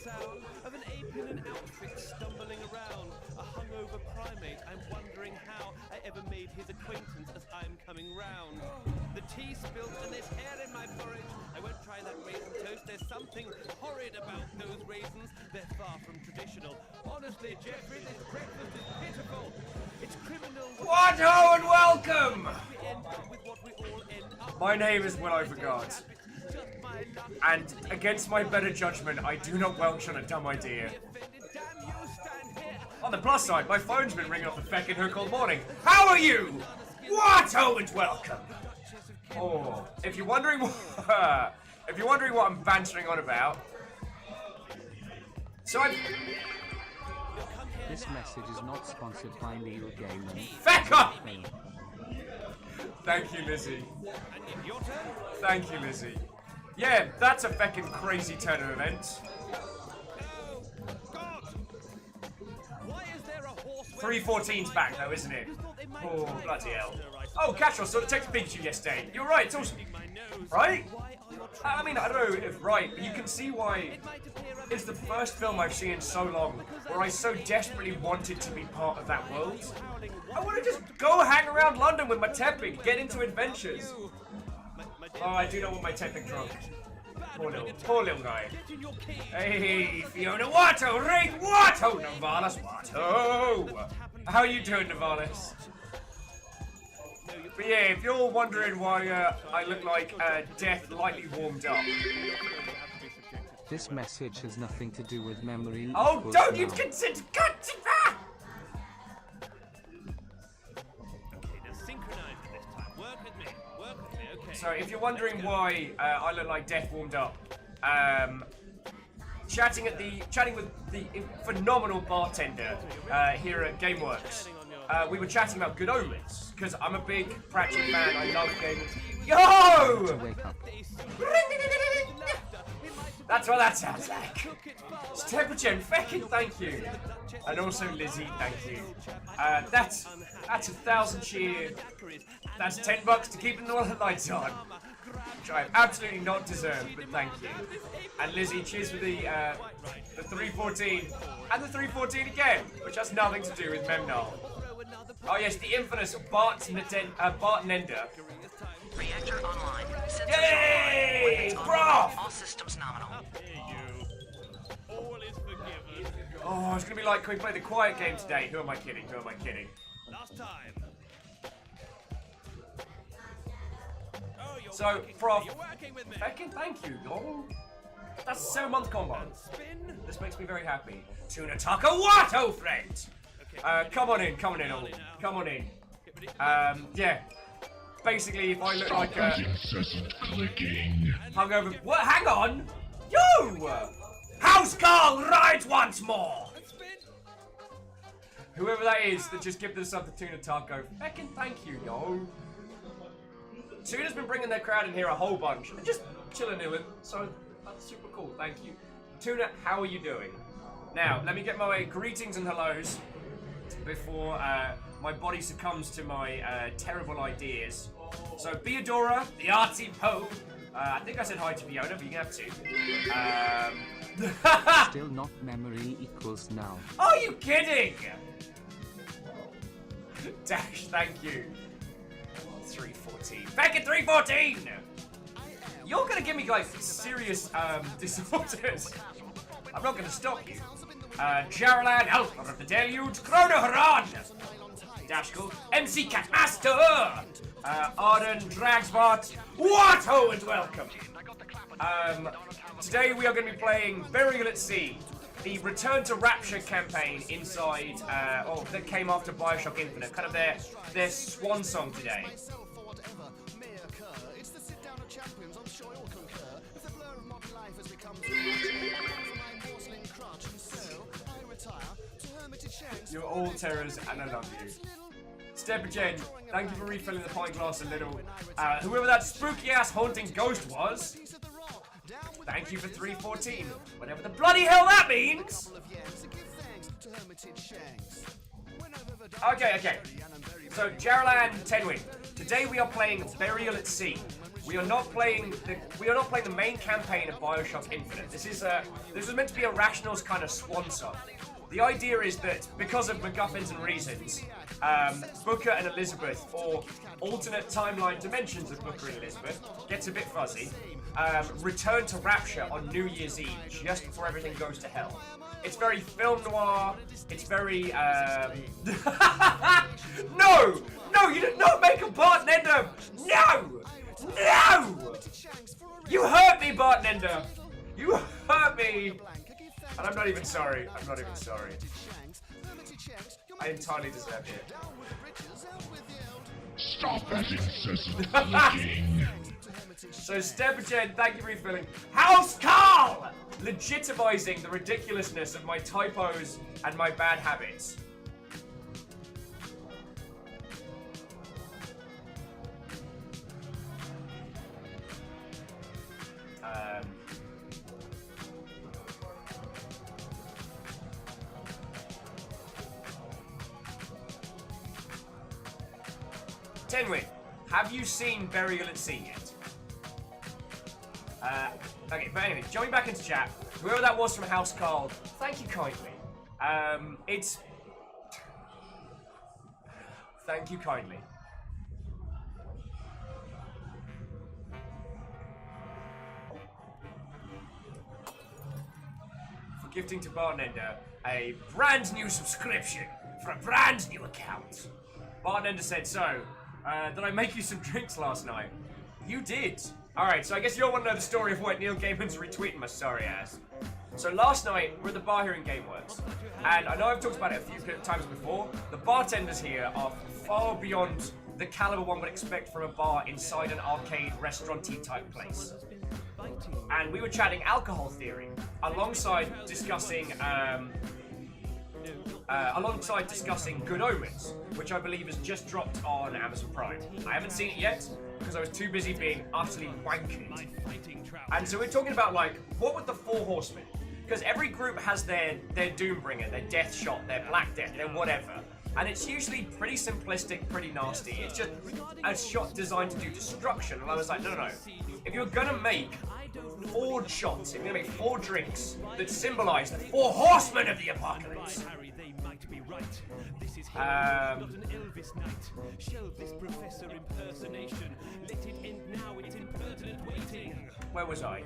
sound of an ape in an outfit stumbling around. A hungover primate, I'm wondering how I ever made his acquaintance as I'm coming round. The tea spilled and there's hair in my porridge. I won't try that raisin toast, there's something horrid about those raisins. They're far from traditional. Honestly, Jeffrey, this breakfast is pitiful. It's criminal. What ho and welcome! We end up with what we all end up. My name is Willow for God. And against my better judgment, I do not welch on a dumb idea. On the plus side, my phone's been ringing off the feckin' hook all morning. How are you? What ho and welcome! Oh, if you're wondering what I'm bantering on about, so This message is not sponsored by Neil Gaiman. Feck up! Thank you, Lizzie. Thank you, Lizzie. Yeah, that's a feckin' crazy turn of events. 314's back though, isn't it? Oh, bloody hell. Oh, Casual sort of texted Pikachu yesterday. You're right, it's awesome. Right? I mean, I don't know if right, but you can see why it's the first film I've seen in so long where I so desperately wanted to be part of that world. I want to just go hang around London with my Tepping, get into adventures. Oh, I do not want my Tepping drunk. Poor little guy. Hey, Fiona Watto, Ray Watto, Navalis Watto. How you doing, Navalis? But yeah, if you're wondering why I look like death lightly warmed up. This message has nothing to do with memory. Oh, don't you consider... So, if you're wondering why I look like death warmed up, chatting with the phenomenal bartender here at GameWorks, we were chatting about Good Omens because I'm a big Pratchett fan. I love games. Yo! Wake up. That's what that sounds like. Steppergen, feckin' thank you. And also Lizzie, thank you. That's 1,000 cheer. That's $10 to keep the lights on. Which I have absolutely not deserved, but thank you. And Lizzie, cheers for the 314. And the 314 again, which has nothing to do with Memnol. Oh yes, the infamous Bart Nender. Reactor online. Yay! Prof! All systems nominal. Oh, it's gonna be like, can we play the quiet game today? Who am I kidding? Who am I kidding? Last time. So, Prof, feckin' thank you, yo. That's a 7-month combo. This makes me very happy. Tuna Taco Watto, friend! Come on in, all. Come on in. Yeah. Basically, if I look like a... incessant clicking. Hungover... What? Hang on! You! House call right once more! Whoever that is that just gifted us up the Tuna Taco, feckin' thank you, yo. Tuna's been bringing their crowd in here a whole bunch. They're just chilling, so that's super cool, thank you. Tuna, how are you doing? Now, let me get my greetings and hellos before my body succumbs to my terrible ideas. So, Beadora, the artsy Pope. I think I said hi to Fiona, but you can have to. Still not memory equals now. Are you kidding? Dash, thank you. 314. Back at 314! You're gonna give me, like, serious disorders. I'm not gonna stop you. Jarlan, Helper of the Deluge, Chronoharan! Dashkul, MC Catmaster! Arden, Dragsbot, what ho and welcome! Today we are going to be playing Burial at Sea, the Return to Rapture campaign inside, that came after Bioshock Infinite, kind of their swan song today. You're all terrors and I love you. Steppergen, thank you for refilling the pint glass a little. Whoever that spooky ass haunting ghost was, thank you for 314. Whatever the bloody hell that means! Okay. So, Jarlan Tenwin, today we are playing Burial at Sea. We are not playing the main campaign of Bioshock Infinite. This was meant to be a Rationals kind of swan song. The idea is that because of MacGuffins and reasons, Booker and Elizabeth, or alternate timeline dimensions of Booker and Elizabeth, gets a bit fuzzy, return to Rapture on New Year's Eve, just before everything goes to hell. It's very film noir, it's very, No! No, you did not make a Bartender! No! No! You hurt me, Bartender! You hurt me! And I'm not even sorry. I'm not even sorry. I entirely deserve it. Stop that incessant clicking. So, Stepagen, thank you for refilling. House Carl! Legitimizing the ridiculousness of my typos and my bad habits. Tenwin, have you been Burial at Sea yet? Okay, but anyway, jumping back into chat, whoever that was from House Carl, thank you kindly. Thank you kindly. For gifting to Bartender a brand new subscription for a brand new account. Bartender said, so, did I make you some drinks last night? You did. Alright, so I guess you all want to know the story of why Neil Gaiman's retweeting my sorry ass. So last night, we're at the bar here in GameWorks, and I know I've talked about it a few times before, the bartenders here are far beyond the caliber one would expect from a bar inside an arcade, restaurant-y type place. And we were chatting alcohol theory, alongside discussing Good Omens, which I believe has just dropped on Amazon Prime. I haven't seen it yet, because I was too busy being utterly wankered. And so we're talking about, like, what would the Four Horsemen? Because every group has their Doombringer, their Death Shot, their Black Death, their whatever. And it's usually pretty simplistic, pretty nasty. It's just a shot designed to do destruction. And I was like, no. If you're gonna make 4 shots, if you're gonna make 4 drinks that symbolize the 4 Horsemen of the Apocalypse, where was I?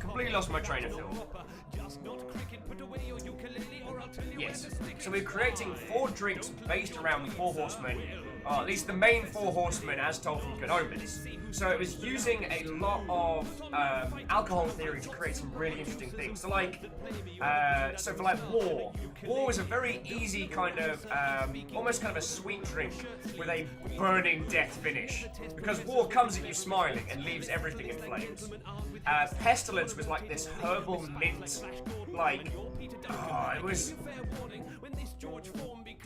Completely lost my train of thought. Yes. So we're creating 4 drinks based around the 4 Horsemen, or at least the main 4 Horsemen as told from Good Omens. So it was using a lot of alcohol theory to create some really interesting things. So like, so for like War was a very easy kind of, almost kind of a sweet drink with a burning death finish. Because War comes at you smiling and leaves everything in flames. Pestilence was like this herbal mint, like,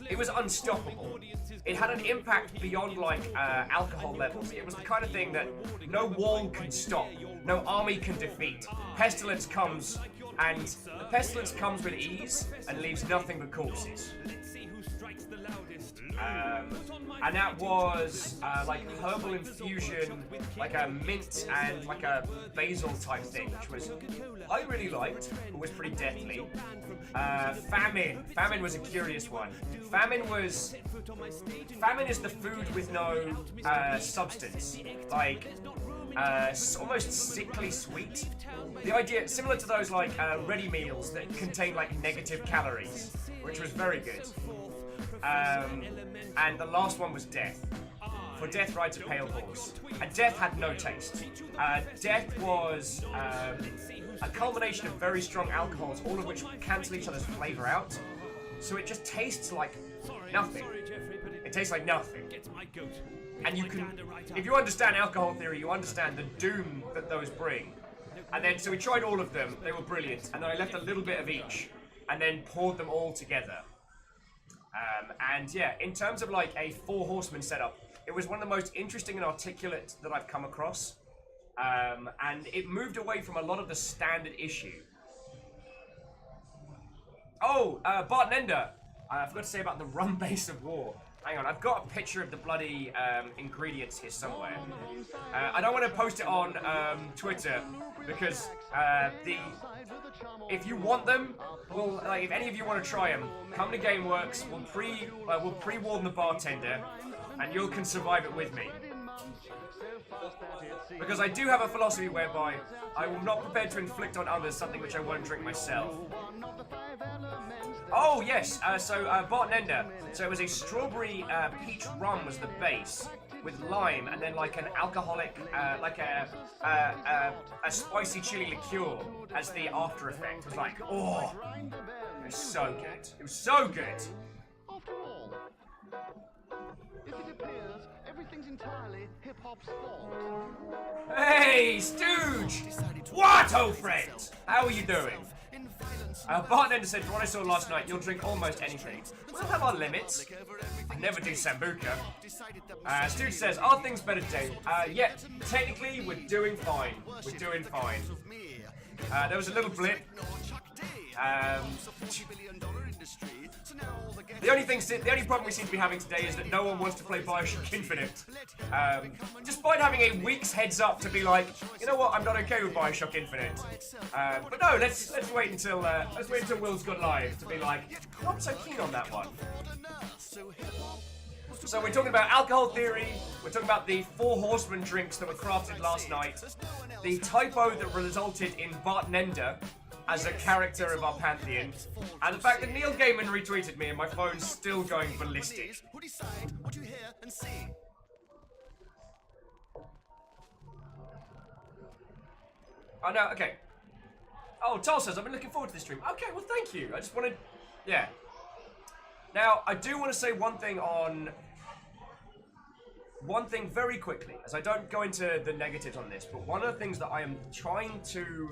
it was unstoppable. It had an impact beyond like alcohol levels. It was the kind of thing that no wall can stop, no army can defeat. Pestilence comes, and the pestilence comes with ease and leaves nothing but corpses. And that was like herbal infusion, like a mint and like a basil type thing, which was I really liked, but was pretty deathly. Famine was a curious one. Famine is the food with no substance, like almost sickly sweet. The idea, similar to those like ready meals that contain like negative calories, which was very good. And the last one was Death. For Death rides a pale horse. And Death had no taste. Death was a culmination of very strong alcohols, all of which cancel each other's flavour out. So it just tastes like nothing. It tastes like nothing. And you can, if you understand alcohol theory, you understand the doom that those bring. And then, so we tried all of them, they were brilliant. And then I left a little bit of each, and then poured them all together. And yeah, in terms of like a 4 Horsemen setup, it was one of the most interesting and articulate that I've come across. And it moved away from a lot of the standard issue. Oh, Bartender, I forgot to say about the rum base of War. Hang on, I've got a picture of the bloody ingredients here somewhere. I don't want to post it on Twitter because if you want them, if any of you want to try them, come to GameWorks. We'll pre-warn the bartender, and you can survive it with me. Because I do have a philosophy whereby I will not prepare to inflict on others something which I won't drink myself. Oh yes, bartender. So it was a strawberry peach rum was the base with lime, and then like an alcoholic, like a spicy chili liqueur as the after effect. It was like, oh, it was so good. It was so good. After all, if it appears everything's entirely hip-hop's fault. Hey, Stooge! What, old friend? How are you doing? Bartender said, from what I saw last night, you'll drink almost anything. We'll have our limits. I never do Sambuca. Stooge says, are things better today? Yeah, technically, we're doing fine. We're doing fine. There was a little blip. The only problem we seem to be having today is that no one wants to play Bioshock Infinite. Despite having a week's heads up to be like, you know what, I'm not okay with Bioshock Infinite. But no, let's wait until Will's gone live to be like, I'm so keen on that one. So we're talking about alcohol theory, we're talking about the 4 horsemen drinks that were crafted last night, the typo that resulted in Bartender as a character of our pantheon, and the fact that Neil Gaiman retweeted me and my phone's still going ballistic. Oh no, okay. Oh, Tal says, I've been looking forward to this stream. Okay, well thank you. I just wanted, yeah. Now, I do want to say one thing very quickly, as I don't go into the negatives on this, but one of the things that I am trying to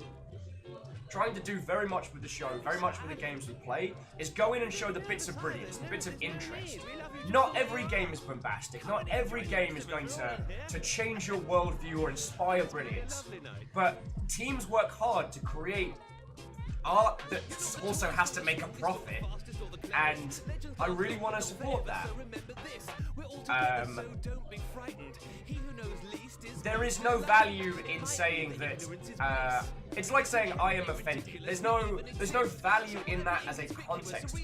do very much with the show, very much with the games we play, is go in and show the bits of brilliance, the bits of interest. Not every game is bombastic, not every game is going to change your worldview or inspire brilliance, but teams work hard to create art that also has to make a profit, and I really want to support that. There is no value in saying that. It's like saying I am offended. There's no value in that as a context.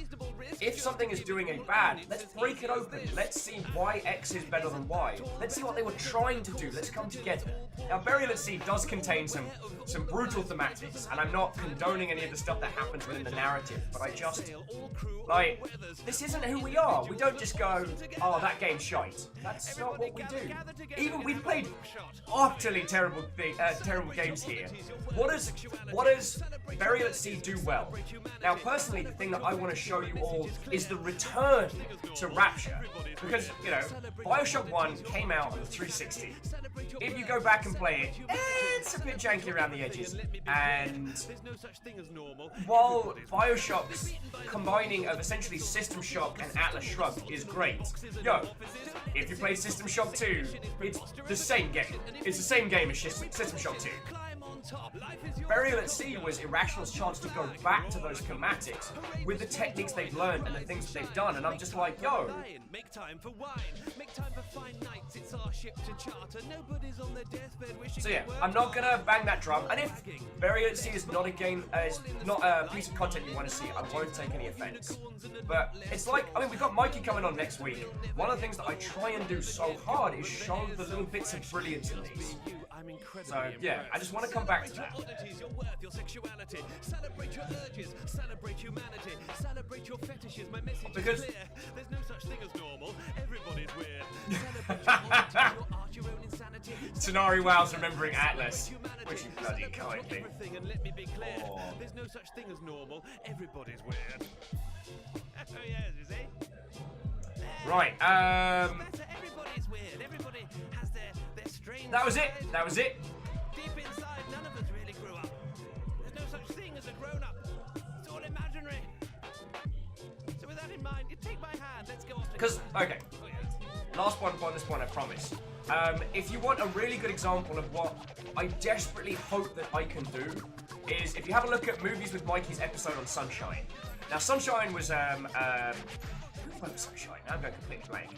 If something is doing a bad, let's break it open. Let's see why X is better than Y. Let's see what they were trying to do. Let's come together. Now, Burial at Sea does contain some brutal thematics, and I'm not condoning any of the stuff that happens within the narrative, but I just, like, this isn't who we are. We don't just go, oh, that game's shite. That's not what we do. Even we've played utterly terrible games here. What does Burial at Sea do well? Now, personally, the thing that I want to show you all is the return to Rapture. Because, you know, Bioshock 1 came out on the 360. If you go back and play it, it's a bit janky around the edges. And while Bioshock's combining of essentially System Shock and Atlas Shrugged is great, if you play System Shock 2, it's the same game. It's the same game as System Shock 2. Burial at Sea was Irrational's chance to go back to those schematics with the techniques they've learned and the things that they've done, and I'm just like, yo. Make time for wine, make time for fine nights, it's our ship to charter, nobody's on their deathbed wishing. So yeah, I'm not gonna bang that drum, and if Burial at Sea is not a game, is not a piece of content you want to see, I won't take any offense. But it's like, I mean, we've got Mikey coming on next week. One of the things that I try and do so hard is show the little bits of brilliance in these. So yeah, I just want to come back to that. Your worth, your sexuality, celebrate your urges, celebrate humanity, celebrate your fetishes. My message is clear. There's no such thing as normal. Everybody's weird. Celebrate your art, your art, your own insanity. Sonari Wow's remembering Atlas, which is bloody kindly. And let me be clear. There's no such thing as normal. Everybody's weird. Oh yes, you see? Right, Everybody's weird. Everybody has their strange. That was it. That was it. Deep inside, none of us really grew up. There's no such thing as a grown-up. It's all imaginary. So with that in mind, you take my hand. Let's go off. Because, okay. Last one on this one, I promise. If you want a really good example of what I desperately hope that I can do, is if you have a look at Movies with Mikey's episode on Sunshine. Now, Sunshine was, who Sunshine. I'm going completely blank.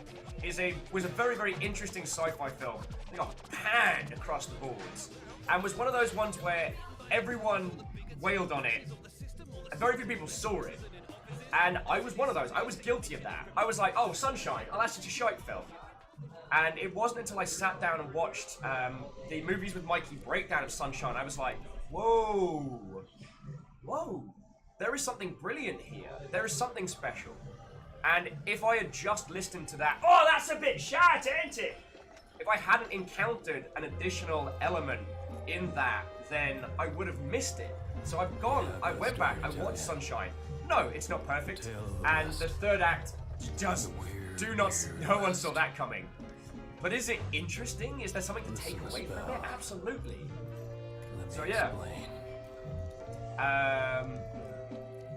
Was a very, very interesting sci-fi film. It got panned across the boards, and was one of those ones where everyone wailed on it, and very few people saw it. And I was one of those. I was guilty of that. I was like, oh, Sunshine. Oh, that's such a shite film. And it wasn't until I sat down and watched the Movies with Mikey breakdown of Sunshine, I was like, whoa, whoa, there is something brilliant here. There is something special. And if I had just listened to that, oh, that's a bit shite, ain't it? If I hadn't encountered an additional element in that, then I would have missed it. So I went back, I watched Sunshine. No, it's not perfect. And the third act no one saw that coming. But is it interesting? Is there something to take away from it? Absolutely. So yeah.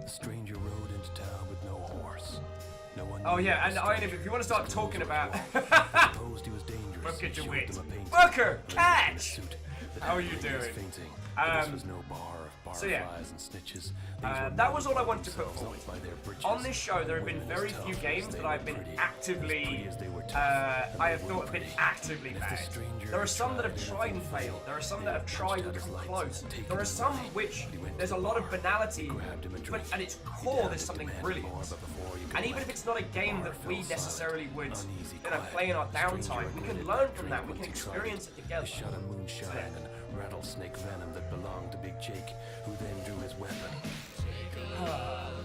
The stranger rode into town with no horse. No one. Oh yeah, and Ian, if you want to start talking about Supposed he was dangerous. Booker Showed DeWitt. them a painting. Booker, But catch! in the suit that How are you he was doing? fainting. This was no bar of So, yeah. barflies and snitches. That was all I wanted to put forward. On this show, there have been very few games that I've been actively, I have thought have been actively bad. There are some that have tried and failed. There are some that have tried and come close. There are some which there's a lot of banality, but at its core there's something brilliant. And even if it's not a game that we necessarily would, play in our downtime, we can learn from that. We can experience it together. Shot of moonshine and rattlesnake venom that belonged to Big Jake, who then drew his weapon.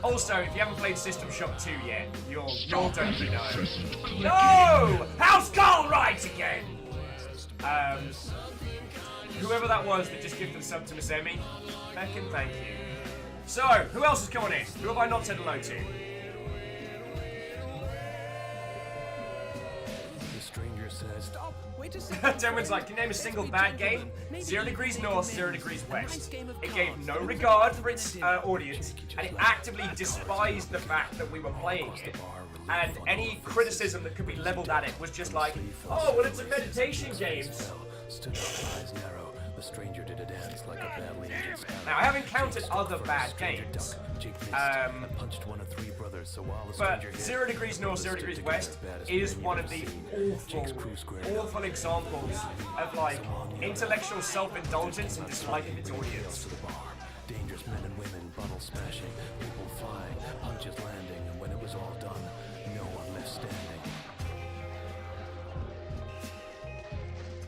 Also, if you haven't played System Shock 2 yet, you'll don't know. Crescent No! House Call right again! Whoever that was that just gifted a sub to Miss Emmy, Beckin, thank you. So, who else is coming in? Who have I not said hello to? The stranger says, "Stop! Wait a second." Denman's like, can you name a single bad game? 0 Degrees North, 0 Degrees West. It gave no regard for its audience, and it actively despised the fact that we were playing it. And any criticism that could be leveled at it was just like, oh, well, it's a meditation game. Stood up, eyes narrow. The stranger did a dance like a badly injured sparrow. Now, I have encountered other bad games. Punched one of three brothers, so while the But stranger hit, 0 Degrees North, 0 Degrees West is one of the awful examples of, like, intellectual self-indulgence and dislike of its audience. to the bar. Dangerous men and women, bottle smashing, people flying, punches landing, and when it was all done, no one left standing.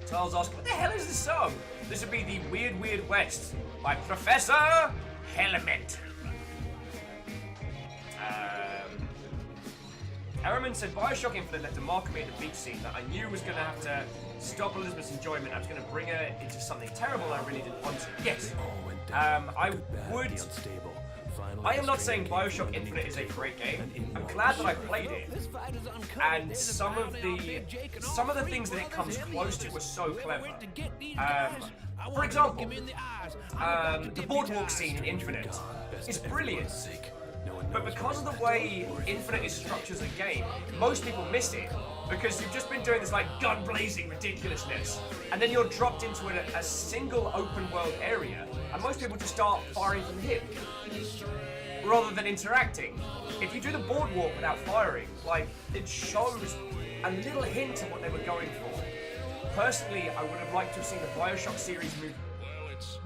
So I was asking, what the hell is this song? This would be the Weird Weird West by Professor Helmet. Harriman said Bioshock Infinite left a mark on me at the beach scene that I knew was going to have to stop Elizabeth's enjoyment. I was going to bring her into something terrible I really didn't want to. Yes, I would. I am not saying Bioshock Infinite is a great game. I'm glad that I played it, and some of the things that it comes close to were so clever. For example, the boardwalk scene in Infinite is brilliant. But because of the way Infinite is structured as a game, most people miss it because you've just been doing this like gun-blazing ridiculousness, and then you're dropped into a single open-world area, and most people just start firing from the hip rather than interacting. If you do the boardwalk without firing, like, it shows a little hint of what they were going for. Personally, I would have liked to have seen the Bioshock series move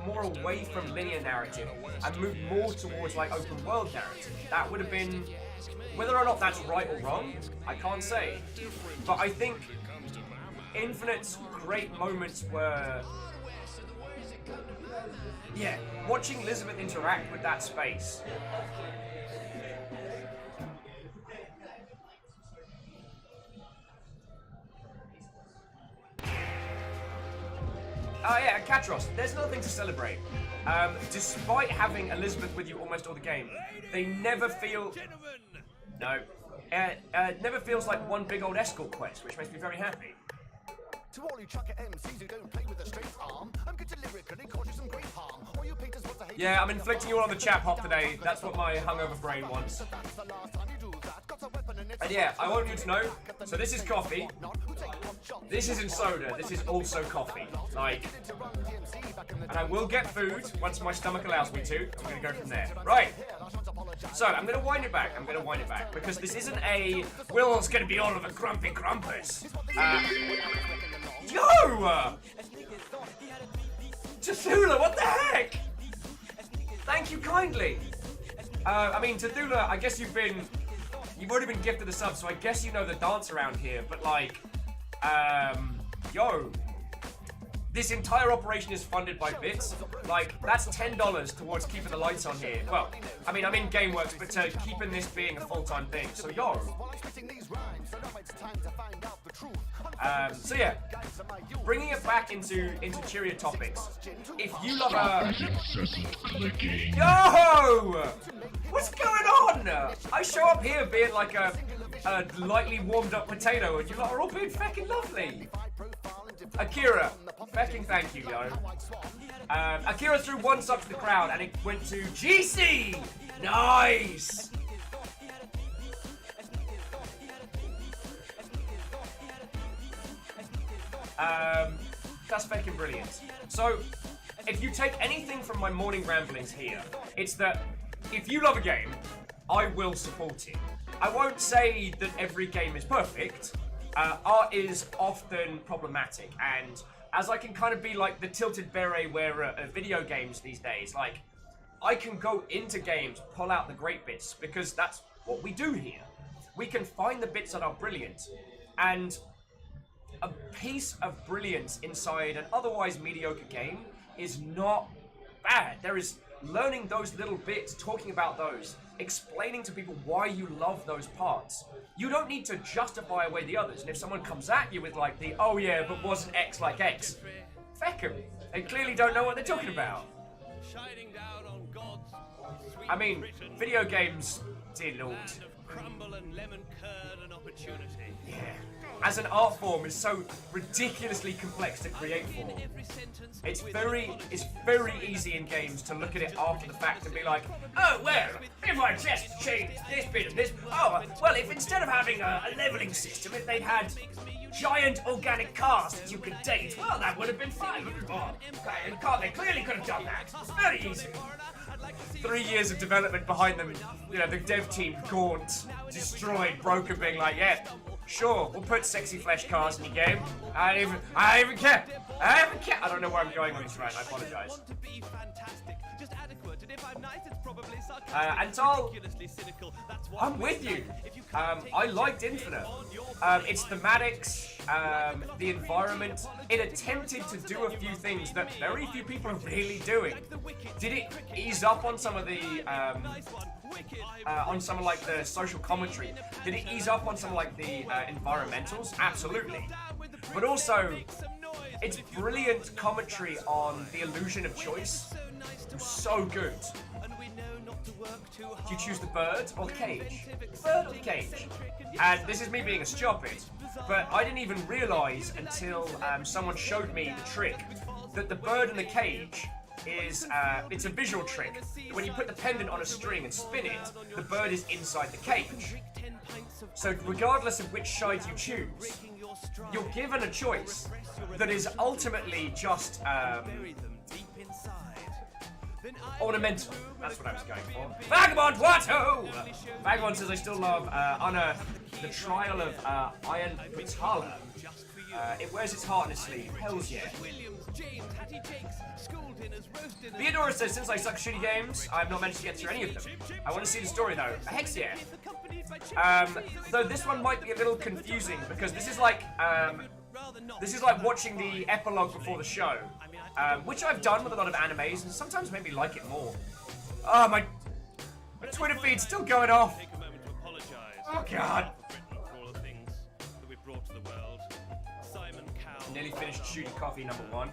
more away from linear narrative and move more towards like open world narrative. That would have been, whether or not that's right or wrong, I can't say. But I think Infinite's great moments were, yeah, watching Elizabeth interact with that space. Oh yeah, Katros, there's another thing to celebrate. Despite having Elizabeth with you almost all the game, they never feel... No. Never feels like one big old escort quest, which makes me very happy. To all you chucker MCs who don't play with a straight arm, I'm good to lyrically cause you some great harm. All you painters want to hate. Yeah, I'm inflicting you all on the chap hop today. That's what my hungover brain wants. And yeah, I want you to know, so this is coffee. This isn't soda, this is also coffee. Like, and I will get food once my stomach allows me to. I'm gonna go from there. Right. So I'm gonna wind it back. Because this isn't a Will's gonna be all of a grumpy grumpus. Yo! Cthulhu, what the heck? Thank you kindly. I mean, Cthulhu, I guess you've already been gifted a sub, so I guess you know the dance around here. But like, yo. This entire operation is funded by bits. Like, that's $10 towards keeping the lights on here. Well, I mean, I'm in GameWorks, but to keeping this being a full-time thing. So, yo. So yeah, bringing it back into cheerier topics. If you love Incessant clicking. Yo! What's going on? I show up here being like a lightly warmed up potato, and you lot are all being feckin' lovely. Akira, fecking thank you, yo. Akira threw one sub to the crowd, and it went to GC. Nice. That's fucking brilliant. So, if you take anything from my morning ramblings here, it's that if you love a game, I will support it. I won't say that every game is perfect. Art is often problematic, and as I can kind of be like the tilted beret wearer of video games these days, like, I can go into games, pull out the great bits, because that's what we do here. We can find the bits that are brilliant, and a piece of brilliance inside an otherwise mediocre game is not bad. There is learning those little bits, talking about those, explaining to people why you love those parts. You don't need to justify away the others, and if someone comes at you with like the, oh yeah, but wasn't X like X, feck 'em. They clearly don't know what they're talking about. I mean, video games, dear lord. Yeah. As an art form is so ridiculously complex to create for. It's very easy in games to look at it after the fact and be like, oh well, if I just changed this bit and this, oh well, if instead of having a leveling system, if they'd had giant organic cars that you could date, well that would have been fine. They clearly could have done that. It's very easy. 3 years of development behind them, you know, the dev team gaunt, destroyed, broken, being like, yeah, sure, we'll put sexy flesh cars in your game. I don't even care. I don't know where I'm going with this, right? I apologize. Antal, I'm with you. I liked Infinite. Its thematics, the environment, it attempted to do a few things that very few people are really doing. Did it ease up on some of the like the social commentary? Did it ease up on some like the environmentals? Absolutely. But also, it's brilliant commentary on the illusion of choice. So good. Do you choose the bird or the cage? The bird or the cage? And this is me being a stupid, but I didn't even realise until someone showed me the trick that the bird in the cage is, it's a visual trick. When you put the pendant on a string and spin it, the bird is inside the cage. So regardless of which side you choose, you're given a choice that is ultimately just ornamental. That's what I was going for. Vagabond Watto! Vagabond says I still love Honor, the trial of Iron Vitala. It wears its heart on its sleeve. Hells yeah. Theodora says, since I suck shitty games, I've not managed to get through any of them. I want to see the story though. Hex yeah. Though this one might be a little confusing because this is like watching the epilogue before the show, which I've done with a lot of animes and sometimes made me like it more. Oh, my Twitter feed's still going off. Oh god. Nearly finished shooting coffee number 1.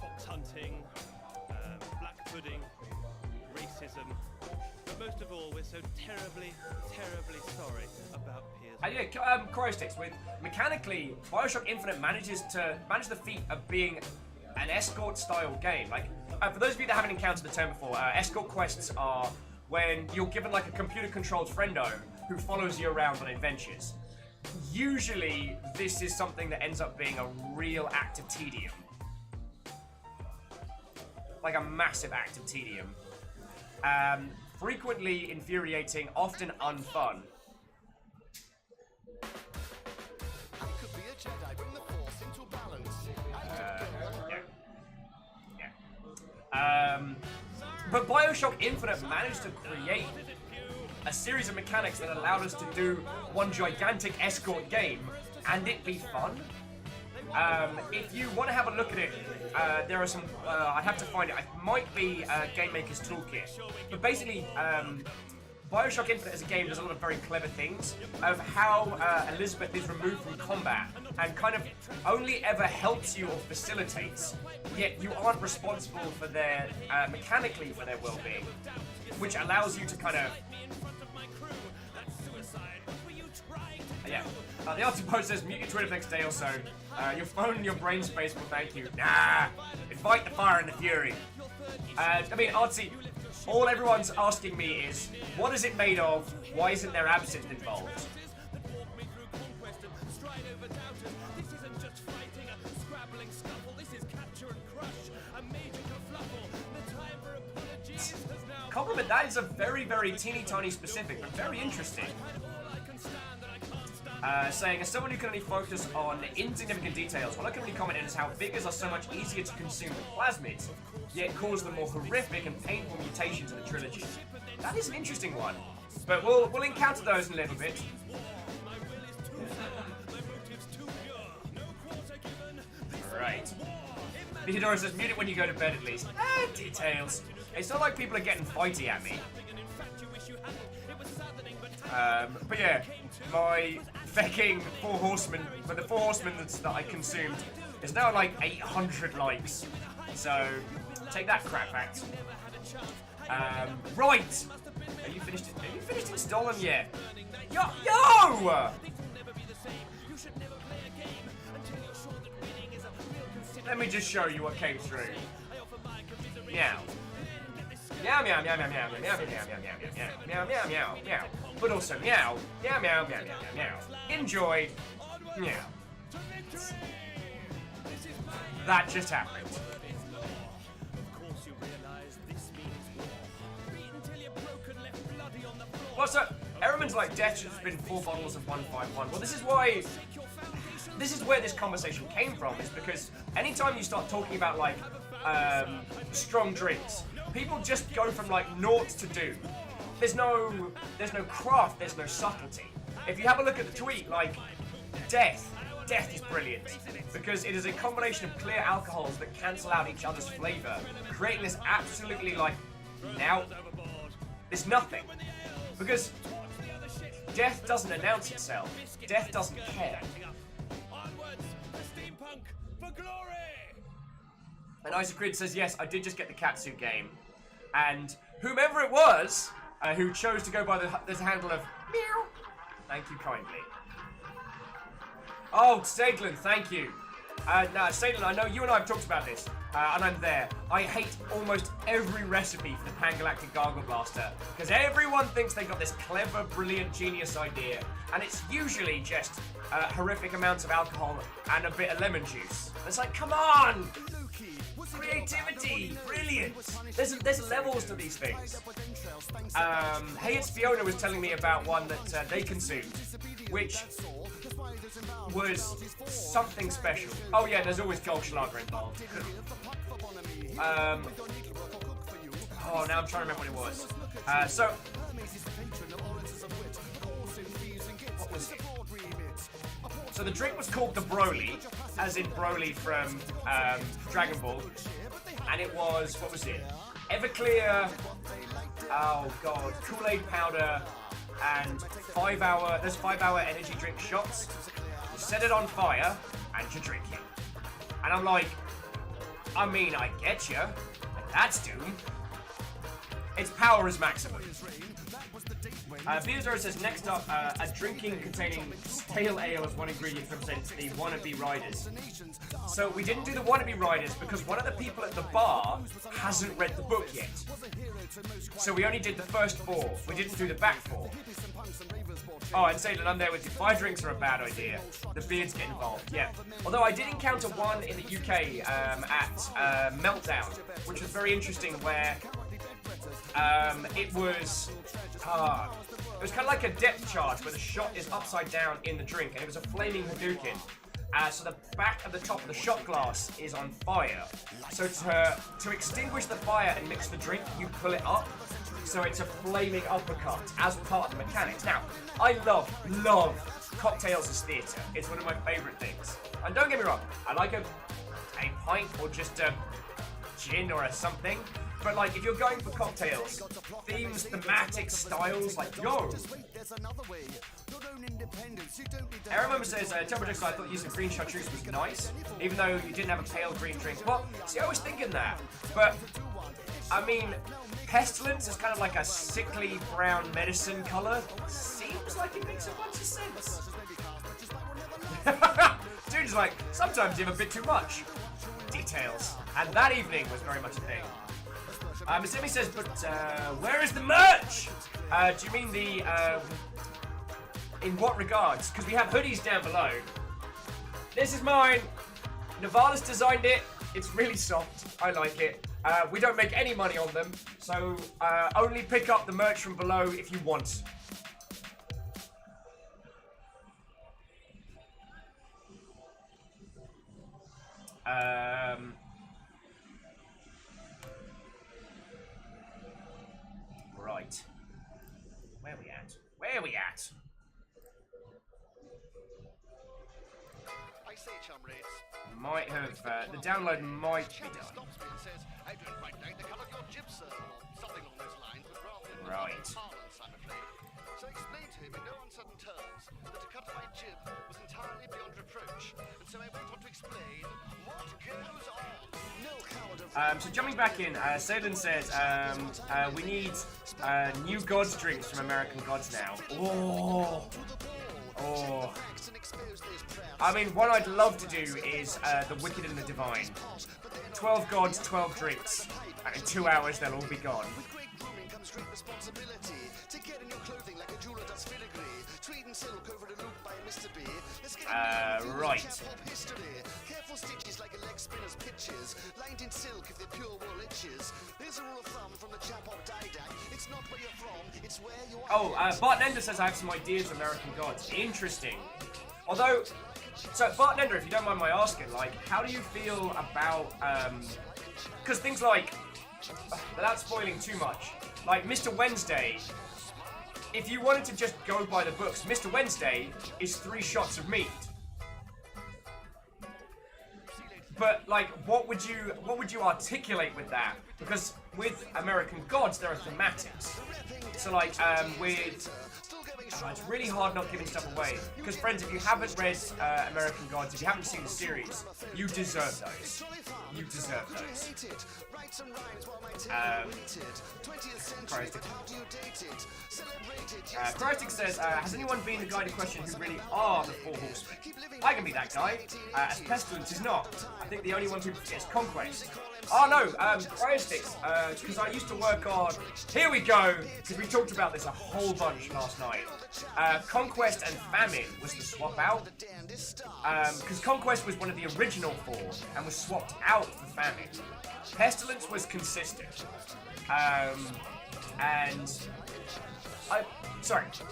Fox hunting, black pudding, racism, but most of all, we're so terribly, terribly sorry about Piers. And yeah, Cryosticks, with mechanically, Bioshock Infinite manages the feat of being an escort-style game. Like, for those of you that haven't encountered the term before, escort quests are when you're given like a computer-controlled friendo who follows you around on adventures. Usually, this is something that ends up being a real act of tedium. Like a massive act of tedium. Frequently infuriating, often unfun. But Bioshock Infinite managed to create a series of mechanics that allowed us to do one gigantic escort game and it be fun. If you want to have a look at it, there are some, I'd have to find it, it might be Game Maker's Toolkit. But basically, Bioshock Infinite as a game does a lot of very clever things of how Elizabeth is removed from combat and kind of only ever helps you or facilitates, yet you aren't responsible for their, mechanically for their well-being, which allows you to kind of... Yeah. The artist post says, mute your Twitter the next day or so. Your phone and your brain space will thank you. Nah! Invite the fire and the fury. I mean, Artsy, all everyone's asking me is, what is it made of? Why isn't there absinthe involved? Compliment, that is a very, very teeny tiny specific, but very interesting. Saying, as someone who can only focus on insignificant details, what I can only comment on is how figures are so much easier to consume than plasmids, yet cause the more horrific and painful mutations in the trilogy. That is an interesting one, but we'll encounter those in a little bit. Right. Theodora says, mute it when you go to bed at least. Details. It's not like people are getting fighty at me. But yeah, my Viking 4 Horsemen, but the 4 Horsemen that I consumed is now like 800 likes. So, take that, crap fact. Right! Have you finished installing yet? Yo! Let me just show you what came through. Meow. Meow, meow, meow, meow, meow, meow, meow, meow, meow, meow, meow, meow, meow, meow. But also meow, meow, meow, meow, meow, meow. Enjoy. Meow. That just happened. What's up? Errorman's like, death should have been 4 bottles of 151. Well, this is where this conversation came from, is because anytime you start talking about like strong drinks, people just go from like naught to do. There's no craft, there's no subtlety. If you have a look at the tweet, like death is brilliant because it is a combination of clear alcohols that cancel out each other's flavor, creating this absolutely like now there's nothing. Because death doesn't announce itself. Death doesn't care. And Isaac Creed says, yes, I did just get the catsuit game. And whomever it was who chose to go by the handle of meow, thank you kindly. Oh, Staglin, thank you. No, Staglin, I know you and I have talked about this, and I'm there. I hate almost every recipe for the Pangalactic Gargle Blaster, because everyone thinks they got this clever, brilliant, genius idea, and it's usually just horrific amounts of alcohol and a bit of lemon juice. It's like, come on! Creativity! Brilliant! There's levels to these things. Hey, it's Fiona was telling me about one that they consumed, which was something special. Oh yeah, there's always Goldschlager involved. Oh, now I'm trying to remember what it was. What was it? So the drink was called the Broly, as in Broly from Dragon Ball, and it was, what was it? Everclear, oh god, Kool-Aid powder, and 5-hour energy drink shots. You set it on fire, and you drink it. And I'm like, I mean, I get you, but that's doom. Its power is maximum. Beerzor says, next up, a drinking containing stale ale as one ingredient from the Wannabe Riders. So we didn't do the Wannabe Riders because one of the people at the bar hasn't read the book yet. So we only did the first 4. We didn't do the back 4. Oh, and say that I'm there with you. 5 drinks are a bad idea. The beards get involved, yeah. Although I did encounter one in the UK at Meltdown, which was very interesting, where it was kind of like a depth charge where the shot is upside down in the drink, and it was a flaming Hadouken. So the back of the top of the shot glass is on fire. So to extinguish the fire and mix the drink, you pull it up. So it's a flaming uppercut as part of the mechanics. Now, I love cocktails as theatre. It's one of my favourite things. And don't get me wrong, I like a pint or just a gin or a something. But like, if you're going for cocktails, themes, thematic styles, like, yo. Aaron Member says, Temple Jackson, I thought using green chartreuse was nice, even though you didn't have a pale green drink. Well, see, I was thinking that. But, I mean, pestilence is kind of like a sickly brown medicine colour. Seems like it makes a bunch of sense. Dude's like, sometimes you have a bit too much. Details. And that evening was very much a thing. Miss Emmy says, but where is the merch? Do you mean the, in what regards? Because we have hoodies down below. This is mine. Navala's designed it. It's really soft. I like it. We don't make any money on them, so only pick up the merch from below if you want. Right. Where are we at? Where are we at? I say, comrades. Might have, the download might be done. I don't quite like the colour of your jib, sir, or something along those lines, but rather in Right. parlance, I'm afraid. So explain to him in no uncertain terms that to cut my jib was entirely beyond reproach, and so I went on to explain what goes on. No coward of So jumping back in, Salin says, we need new gods drinks from American Gods now. Oh. I mean, what I'd love to do is the Wicked and the Divine. 12 gods, 12 drinks, and in 2 hours they'll all be gone. With great grooming comes great responsibility. To get in your clothing like a jeweler does filigree. Tweed and silk over the loop by Mr. B. Let's get right. history. Careful stitches like a leg spinner's pitches. Lined in silk if they're pure wool itches. Here's a rule of thumb from the chap of Didac. It's not where you're from, it's where you are. Oh, Bart Nender says I have some ideas for American Gods. Interesting. Although, so Bart Nender, if you don't mind my asking, like, how do you feel about, because things like, without spoiling too much, like Mr. Wednesday, if you wanted to just go by the books, Mr. Wednesday is 3 shots of meat. But like, what would you articulate with that? Because with American Gods, there are thematics. So like, it's really hard not giving stuff away. Because friends, if you haven't read American Gods, if you haven't seen the series, you deserve those. You deserve those. Cryostic says, has anyone been the guy to question who really are the 4 horsemen? I can be that guy, as Pestilence is not. I think the only one who is Conquest. Oh no, Cryostic, because I used to work on, here we go, because we talked about this a whole bunch last night. Conquest and Famine was the swap out, because Conquest was one of the original 4 and was swapped out for Famine. Pestilence was consistent,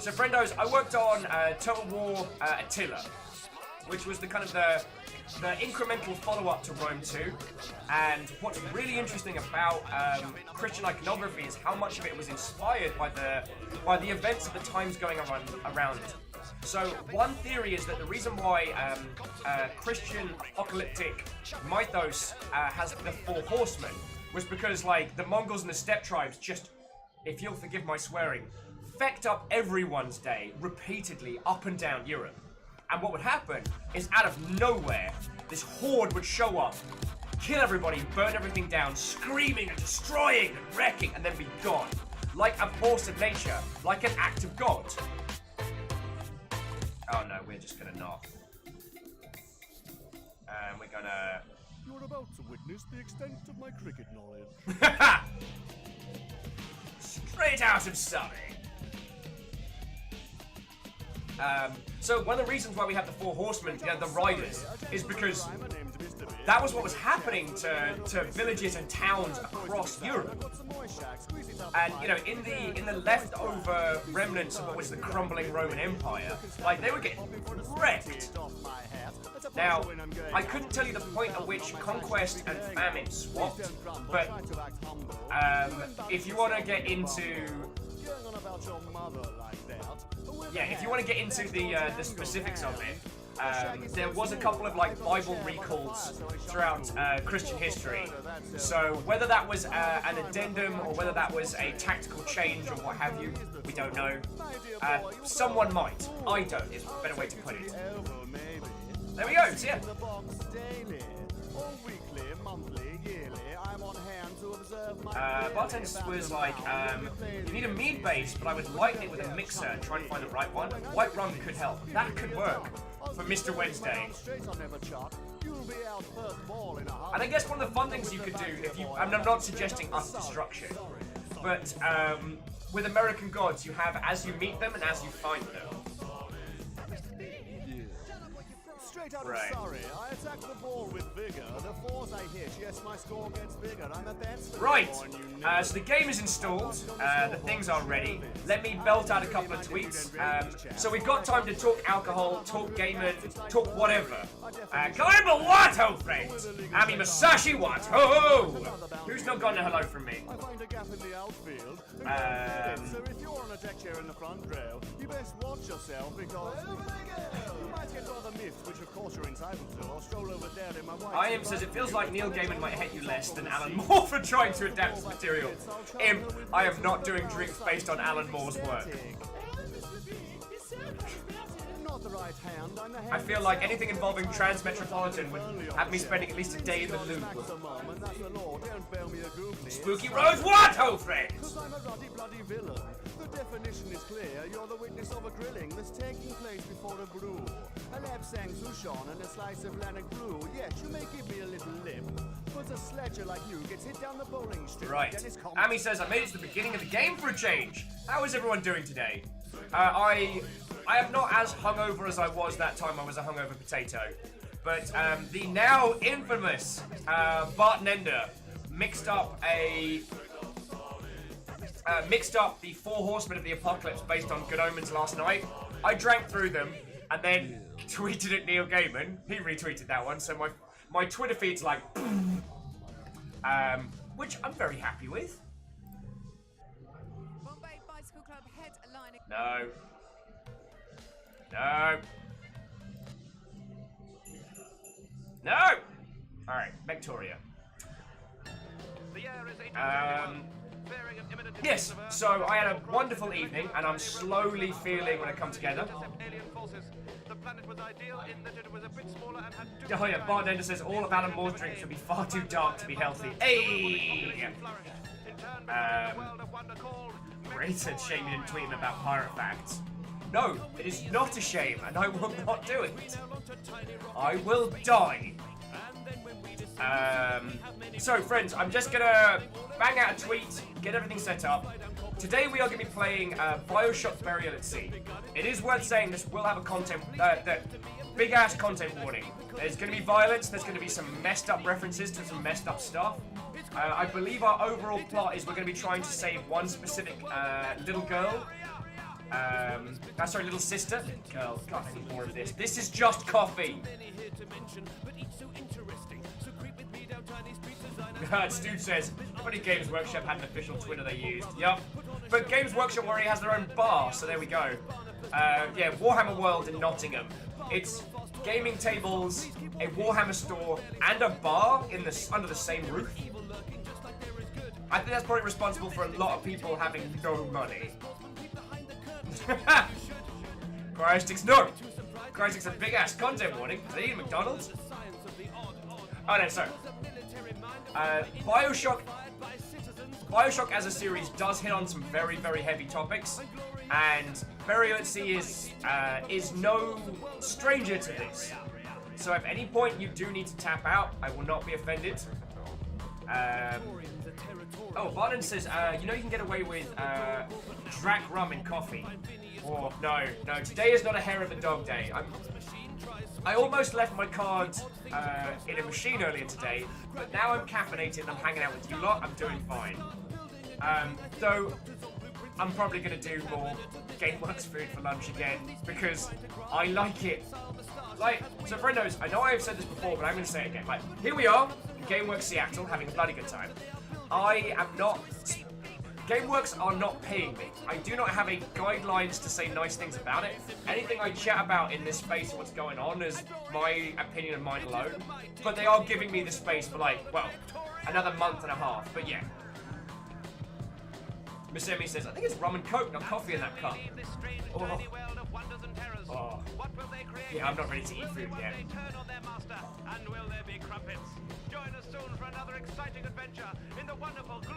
so friendos, I worked on Total War Attila, which was the kind of the incremental follow-up to Rome 2, and what's really interesting about Christian iconography is how much of it was inspired by the events of the times going around it. So one theory is that the reason why Christian apocalyptic mythos has the 4 horsemen was because like the Mongols and the steppe tribes just, if you'll forgive my swearing, fecked up everyone's day repeatedly up and down Europe. And what would happen is out of nowhere, this horde would show up, kill everybody, burn everything down, screaming and destroying and wrecking, and then be gone. Like a force of nature, like an act of God. Oh no, we're just gonna knock. And we're gonna... You're about to witness the extent of my cricket knowledge. Straight out of Surrey. So one of the reasons why we have the 4 horsemen, the riders, is because that was what was happening to villages and towns across Europe. And you know, in the leftover remnants of what was the crumbling Roman Empire, like they were getting wrecked. Now, I couldn't tell you the point at which conquest and famine swapped, but if you want to get into if you want to get into the specifics of it, there was a couple of like Bible recalls throughout Christian history. So whether that was an addendum or whether that was a tactical change or what have you, we don't know. Someone might. I don't, is a better way to put it. There we go, so yeah. Bartender was like, you need a mead base, but I would lighten it with a mixer and try and find the right one. White rum could help. That could work for Mr. Wednesday. And I guess one of the fun things you could do, if you, I'm not suggesting us destruction, but with American Gods, you have as you meet them and as you find them. Right. Sorry, I attack the ball with vigor. The fours I hit, yes, my score gets bigger. I'm a best. Right. So the game is installed. The things are ready. Let me belt out a couple of tweets. So we've got time to talk alcohol, talk gaming, talk whatever. Global what, ho, friends? Ami Masashi what? Ho ho! Who's not gotten a hello from me? I find a gap in the outfield. So if you're on a deck chair in the front row, you best watch yourself because you might get rather miffed, which of course you're entitled to. I'll stroll over there in my white. I am says it feels like Neil Gaiman might hate you less than Alan Moore for trying to adapt his material. I am not doing drinks based on Alan Moore's work. I feel like anything involving Transmetropolitan would have me spending at least a day in the loop. Spooky Rose what, ho friends? I'm a ruddy bloody villain. The definition is clear. You're the witness of a grilling that's taking place before a brew. A lap sang Souchon and a slice of Lannick brew. Yes, you may give me a little lip, but a sledger like you gets hit down the bowling strip. Right. Amy says, I made it to the beginning of the game for a change. How is everyone doing today? I am not as hungover as I was that time I was a hungover potato. But the now infamous Bartender mixed up the 4 Horsemen of the Apocalypse based on Good Omens last night. I drank through them and then tweeted at Neil Gaiman. He retweeted that one, so my Twitter feed's like, which I'm very happy with. Bombay Bicycle Club headlining. No. No. No. All right, Victoria. Yes, so I had a wonderful evening, and I'm slowly feeling when I come together. Oh yeah, Bartender says all of Alan Moore's drinks would be far too dark to be healthy. Hey! Great, said Shame you didn't tweet him about pirate facts. No, it is not a shame, and I will not do it. I will die. So friends, I'm just gonna bang out a tweet, get everything set up. Today we are going to be playing Bioshock Burial at Sea. It is worth saying this will have a big ass content warning. There's going to be violence, there's going to be some messed up references to some messed up stuff. I believe our overall plot is we're going to be trying to save one specific little girl. Sorry, little sister. Girl, can't any more of this. This is just coffee. Stu says, funny Games Workshop had an official Twitter they used. Yup. But Games Workshop already has their own bar, so there we go. Yeah, Warhammer World in Nottingham. It's gaming tables, a Warhammer store, and a bar in under the same roof. I think that's probably responsible for a lot of people having no money. Cryostix, no! Cryostix, a big ass content warning. Are they eating McDonald's? Oh no, sorry. Bioshock as a series does hit on some very, very heavy topics, and Burial at Sea is no stranger to this. So at any point you do need to tap out, I will not be offended. Oh, Varden says, you know you can get away with Drac rum and coffee. Or, no, today is not a hair of the dog day. I almost left my card in a machine earlier today, but now I'm caffeinated and I'm hanging out with you lot. I'm doing fine. Though I'm probably going to do more GameWorks food for lunch again because I like it. Like, so friendos, I know I've said this before, but I'm going to say it again. Like, here we are in GameWorks Seattle having a bloody good time. I am not... GameWorks are not paying me. I do not have any guidelines to say nice things about it. Anything I chat about in this space and what's going on is my opinion and mine alone. But they are giving me the space for like, well, another month and a half. But yeah. Miss Emmy says, I think it's rum and coke, not coffee in that cup. Oh. Oh. Yeah, I'm not ready to eat food yet.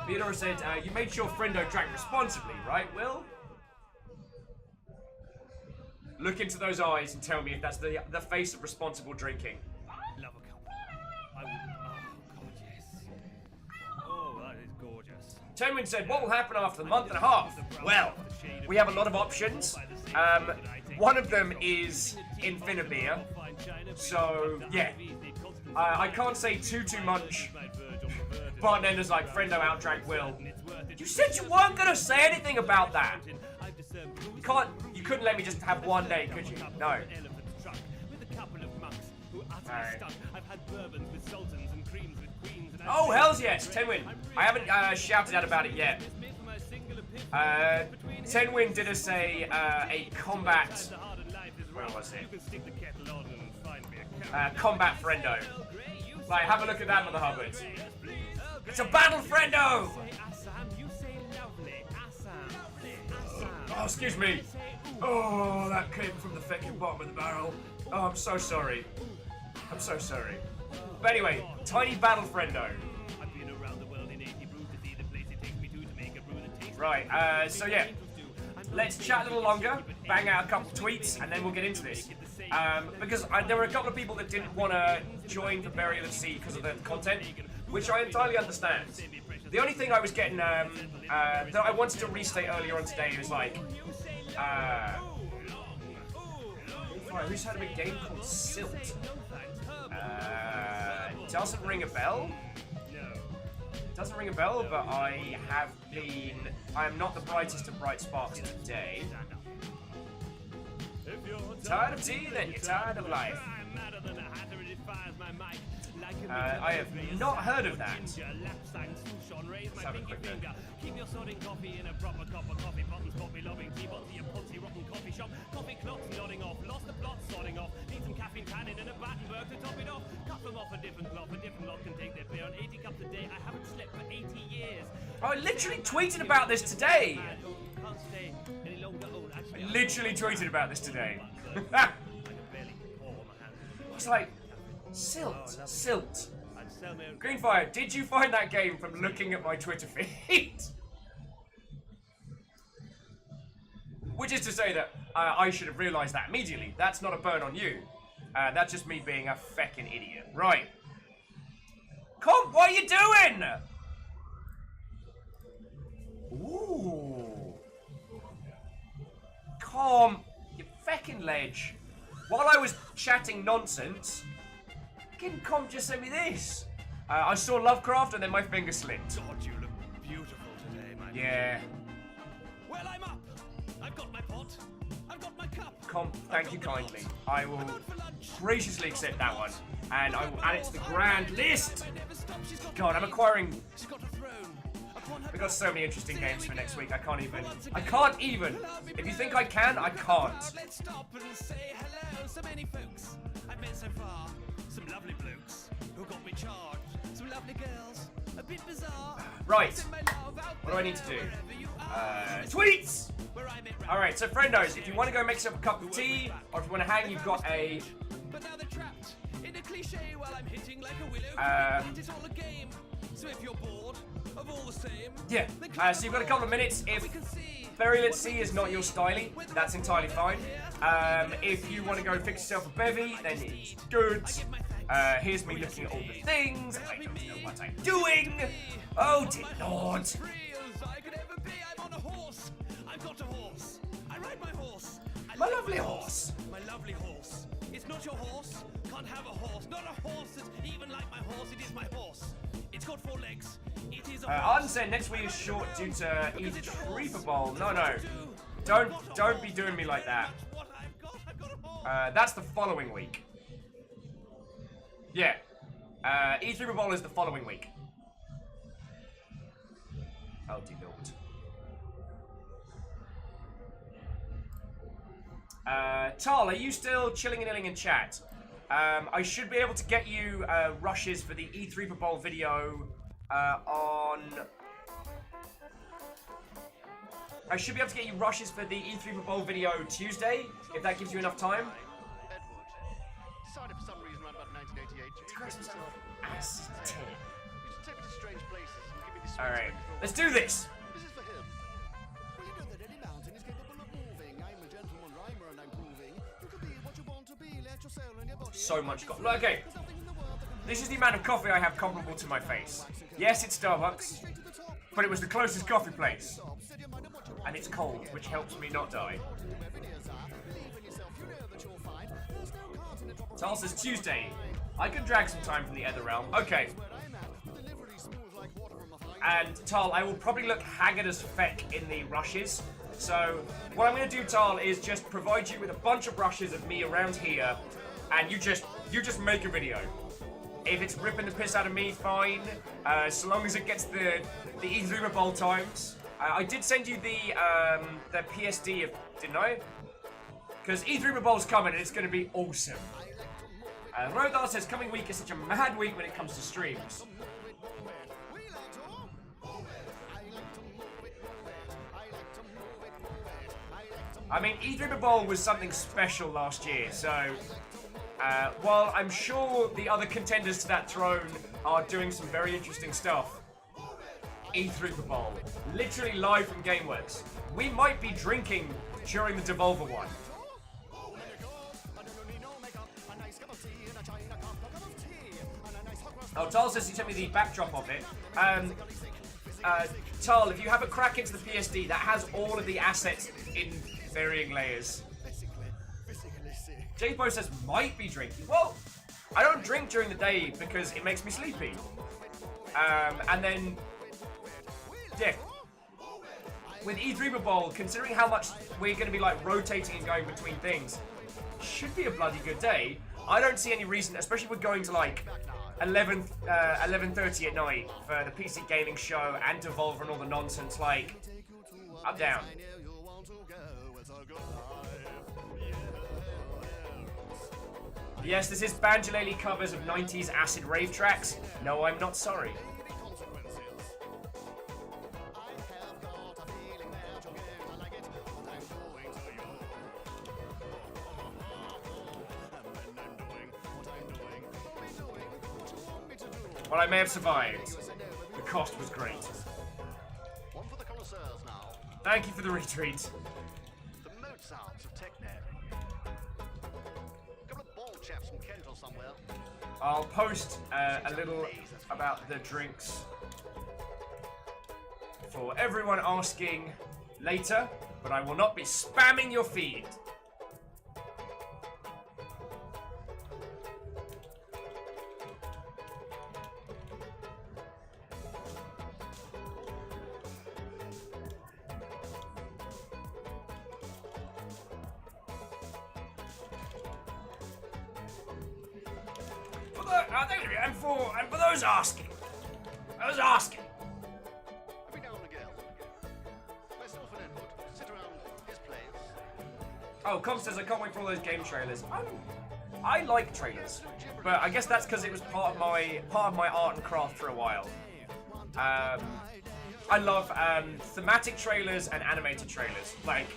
Theodore said, you made sure Friendo drank responsibly, right, Will? Look into those eyes and tell me if that's the face of responsible drinking. Love a cup. I would. Oh, God, yes. Oh, that is gorgeous. Tenwin said, what will happen after the month and a half? Well, we have a lot of options. One of them is Infinibeer. So, yeah. I can't say too much. Bartender's like, Friendo outdrank Will. You said you weren't going to say anything about that. You couldn't let me just have one day, could you? No. Right. Oh, hells yes, Tenwin. I haven't shouted out about it yet. Tenwin did us a combat... Where was it? Combat Friendo. Like, have a look at that, Mother Hubbard. It's a battle, Friendo! Oh, excuse me. Oh, that came from the fucking bottom of the barrel. Oh, I'm so sorry. I'm so sorry. But anyway, tiny battle, Friendo. Right, so yeah. Let's chat a little longer, bang out a couple tweets, and then we'll get into this. Because there were a couple of people that didn't want to join the Burial at Sea because of the content, which I entirely understand. The only thing I was getting, that I wanted to restate earlier on today was like, who's had a big game called Silt? Doesn't ring a bell. Doesn't ring a bell, but I am not the brightest of bright sparks today. Tired of tea, then you're tired of life. I have not heard of that. Let's have a quick look. Keep your sodding coffee in a proper cup of coffee, buttons, coffee, loving tea, buttons, your poncy, rotten coffee shop. Coffee clocks nodding off, lost the plot, sodding off. Need some caffeine tannin and a Battenberg to top it off. Cut them off a different cloth, a different lot can take their beer on 80 cups a day. I haven't slept for 80 years. I literally tweeted about this today. I literally tweeted about this today. I was like, Silt. Greenfire, did you find that game from looking at my Twitter feed? Which is to say that I should have realised that immediately. That's not a burn on you. That's just me being a feckin' idiot. Right. Comp, what are you doing? Ooh. Comp, you feckin' ledge. While I was chatting nonsense, fucking Comp just sent me this. I saw Lovecraft and then my finger slipped. God, you look beautiful today, my Yeah. Well, I'm up. I've got my pot. I've got my cup. Comp, thank you kindly. I will graciously accept that one. And I will add it to the grand list. God, I'm acquiring... We've got so many interesting games for next week. I can't even. If you think I can, I can't. Let's stop and say hello. So many folks I've met so far. Some lovely blokes who got me charged. Some lovely girls, a bit bizarre. Right. What do I need to do? Tweets! Alright, so friendos, if you want to go make yourself a cup of tea, or if you want to hang, you've got a... But now they're trapped in a cliche while I'm hitting like a willow. It's all a game. So if you're bored of all the same... Yeah, so you've got a couple of minutes. If Burial at Sea is not your styling, that's entirely fine. If you want to go fix yourself a bevy, then it's good. Here's me looking at all the things. I don't know what I'm doing. Oh dear Lord. I'm on a horse. I've got a horse. I ride my horse. My lovely horse. My lovely horse. It's not your horse. Can't have a horse. Not a horse that's even like my horse. It is my horse. It's got 4 legs. It is a horse. Arden said next week is short due to E3 Bowl. No. Don't be doing me like that. That's what I've got. I've got a horse. That's the following week. Yeah. E3 Bowl is the following week. Oh, dear Lord. Tal, are you still chilling and illing in chat? I should be able to get you rushes for the E3 Bowl video on... I should be able to get you rushes for the E3 Bowl video Tuesday, if that gives you enough time. Edward decided for some reason around about 1988 Ass tip. he should take me to strange places and give me this. Alright, let's do this! This is for him. Well, you know that any mountain is capable of moving. I'm a gentleman rhymer and I'm proving you can be what you want to be. Let your soul and your body. So much okay. This is the amount of coffee I have comparable to my face. Yes, it's Starbucks, but it was the closest coffee place. And it's cold, which helps me not die. Tal says Tuesday. I can drag some time from the Ether Realm. Okay. And Tal, I will probably look haggard as feck in the rushes. So what I'm going to do, Tal, is just provide you with a bunch of rushes of me around here, and you just make a video. If it's ripping the piss out of me, fine. So long as it gets the E3 Bowl times. I did send you the PSD of, didn't I? Because E3 Bowl's coming and it's going to be awesome. Rodar says coming week is such a mad week when it comes to streams. I mean, E3 Bowl was something special last year, so while I'm sure the other contenders to that throne are doing some very interesting stuff, E3 Bowl, literally live from GameWorks. We might be drinking during the Devolver one. Oh, Tal says he sent me the backdrop of it. Tal, if you have a crack into the PSD, that has all of the assets in varying layers. J-Bo says might be drinking. Well, I don't drink during the day because it makes me sleepy. And then, yeah. With E3 Bowl, considering how much we're going to be like rotating and going between things, should be a bloody good day. I don't see any reason, especially if we're going to like 11:30 at night for the PC gaming show and Devolver and all the nonsense. Like, I'm down. Yes, this is Banjalele covers of 90s acid rave tracks. No, I'm not sorry. Well, I may have survived. The cost was great. One for the connoisseurs now. Thank you for the retweet. The Mozarts of TechNet. A couple of bald chaps from Kent or somewhere. I'll post a little about the drinks for everyone asking later, but I will not be spamming your feed. And for those asking, Every now and again, myself and Edward sit around his place. Oh, Com says I can't wait for all those game trailers. I like trailers, but I guess that's because it was part of my art and craft for a while. I love thematic trailers and animated trailers. Like,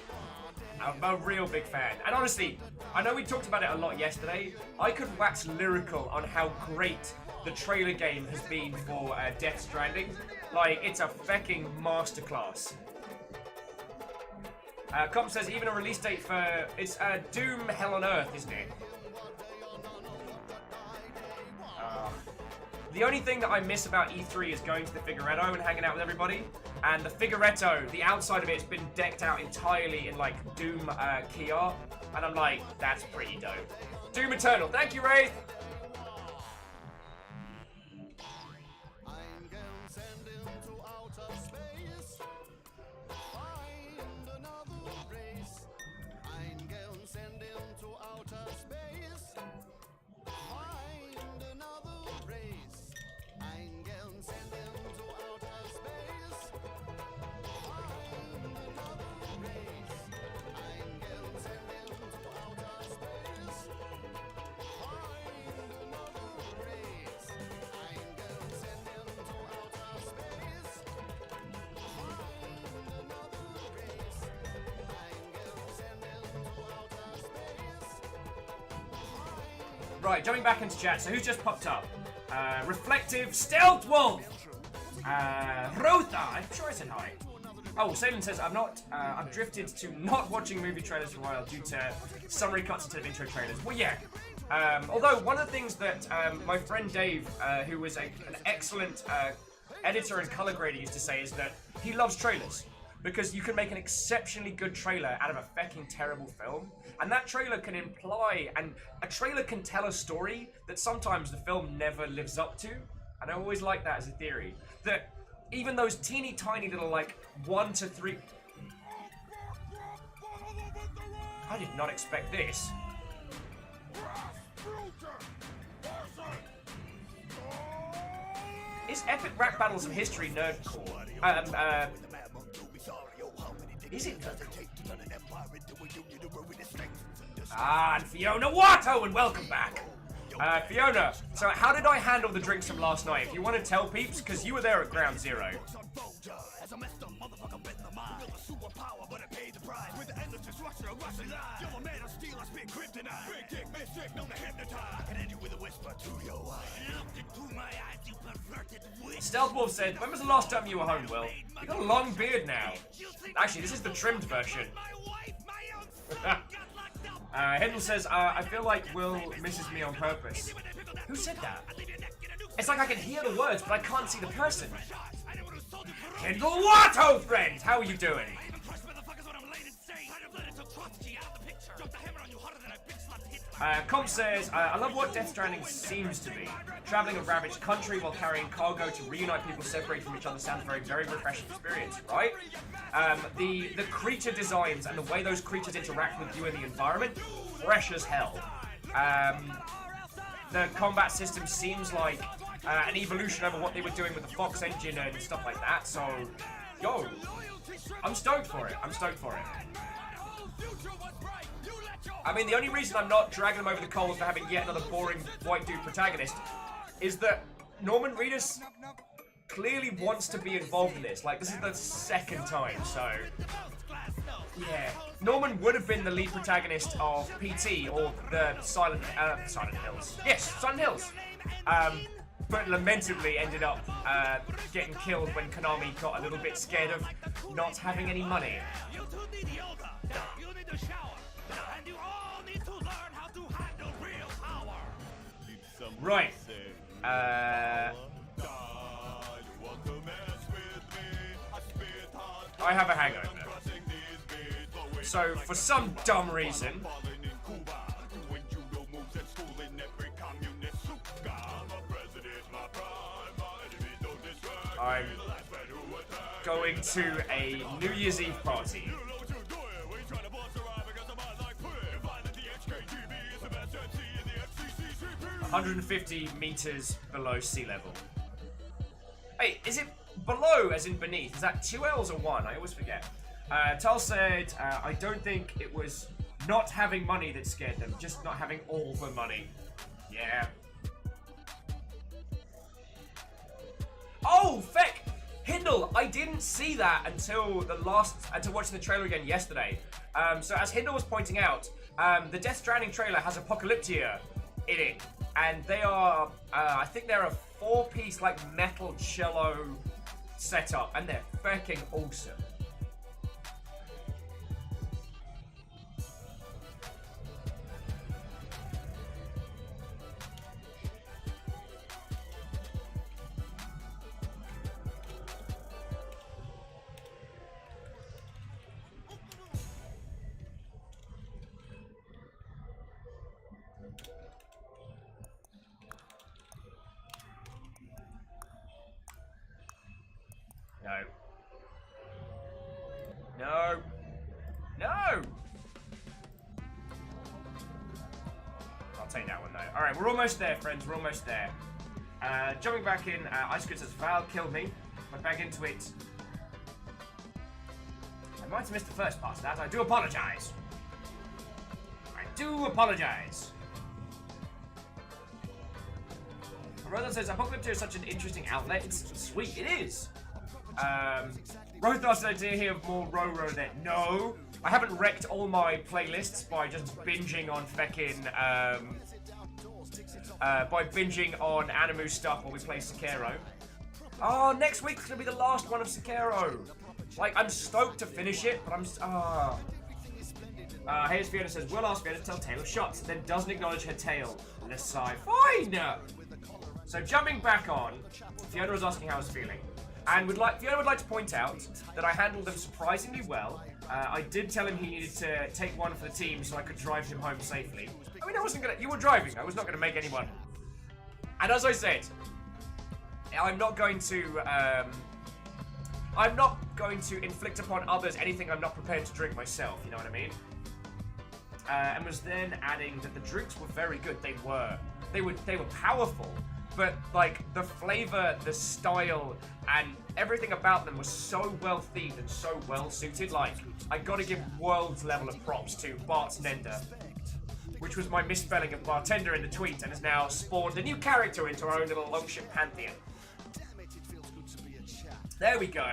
I'm a real big fan. And honestly, I know we talked about it a lot yesterday. I could wax lyrical on how great the trailer game has been for Death Stranding. Like, it's a fecking masterclass. Com says even a release date for... It's Doom Hell on Earth, isn't it? The only thing that I miss about E3 is going to the Figuretto and hanging out with everybody. And the Figuretto, the outside of it has been decked out entirely in like Doom key art. And I'm like, that's pretty dope. Doom Eternal. Thank you, Wraith. I'm gonna send him to outer space. Find another race. I'm gonna send him to outer space. Find another race. I'm gonna send him to outer space. Find another race. I'm gonna send him to outer space. Find another race. I'm gonna send him to outer space. Find another race. I'm gonna send him to outer space. Right, jumping back into chat. So who's just popped up? Reflective Stealth Wolf. Rotha. I'm sure I said hi. Oh, Salem says I've drifted to not watching movie trailers for a while due to summary cuts instead of intro trailers. Well, yeah. Although one of the things that my friend Dave, who was an excellent editor and color grader, used to say is that he loves trailers because you can make an exceptionally good trailer out of a fucking terrible film, and that trailer can imply, and a trailer can tell a story that sometimes the film never lives up to. And I always like that as a theory, that even those teeny tiny little, like, 1 to 3... I did not expect this. Is Epic Rap Battles of History nerdcore? Is it nerdcore? Ah, and Fiona Watto, and welcome back. Fiona, so how did I handle the drinks from last night? If you want to tell peeps, because you were there at Ground Zero. Stealth Wolf said, when was the last time you were home, Will? You got a long beard now. Actually, this is the trimmed version. Hindle says, I feel like Will misses me on purpose. Who said that? It's like I can hear the words, but I can't see the person. Hindle Watto, friend! How are you doing? Comp says, I love what Death Stranding seems to be. Traveling a ravaged country while carrying cargo to reunite people separated from each other sounds very, very refreshing experience, right? The creature designs and the way those creatures interact with you in the environment, fresh as hell. The combat system seems like an evolution over what they were doing with the Fox engine and stuff like that, so, yo, I'm stoked for it. I'm stoked for it. I mean, the only reason I'm not dragging them over the coals for having yet another boring white dude protagonist is that Norman Reedus clearly wants to be involved in this. Like, this is the second time, so... yeah. Norman would have been the lead protagonist of PT, or the Silent Hills. Yes, Silent Hills. But lamentably ended up getting killed when Konami got a little bit scared of not having any money. Right. I have a hangover. So, for some dumb reason, I'm going to a New Year's Eve party. 150 meters below sea level. Hey, is it below as in beneath? Is that 2 L's or 1? I always forget. Tal said, I don't think it was not having money that scared them, just not having all the money. Yeah. Oh, feck! Hindle, I didn't see that until watching the trailer again yesterday. So as Hindle was pointing out, the Death Stranding trailer has Apocalyptia in it. And they are, I think they're a 4-piece, like, metal cello setup, and they're fucking awesome. No. No. No! I'll take that one, though. Alright, we're almost there, friends. We're almost there. Jumping back in, Ice Grid says, Val killed me. Went back into it. I might have missed the first part of that. I do apologize. I do apologize. Rothar says, Apocalypse is such an interesting outlet. It's sweet. It is. Rothar said, "Do you hear more Roro then?" No. I haven't wrecked all my playlists by just binging on feckin', by binging on Animu stuff while we play Sekiro. Oh, next week's gonna be the last one of Sekiro. Like, I'm stoked to finish it, but Hayes Fiona says, Will asked Fiona to tell Taylor shots, then doesn't acknowledge her tail. Let's sigh. Fine! So jumping back on, Fiona was asking how I was feeling. And Fiona would like to point out that I handled them surprisingly well. I did tell him he needed to take one for the team so I could drive him home safely. I mean, you were driving, I was not gonna make anyone. And as I said, I'm not going to inflict upon others anything I'm not prepared to drink myself, you know what I mean? And was then adding that the drinks were very good. They were powerful, but like the flavor, the style, and everything about them was so well themed and so well suited. Like, I gotta give world level of props to Bartender, which was my misspelling of bartender in the tweet and has now spawned a new character into our own little longship pantheon. There we go.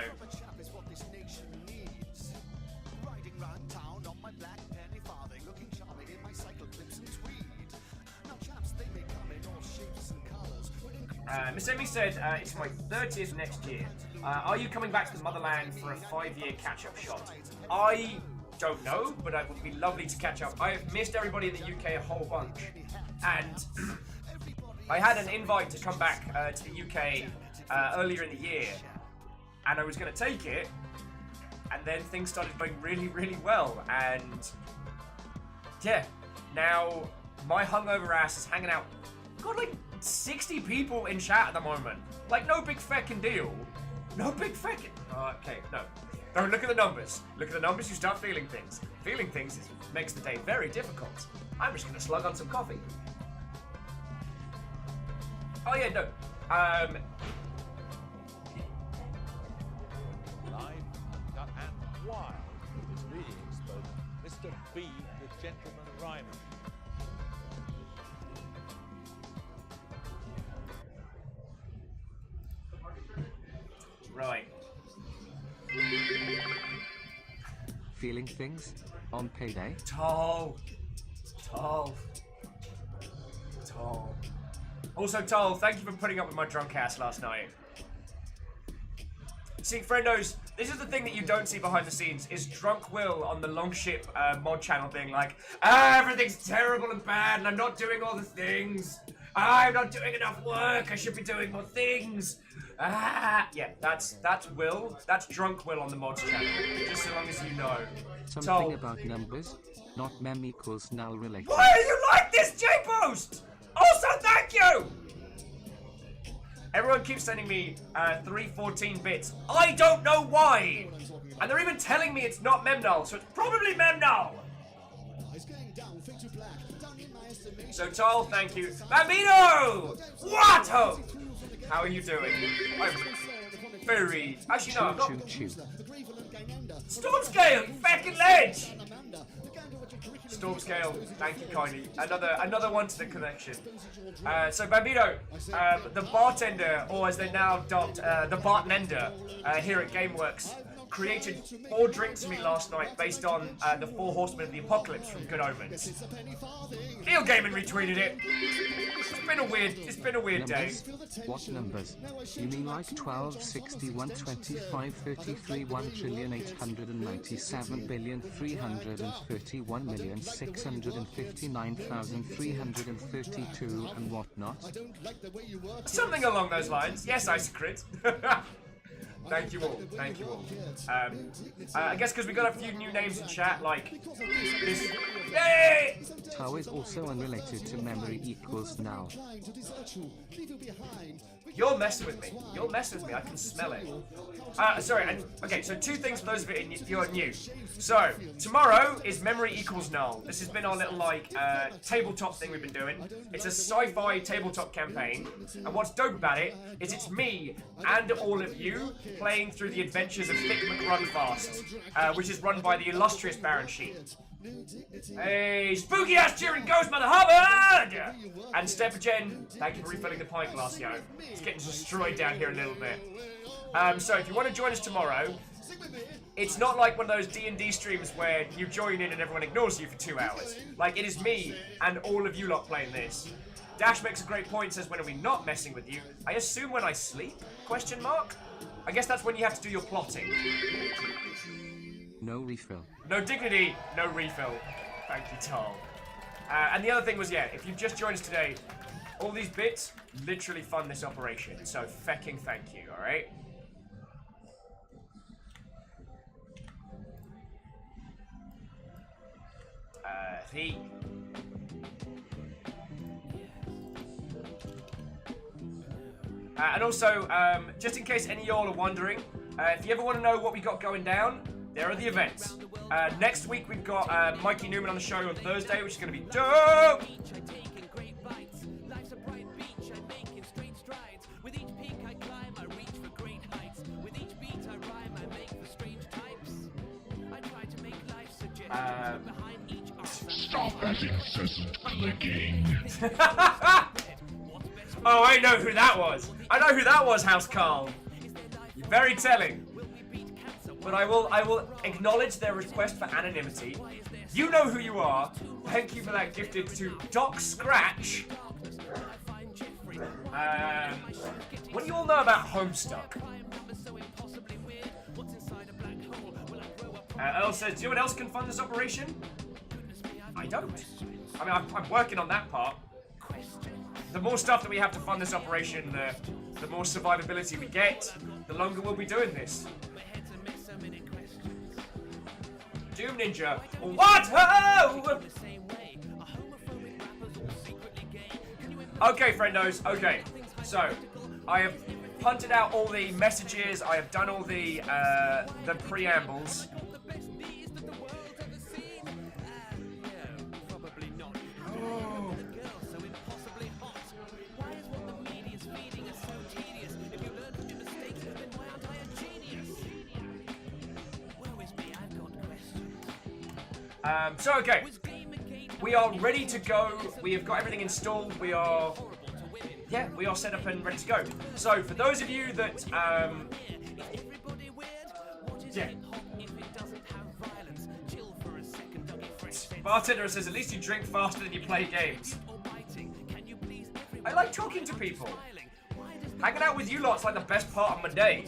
Miss Emmy said, it's my 30th next year. Are you coming back to the motherland for a 5-year catch-up shot? I don't know, but it would be lovely to catch up. I have missed everybody in the UK a whole bunch. And I had an invite to come back to the UK earlier in the year. And I was going to take it. And then things started going really, really well. And yeah, now my hungover ass is hanging out. Got like 60 people in chat at the moment. Like, no big feckin' deal. No big feckin'. Okay, no. Don't look at the numbers. Look at the numbers, you start feeling things. Feeling things makes the day very difficult. I'm just gonna slug on some coffee. Oh yeah, no. Live, cut and wild with his leading exponent, Mr. B, the gentleman rhymer. Right. Feeling things on payday? Tall. Also, Tol, thank you for putting up with my drunk ass last night. See, friendos, this is the thing that you don't see behind the scenes, is Drunk Will on the Longship mod channel being like, everything's terrible and bad and I'm not doing all the things. I'm not doing enough work, I should be doing more things. Yeah, that's Will. That's Drunk Will on the mods channel, just so long as you know. Something about numbers, not mem equals null related. Why do you like this J-Post? Also, thank you! Everyone keeps sending me 314 bits. I don't know why! And they're even telling me it's not memnull, so it's probably memnull! So, Tol, thank you. Bambino! What? How are you doing? I'm very... Actually, no, I'm not... Stormscale, you fucking ledge! Stormscale, thank you kindly. Another one to the connection. So Bambino, the bartender, or as they're now dubbed, the Bartender, here at GameWorks, created 4 drinks for me last night based on the 4 Horsemen of the Apocalypse from Good Omens. Neil Gaiman retweeted it. It's been a weird day. What numbers? You mean like 12, 61, 25, 33, 1,897,331,659,332 and whatnot? Something along those lines. Yes, Icecrit. Thank you all. Thank you all. I guess because we got a few new names in chat, like this. Hey! Tau is also unrelated to memory equals now. You're messing with me. You're messing with me. I can smell it. Sorry. And, okay, so 2 things for those of you who are new. So, tomorrow is Memory Equals Null. This has been our little, like, tabletop thing we've been doing. It's a sci-fi tabletop campaign. And what's dope about it is it's me and all of you playing through the adventures of Thick McRunfast, which is run by the illustrious Baron Sheen. Hey, spooky ass cheering ghost, Mother Hubbard! And Stepagen, thank you for refilling the pint glass, yo. It's getting destroyed down here a little bit. So if you want to join us tomorrow, it's not like one of those D&D streams where you join in and everyone ignores you for 2 hours. Like, it is me and all of you lot playing this. Dash makes a great point, says, when are we not messing with you? I assume when I sleep? Question mark? I guess that's when you have to do your plotting. No refill. No dignity, no refill. Thank you, Tom. And the other thing was, yeah, if you've just joined us today, all these bits literally fund this operation. So fecking thank you, alright? And also, just in case any of y'all are wondering, if you ever want to know what we got going down, there are the events. Next week we've got Mikey Newman on the show on Thursday, which is going to be dope! Stop that incessant clicking. Oh, I know who that was. I know who that was, House Carl. You're very telling. But I will acknowledge their request for anonymity. You know who you are. Thank you for that gifted to Doc Scratch. What do you all know about Homestuck? Earl says, do you know what else can fund this operation? I don't. I mean, I'm working on that part. The more stuff that we have to fund this operation, the more survivability we get, the longer we'll be doing this. Doom Ninja. What? Oh! Okay, friendos. Okay. So, I have punted out all the messages. I have done all the preambles. So, okay, we are ready to go. We have got everything installed. We are set up and ready to go. So, for those of you that, Bartender says, at least you drink faster than you play games. I like talking to people. Hanging out with you lot's like the best part of my day.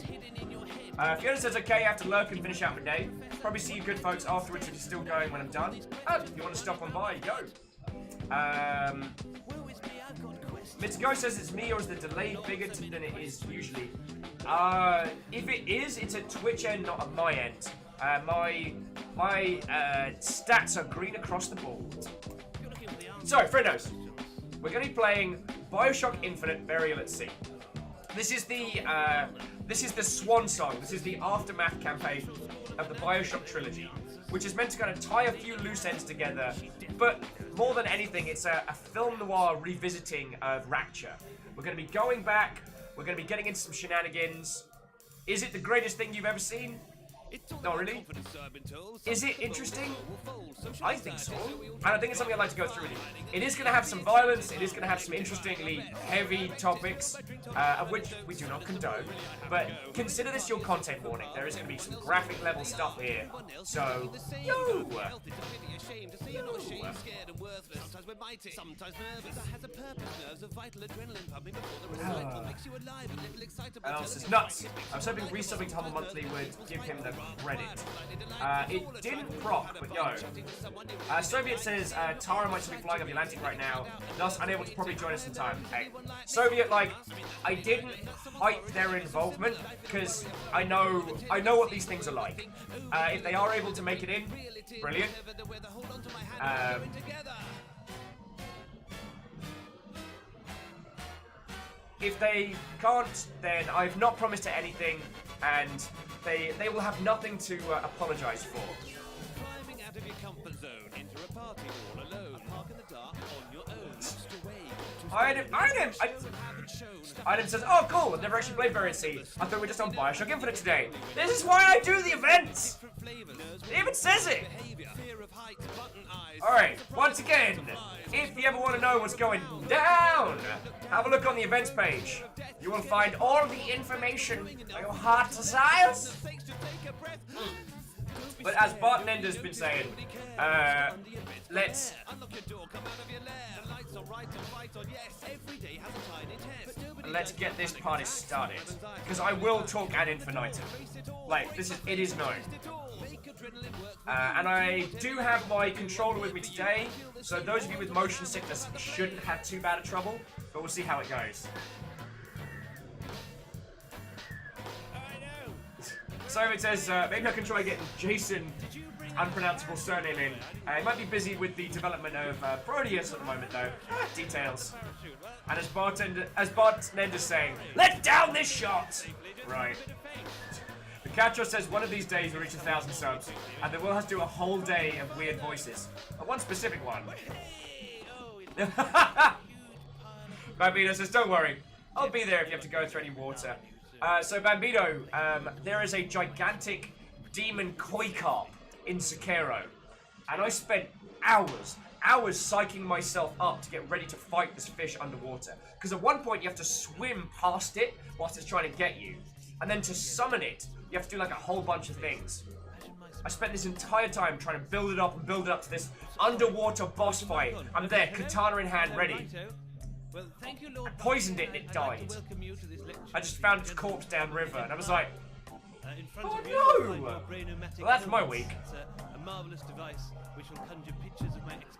Fiona says, okay, I have to lurk and finish out my day. Probably see you good folks afterwards if you're still going when I'm done. If you want to stop on by, go. Mr. Go says it's me, or is the delay bigger than it is usually? If it is, it's at Twitch end, not at my end. My stats are green across the board. So, friendos, we're going to be playing Bioshock Infinite Burial at Sea. This is the swan song. This is the aftermath campaign of the Bioshock trilogy, which is meant to kind of tie a few loose ends together. But more than anything, it's a film noir revisiting of Rapture. We're going to be going back. We're going to be getting into some shenanigans. Is it the greatest thing you've ever seen? Not really. Is it interesting? I think so. And I think it's something I'd like to go through with you. It is going to have some violence. It is going to have some interestingly heavy topics, of which we do not condone. But consider this your content warning. There is going to be some graphic level stuff here. So, yo! Else is nuts. I was hoping resubbing to Humble Monthly would give him the credit. It didn't proc, but yo. Soviet says Tara might still be flying up the Atlantic right now, thus unable to probably join us in time. Hey, Soviet, like, I didn't hype their involvement because I know what these things are like. If they are able to make it in, brilliant. If they can't, then I've not promised it anything, and they will have nothing to apologise for. Climbing out of your comfort zone into a party all alone. Park in the dark on your own. Lost away. Item says, oh cool, I've never actually played Variant C. I thought we were just on Bioshock Infinite today. This is why I do the events! It even says it! Alright, once again, if you ever want to know what's going down, have a look on the events page. You will find all the information your heart desires. But as Bart Nender's been saying, let's get this party started. Because I will talk ad infinitum. Like, it is known. And I do have my controller with me today, so those of you with motion sickness shouldn't have too bad a trouble, but we'll see how it goes. So it says, maybe I can try getting Jason unpronounceable surname in. He might be busy with the development of Proteus at the moment though. Details. And as Bartender's saying, let's down this shot! Right. The Catcher says one of these days we'll reach 1,000 subs, and then we'll have to do a whole day of weird voices. One specific one. Bambino says, don't worry, I'll be there if you have to go through any water. So Bambino, there is a gigantic demon koi carp in Sekiro, and I spent hours psyching myself up to get ready to fight this fish underwater. Because at one point you have to swim past it whilst it's trying to get you, and then to summon it, you have to do like a whole bunch of things. I spent this entire time trying to build it up to this underwater boss fight. I'm there, katana in hand, ready. I poisoned it and it died. I just found its corpse downriver and I was like, oh no! Well, that's my week.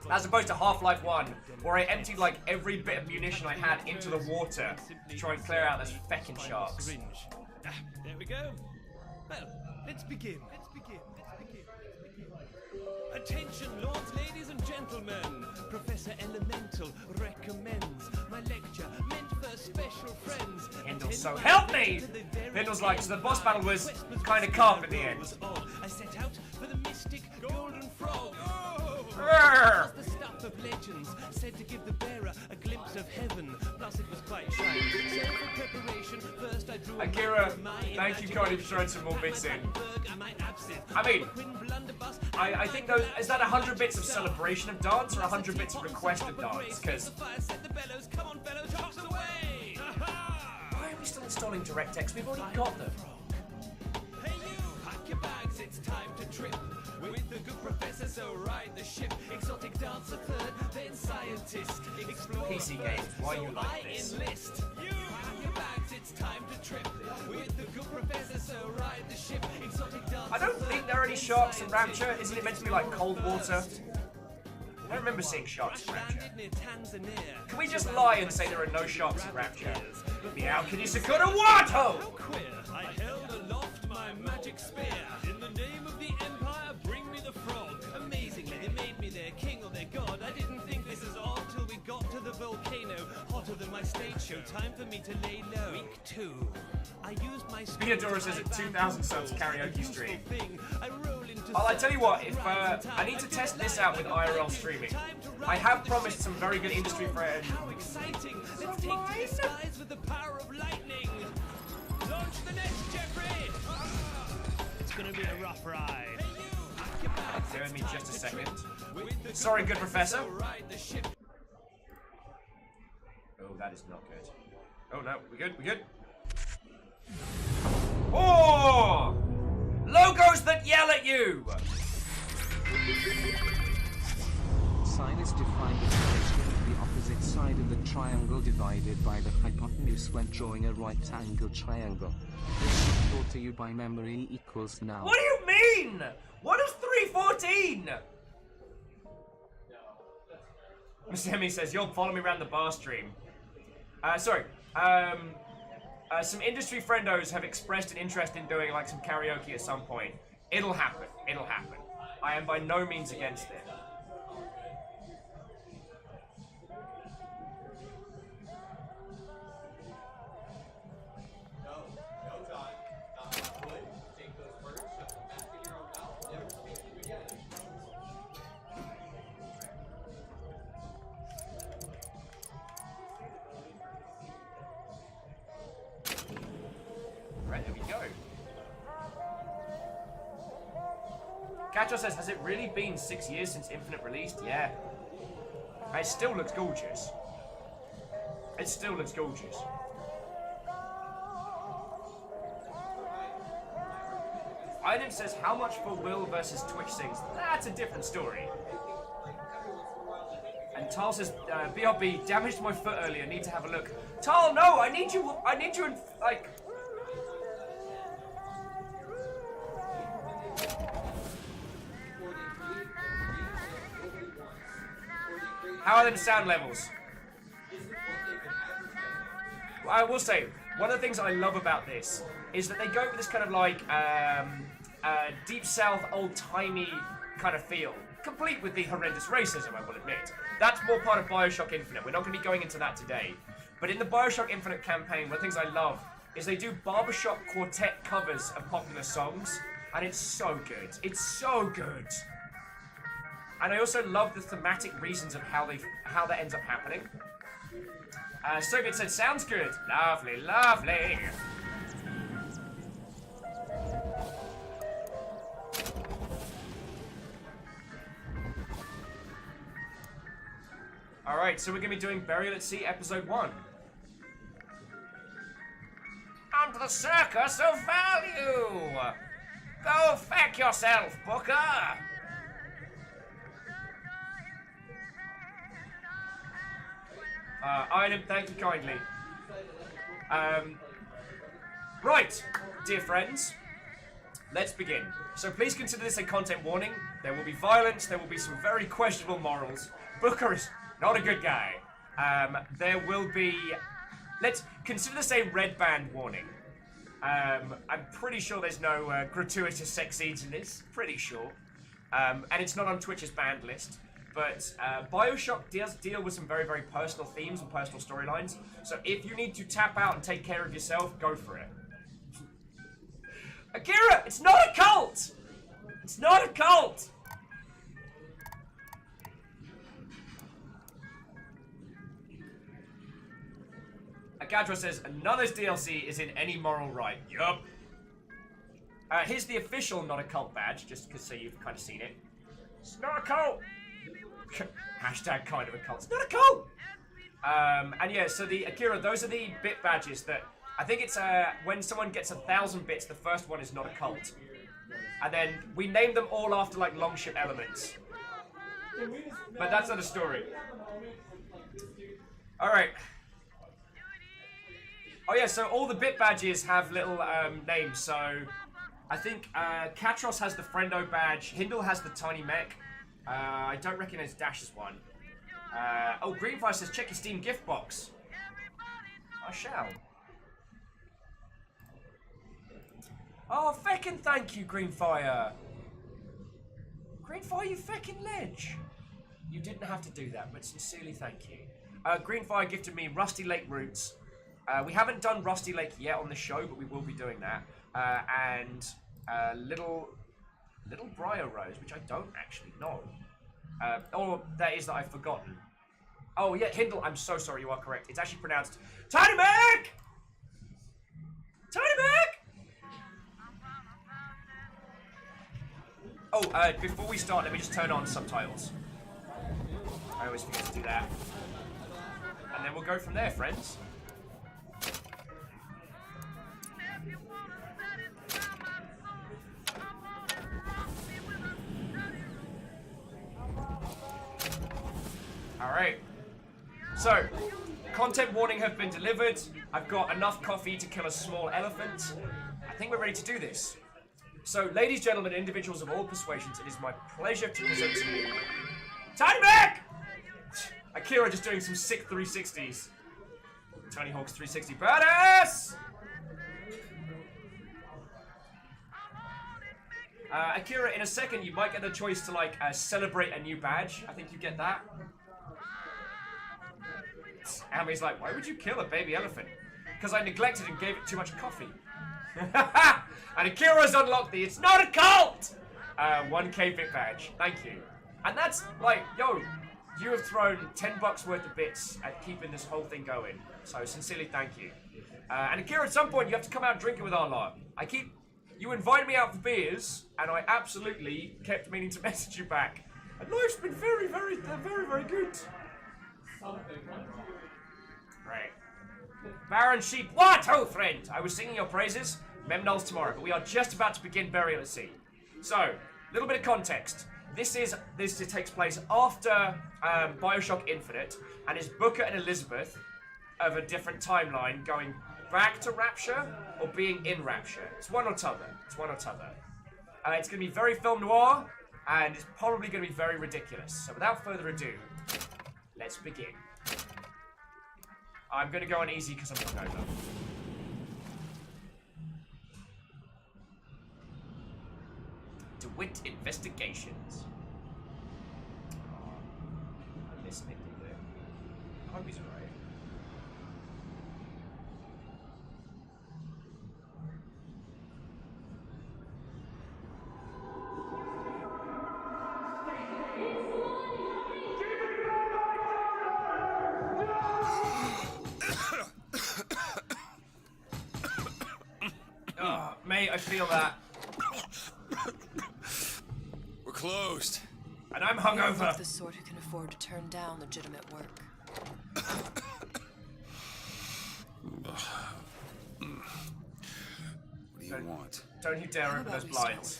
As opposed to Half-Life 1, where I emptied like every bit of munition I had into the water to try and clear out those feckin' sharks. There we go. Well, let's begin. Attention, lords, ladies, and gentlemen. Professor Elemental recommends my lecture meant for special friends. Pendle, so help me! Pendle's like, so the boss battle was kind of carp in the end. I set out for the mystic golden frog. The stuff of legends said to give the bearer a glimpse of heaven. Plus, it was quite shy. So for preparation, first I drew Akira, thank you kindly for throwing some more bits in. I mean, I think those, is that 100 bits of celebration of dance or 100 bits of request of dance? Because why are we still installing DirectX? We've already got them. Hey you, pack your bags, it's time to trip. With the good professor, so ride the ship. Exotic dancer third, then scientist. Explore PC games, why you like this? Enlist. You pack your bags, it's time to trip. With the good professor, so ride the ship. Exotic dancer. I don't think there are any sharks in Rapture. Isn't it meant to be like cold water? I don't remember seeing sharks in Rapture. Can we just lie and say there are no sharks in Rapture? Meow, can you Sakura Wato? I held aloft my magic spear. In the name of the Empire, bring me the frog. Amazingly, they made me their king or their god. I didn't think this is odd till we got to the volcano. Hotter than my stage show. Time for me to lay low. Week 2. I used my Theodora says at 2,000 subs karaoke stream. Well, I tell you what, if I need to test this out with IRL streaming. I have promised some very good industry friends. How exciting! Let's take to the skies with the power of lightning. Launch the nest, Jeffrey! It's gonna be a rough ride. Give me just a second. Sorry, good professor. Oh, that is not good. Oh no, we good? We good? Oh! Logos that yell at you! Sine is defined as the opposite side of the triangle divided by the hypotenuse when drawing a right angle triangle. This is taught to you by memory equals now. What do you mean? What is 314? Sammy says, you'll follow me around the bar stream. Some industry friendos have expressed an interest in doing like some karaoke at some point. It'll happen. It'll happen. I am by no means against it. Catcher says, has it really been 6 years since Infinite released? Yeah. It still looks gorgeous. It still looks gorgeous. Item says, how much for Will versus Twitch Sings? That's a different story. And Tal says, BRB, damaged my foot earlier, need to have a look. Tal, no, I need you in, like... How are the sound levels? I will say, one of the things I love about this is that they go with this kind of like deep south, old-timey kind of feel, complete with the horrendous racism, I will admit. That's more part of Bioshock Infinite. We're not going to be going into that today. But in the Bioshock Infinite campaign, one of the things I love is they do barbershop quartet covers of popular songs, and it's so good. It's so good. And I also love the thematic reasons of how that ends up happening. Soviet said, sounds good. Lovely, lovely. Alright, so we're going to be doing Burial at Sea Episode 1. On to the circus of value! Go feck yourself, Booker! Item, thank you kindly. Right, dear friends, let's begin. So please consider this a content warning. There will be violence, there will be some very questionable morals. Booker is not a good guy. There will be... Let's consider this a red band warning. I'm pretty sure there's no gratuitous sex scenes in this. Pretty sure. And it's not on Twitch's banned list. But Bioshock does deal with some very, very personal themes and personal storylines. So if you need to tap out and take care of yourself, go for it. Akira, it's not a cult! It's not a cult! Agadra says, another DLC is in any moral right. Yup. Here's the official not a cult badge, just because so you've kind of seen it. It's not a cult! Hashtag kind of a cult. It's not a cult! And yeah, so the Akira, those are the bit badges that... I think it's when someone gets 1,000 bits, the first one is not a cult. And then we name them all after like longship elements. But that's not a story. Alright. Oh yeah, so all the bit badges have little names, so... I think Katros has the Friendo badge, Hindle has the Tiny Mech. I don't recognize Dash's one. Oh, Greenfire says, check your Steam gift box. I shall. Oh, feckin' thank you, Greenfire. Greenfire, you feckin' ledge. You didn't have to do that, but sincerely thank you. Greenfire gifted me Rusty Lake Roots. We haven't done Rusty Lake yet on the show, but we will be doing that. And Little Briar Rose, which I don't actually know. Or that is that I've forgotten. Oh yeah, Hindle, I'm so sorry, you are correct. It's actually pronounced Tiny Mac! Tiny Mac! Oh, before we start, let me just turn on subtitles. I always forget to do that. And then we'll go from there, friends. Alright. So, content warning have been delivered. I've got enough coffee to kill a small elephant. I think we're ready to do this. So, ladies, gentlemen, individuals of all persuasions, it is my pleasure to present to you... Tiny Mac! Akira just doing some sick 360s. Tony Hawk's 360 badass! Akira, in a second, you might get the choice to, like, celebrate a new badge. I think you get that. Ami's like, why would you kill a baby elephant? Because I neglected and gave it too much coffee. And Akira's unlocked the It's Not a Cult! 1K bit badge. Thank you. And that's, like, yo, you have thrown $10 worth of bits at keeping this whole thing going. So, sincerely, thank you. And Akira, at some point, you have to come out drinking with our lot. I keep You invited me out for beers, and I absolutely kept meaning to message you back. And life's been very, very good. Right. Baron Sheep, what, oh friend? I was singing your praises. Memnol's tomorrow, but we are just about to begin Burial at Sea. So, a little bit of context. This takes place after Bioshock Infinite, and is Booker and Elizabeth of a different timeline going back to Rapture or being in Rapture. It's one or t'other. It's one or t'other. It's going to be very film noir, and it's probably going to be very ridiculous. So without further ado, let's begin. I'm going to go on easy because I'm hungover. DeWitt Investigations. I'm listening to it. I hope he's alright. Oh, mate, I feel that. We're closed. And I'm hungover. The sort who can afford to turn down legitimate work. What do you want? Don't you dare open those blinds.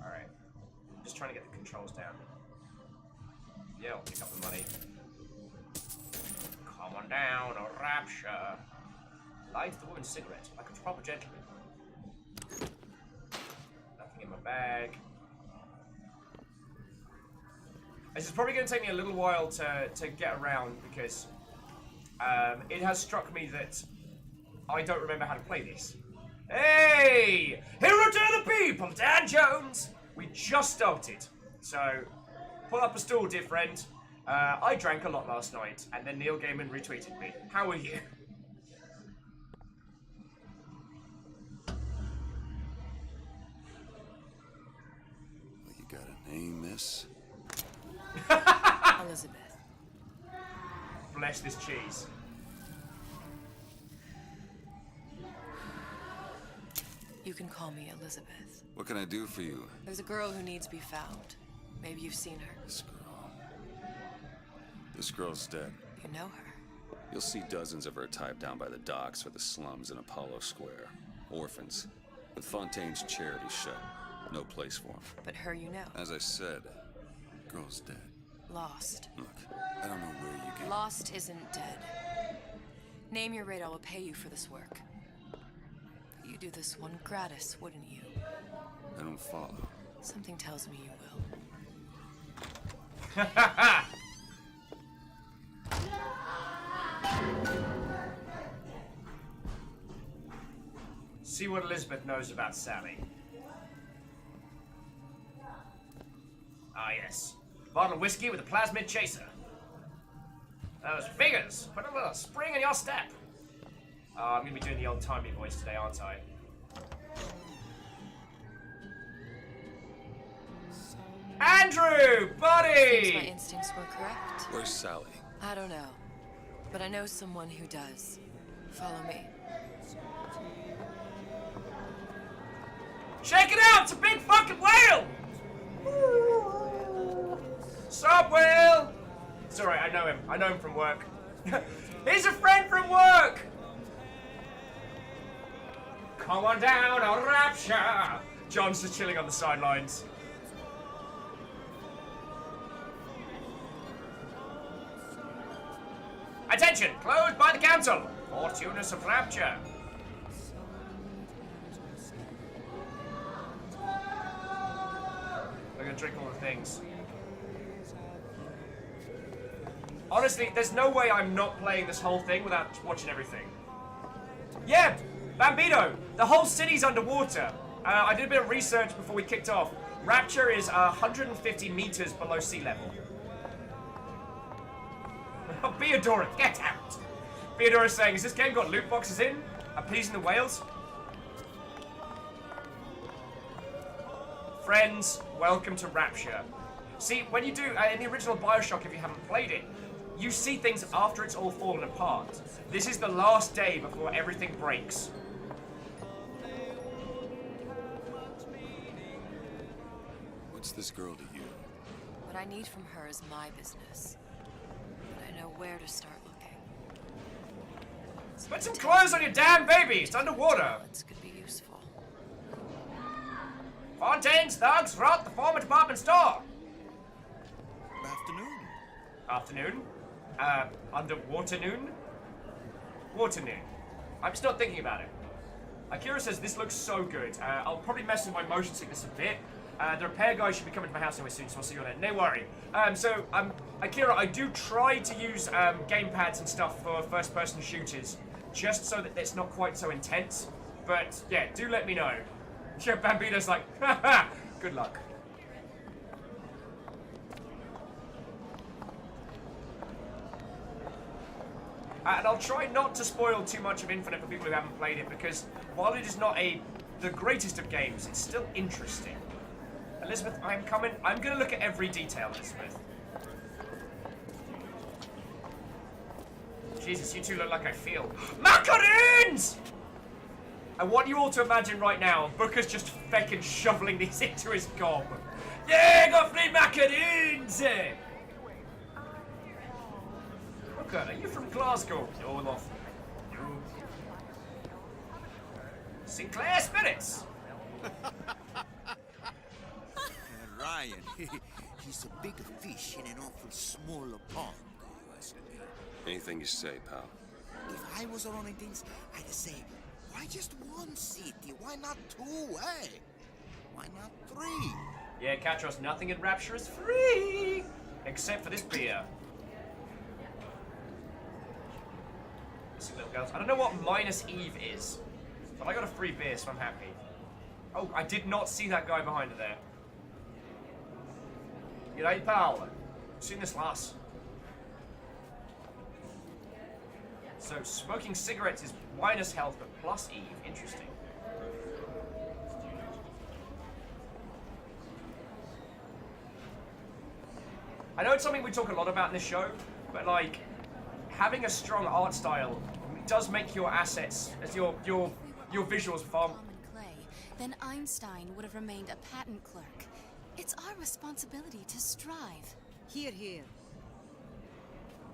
Alright. Just trying to get the controls down. Yeah, I'll pick up the money. Come on down, or Rapture. Light the woman's cigarette, like a proper gentleman. Nothing in my bag. This is probably going to take me a little while to get around because it has struck me that I don't remember how to play this. Hey! Hero to the people, Dan Jones! We just started. So, pull up a stool, dear friend. I drank a lot last night, and then Neil Gaiman retweeted me. How are you? Well, you got a name, miss? Elizabeth. Bless this cheese. You can call me Elizabeth. What can I do for you? There's a girl who needs to be found. Maybe you've seen her. This girl. This girl's dead. You know her. You'll see dozens of her tied down by the docks or the slums in Apollo Square. Orphans. With Fontaine's charity shut. No place for them. But her you know. As I said, girl's dead. Lost. Look, I don't know where you get... Lost isn't dead. Name your rate, I will pay you for this work. But you do this one gratis, wouldn't you? I don't follow. Something tells me you will. See what Elizabeth knows about Sally. Ah, yes. Bottle of whiskey with a plasmid chaser. Those figures. Put a little spring in your step. I'm gonna be doing the old-timey voice today, aren't I? Andrew, buddy! My instincts were correct. Where's Sally? I don't know, but I know someone who does. Follow me. Check it out! It's a big fucking whale! Sup, whale? It's alright, I know him. I know him from work. He's a friend from work! Come on down, I'll Rapture! John's just chilling on the sidelines. Attention! Closed by the council! Fortunas of Rapture. We're gonna drink all the things. Honestly, there's no way I'm not playing this whole thing without watching everything. Yeah! Bambino! The whole city's underwater. I did a bit of research before we kicked off. Rapture is 150 meters below sea level. Beodora, get out! Beodora's saying, has this game got loot boxes in? Appeasing the whales? Friends, welcome to Rapture. See, when you do, in the original Bioshock, if you haven't played it, you see things after it's all fallen apart. This is the last day before everything breaks. What's this girl to you? What I need from her is my business. But I know where to start looking. Put some clothes on your damn baby! It's underwater! This could be useful. Fontaine's thugs throughout the former department store! Afternoon. Afternoon? Underwater noon? Water noon. I'm just not thinking about it. Akira says this looks so good. I'll probably mess with my motion sickness a bit. The repair guy should be coming to my house anyway soon, so I'll see you on it. No worry. Akira, I do try to use gamepads and stuff for first-person shooters, just so that it's not quite so intense. But yeah, do let me know. Yeah, Bambino's like, haha, good luck. And I'll try not to spoil too much of Infinite for people who haven't played it, because while it is not the greatest of games, it's still interesting. Elizabeth, I'm coming. I'm going to look at every detail, Elizabeth. Jesus, you two look like I feel. Macaroons! I want you all to imagine right now, Booker's just feckin' shoveling these into his gob. Yeah, got 3 macaroons! Booker, are you from Glasgow? No, not. No. Sinclair Spirits! Ryan, he's a big fish in an awful smaller pond, you ask me. Anything you say, pal. If I was running things, I'd say, why just 1 city? Why not 2, eh? Why not 3? Yeah, Katros, nothing in Rapture is free! Except for this beer. Listen, little girls, I don't know what minus Eve is, but I got a free beer, so I'm happy. Oh, I did not see that guy behind her there. You right, pal? Seen this lass. So, smoking cigarettes is minus health, but plus Eve. Interesting. I know it's something we talk a lot about in this show, but like, having a strong art style does make your assets, as your visuals far. Then Einstein would have remained a patent clerk. It's our responsibility to strive. Here, here.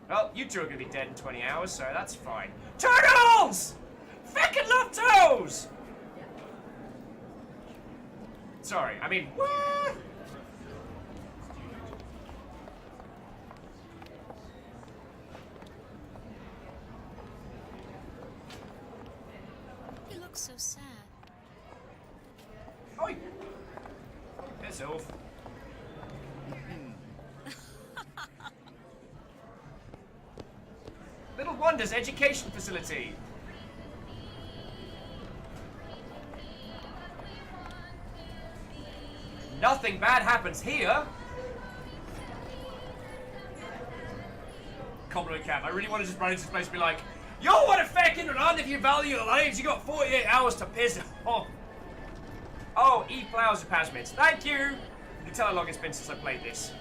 Well, you two are going to be dead in 20 hours, so that's fine. Turtles! Fucking love toes! Sorry, I mean, what? He looks so sad. Oi! Piss off. Little Wonders Education Facility. Nothing bad happens here. Compliment Cap. I really want to just run into this place and be like, yo, what a fucking run if you value your lives. You got 48 hours to piss off. Oh, eat flowers and pasmids. Thank you. You can tell how long it's been since I played this.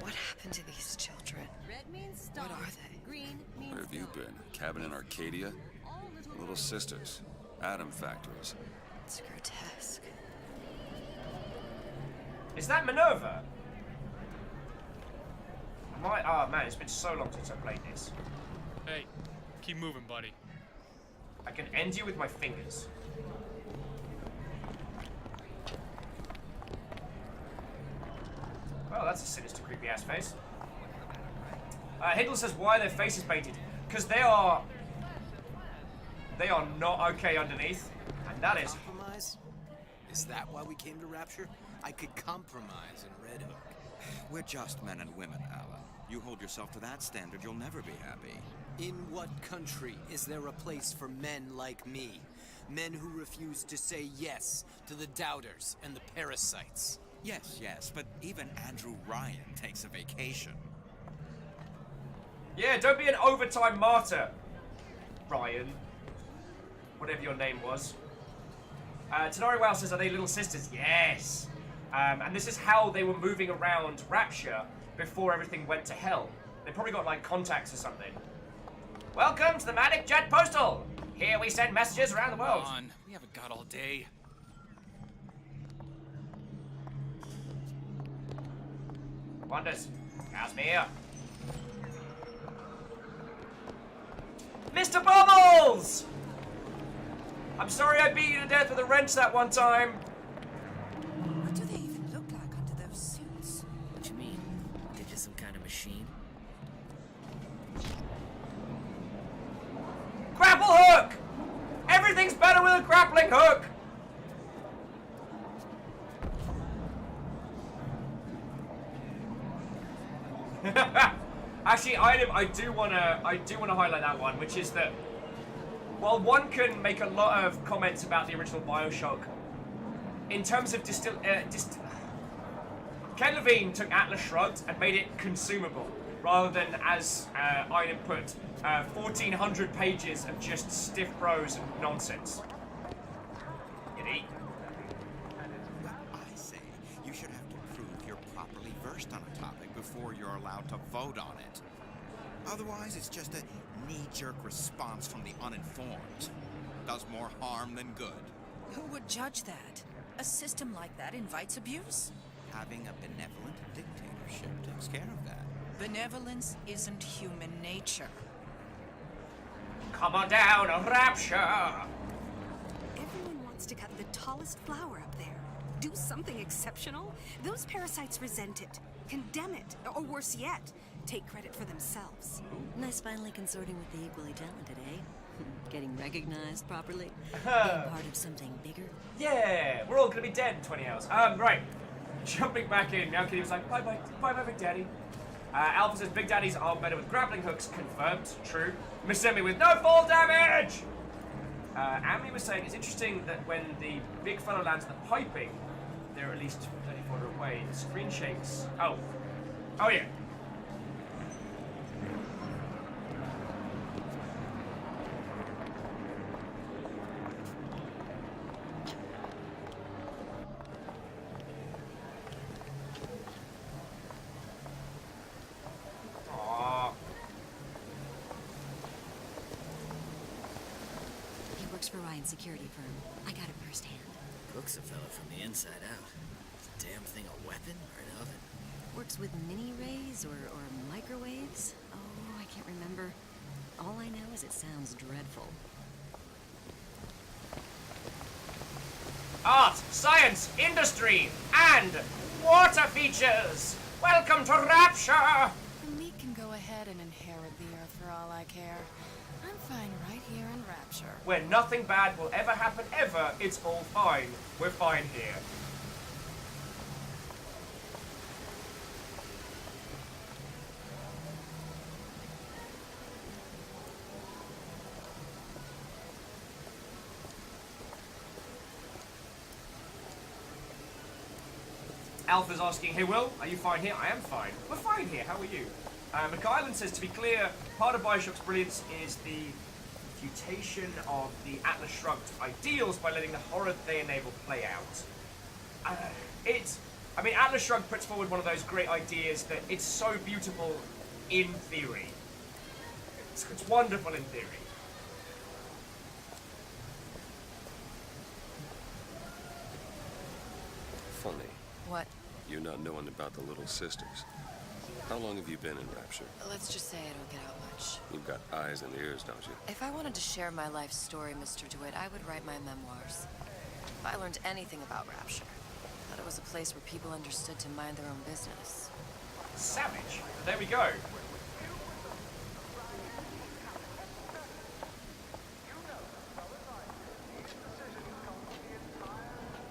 What happened to these children? Red means star. What are they? Green means Where have you been? Cabin in Arcadia? Little sisters. Atom factories. It's grotesque. Is that Minerva? Oh man, it's been so long since I played this. Hey, keep moving, buddy. I can end you with my fingers. Well, that's a sinister, creepy-ass face. Hindle says, why are their faces painted? Because they are not okay underneath, and that is... Compromise? Is that why we came to Rapture? I could compromise in Red Hook. We're just men and women, Alan. You hold yourself to that standard, you'll never be happy. In what country is there a place for men like me? Men who refuse to say yes to the doubters and the parasites. Yes, but even Andrew Ryan takes a vacation. Yeah, don't be an overtime martyr, Ryan. Whatever your name was. Tenari Wow says, are they little sisters? Yes. And this is how they were moving around Rapture before everything went to hell. They probably got like contacts or something. Welcome to the Manic Jet Postal. Here we send messages around the world. Come on, we haven't got all day. Wonders. How's me here? Mr. Bubbles! I'm sorry I beat you to death with a wrench that one time. What do they even look like under those suits? What you mean? They're just some kind of machine? Grapple hook! Everything's better with a grappling hook! Actually, I do wanna highlight that one, which is that while one can make a lot of comments about the original Bioshock, in terms of Ken Levine took Atlas Shrugged and made it consumable, rather than, as Item put, 1,400 pages of just stiff prose and nonsense. Giddy. I say, you should have to prove you're properly versed on a topic before you're allowed to vote on it. Otherwise, it's just a knee-jerk response from the uninformed. Does more harm than good. Who would judge that? A system like that invites abuse? Having a benevolent dictatorship takes care of that. Benevolence isn't human nature. Come on down, Rapture! Everyone wants to cut the tallest flower up there. Do something exceptional. Those parasites resent it, condemn it, or worse yet, take credit for themselves. Nice finally consorting with the equally talented, eh? Getting recognized properly? Being part of something bigger? Yeah, we're all gonna be dead in 20 hours. Right. Jumping back in, now Kitty was like, bye, Big Daddy. Alpha says Big Daddies are better with grappling hooks. Confirmed. True. Miss Emmy with no fall damage! Amy was saying it's interesting that when the big fellow lands the piping, they're at least 34 away. The screen shakes. Oh. Oh, yeah. For Ryan's security firm. I got it firsthand. Cooks a fella from the inside out. Is the damn thing a weapon or an oven? Works with mini rays or microwaves? Oh, I can't remember. All I know is it sounds dreadful. Art, science, industry, and water features! Welcome to Rapture! The meat can go ahead and inherit the earth for all I care. I'm fine right here in Rapture. Where nothing bad will ever happen ever, it's all fine. We're fine here. Alpha's asking, hey Will, are you fine here? I am fine. We're fine here, how are you? McIsland says, to be clear, part of Bioshock's brilliance is the refutation of the Atlas Shrugged ideals by letting the horror they enable play out. I mean, Atlas Shrugged puts forward one of those great ideas that it's so beautiful in theory. It's wonderful in theory. Funny. What? You not knowing about the Little Sisters. How long have you been in Rapture? Let's just say I don't get out much. You've got eyes and ears, don't you? If I wanted to share my life story, Mr. DeWitt, I would write my memoirs. If I learned anything about Rapture, I thought it was a place where people understood to mind their own business. Savage. There we go.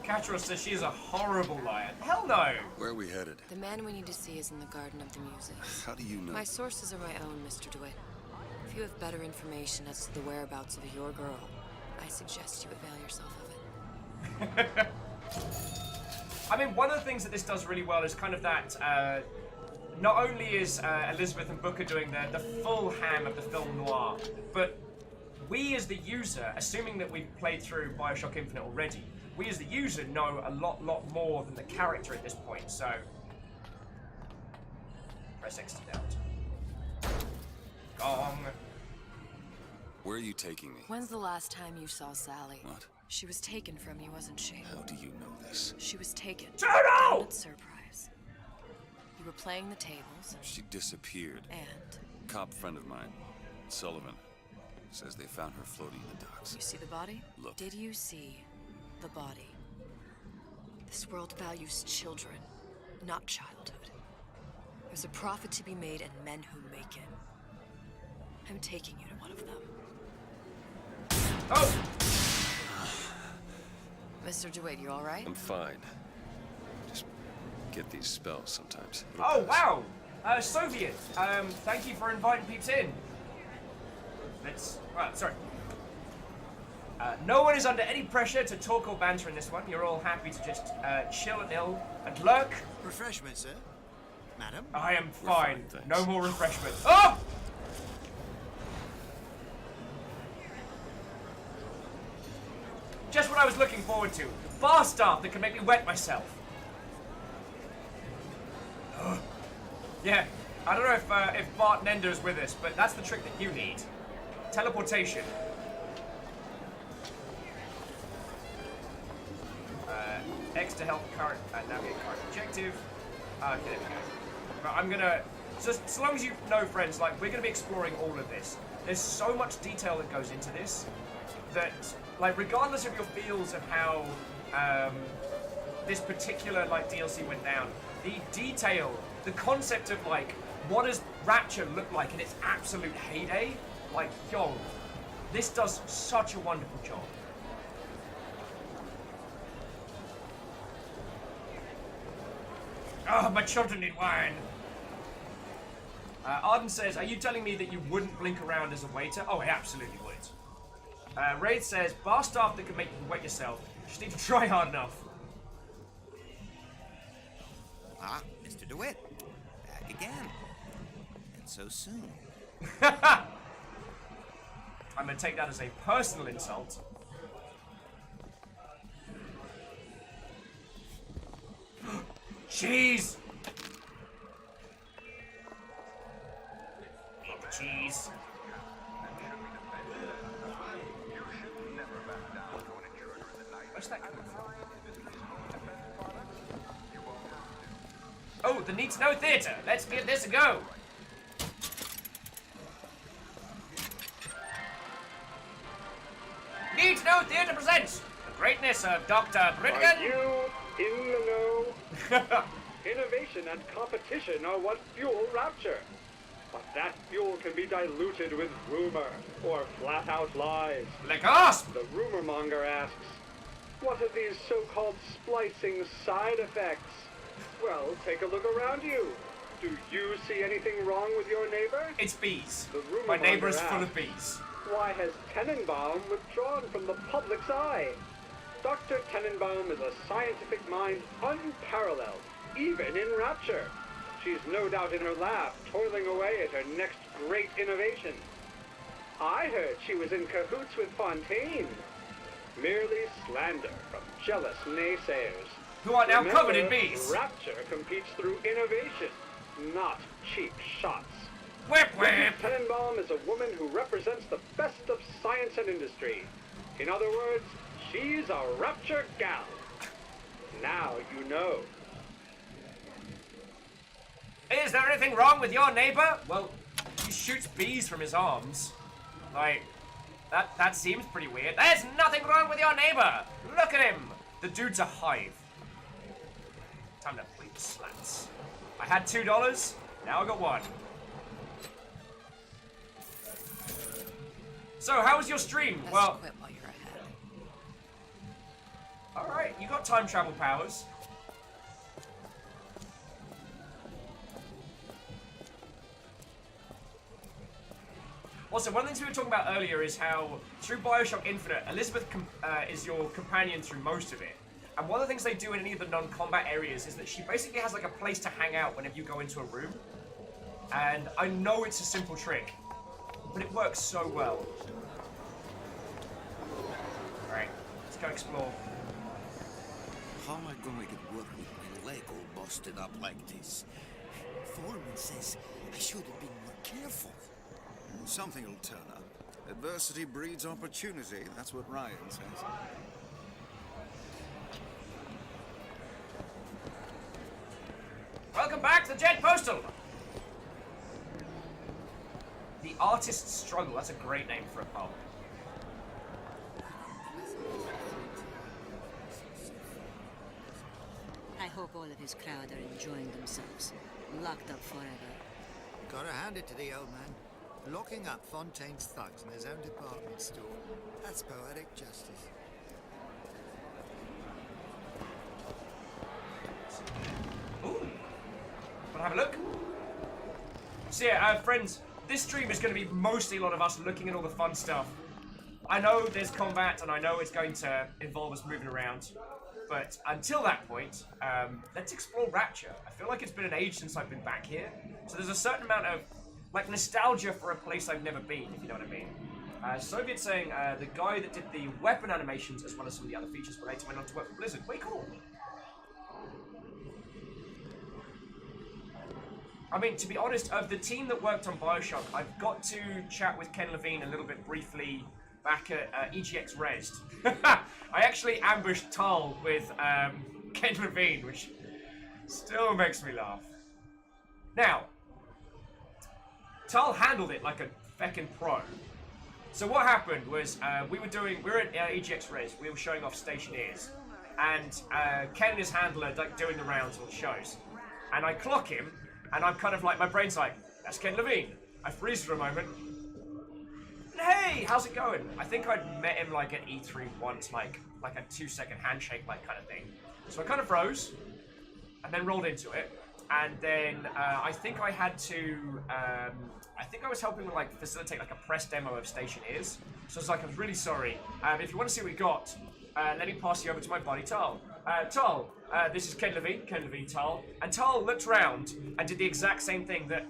Catcher says she's a horrible liar. Hell no! Where are we headed? The man we need to see is in the Garden of the Muses. How do you know? My sources are my own, Mr. DeWitt. If you have better information as to the whereabouts of your girl, I suggest you avail yourself of it. I mean, one of the things that this does really well is kind of that, not only is Elizabeth and Booker doing the full ham of the film noir, but we as the user, assuming that we've played through Bioshock Infinite already, we as the user know a lot more than the character at this point, so... Press X to doubt. Gong. Where are you taking me? When's the last time you saw Sally? What? She was taken from you, wasn't she? How do you know this? She was taken. Juno! Surprise. You were playing the tables. She disappeared. And? Cop friend of mine, Sullivan, says they found her floating in the docks. You see the body? Look. Did you see the body? This world values children, not childhood. There's a profit to be made and men who make it. I'm taking you to one of them. Oh! Mr. DeWitt, you all right? I'm fine. Just get these spells sometimes. Oh, wow! Soviet, thank you for inviting peeps in. Let's... Right, sorry. No one is under any pressure to talk or banter in this one. You're all happy to just chill and lurk. Refreshment, sir? Madam? I am fine. Fine, No more refreshment. Oh! Just what I was looking forward to. Bar staff that can make me wet myself. Yeah, I don't know if Bart Nender's with us, but that's the trick that you need. Teleportation. X to help current navigate current objective. Okay, there we go. But I'm gonna, just so long as you know, friends, like we're gonna be exploring all of this. There's so much detail that goes into this that, like, regardless of your feels of how this particular DLC went down, the detail, the concept of like what does Rapture look like in its absolute heyday, like yo, this does such a wonderful job. Oh, my children need wine. Arden says, are you telling me that you wouldn't blink around as a waiter? Oh, I absolutely would. Wraith says, bar staff that can make you wet yourself. You just need to try hard enough. Ah, Mr. DeWitt. Back again. And so soon. I'm going to take that as a personal insult. Cheese! Eat the cheese. Where's that coming from? Oh, the Need to Know Theatre! Let's give this a go! Need to Know Theatre presents the greatness of Dr. Brittigan. Are you in the know? Innovation and competition are what fuel Rapture. But that fuel can be diluted with rumor or flat-out lies. Like us! The rumor monger asks, what are these so-called splicing side effects? Well, take a look around you. Do you see anything wrong with your neighbor? It's bees. The rumor My neighbor is monger full of asks, bees. why has Tenenbaum withdrawn from the public's eye? Dr. Tenenbaum is a scientific mind unparalleled, even in Rapture. She's no doubt in her lab, toiling away at her next great innovation. I heard she was in cahoots with Fontaine. Merely slander from jealous naysayers. Who are now covered in bees. Rapture competes through innovation, not cheap shots. Whip, whip! Tenenbaum is a woman who represents the best of science and industry. In other words, she's a Rapture gal. Now you know. Is there anything wrong with your neighbor? Well, he shoots bees from his arms. Like, that seems pretty weird. There's nothing wrong with your neighbor! Look at him! The dude's a hive. Time to bleep slats. I had $2, now I got $1. So, how was your stream? Best Well, quit while you're ahead. alright, you got time travel powers. Also, one of the things we were talking about earlier is how, through Bioshock Infinite, Elizabeth is your companion through most of it. And one of the things they do in any of the non-combat areas is that she basically has like a place to hang out whenever you go into a room. And I know it's a simple trick, but it works so well. Alright, let's go explore. How am I gonna get work with my leg all busted up like this? Foreman says I should have been more careful. Something will turn up. Adversity breeds opportunity. That's what Ryan says. Welcome back to the Jet Postal! The Artist's Struggle. That's a great name for a pub. I hope all of his crowd are enjoying themselves. Locked up forever. Gotta hand it to the old man. Locking up Fontaine's thugs in his own department store. That's poetic justice. Ooh. Wanna have a look? So yeah, friends, this stream is going to be mostly a lot of us looking at all the fun stuff. I know there's combat, and I know it's going to involve us moving around. But until that point, let's explore Rapture. I feel like it's been an age since I've been back here. So there's a certain amount of, like, nostalgia for a place I've never been, if you know what I mean. Soviet's saying the guy that did the weapon animations as well as some of the other features later went on to work for Blizzard. Way cool. I mean, to be honest, of the team that worked on Bioshock, I've got to chat with Ken Levine a little bit briefly back at EGX Res. I actually ambushed Tal with Ken Levine, which still makes me laugh. Now, Tal handled it like a feckin' pro. So what happened was we were at EGX Res, we were showing off Stationeers, and Ken and his handler like doing the rounds or the shows, and I clock him. And I'm kind of like, my brain's like, that's Ken Levine. I freeze for a moment. And hey, how's it going? I think I'd met him like at E3 once, like a 2-second handshake like kind of thing. So I kind of froze, and then rolled into it. And then I think I had to, I think I was helping with like facilitate like a press demo of Stationeers. So I was like, I'm really sorry. If you want to see what we got, let me pass you over to my buddy Tal. Tal, this is Ken Levine, Tal. And Tal looked round and did the exact same thing that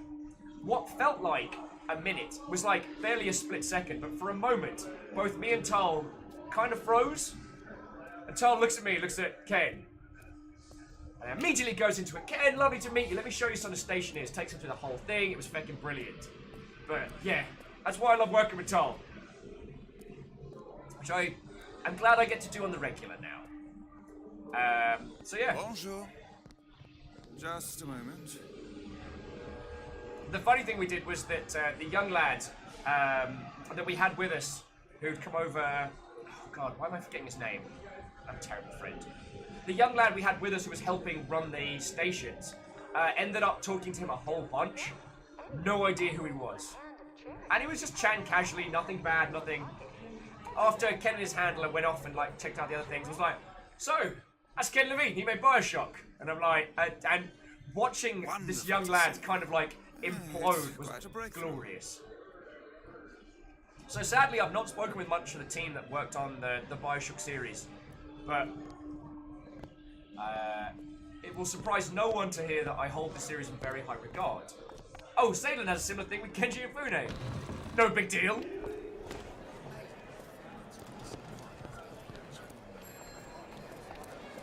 what felt like a minute was like barely a split second, but for a moment, both me and Tal kind of froze. And Tal looks at me, looks at Ken. And immediately goes into it. Ken, lovely to meet you. Let me show you some of the Stationeers. Takes him through the whole thing. It was fucking brilliant. But yeah, that's why I love working with Tal. Which I'm glad I get to do on the regular now. So yeah. Bonjour. Just a moment. The funny thing we did was that the young lad that we had with us, who'd come over. Oh God, why am I forgetting his name? I'm a terrible friend. The young lad we had with us who was helping run the stations ended up talking to him a whole bunch. No idea who he was, and he was just chatting casually, nothing bad, nothing. After Ken and his handler went off and like checked out the other things, I was like, so. That's Ken Levine, he made Bioshock. And I'm like, and watching this young lad kind of like implode was glorious. So sadly, I've not spoken with much of the team that worked on the Bioshock series. But it will surprise no one to hear that I hold the series in very high regard. Oh, Salem has a similar thing with Kenji Ifune. No big deal.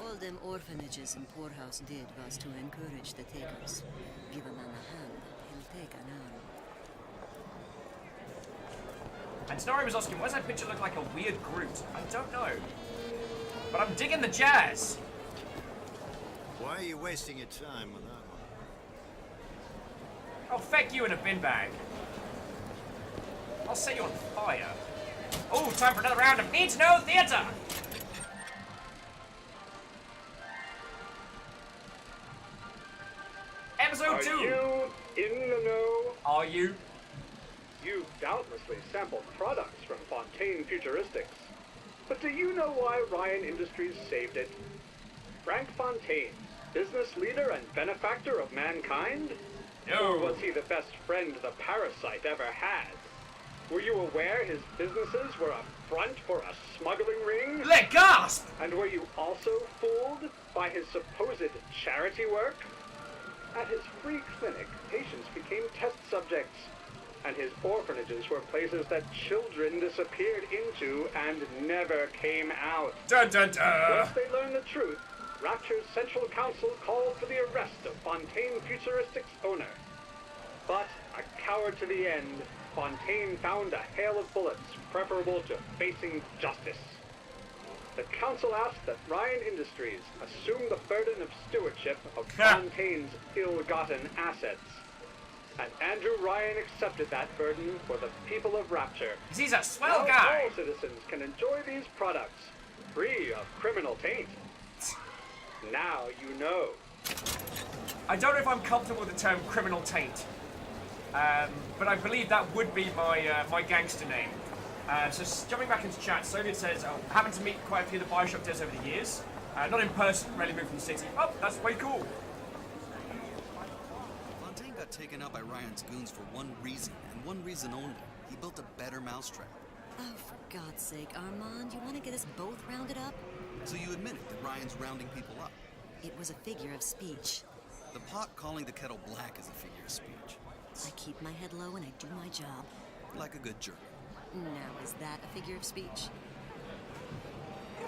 All them orphanages and poorhouse did was to encourage the takers. Give a man a hand, he'll take an arm. And Snorri was asking, why does that picture look like a weird Groot? I don't know. But I'm digging the jazz. Why are you wasting your time with that one? Oh, feck you in a bin bag. I'll set you on fire. Oh, time for another round of Need to Know Theater! Episode 2! Are you in the know? Are you? You've doubtlessly sampled products from Fontaine Futuristics. But do you know why Ryan Industries saved it? Frank Fontaine, business leader and benefactor of mankind? No. Or was he the best friend the parasite ever had? Were you aware his businesses were a front for a smuggling ring? Let gasp! And were you also fooled by his supposed charity work? At his free clinic, patients became test subjects, and his orphanages were places that children disappeared into and never came out. Dun dun dun! Once they learned the truth, Rapture's Central Council called for the arrest of Fontaine Futuristics' owner. But, a coward to the end, Fontaine found a hail of bullets preferable to facing justice. The council asked that Ryan Industries assume the burden of stewardship of Fontaine's ill-gotten assets. And Andrew Ryan accepted that burden for the people of Rapture. He's a swell now guy! All citizens can enjoy these products, free of criminal taint. Now you know. I don't know if I'm comfortable with the term criminal taint. But I believe that would be my gangster name. So jumping back into chat, Soviet says, happened to meet quite a few of the Bioshock devs over the years. Not in person, rarely moved from the city. Oh, that's way cool. Fontaine got taken out by Ryan's goons for one reason, and one reason only. He built a better mousetrap. Oh, for God's sake, Armand, you want to get us both rounded up? So you admitted that Ryan's rounding people up? It was a figure of speech. The pot calling the kettle black is a figure of speech. I keep my head low and I do my job. Like a good jerk. Now, is that a figure of speech?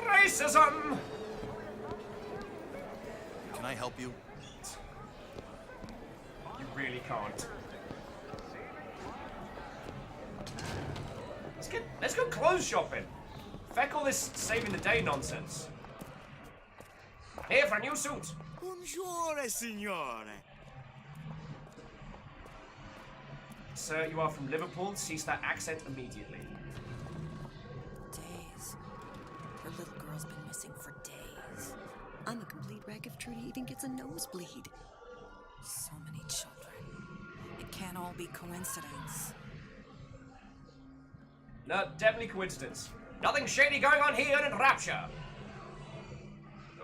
Racism! Can I help you? You really can't. Let's go clothes shopping. Feck all this saving the day nonsense. Here for a new suit. Buongiorno, signore. Sir, you are from Liverpool. Cease that accent immediately. Days. Her little girl's been missing for days. I'm a complete wreck if Trudy even gets a nosebleed. So many children. It can't all be coincidence. No, definitely coincidence. Nothing shady going on here in Rapture.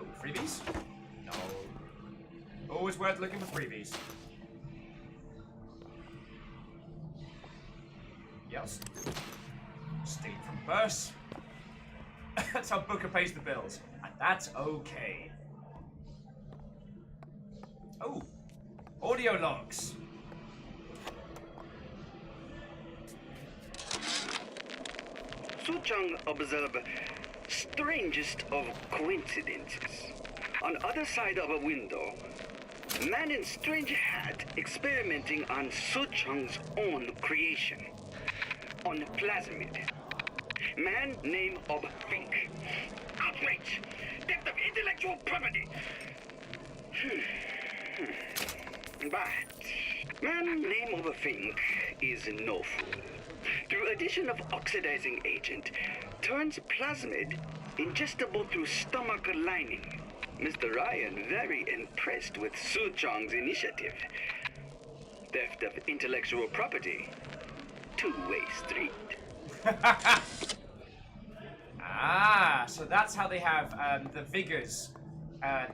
Oh, freebies? No. Always worth looking for freebies. Yes. Steal from purse. That's how Booker pays the bills. And that's okay. Oh. Audio logs. Suchang observed strangest of coincidences. On other side of a window, man in strange hat experimenting on Suchang's own creation. On plasmid. Man name of Fink. Outrage! Theft of intellectual property! But man name of Fink is no fool. Through addition of oxidizing agent, turns plasmid ingestible through stomach lining. Mr. Ryan very impressed with Su Chong's initiative. Theft of intellectual property. Two-way street. Ah, so that's how they have the vigors,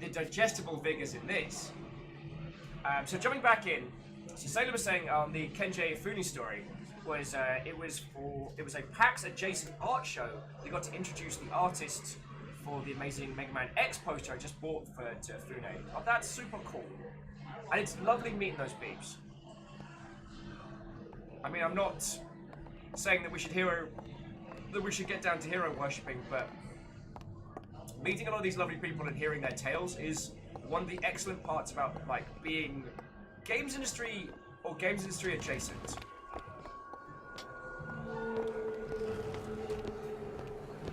the digestible vigors in this. So jumping back in, so Sailor was saying on the Kenji Ifune story was it was a PAX adjacent art show. They got to introduce the artists for the amazing Mega Man X poster I just bought for Ifune. Oh, that's super cool, and it's lovely meeting those peeps. I mean, I'm not saying that we should get down to hero worshipping, but meeting a lot of these lovely people and hearing their tales is one of the excellent parts about like being games industry or games industry adjacent.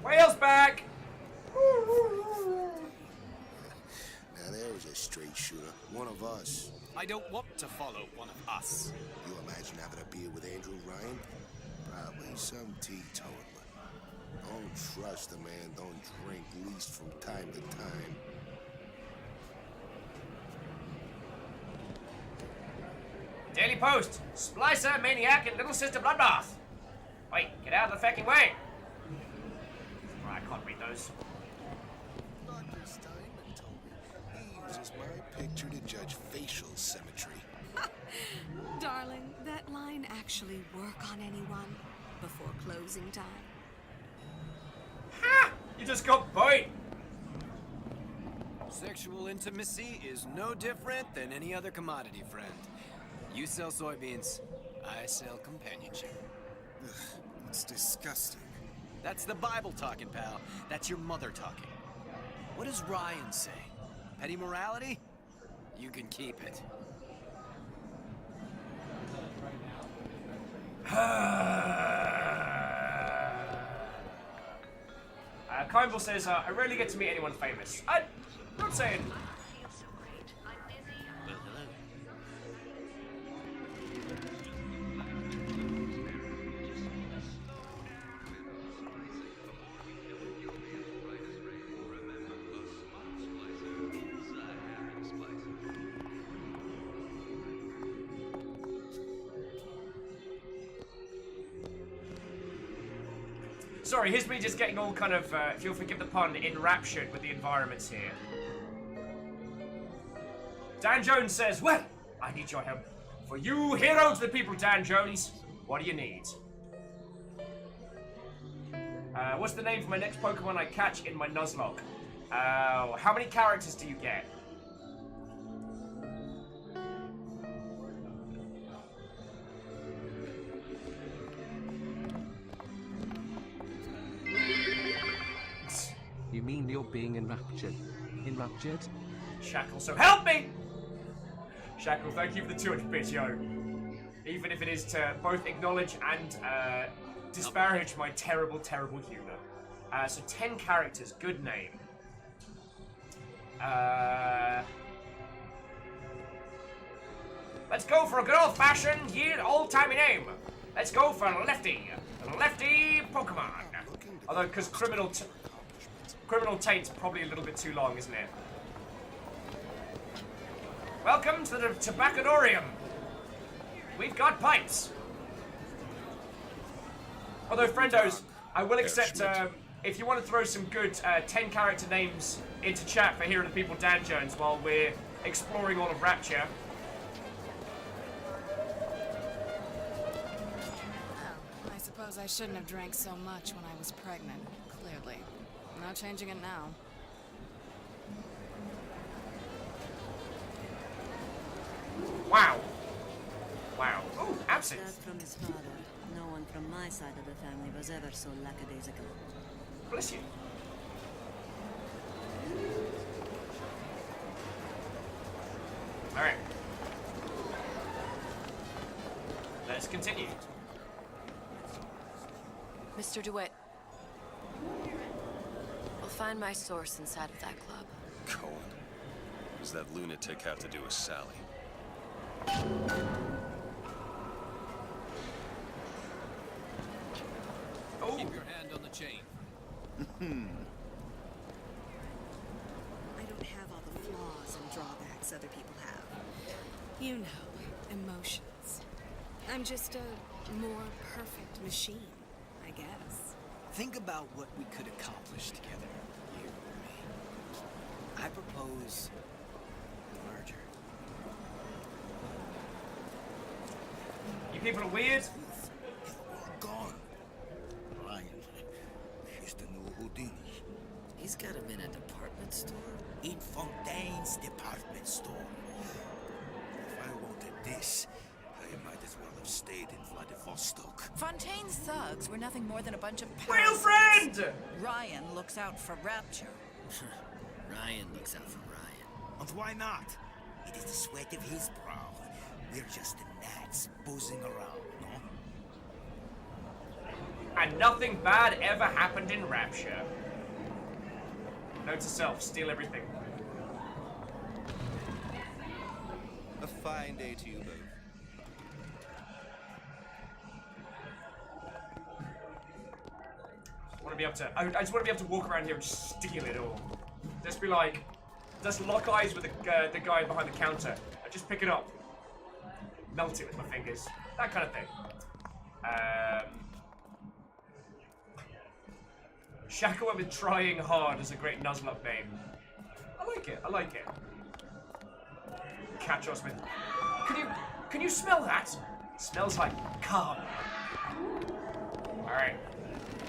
Whale's back! Now there's a straight shooter, one of us. I don't want to follow one of us. You imagine having a beer with Andrew Ryan? Probably some teetotaler. Don't trust a man, don't drink, at least from time to time. Daily Post, Splicer, Maniac, and Little Sister Bloodbath. Wait, get out of the fucking way! I can't read those. Dr. Steinman told me he uses my picture to judge facial symmetry. Darling, that line actually work on anyone before closing time? Ha! You just got bite! Sexual intimacy is no different than any other commodity, friend. You sell soybeans, I sell companionship. Ugh, it's disgusting. That's the Bible talking, pal. That's your mother talking. What does Ryan say? Petty morality? You can keep it. Kimball says, I rarely get to meet anyone famous. I'm not saying... Sorry, here's me just getting all kind of, if you'll forgive the pun, enraptured with the environments here. Dan Jones says, well, I need your help. For you, hero to the people, Dan Jones, what do you need? What's the name for my next Pokemon I catch in my Nuzlocke? How many characters do you get? You mean you're being enraptured? Enraptured? Shackle, so help me! Shackle, thank you for the 200 bits, yo. Even if it is to both acknowledge and disparage my terrible, terrible humor. So 10 characters, good name. Let's go for a good old-fashioned, old-timey name. Let's go for Lefty. Lefty Pokemon. Although, because Criminal Taint's probably a little bit too long, isn't it? Welcome to the Tobaccodorium. We've got pipes. Although, friendos, I will accept, if you want to throw some good 10 character names into chat for Here Are the People Dan Jones while we're exploring all of Rapture. I suppose I shouldn't have drank so much when I was pregnant, clearly. Not changing it now. Wow. Wow. Oh, absinthe. That from his father. No one from my side of the family was ever so lackadaisical. Bless you. Alright. Let's continue. Mr. DeWitt. We'll find my source inside of that club. Cohen. What does that lunatic have to do with Sally? Oh. Keep your hand on the chain. I don't have all the flaws and drawbacks other people have. You know, emotions. I'm just a more perfect machine, I guess. Think about what we could accomplish together, you and me. I propose a merger. You people are weird. Gone. Ryan, he's the new Houdini. He's got him in a department store? In Fontaine's department store. If I wanted this, I might as well have stayed in Vladivostok. Fontaine's thugs were nothing more than a bunch of Real parasites. friend! Ryan looks out for Rapture. Ryan looks out for Ryan. And why not? It is the sweat of his brow. We're just the gnats buzzing around, no? And nothing bad ever happened in Rapture. Note to self, steal everything. A fine day to you both. I just want to be able to walk around here and just steal it all. Just be like, just lock eyes with the guy behind the counter and just pick it up, melt it with my fingers, that kind of thing. Shaka went with trying hard as a great Nuzlocke name. I like it. I like it. Catch us with. Can you smell that? Smells like calm. All right.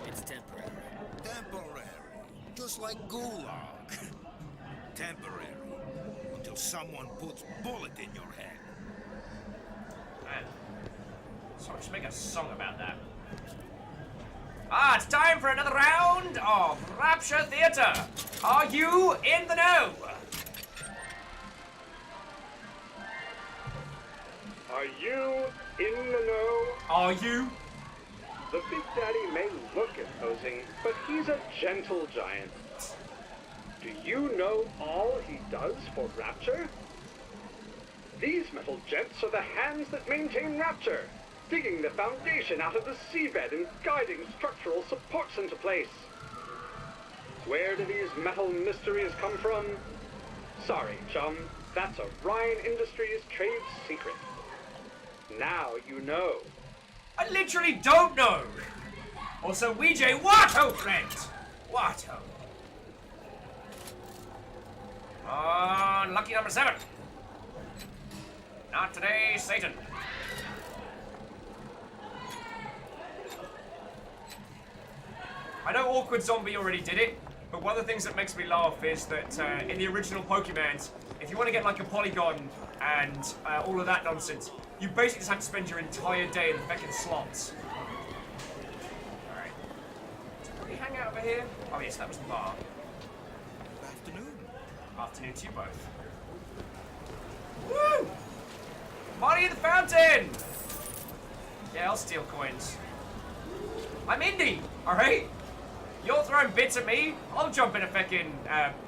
It's temporary. Temporary. Just like Gulag. Temporary. Until someone puts bullet in your head. Man. So I should make a song about that. Ah, it's time for another round of Rapture Theatre. Are you in the know? Are you in the know? Are you? The Big Daddy may look imposing, but he's a gentle giant. Do you know all he does for Rapture? These metal jets are the hands that maintain Rapture, digging the foundation out of the seabed and guiding structural supports into place. Where do these metal mysteries come from? Sorry, chum, that's a Ryan Industries trade secret. Now you know. I literally don't know. Also, Ouija, Watto, friend. Watto. Lucky number 7. Not today, Satan. I know Awkward Zombie already did it, but one of the things that makes me laugh is that in the original Pokemon, if you want to get like a Polygon and all of that nonsense, you basically just have to spend your entire day in the fucking slots. Alright. Did we hang out over here? Oh yes, that was the bar. Afternoon. Afternoon to you both. Woo! Party in the fountain! Yeah, I'll steal coins. I'm indie, alright? You're throwing bits at me, I'll jump in a fucking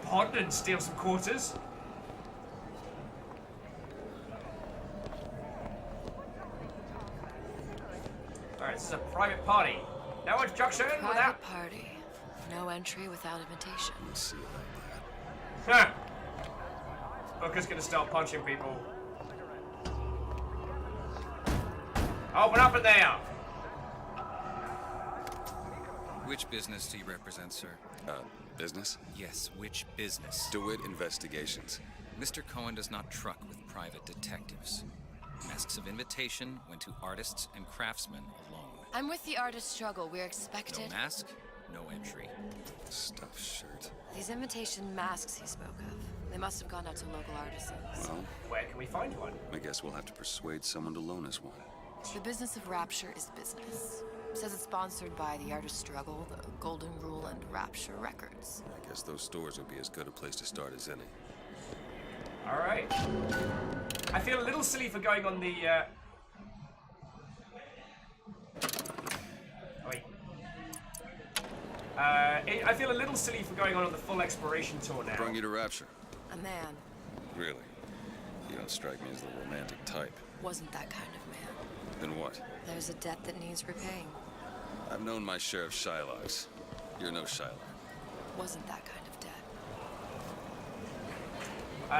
pond and steal some quarters. Alright, this is a private party. No instruction Private without... party. No entry without invitation. We'll see about that. Huh. Booker's gonna start punching people. Open up in there! Which business do you represent, sir? Business? Yes, which business? DeWitt Investigations. Mr. Cohen does not truck with private detectives. Masks of invitation went to artists and craftsmen alone. I'm with the artist struggle. We're expected. No mask, no entry. Stuffed shirt. These invitation masks he spoke of. They must have gone out to local artisans. Well, where can we find one? I guess we'll have to persuade someone to loan us one. The business of Rapture is business. Says it's sponsored by the Artist Struggle, the Golden Rule, and Rapture Records. I guess those stores would be as good a place to start as any. Alright. I feel a little silly for going on the, Wait. I feel a little silly for going on the full exploration tour now. Brought you to Rapture? A man. Really? You don't strike me as the romantic type. Wasn't that kind of man. Then what? There's a debt that needs repaying. I've known my share of Shylocks. You're no Shylock. Wasn't that kind of debt.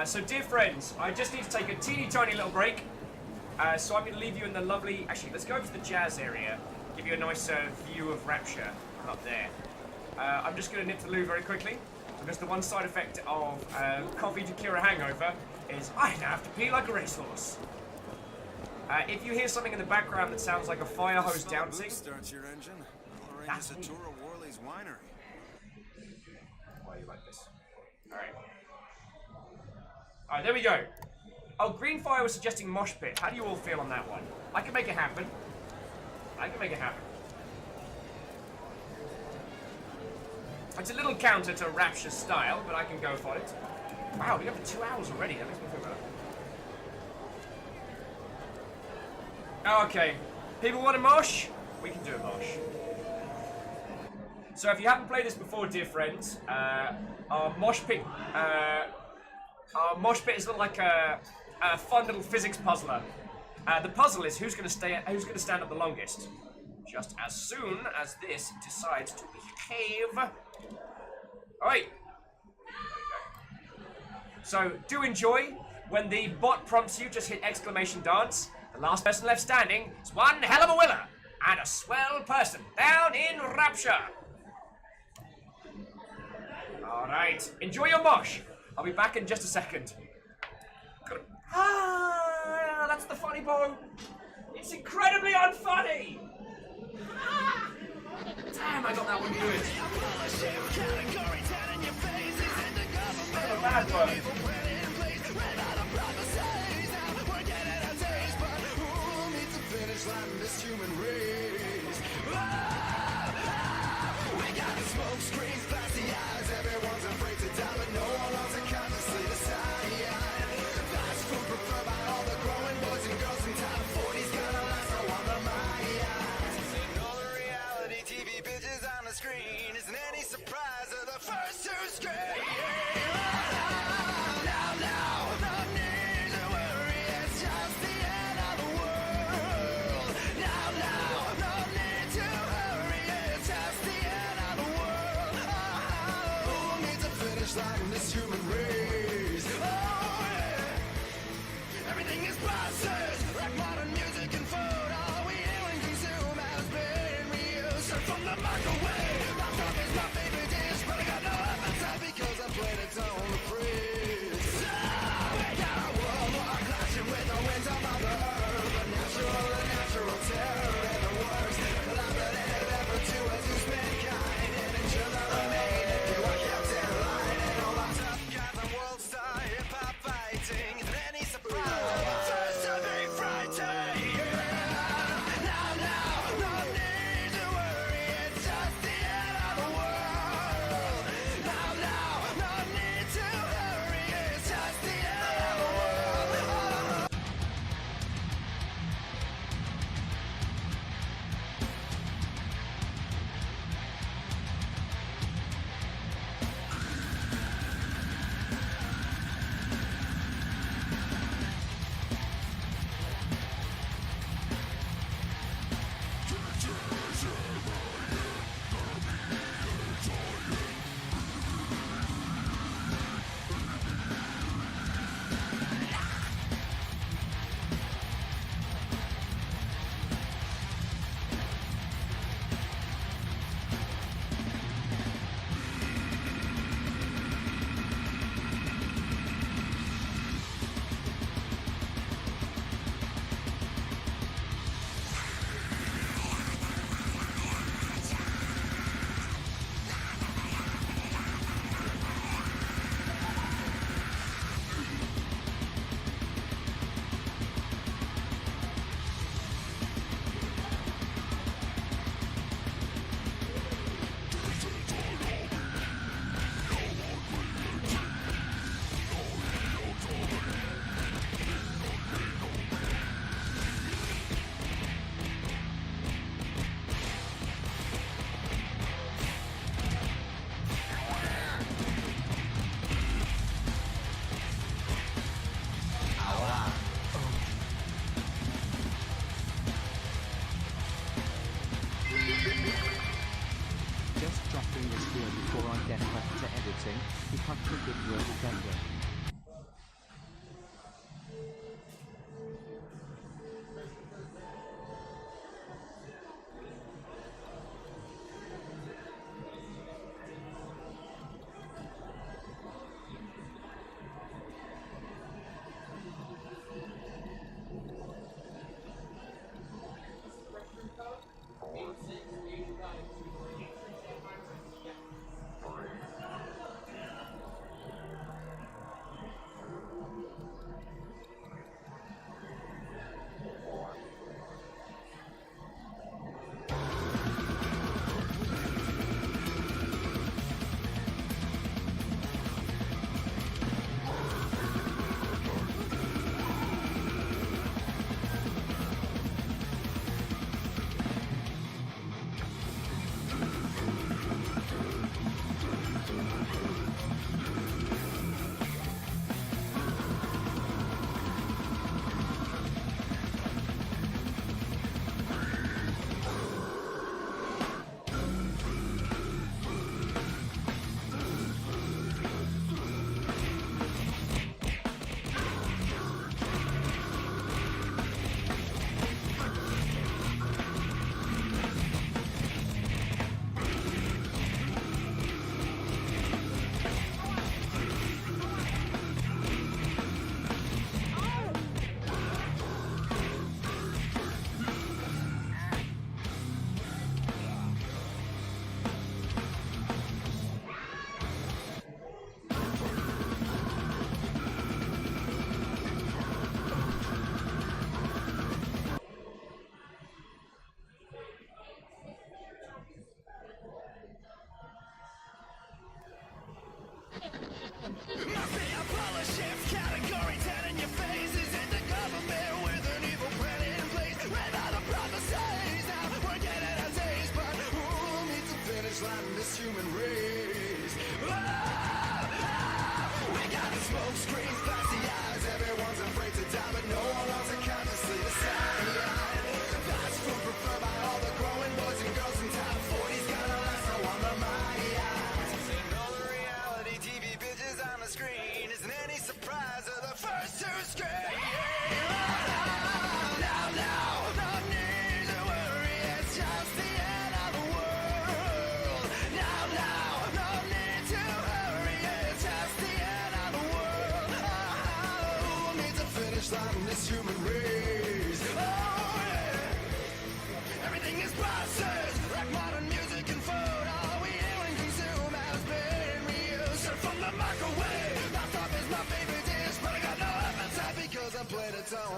So dear friends, I just need to take a teeny tiny little break. So I'm going to leave you in the lovely... Actually, let's go over to the jazz area. Give you a nice view of Rapture from up there. I'm just going to nip to the loo very quickly. Because the one side effect of coffee to cure a hangover is I now have to pee like a racehorse. If you hear something in the background that sounds like a fire hose dancing... Starts your engine. I'll arrange a tour of Worley's winery. Why are you like this? Alright. Alright, there we go. Oh, Greenfire was suggesting mosh pit. How do you all feel on that one? I can make it happen. I can make it happen. It's a little counter to Rapture style, but I can go for it. Wow, we got for 2 hours already. That makes me feel better. Okay, people want a mosh? We can do a mosh. So if you haven't played this before, dear friends, our mosh pit is like a fun little physics puzzler. The puzzle is who's going to stand up the longest. Just as soon as this decides to behave. All right. So do enjoy. When the bot prompts you, just hit exclamation dance. The last person left standing is one hell of a winner and a swell person down in Rapture. All right, enjoy your mosh. I'll be back in just a second. Ah, that's the funny bone. It's incredibly unfunny. Ah, damn, I got that one good. That's a bad one. This human race. We got the smoke screens, glassy eyes. Everyone's afraid to die, but no one wants to consciously decide. Fast food preferred by all the growing boys and girls in town.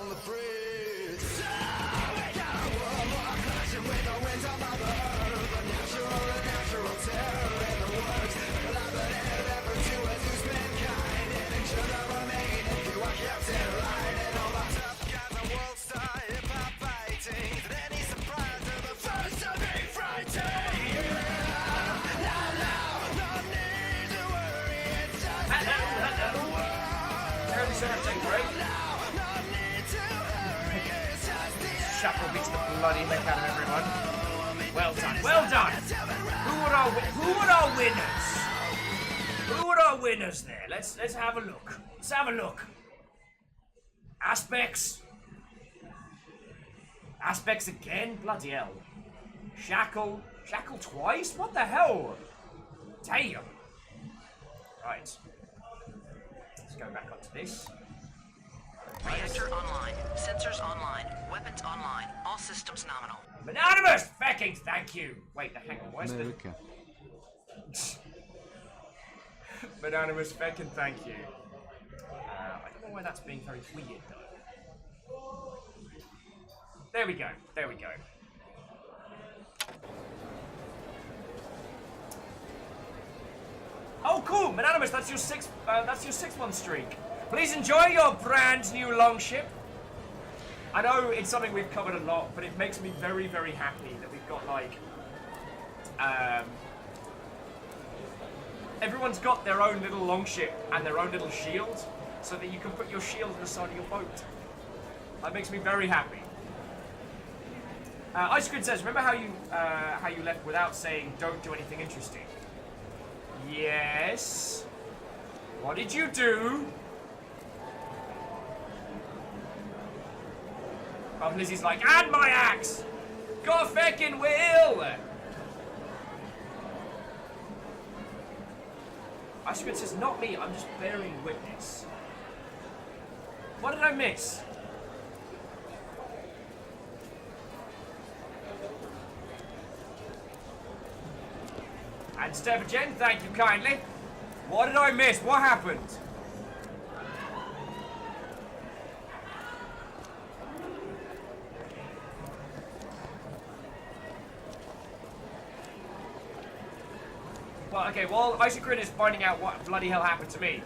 on the fridge. So we got a world war clashing with the winds of Mother Earth. The natural terror in the works. Collaborative effort to reduce mankind. And it should have remained if you are kept in line. And all the tough guys are world star hip-hop fighting. And any surprise to the first to be frightened. Shackle beats the bloody heck out of everyone. Well done, well done! Who are our winners? Who are our winners there? Let's have a look. Let's have a look. Aspects. Aspects again? Bloody hell. Shackle. Shackle twice? What the hell? Damn. Right. Let's go back onto this. Reactor online. Sensors online. Weapons online. All systems nominal. Anonymous! Fucking thank you! Wait, hang on, where's America. the... Anonymous, fucking thank you. I don't know why that's being very weird, though. There we go, there we go. Oh, cool! Anonymous, that's your sixth month streak. Please enjoy your brand new longship. I know it's something we've covered a lot, but it makes me very, very happy that we've got, like, everyone's got their own little longship and their own little shield, so that you can put your shield on the side of your boat. That makes me very happy. Ice Grid says, remember how you left without saying don't do anything interesting? Yes. What did you do? Lizzie's like, and my axe! God feckin' will! Ice Grid says, not me, I'm just bearing witness. What did I miss? And Stevagen, thank you kindly. What did I miss? What happened? Well, okay, while Isocrin is finding out what bloody hell happened to me.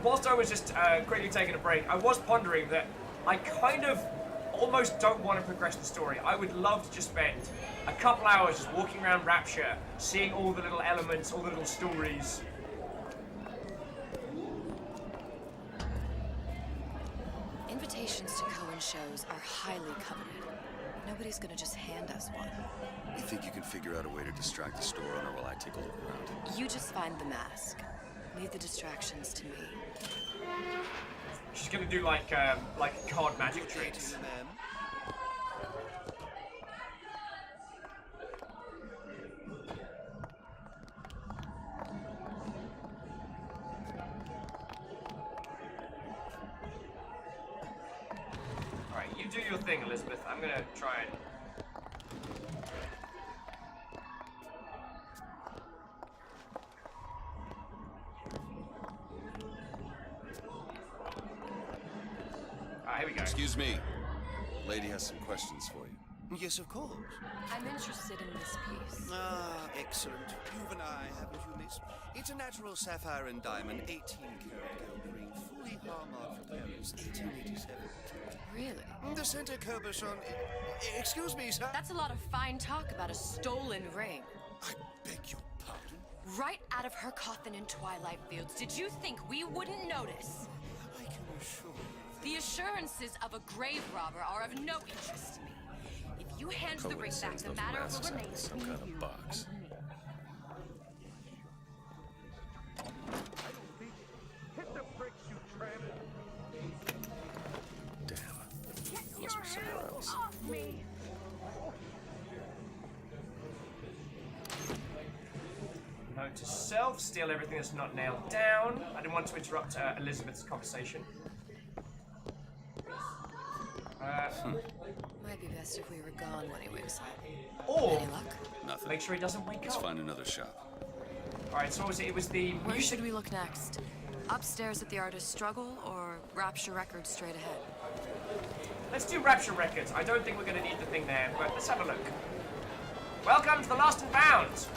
Whilst I was just quickly taking a break, I was pondering that I kind of almost don't want to progress the story. I would love to just spend a couple hours just walking around Rapture, seeing all the little elements, all the little stories. Invitations to Cohen shows are highly coveted. Nobody's gonna just hand us one. You think you can figure out a way to distract the store owner while I take a look around? You just find the mask. Leave the distractions to me. She's gonna do like card magic tricks. Alright, you do your thing, Elizabeth. I'm gonna try and... Here we go. Excuse me. Lady has some questions for you. Yes, of course. I'm interested in this piece. Ah, excellent. You've an eye, haven't you, miss? It's a natural sapphire and diamond, 18-karat gold ring, fully hallmarked for Paris, 1887. Really? The center cabochon... Excuse me, sir? That's a lot of fine talk about a stolen ring. I beg your pardon? Right out of her coffin in Twilight Fields. Did you think we wouldn't notice? I can assure you. The assurances of a grave robber are of no interest to me. If you hand the ring back, the matter will remain some kind of box. Hit the bricks, you tramp! Damn. Must be somewhere else. Off me! Note to self, steal everything that's not nailed down. I didn't want to interrupt Elizabeth's conversation. Might be best if we were gone when he wakes up. Or Any luck? Nothing. make sure he doesn't wake Let's up. find another shop. Alright, so what was it? It was the Where music. should we look next? Upstairs at the artist's struggle, or Rapture Records straight ahead. Let's do Rapture Records. I don't think we're going to need the thing there, but let's have a look. Welcome to the Lost and Found.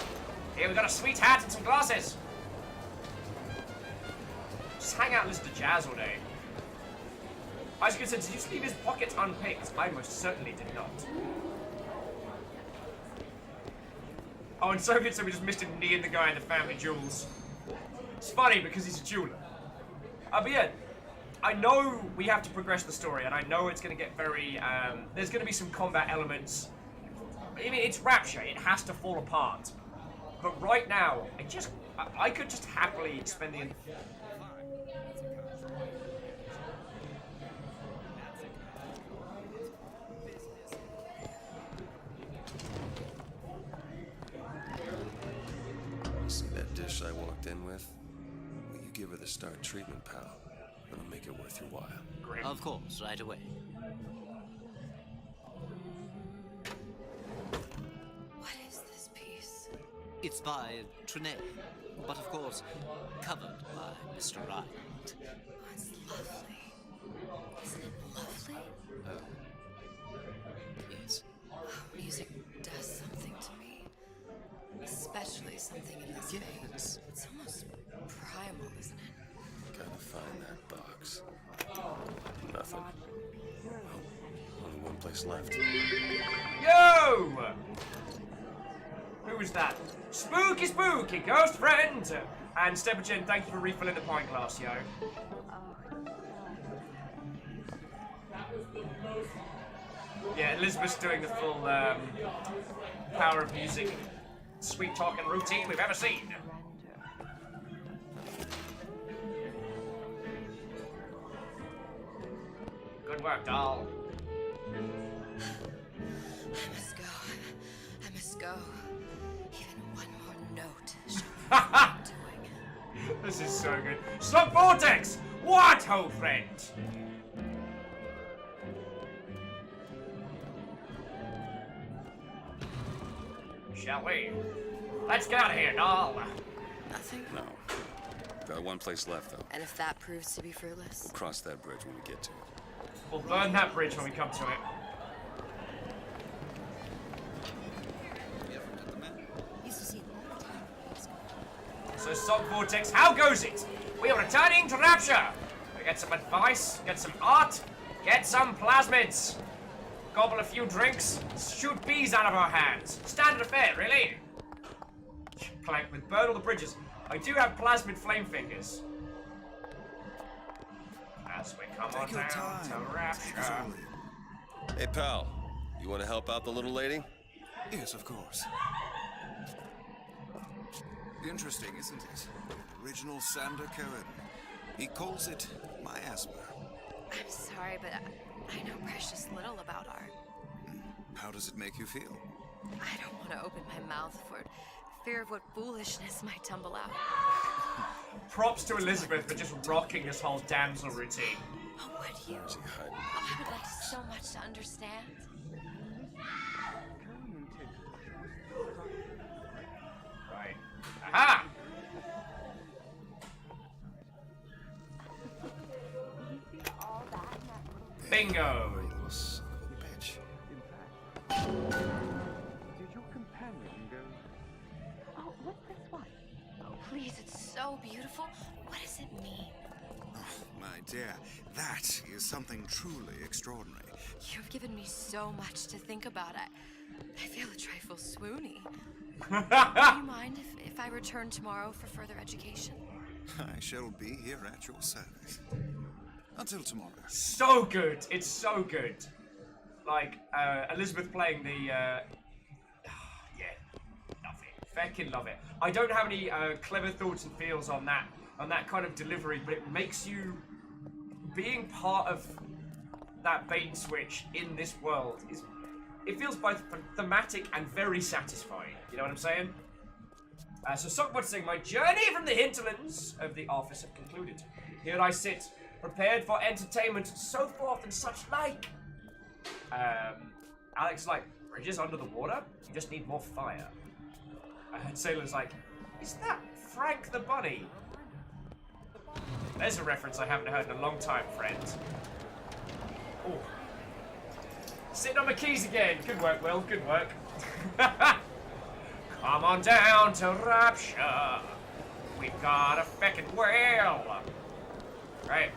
Here we've got a sweet hat and some glasses. Just hang out and listen to jazz all day. Isaac said, did you just leave his pockets unpicked? I most certainly did not. Oh, and Soviet said we just missed him kneeing the guy in the family jewels. It's funny because he's a jeweler. But yeah, I know we have to progress the story, and I know it's going to get very, there's going to be some combat elements. I mean, it's Rapture, it has to fall apart. But right now, I could just happily spend the... See that dish I walked in with? Will you give her the start treatment, pal? It'll make it worth your while. Great. Of course, right away. What is this piece? It's by Trine, but of course, covered by Mr. Ryan. Oh, it's lovely. Isn't it lovely? Oh. Yes. Oh, music does something to me. Especially something in this vein. It's almost primal, isn't it? Gotta find that box. Nothing. Oh, only one place left. Yo! Who was that? Spooky, spooky, ghost friend! And Stepperchin, thank you for refilling the pint glass, yo. Yeah, Elizabeth's doing the full Power of Music sweet talking routine we've ever seen. Good work, doll. I must go. I must go. Even one more note shows me what I'm doing. This is so good. Slug Vortex! What, ho friend? Shall we? Let's get out of here, doll. Nothing? No. Got one place left, though. And if that proves to be fruitless? We'll cross that bridge when we get to it. We'll burn that bridge when we come to it. So, Slug Vortex, how goes it? We are returning to Rapture. We get some advice, get some art, get some plasmids. Gobble a few drinks, shoot bees out of our hands. Standard affair, really. Clank with burn all the bridges. I do have plasmid flame fingers. As we come on down to Rapture. Hey, pal. You want to help out the little lady? Yes, of course. Interesting, isn't it? Original Sander Cohen. He calls it miasma. I'm sorry, but I know precious little about art. How does it make you feel? I don't want to open my mouth for fear of what foolishness might tumble out. Props to Elizabeth for just rocking this whole damsel routine. Oh, would you? Oh, I would like so much to understand. Right. Aha! Bingo! Son of a bitch. Did your companion go? Oh, what's this one? Oh, please, it's so beautiful. What does it mean? Oh, my dear, that is something truly extraordinary. You've given me so much to think about. I feel a trifle swoony. Do you mind if I return tomorrow for further education? I shall be here at your service. Until tomorrow. So good! It's so good. Like, Elizabeth playing the, yeah, love it. Feckin' love it. I don't have any clever thoughts and feels on that kind of delivery, but it makes you, being part of that bait and switch in this world it feels both thematic and very satisfying. You know what I'm saying? So Sockbot saying, my journey from the hinterlands of the office have concluded. Here I sit, prepared for entertainment, so forth and such like. Alex is like, bridges under the water? You just need more fire. And Sailor's like, is that Frank the Bunny? There's a reference I haven't heard in a long time, friend. Oh. Sitting on my keys again. Good work, Will. Good work. Come on down to Rapture. We've got a feckin' whale. Right.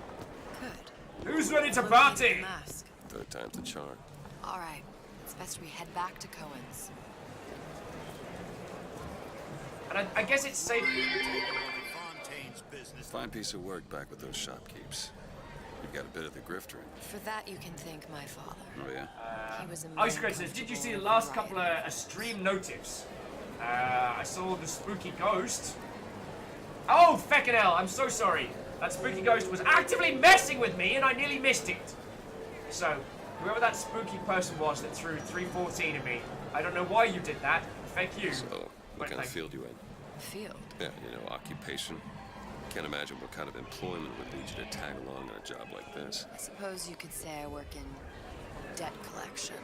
Good. Who's ready to party? Mask. Third time's the charm. All right. It's best we head back to Cohen's. And I guess it's safe. Fine piece of work back with those shopkeepers. You've got a bit of the grifter in you. For that, you can thank my father. Oh, yeah? He was a Ice Cream says, did you see the last couple of stream notives? I saw the spooky ghost. Oh, feckin' hell, I'm so sorry. That spooky ghost was actively messing with me and I nearly missed it. So, whoever that spooky person was that threw 314 at me, I don't know why you did that. Thank you. So, what kind of field you in? Field? Yeah, you know, occupation. Can't imagine what kind of employment would lead you to tag along on a job like this. I suppose you could say I work in debt collection.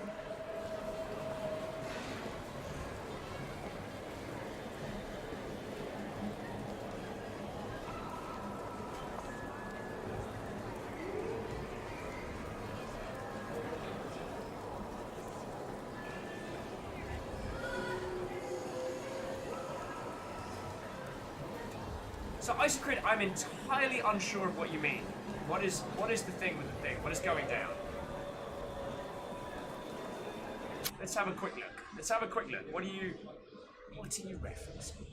So, Isocrit, I'm entirely unsure of what you mean. What is the thing with the thing? What is going down? Let's have a quick look. Let's have a quick look. What are you referencing?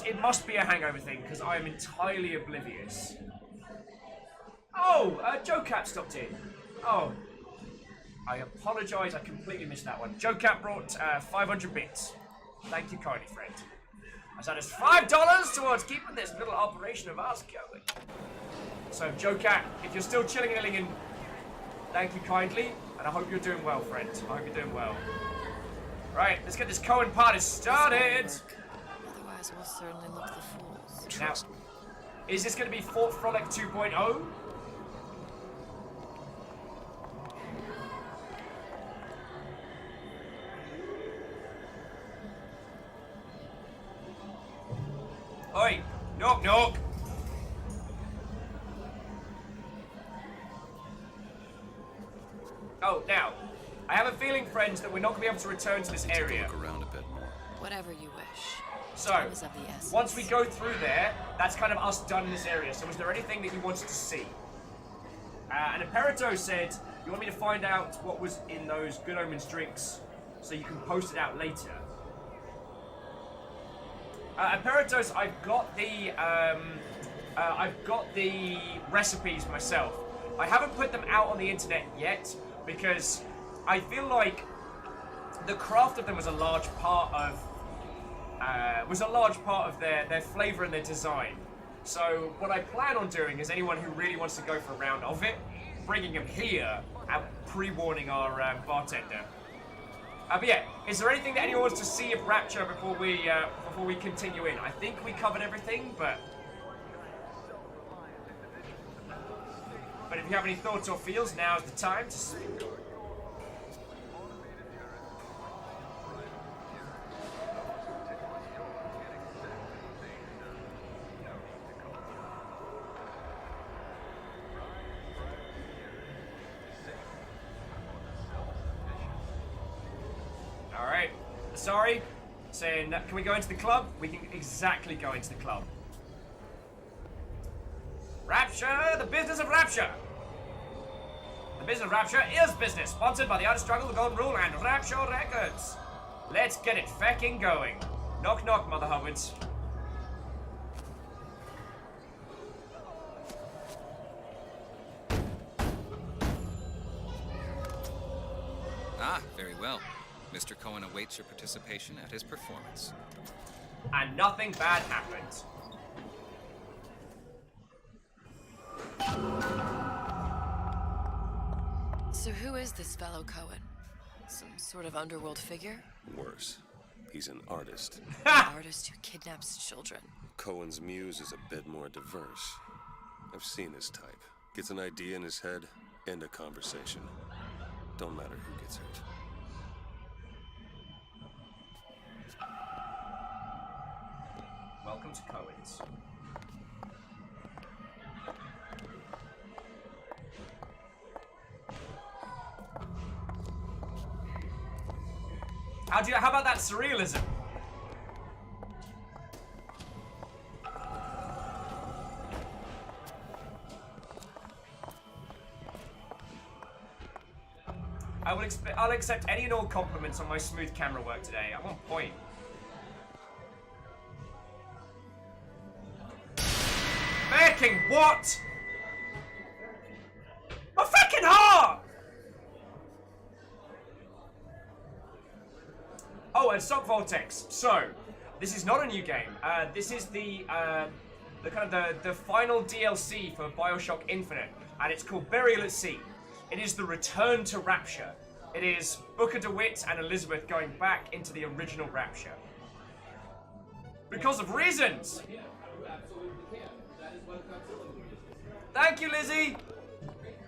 It must be a Hangover thing, because I am entirely oblivious. Oh, Joe Cap stopped in. Oh. I apologise, I completely missed that one. Joe Cap brought 500 bits. Thank you kindly, friend. That is $5 towards keeping this little operation of ours going. So, Joe Cap, if you're still chilling in Illingen, thank you kindly, and I hope you're doing well, friend. I hope you're doing well. Right, let's get this Cohen party started. Otherwise, we'll certainly look the fools. Now, is this going to be Fort Frolic 2.0? Oi! Knock, knock! Oh, now, I have a feeling, friends, that we're not going to be able to return to this area. Look around a bit more. Whatever you wish. So, Time is of the essence. once we go through there, that's kind of us done in this area. So, is there anything that you wanted to see? And Imperito said, you want me to find out what was in those Good Omens drinks so you can post it out later. Imperatos, I've got the recipes myself. I haven't put them out on the internet yet because I feel like the craft of them was a large part of their flavor and their design. So what I plan on doing is anyone who really wants to go for a round of it, bringing them here and pre-warning our bartender. But yeah, is there anything that anyone wants to see of Rapture before we continue in? I think we covered everything, but if you have any thoughts or feels, now's the time to speak. Alright, sorry, saying, can we go into the club? We can exactly go into the club. Rapture, the business of Rapture! The business of Rapture is business, sponsored by the Art of Struggle, the Golden Rule, and Rapture Records. Let's get it fucking going. Knock knock, Mother Hubbards. Ah, very well. Mr. Cohen awaits your participation at his performance. And nothing bad happened. So who is this fellow Cohen? Some sort of underworld figure? Worse. He's an artist. An artist who kidnaps children. Cohen's muse is a bit more diverse. I've seen his type. Gets an idea in his head, end a conversation. Don't matter who gets hurt. Welcome to Cohen's. How about that surrealism? I'll accept any and all compliments on my smooth camera work today. I'm on point. Making what? My fucking heart! Oh, and Stock Vortex. So, this is not a new game. This is the final DLC for Bioshock Infinite, and it's called Burial at Sea. It is the return to Rapture. It is Booker DeWitt and Elizabeth going back into the original Rapture. Because of reasons! Thank you, Lizzie!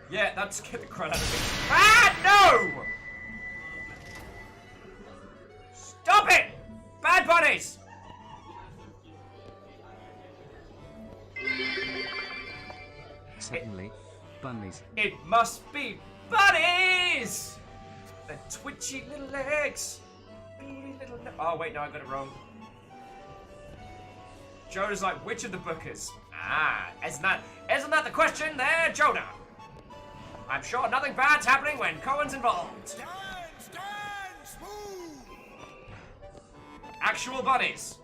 Yeah, that scared the crap out of me. Ah, no! Stop it! Bad bunnies! Suddenly, bunnies. It must be bunnies! The twitchy little legs. Oh, wait, no, I got it wrong. Jonah's like, which of the Bookers? Ah, isn't that the question there, Jonah? I'm sure nothing bad's happening when Cohen's involved. Actual bunnies.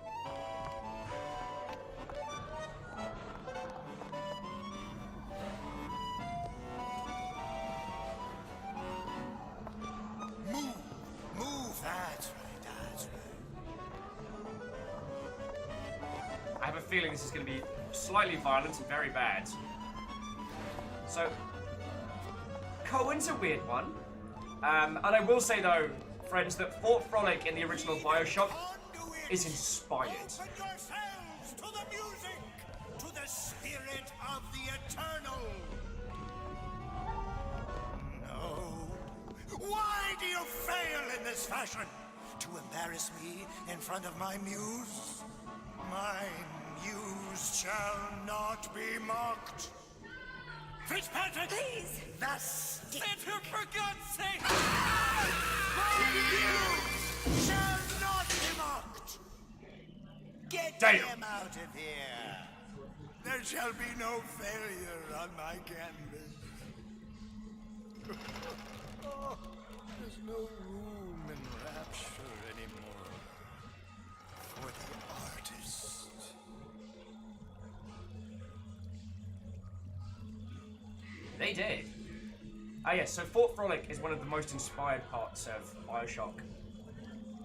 Move, that's right. I have a feeling this is going to be slightly violent and very bad. So, Cohen's a weird one. And I will say, though, friends, that Fort Frolic in the original Bioshock is inspired. Open yourselves to the music, to the spirit of the eternal. No. Why do you fail in this fashion? To embarrass me in front of my muse? My muse shall not be mocked. Fitzpatrick! Please! Thus, Enter for God's sake! My muse shall not be mocked! Get him out of here! There shall be no failure on my canvas. Oh, there's no room in Rapture anymore for the artist. They did. Ah, yes, so Fort Frolic is one of the most inspired parts of Bioshock.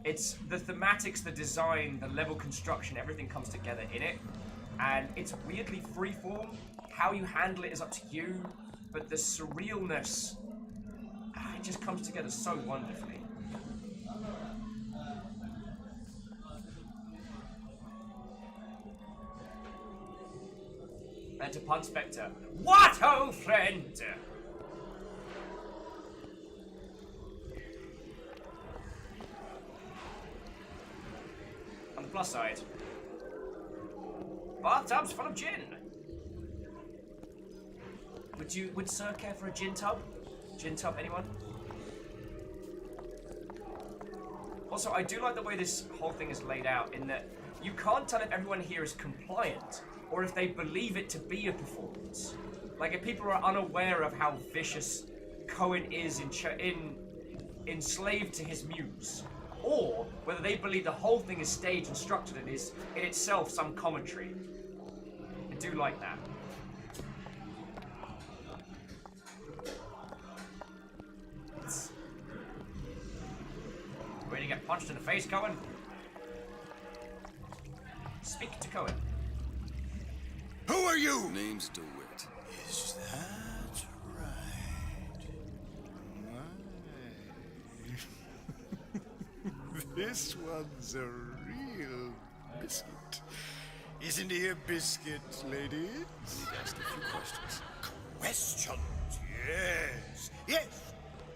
It's the thematics, the design, the level construction, everything comes together in it. And it's weirdly freeform. How you handle it is up to you, but the surrealness, it just comes together so wonderfully. And to Pun Spectre, what, old friend? On the plus side, bathtubs full of gin. Would Sir care for a gin tub? Gin tub, anyone? Also, I do like the way this whole thing is laid out, in that you can't tell if everyone here is compliant or if they believe it to be a performance. Like, if people are unaware of how vicious Cohen is enslaved to his muse, or whether they believe the whole thing is staged and structured and is in itself some commentary. I do like that. Ready to get punched in the face, Cohen? Speak to Cohen. Who are you? Name's DeWitt. Is that right? My. This one's a real biscuit. Isn't he a biscuit, lady? I need to ask a few questions. Questions, yes. Yes!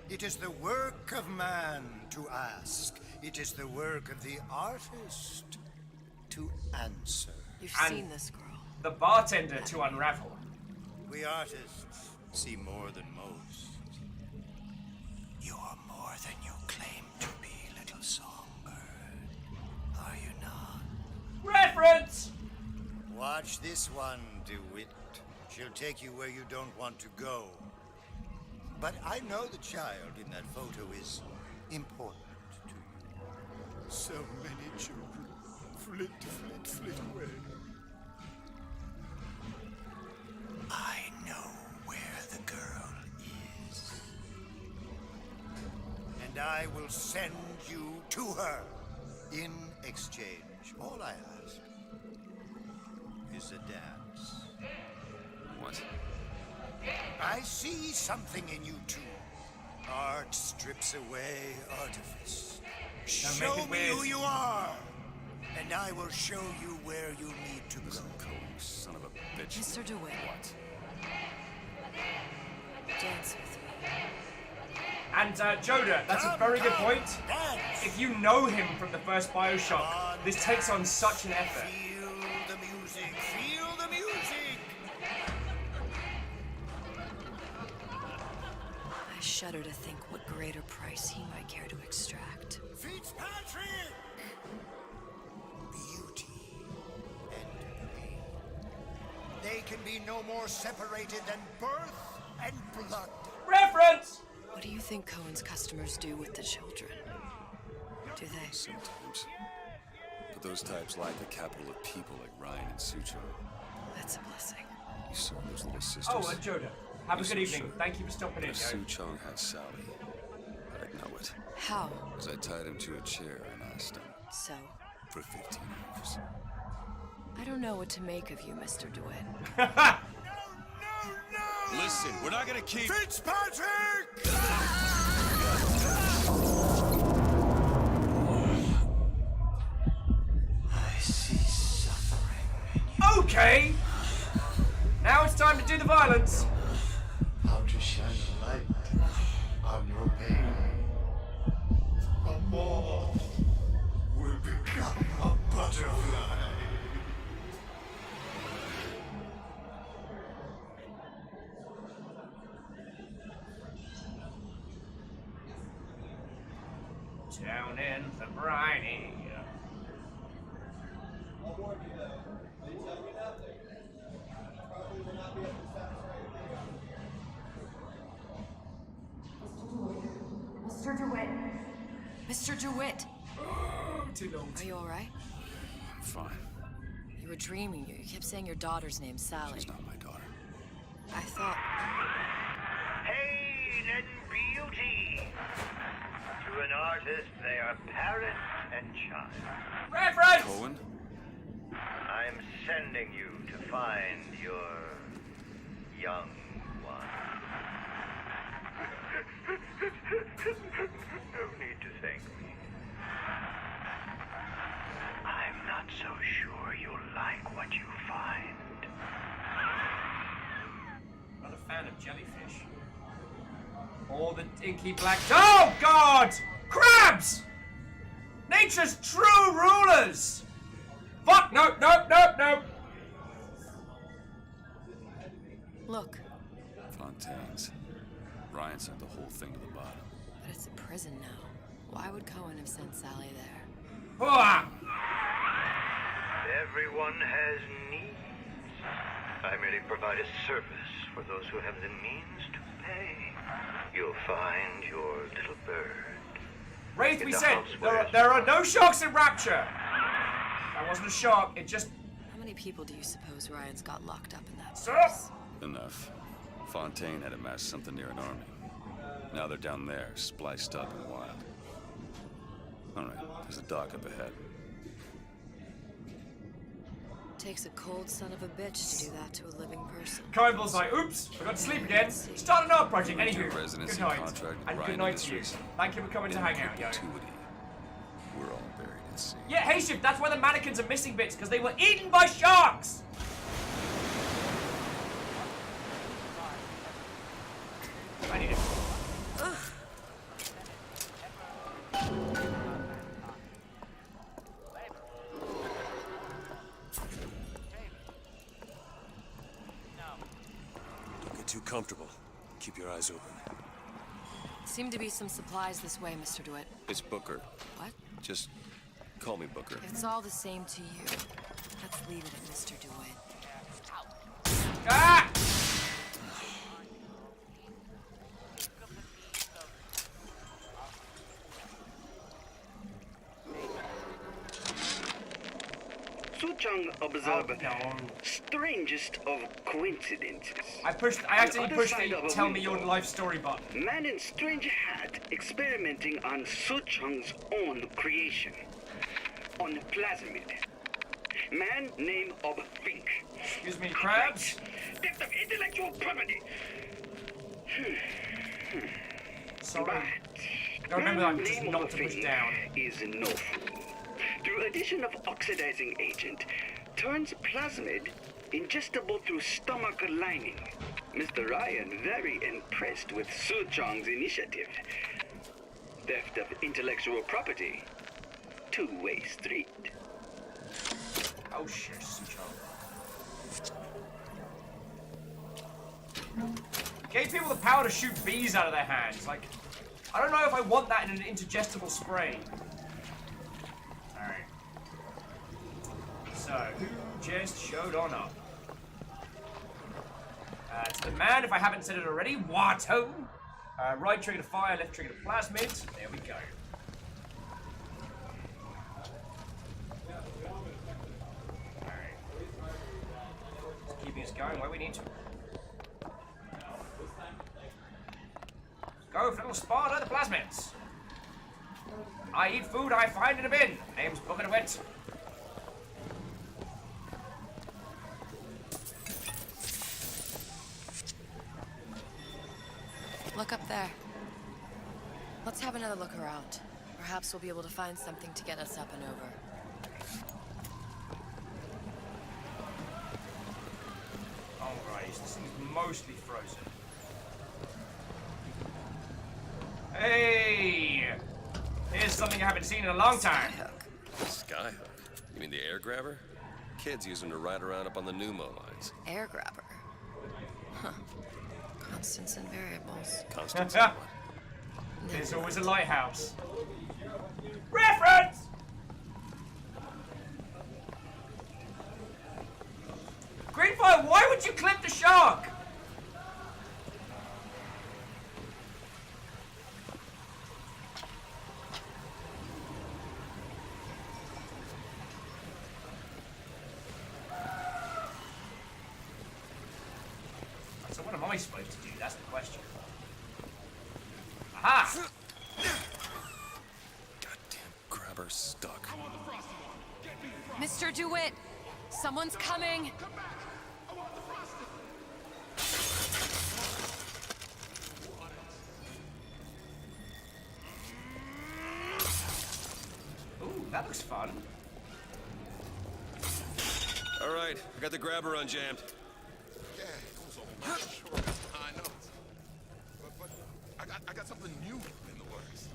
It is the work of man to ask. It is the work of the artist to answer. You've And seen this girl. the bartender to unravel. We artists see more than most. You are more than you claim to be, little songbird. Are you not? Reference! Watch this one, DeWitt. She'll take you where you don't want to go. But I know the child in that photo is important to you. So many children flit, flit, flit away. I know where the girl is. And I will send you to her. In exchange, all I ask is a dance. What? I see something in you too. Art strips away artifice. Show me who you are, and I will show you where you need to go. Cohen, son of a bitch. Mr. DeWitt. What? Dance with me. And Joda, that's a very good point. If you know him from the first Bioshock, this takes on such an effort. Feel the music. Feel the music. I shudder to think what greater price he might care to extract. Fitzpatrick! Beauty and pain. They can be no more separated than birth and blood. Reference! What do you think Cohen's customers do with the children? Do they? Sometimes. But those types lack the capital of people like Ryan and Sucho. That's a blessing. You saw those little sisters. Oh, and Joda, have a good evening. Thank you for stopping in, If yo. Su Chong had Sally, I'd know it. How? Because I tied him to a chair and asked him. So? For 15 hours. I don't know what to make of you, Mr. DeWitt. Listen, we're not gonna keep... Fitzpatrick! I see suffering in you. Okay! Now it's time to do the violence. How to shine a light on your pain. A moth will become a butterfly. Down in the briny. Mr. DeWitt. Mr. DeWitt. Too long. Are you all right? I'm fine. You were dreaming. You kept saying your daughter's name, Sally. She's not my daughter. I thought... Pain and beauty. To an artist, they are parent and child. Reference! Cohen? I'm sending you to find your young one. No need to thank me. I'm not so sure you'll like what you find. Not a fan of jellyfish. Or the inky black... Oh, God! Crabs! Nature's true rulers! Fuck! Nope, nope, nope, nope! Look, Fontaine's. Ryan sent the whole thing to the bottom. but it's a prison now. Why would Cohen have sent Sally there? Ah! Everyone has needs. I merely provide a service for those who have the means to pay. You'll find your little bird. Wraith, in we the said house there are no sharks in Rapture! That wasn't a shark, it just... How many people do you suppose Ryan's got locked up in that Stop! place? Enough. Fontaine had amassed something near an army. Now they're down there, spliced up and wild. Alright, there's a dock up ahead. Takes a cold son of a bitch to do that to a living person. Cohenville's like, oops, forgot to sleep again. Start an art project, anywho. Residency Good night. contract with And Ryan good night to you. Industries. Thank you for coming to hang out, yo. Perpetuity. We're all buried Let's see. Yeah, hey Shift, that's why the mannequins are missing bits, because they were eaten by sharks! I need it. Don't get too comfortable. Keep your eyes open. Seem to be some supplies this way, Mr. DeWitt. It's Booker. What? Just call me Booker. If it's all the same to you, let's leave it at Mr. DeWitt. Ah! Suchong observe strangest of coincidences. I accidentally pushed the tell me your life story button. Man in strange hat experimenting on Suchong's own creation. On plasmid. Man name of Fink. Excuse me, crabs? Theft of intellectual property. Sorry. I remember that just not to push down. Is no fool. Through addition of oxidizing agent, turns plasmid ingestible through stomach lining. Mr. Ryan very impressed with Suchong's initiative. Theft of intellectual property. Two-way street. Oh shit, Suchong. Gave people the power to shoot bees out of their hands. Like, I don't know if I want that in an indigestible spray. Alright. So, who just showed on up? It's the man, if I haven't said it already, Wato. Right trigger to fire, left trigger to plasmid. There we go. Alright. Just keeping us going where we need to. Go for little Sparta, the plasmids. I eat food I find in a bin. Name's Booker DeWitt. Look up there. Let's have another look around. Perhaps we'll be able to find something to get us up and over. Alright, this thing's mostly frozen. Hey! Here's something I haven't seen in a long time. Skyhook? You mean the air grabber? Kids use them to ride around up on the pneumo lines. Air grabber. Huh. Constants and variables. Constants? There's always a lighthouse. Reference! Greenfire, why would you clip the shark? So what am I supposed to do? That's the question. Aha! Goddamn grabber stuck. Mr. DeWitt! Someone's coming! Ooh, that looks fun. All right, I got the grabber unjammed. Yeah, it goes over my shoulder. I know. But I got something new in the works.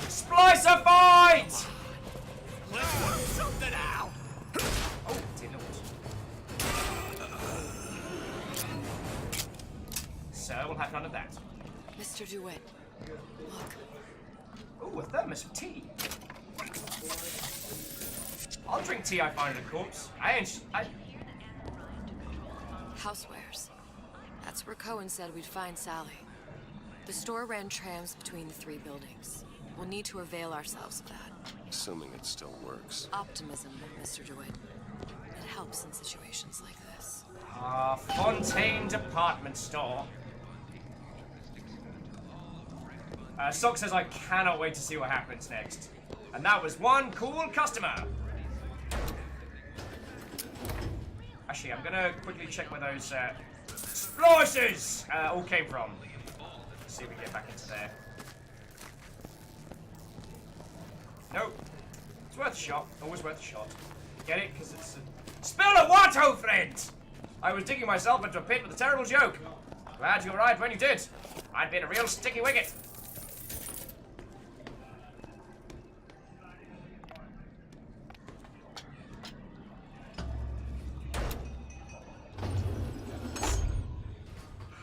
Splicer fight! Let's work something out! Oh, didn't. So we'll have none of that. Mr. DeWitt, look. Ooh, a thermos of tea. I'll drink tea I find in a corpse. Housewares. That's where Cohen said we'd find Sally. The store ran trams between the three buildings. We'll need to avail ourselves of that. Assuming it still works. Optimism, Mr. DeWitt. It helps in situations like this. Fontaine Department Store. Sock says I cannot wait to see what happens next. And that was one cool customer. Actually, I'm gonna quickly check where those splicers all came from. Let's see if we can get back into there. Nope. It's worth a shot. Always worth a shot. Get it? Because it's a... Spill the water, friend! I was digging myself into a pit with a terrible joke. Glad you arrived when you did. I'd been a real sticky wicket.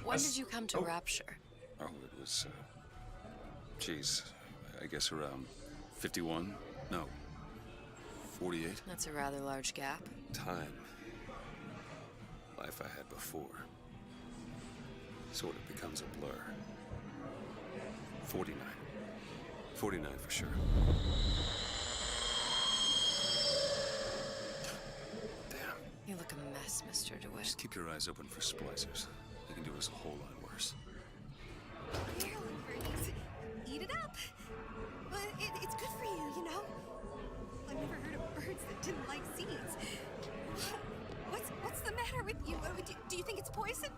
When did you come to Rapture? Oh, it was, geez, I guess around 51? No, 48? That's a rather large gap. Time. Life I had before sort of becomes a blur. 49. 49 for sure. Damn. You look a mess, Mr. DeWitt. Just keep your eyes open for splicers. They can do us a whole lot worse. Here, birdies. Eat it up. But it's good for you, you know? I've never heard of birds that didn't like seeds. What's the matter with you? Do you think it's poison?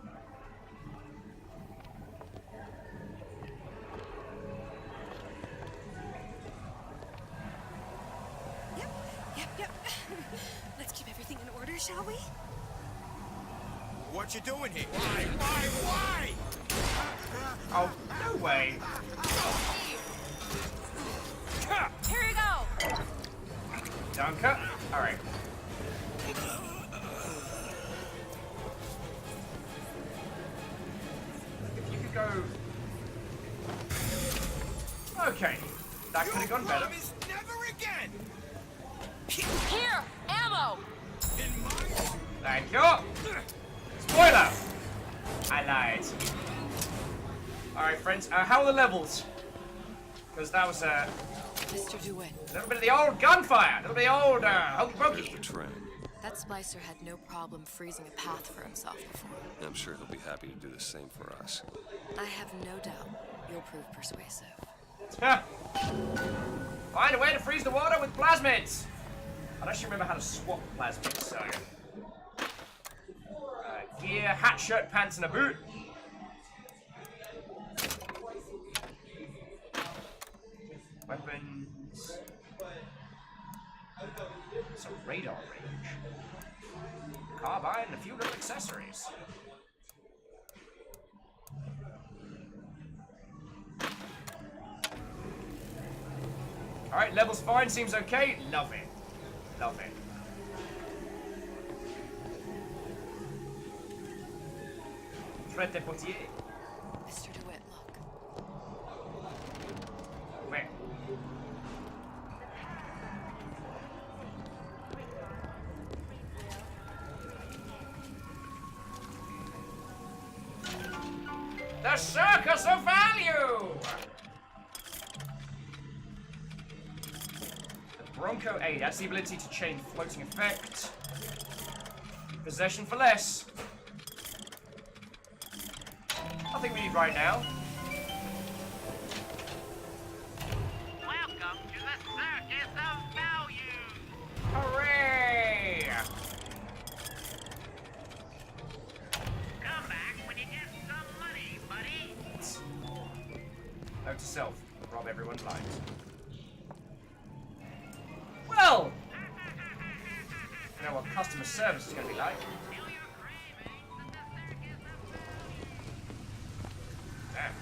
Yep. Let's keep everything in order, shall we? What you doing here? Why? Oh, no way. Here you go. Dunker. All right. If you could go... Okay. That could have gone better. Never again. Here, ammo. Thank you. Spoiler. I lied. All right, friends. How are the levels? Because that was Mr. DeWitt. a little bit of the old gunfire, a little bit of the old hokey There's pokey. the train. That splicer had no problem freezing a path for himself before. I'm sure he'll be happy to do the same for us. I have no doubt you'll prove persuasive. Find a way to freeze the water with plasmids. I don't actually remember how to swap plasmids, so... gear, hat, shirt, pants, and a boot. Weapons. It's a radar range. Carbine and a few little accessories. Alright, level's fine, seems okay. Love it. Love it. Fred Deportier. Mr. DeWitt, look. Where? The Circus of Value! The Bronco 8 has the ability to chain floating effect. Possession for less. Nothing we need right now. Welcome to the Circus of Value. Hooray! Come back when you get some money, buddy. Note to self, rob everyone blind. Well! You know what customer service is going to be like. Damn.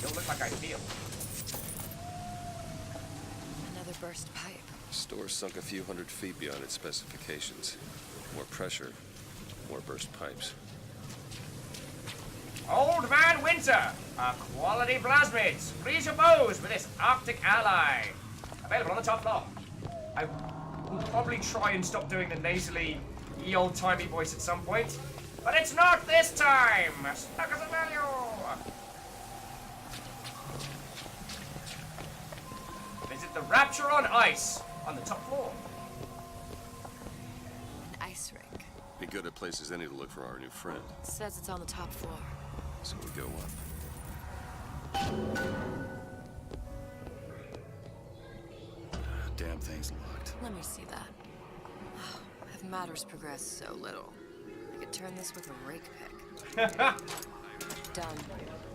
Don't look like I feel. Another burst pipe. The store sunk a few hundred feet beyond its specifications. More pressure, more burst pipes. Old Man Winter, our quality plasmids. Freeze your bows with this Arctic ally. Available on the top floor. I will probably try and stop doing the nasally, ye old-timey voice at some point, but it's not this time. Stuck as a value. Visit the Rapture on Ice on the top floor. An ice rink. Be good at places any to look for our new friend. It says it's on the top floor. So we go up. Damn thing's locked. Let me see that. Oh, have matters progressed so little? I could turn this with a rake pick. Done.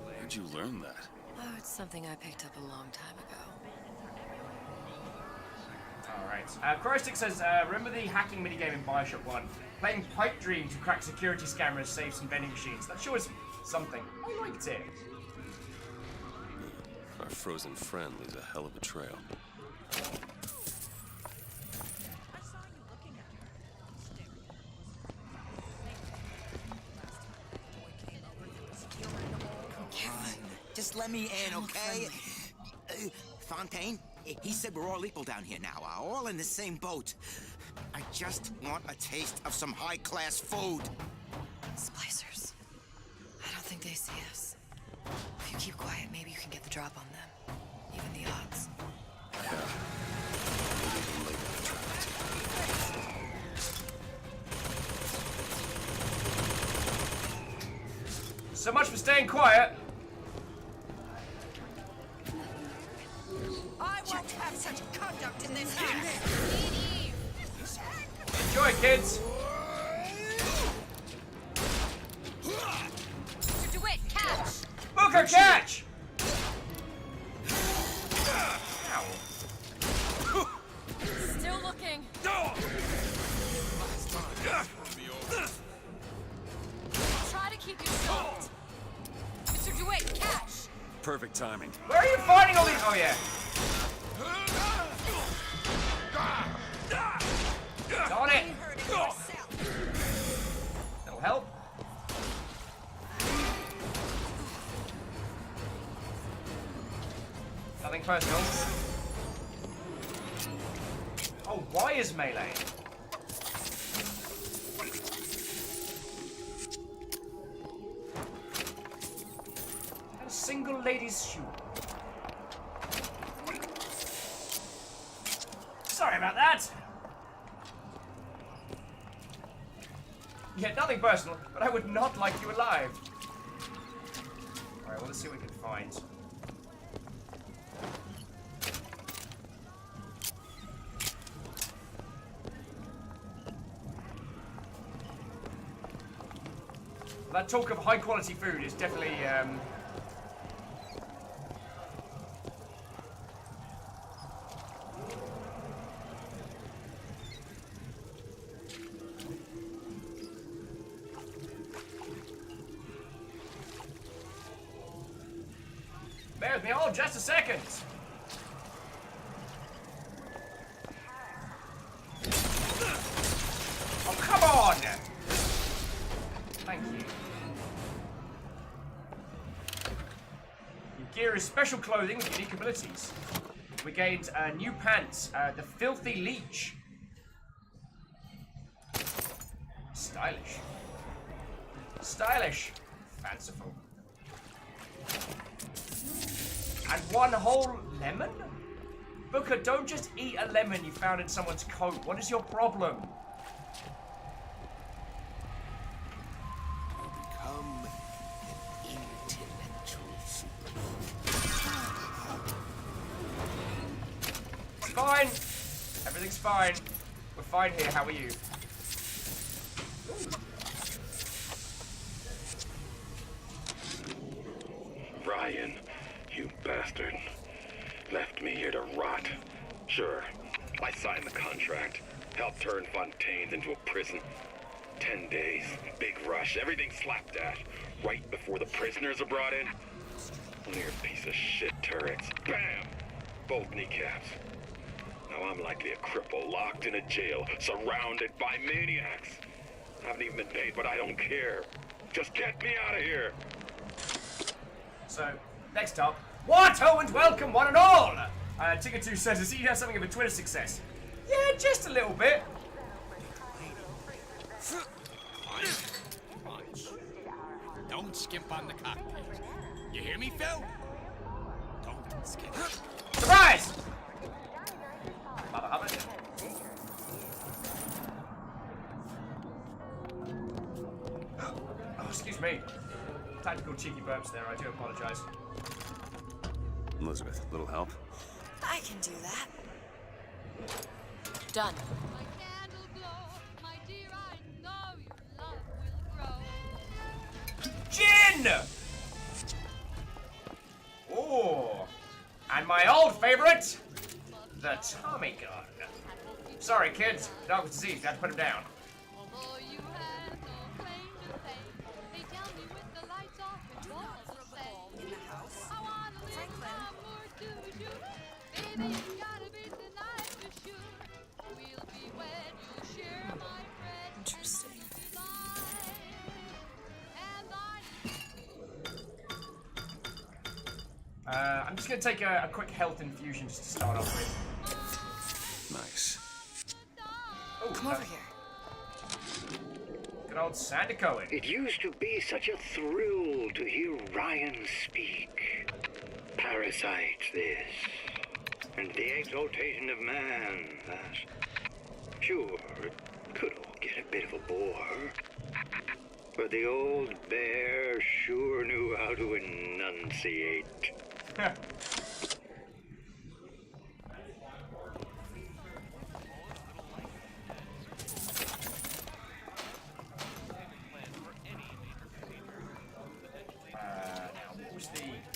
Where'd you learn that? Oh, it's something I picked up a long time ago. Alright. Crowstick says, remember the hacking minigame in Bioshock 1? Playing Pipe Dream to crack security scammers, safes, and vending machines. That sure is something. I liked it. Our frozen friend leaves a hell of a trail. Just let me in, okay? Fontaine, he said we're all equal down here now, all in the same boat. I just want a taste of some high-class food. Splicers. I don't think they see us. If you keep quiet, maybe you can get the drop on them. Even the odds. So much for staying quiet. I won't have such conduct in this house. Enjoy, kids. Mr. DeWitt, catch! Booker, catch! Ow. Still looking. Try to keep you soft. Mr. DeWitt, catch! Perfect timing. Where are you finding all these? Oh, yeah. It's on it. That'll help. Nothing personal. Oh, why is melee? A single lady's shoe. Sorry about that. Yeah, nothing personal, but I would not like you alive. Alright, well, let's see what we can find. That talk of high quality food is definitely bear with me all just a second. Oh, come on! Thank you. Your gear is special clothing with unique abilities. We gained new pants, the Filthy Leech. Stylish. Stylish. Fanciful. And one whole lemon? Booker, don't just eat a lemon you found in someone's coat. What is your problem? Become an intellectual super. It's fine. Everything's fine. We're fine here. How are you? Ryan, you bastard. Left me here to rot. Sure, I signed the contract. Helped turn Fontaine's into a prison. 10 days, big rush, everything slapped at. Right before the prisoners are brought in. Weird piece of shit turrets. Bam! Both kneecaps. Now I'm likely a cripple locked in a jail, surrounded by maniacs. I haven't even been paid, but I don't care. Just get me out of here. So, next up, Watto and welcome one and all! Ticker2 says, does he have something of a Twitter success? Yeah, just a little bit. Don't skimp on the cockpit. You hear me, Phil? Don't skimp. Surprise! Baba Hubbard. Oh, excuse me. Tactical cheeky burps there, I do apologize. Elizabeth, little help? I can do that. Done. Gin! Oh, and my old favorite, the Tommy gun. Sorry, kids. The dog was diseased. I had to put him down. Interesting. I'm just going to take a quick health infusion just to start off with. Nice. Oh, Come over here. Good old Santa Cohen. It used to be such a thrill to hear Ryan speak. Parasite, this. And the exaltation of man, that. Sure, it could all get a bit of a bore. But the old bear sure knew how to enunciate.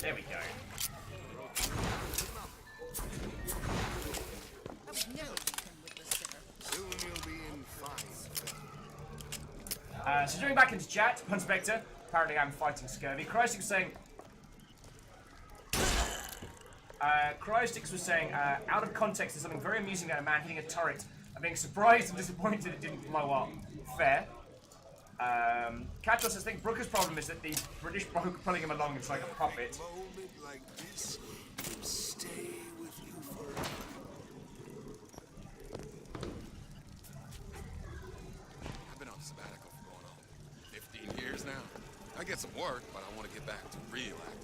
There we go. Soon you'll be in fine. So jumping back into chat, Pun Spectre. Apparently I'm fighting scurvy. Crystix was saying... Crystix was saying, out of context, there's something very amusing about a man hitting a turret and being surprised and disappointed it didn't blow up. Fair. Catchos says, I think Brooker's problem is that the British bloke pulling him along is like a puppet. A moment like this will stay with you forever. I've been on sabbatical for going on 15 years now. I get some work, but I want to get back to real acting.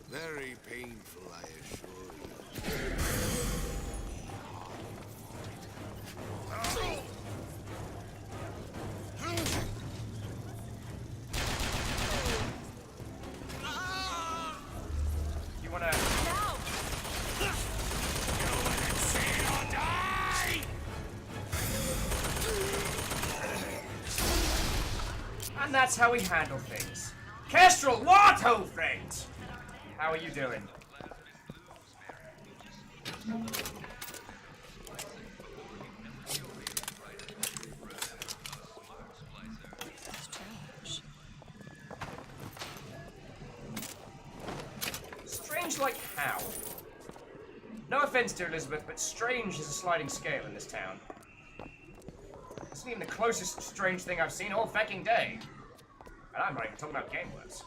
Very painful, I assure you. You wanna... And that's how we handle things. Kestrel, what, old friends? How are you doing? Strange like how? No offense, dear Elizabeth, but strange is a sliding scale in this town. It's not even the closest strange thing I've seen all fucking day. And I'm not even talking about game words.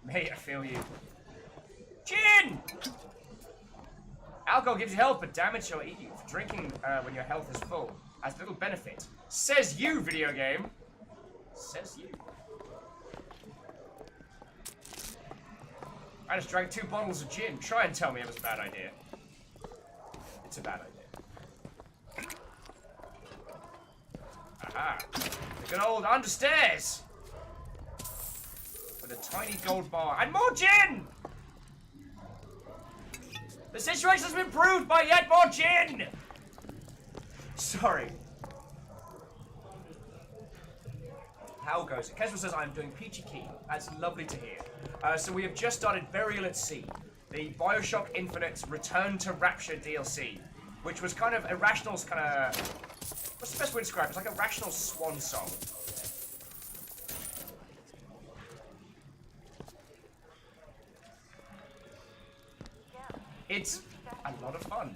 Mate, I feel you. Gin! Alcohol gives you health, but damage will eat you. Drinking when your health is full has little benefit. Says you, video game. Says you. I just drank 2 bottles of gin. Try and tell me it was a bad idea. It's a bad idea. Aha. The good old understairs! With a tiny gold bar. And more gin! The situation has been improved by yet more gin! Sorry. How goes it? Keswell says, I'm doing peachy keen. That's lovely to hear. So we have just started Burial at Sea, the Bioshock Infinite's Return to Rapture DLC, which was kind of Irrational's kind of... What's the best way to describe it? It's like Irrational's swan song. It's a lot of fun.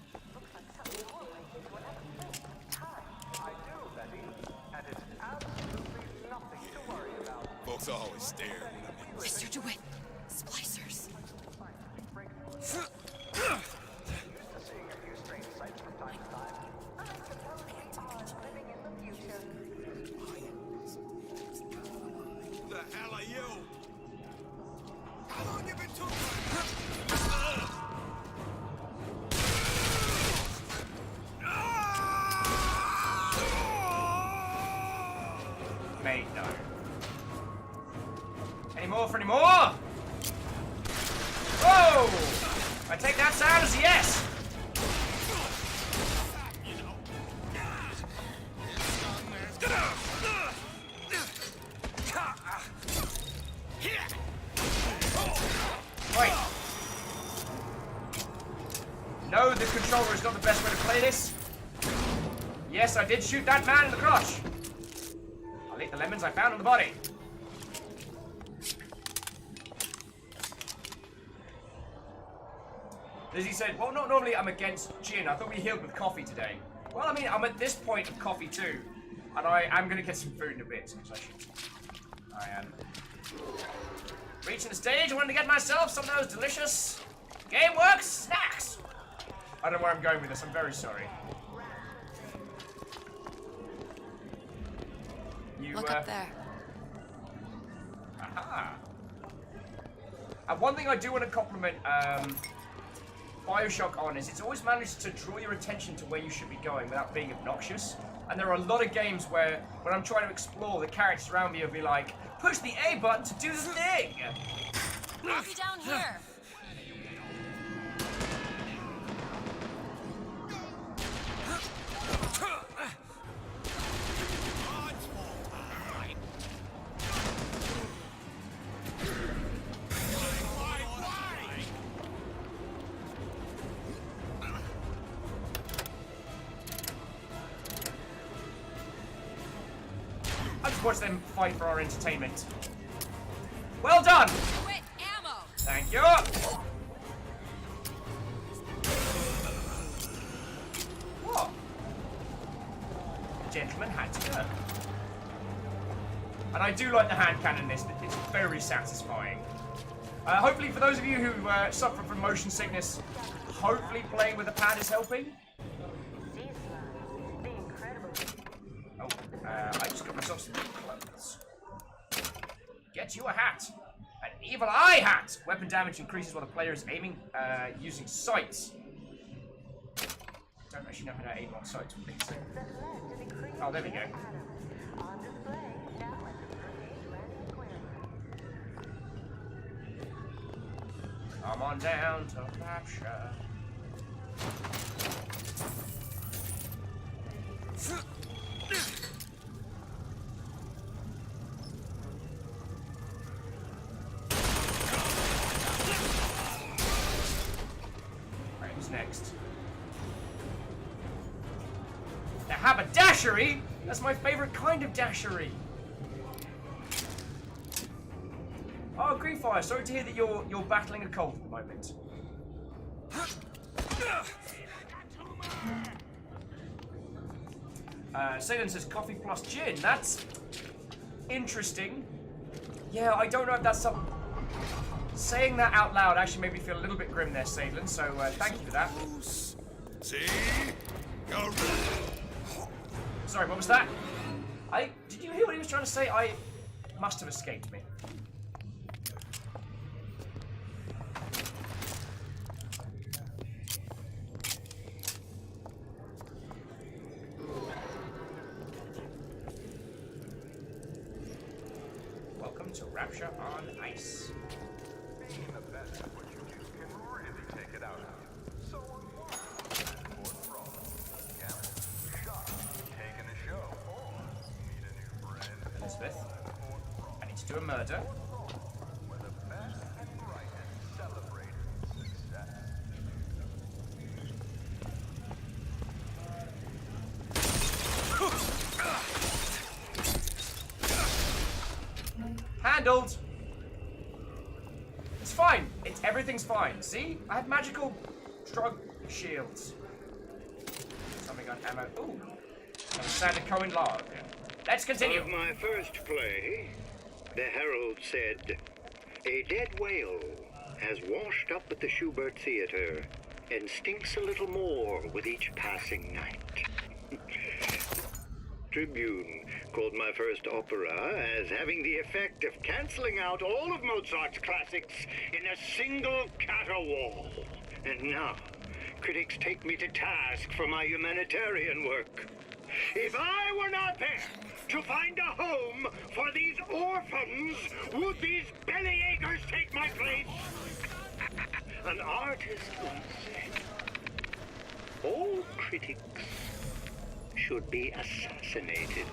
Folks always stare when I'm in. Closer to it. Splicers. Who the hell are you? How long you been talking? Mate, no. Any more for any more? Whoa! I take that sound as a yes! Wait. No, the controller is not the best way to play this. Yes, I did shoot that man in the crotch. I'll eat the lemons I found on the body. Lizzie said, well, not normally I'm against gin. I thought we healed with coffee today. Well, I mean, I'm at this point of coffee too. And I am going to get some food in a bit. I am. Reaching the stage, I wanted to get myself some of those delicious GameWorks snacks. I don't know where I'm going with this. I'm very sorry. Look up there. Aha. And one thing I do want to compliment Bioshock on is it's always managed to draw your attention to where you should be going without being obnoxious. And there are a lot of games where, when I'm trying to explore, the characters around me will be like, push the A button to do the thing! I'll be down here. I just watch them fight for our entertainment. Well done! Wait, ammo. Thank you! What? The gentleman had to go. And I do like the hand cannon in this, it's very satisfying. Hopefully for those of you who suffer from motion sickness, hopefully playing with a pad is helping. Oh, I just got myself some new clothes. Get you a hat. An evil eye hat! Weapon damage increases while the player is aiming using sights. Don't actually know how to aim on sights. Oh, there we go. Come on down to Rapture. Alright, who's next? The haberdashery? That's my favorite kind of dashery. Oh, Griefire, sorry to hear that you're battling a cold at the moment. Salem says coffee plus gin. That's interesting. Yeah, I don't know if that's some. Saying that out loud actually made me feel a little bit grim there, Salem. So thank you for that. See? Sorry, what was that? Did you hear what he was trying to say? I must have escaped me. Welcome to Rapture on Ice. Being the best at what you do can really take it out of you. So shock, taking a show, or meet a new friend. Elizabeth, I need to do a murder. Where the best and brightest celebrate success. Handled! It's fine. Everything's fine. See? I have magical drug shields. Something on ammo. Ooh. Some standard Cohen log. Let's continue. Of my first play, the Herald said, a dead whale has washed up at the Schubert Theater and stinks a little more with each passing night. Tribune called my first opera as having the effect of canceling out all of Mozart's classics in a single caterwaul. And now, critics take me to task for my humanitarian work. If I were not there to find a home for these orphans, would these bellyachers take my place? An artist once said, all critics should be assassinated.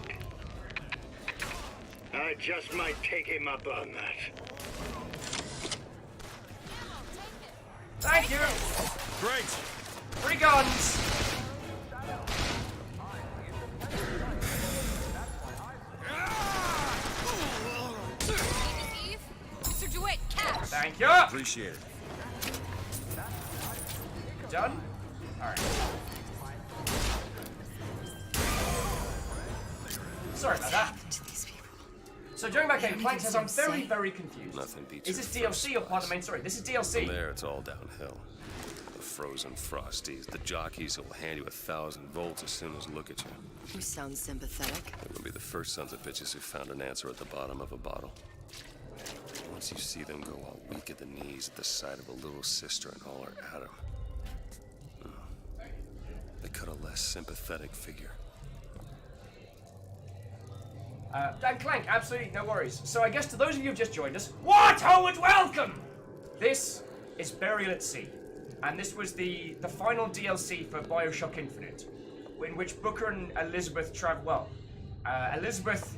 I just might take him up on that. Thank you! Great! guns! Eve, Mr. DeWitt, catch! Thank you! Appreciate it. Done? Alright. Sorry about that. So during that game, Clank says, I'm very, very confused. Nothing beats Is this DLC or part of the main story? This is DLC. From there, it's all downhill. The frozen frosties, the jockeys who will hand you 1,000 volts as soon as look at you. You sound sympathetic. They're gonna be the first sons of bitches who found an answer at the bottom of a bottle. Once you see them go all weak at the knees at the sight of a little sister and all her Adam, they cut a less sympathetic figure. And Clank, absolutely no worries. So I guess to those of you who've just joined us, what? Oh, and welcome! This is Burial at Sea. And this was the final DLC for Bioshock Infinite, in which Booker and Elizabeth travel. Well, Elizabeth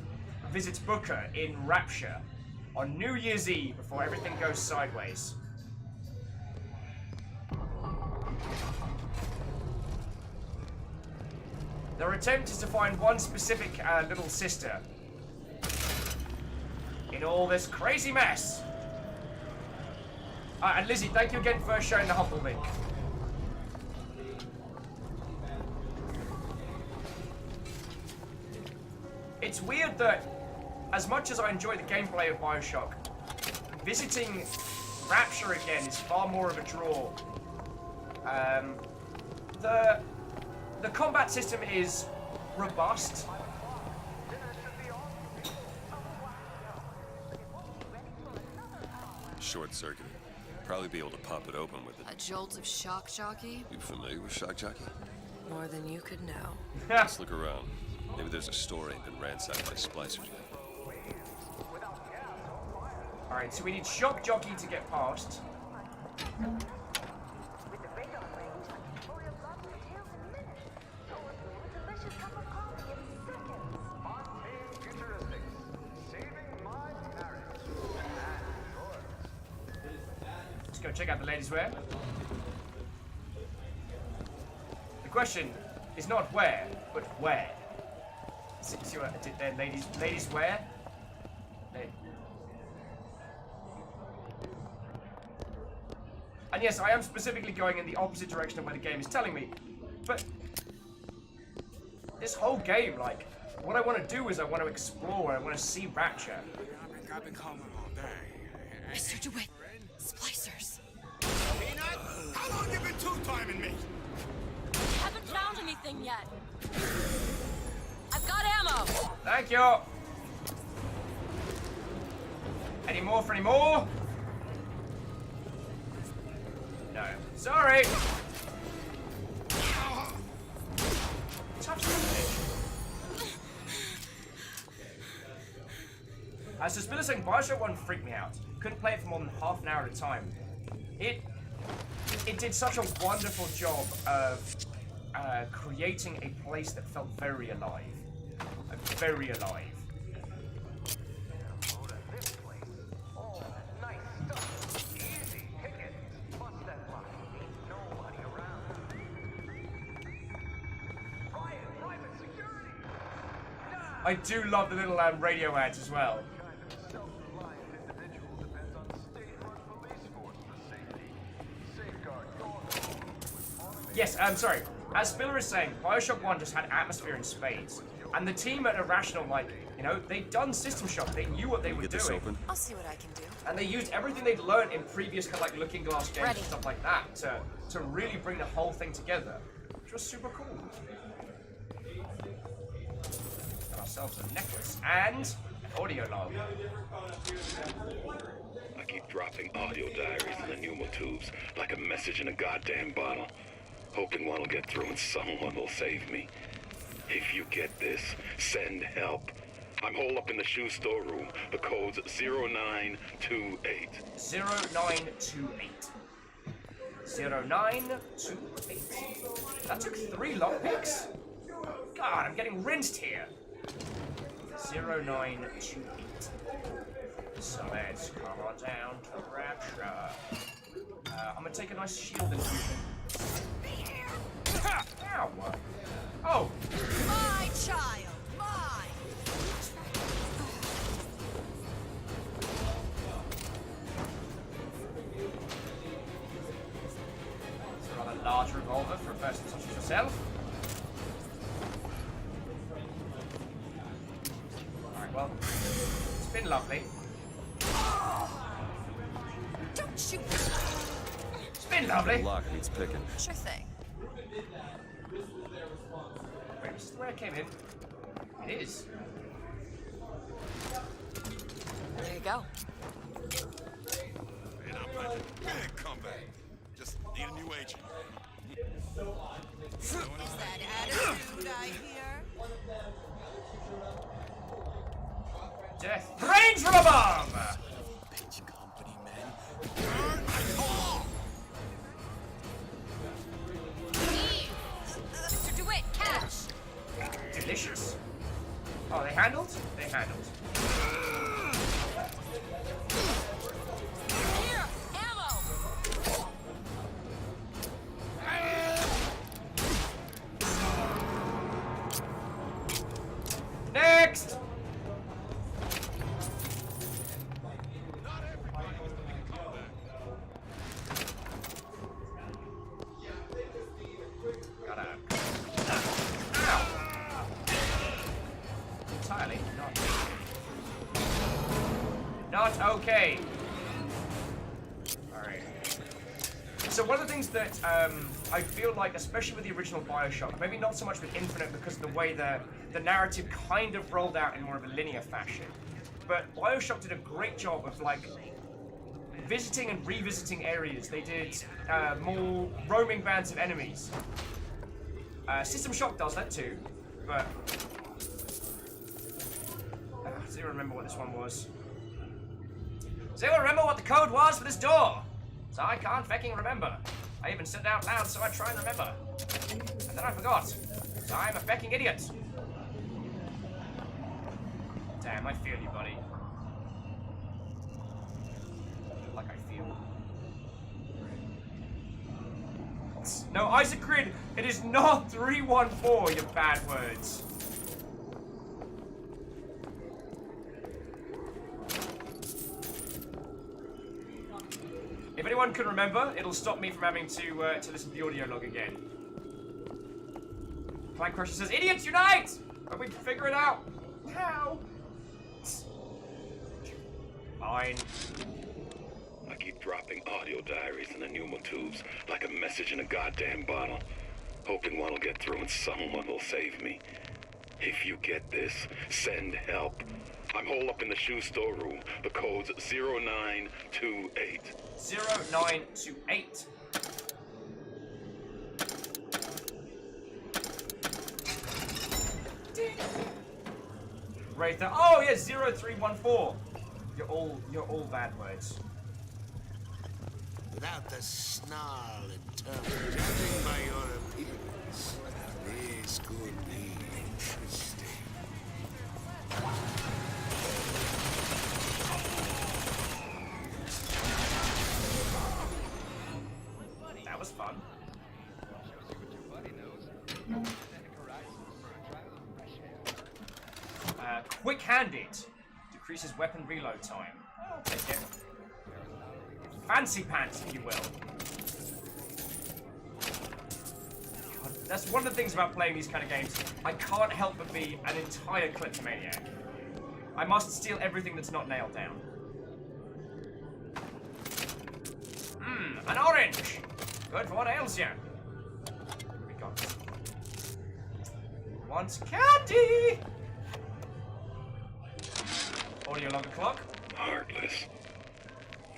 visits Booker in Rapture on New Year's Eve before everything goes sideways. Their attempt is to find one specific little sister in all this crazy mess. And Lizzie, thank you again for sharing the Humble link. It's weird that, as much as I enjoy the gameplay of Bioshock, visiting Rapture again is far more of a draw. The combat system is robust. Short-circuited. Probably be able to pop it open with it. A jolt of shock jockey? You familiar with Shock Jockey? More than you could know. Let's look around. Maybe there's a store ain't been ransacked by splicers yet. Alright, so we need Shock Jockey to get past. Let's go check out the ladies' wear. The question is not where, but where. See what I did there, ladies' wear? And yes, I am specifically going in the opposite direction of where the game is telling me. But this whole game, like, what I want to do is I want to explore, I want to see Rapture. I've been calling all day. Mr. DeWitt, splicers. Peanut, how long you been two-timing me? Haven't found anything yet. I've got ammo. Thank you. Any more for any more? No. Sorry. Touch me. As the Spiller saying, Bioshock 1 freaked me out. Couldn't play it for more than half an hour at a time. It did such a wonderful job of creating a place that felt very alive. Very alive. I do love the little radio ads as well. Yes, I'm sorry. As Spiller is saying, Bioshock 1 just had atmosphere in spades. And the team at Irrational, like, you know, they'd done System Shock. They knew what they were doing. I'll see what I can do. And they used everything they'd learned in previous kind of like Looking Glass games and stuff like that to really bring the whole thing together, which was super cool. Got ourselves a necklace and an audio log. I keep dropping audio diaries in the pneumo tubes like a message in a goddamn bottle, hoping one will get through and someone will save me. If you get this, send help. I'm holed up in the shoe store room. The code's 0928. 0928. 0928. That took 3 lockpicks? God, I'm getting rinsed here. 0928. So let's come on down to Rapture. I'm gonna take a nice shield infusion. Such as yourself. Alright, well, it's been lovely. Don't shoot! It's been lovely. Lock needs picking. Sure thing. Wait, is this where I came in? It is. There you go. Man, I'm ready. Big comeback. Just need a new agent. Is that attitude I hear? Death. Range from above! Bitch company, man. Burn my call! Mr. DeWitt, catch! Delicious. Oh, they handled? They handled. Here, ammo! Next! Gotta. Ow! Entirely not okay. Alright. So one of the things that I feel like, especially with the original Bioshock, maybe not so much with Infinite because of the way the narrative kind of rolled out in more of a linear fashion, but Bioshock did a great job of like visiting and revisiting areas. They did more roaming bands of enemies. System Shock does that too, but does anyone remember what this one was? Does anyone remember what the code was for this door? So I can't fucking remember. I even said it out loud, so I try and remember. And then I forgot. So I'm a fucking idiot. Damn, I feel you, buddy. Like I feel. No, Isaac Grid, it is not 314, you bad words. If anyone can remember, it'll stop me from having to listen to the audio log again. Clan Crusher says, "Idiots unite! But we figure it out." How? Fine. I keep dropping audio diaries in the pneumo tubes like a message in a goddamn bottle, hoping one will get through and someone will save me. If you get this, send help. I'm holed up in the shoe storeroom. The code's 0928. 0928. Right there. Oh yeah, 0314. You're all bad words. Without the snarl and tongue, judging by your appearance, this could be interesting. That was fun. Quick-handed decreases weapon reload time. I'll take it. Fancy pants, if you will. God, that's one of the things about playing these kind of games. I can't help but be an entire kleptomaniac. I must steal everything that's not nailed down. An orange! Good for what ails you. What we got? Want candy! Audio log clock. Heartless.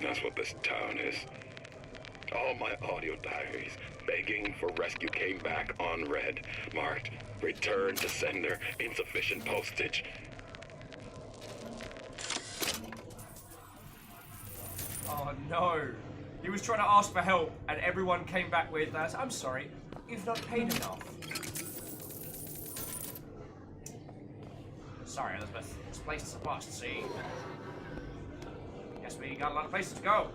That's what this town is. All my audio diaries begging for rescue came back unread, marked return to sender, insufficient postage. Oh no. He was trying to ask for help and everyone came back with that. I'm sorry, you've not paid enough. Sorry, Elizabeth. This place is a bust, see? Guess we got a lot of places to go.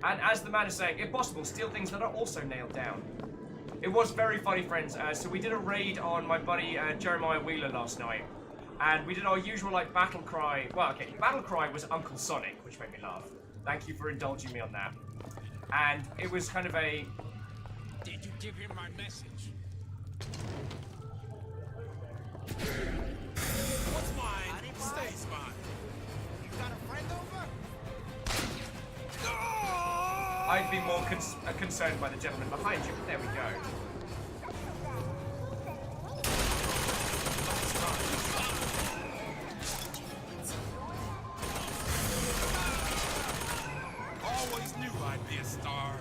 And as the man is saying, if possible, steal things that are also nailed down. It was very funny, friends. So we did a raid on my buddy Jeremiah Wheeler last night. And we did our usual, like, battle cry. Well, okay, battle cry was Uncle Sonic, which made me laugh. Thank you for indulging me on that. And it was kind of a... Did you give him my message? What's mine stays mine. You got a friend over? I'd be more concerned by the gentleman behind you, but there we go. Always knew I'd be a star.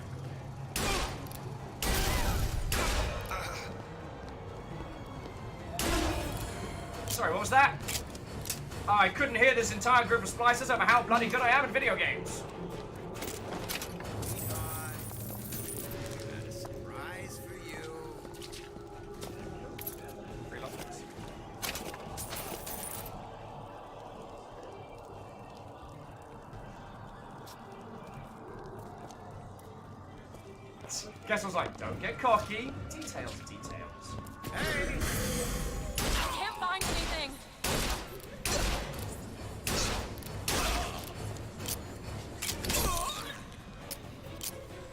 Sorry, what was that? I couldn't hear this entire group of splicers over how bloody good I am at video games. Surprise for you. Guess I was like, don't get cocky. Details, details. Hey! I can't find anything.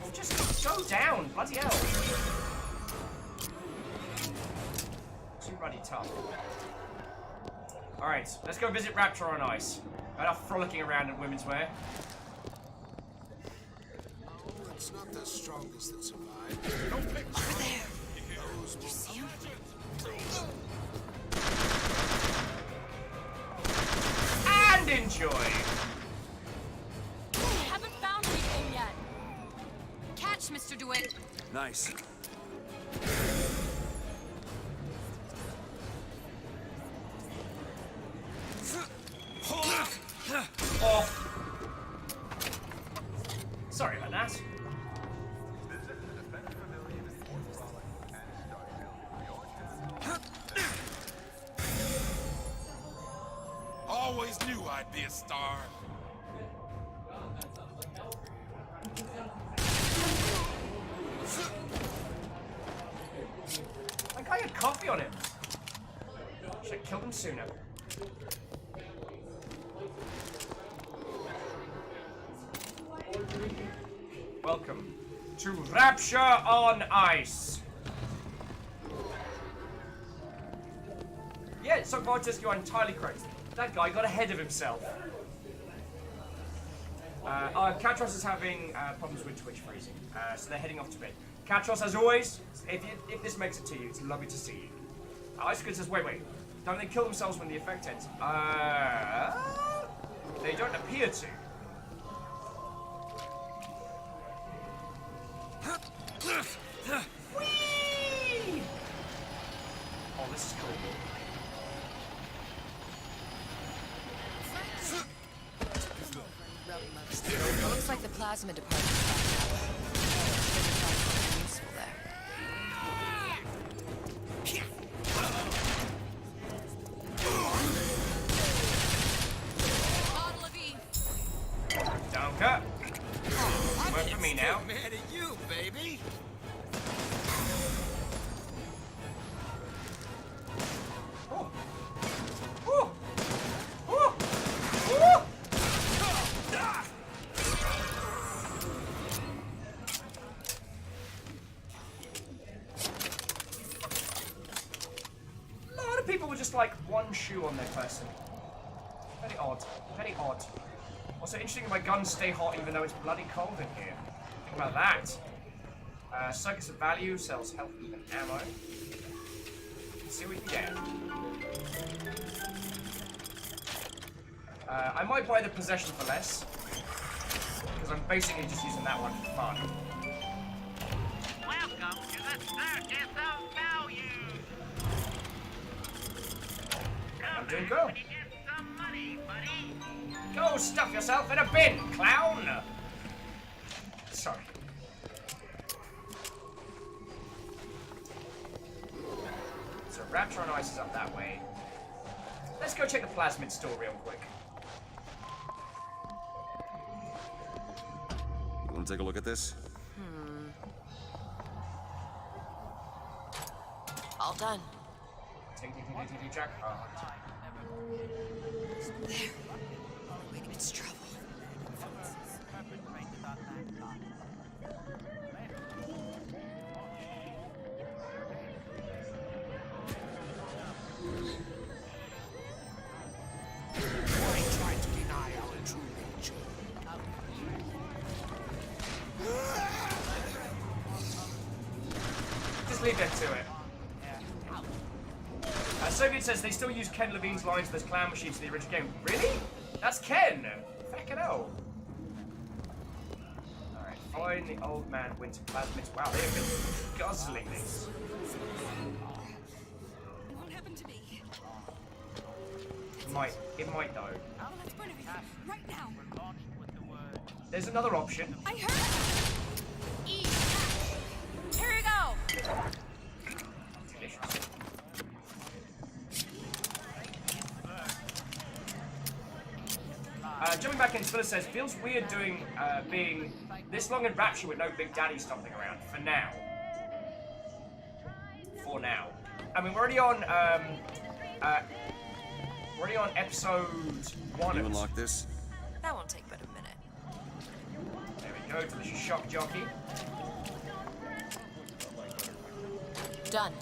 Oh, just go down, bloody hell. Too bloody tough. Alright, let's go visit Rapture on Ice. Enough frolicking around in women's wear. It's not the strongest that survive. Over there. You see him? And enjoy. We haven't found anything yet. Catch, Mr. DeWitt. Nice. Oh. Sorry about that. Always knew I'd be a star. That guy had coffee on him. Should have killed him sooner. Welcome to Rapture on Ice. Yeah, so far, Tisk, you are entirely correct. That guy got ahead of himself. Katros is having problems with Twitch freezing, so they're heading off to bed. Katros, as always, if this makes it to you, it's lovely to see you. Ice Good says, wait, don't they kill themselves when the effect ends? They don't appear to. Whee! Oh, this is cool. Looks like the plasma department. Useful there. Bottle of E. Donka. Work for me now. Mad at you, baby. People with just like one shoe on their person. Very odd. Very odd. Also interesting my guns stay hot even though it's bloody cold in here. Think about that. Circus of Value sells health and ammo. Let's see what we can get. I might buy the possession for less. Because I'm basically just using that one for fun. Welcome to the Circus of Value. I'm doing good. Go stuff yourself in a bin, clown! Sorry. So Rapture on Ice is up that way. Let's go check the plasmid store real quick. You want to take a look at this? All done. Take Jack. There. We're in its trouble. leave that to it. Soviet says they still use Ken Levine's lines of those clown machines in the original game. Really? That's Ken! Fucking hell. Alright, find the old man winter plasmids. Wow, they have been guzzling these. It won't happen to me. It might though. Oh, let's burn everything right now. There's another option. I heard. Eat. Here you go. Delicious. Jumping back in, Spiller says, feels weird being this long in Rapture with no Big Daddy stomping around. For now. For now. I mean, we're already on episode 1. You unlock this? That won't take but a minute. There we go, delicious shock jockey. Done.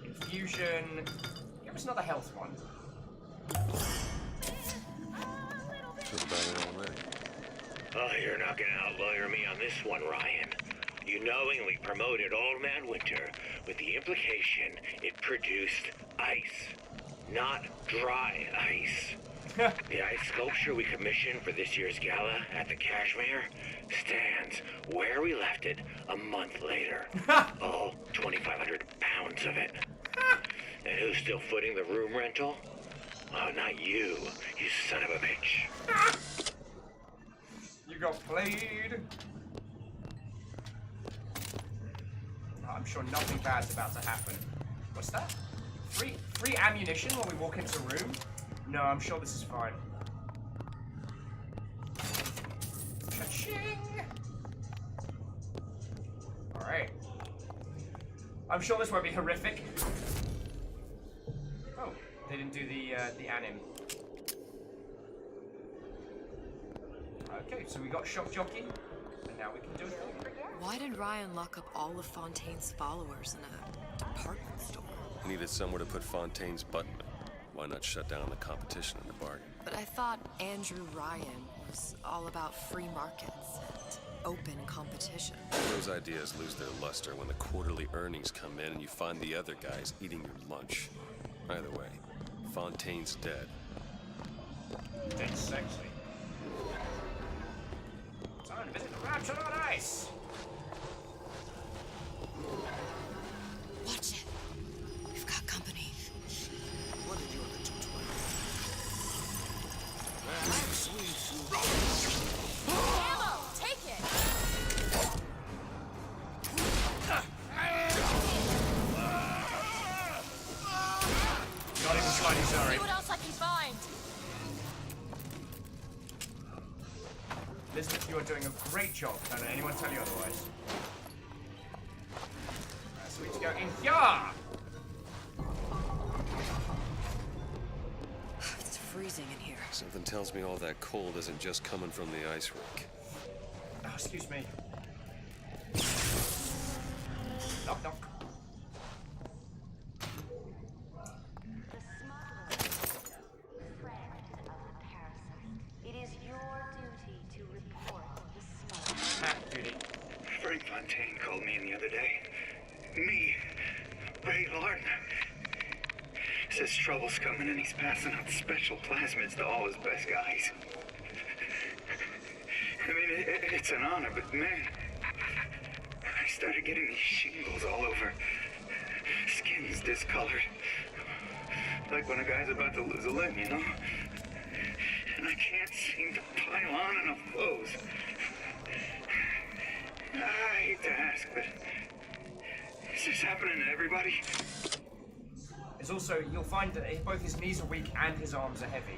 Infusion. Give us another health one. Feel about it already. Oh, you're not gonna outlawyer me on this one, Ryan. You knowingly promoted Old Man Winter with the implication it produced ice, not dry ice. The ice sculpture we commissioned for this year's gala at the Cashmere stands where we left it a month later. All 2,500 pounds of it. And who's still footing the room rental? Oh, not you, you son of a bitch. You got played. Oh, I'm sure nothing bad's about to happen. What's that? Free ammunition when we walk into a room? No, I'm sure this is fine. Ka-ching! Alright. I'm sure this won't be horrific. Oh, they didn't do the anim. Okay, so we got Shock Jockey, and now we can do it. Why did Ryan lock up all of Fontaine's followers in a department store? He needed somewhere to put Fontaine's button. Why not shut down the competition in the bargain? But I thought Andrew Ryan was all about free markets and open competition. Those ideas lose their luster when the quarterly earnings come in and you find the other guys eating your lunch. Either way, Fontaine's dead. Dead sexy. Time to visit the Rapture on Ice! Watch it. We've got company. What did you want to do? Ammo! Take it! Not even slightly sorry. See what else I can find. Elizabeth, you are doing a great job. Don't let anyone tell you otherwise. So we need to go in here! It's freezing in here. Something tells me all that cold isn't just coming from the ice rink. Oh, excuse me. Knock, knock. It is your duty to report the smugglers. Duty. Frank Fontaine called me in the other day. Me, Ray Lorton. Says trouble's coming and he's passing out special plasmids to all his best guys. I mean, it's an honor, but man, I started getting these shingles all over. Skin's discolored. Like when a guy's about to lose a limb, you know? And I can't seem to pile on enough clothes. I hate to ask, but is this happening to everybody? There's also, you'll find that both his knees are weak and his arms are heavy.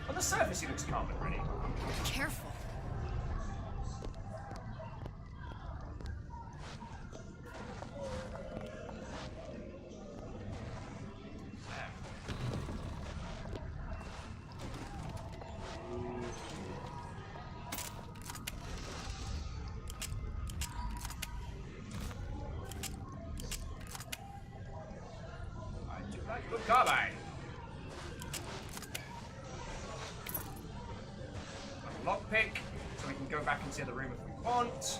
On the surface, he looks calm and ready. Careful. Good carbine. lockpick, so we can go back into the other room if we want.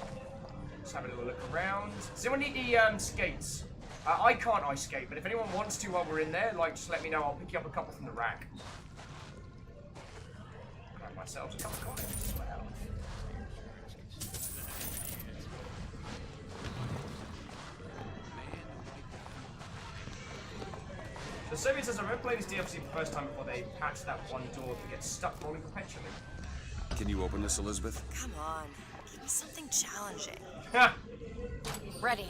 Let's have a little look around. Does anyone need the skates? I can't ice skate, but if anyone wants to while we're in there, like, just let me know. I'll pick you up a couple from the rack. Grab myself a couple of coins as well. The Soviet says, I remember playing this DLC for the first time before they patched that one door that gets stuck rolling perpetually. Can you open this, Elizabeth? Come on, give me something challenging. Ha! Ready.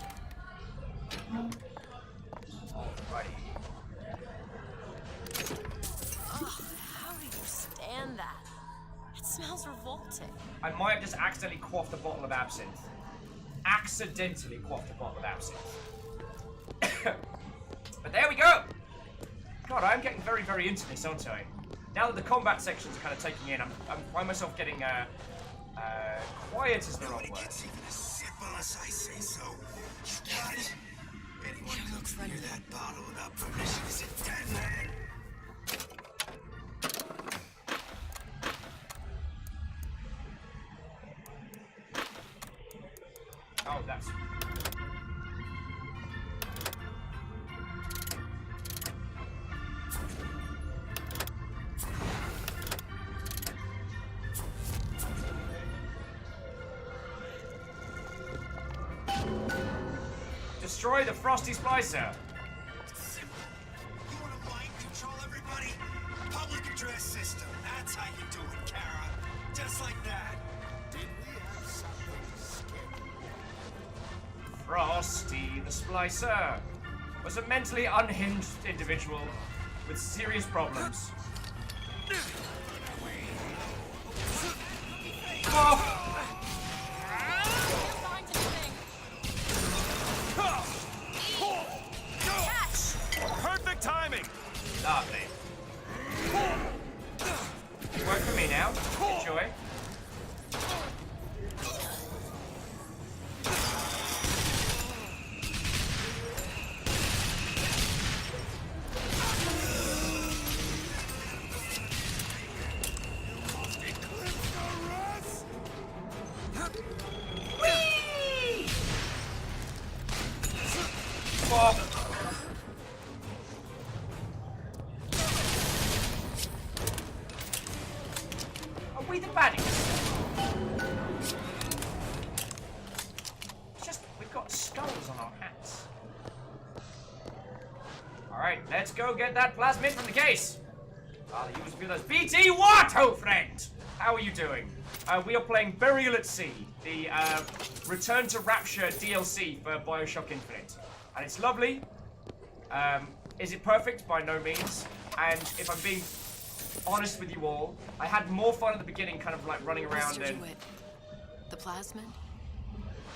Alrighty. Oh, how do you stand that? It smells revolting. I might have just accidentally quaffed a bottle of absinthe. Accidentally quaffed a bottle of absinthe. But there we go! God, I'm getting very, very into this, aren't I? Now that the combat sections are kind of taking in, I find myself getting, quiet is the wrong word. It's even as simple as I say so. You got it. Anyone comes near that bottle without permission is a dead man. Oh, that's... Destroy the Frosty Splicer. Simple. You want to mind control everybody? Public address system. That's how you do it, Kara. Just like that. Did we have something scheduled? Frosty the Splicer was a mentally unhinged individual with serious problems. Oh. Perfect timing! Lovely. Work for me now. Enjoy. Whee! Oh. Are we the baddies? It's just, we've got skulls on our hats. Alright, let's go get that plasmid from the case. The usual with us. BT what, old friend? How are you doing? We are playing Burial at Sea, the Return to Rapture DLC for Bioshock Infinite. And it's lovely. Is it perfect? By no means. And if I'm being honest with you all, I had more fun at the beginning, kind of like running around Mr. and... DeWitt, the plasmid?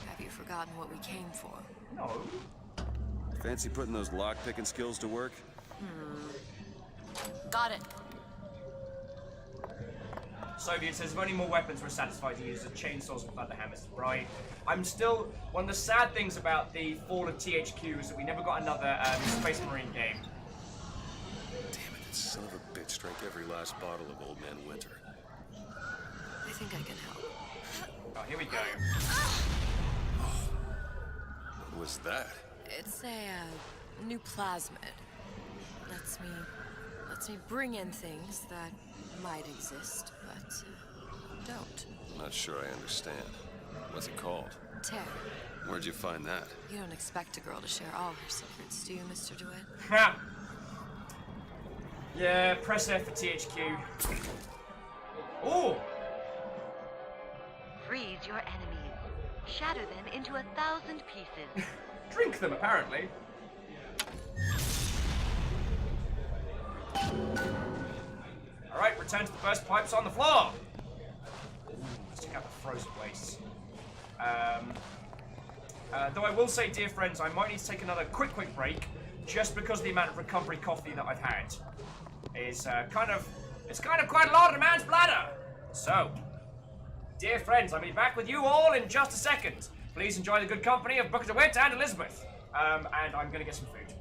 Have you forgotten what we came for? No. Fancy putting those lock-picking skills to work? Got it. Soviet says if only more weapons were satisfied to use the chainsaws and thunder hammers. Right. I'm still... One of the sad things about the fall of THQ is that we never got another Space Marine game. Damn it, that son of a bitch drank every last bottle of Old Man Winter. I think I can help. Oh, here we go. What was that? It's a new plasmid. Lets me bring in things that might exist, but don't. Not sure I understand. What's it called? Tear. Where'd you find that? You don't expect a girl to share all her secrets, do you, Mr. DeWitt? Ha! Yeah, press F for THQ. Ooh! Freeze your enemies. Shatter them into 1,000 pieces. Drink them, apparently. Alright, return to the burst pipes on the floor! Ooh, let's check out the frozen wastes. Though I will say, dear friends, I might need to take another quick break, just because the amount of recovery coffee that I've had is it's kind of quite a lot of a man's bladder. So, dear friends, I'll be back with you all in just a second. Please enjoy the good company of Booker DeWitt and Elizabeth. And I'm gonna get some food.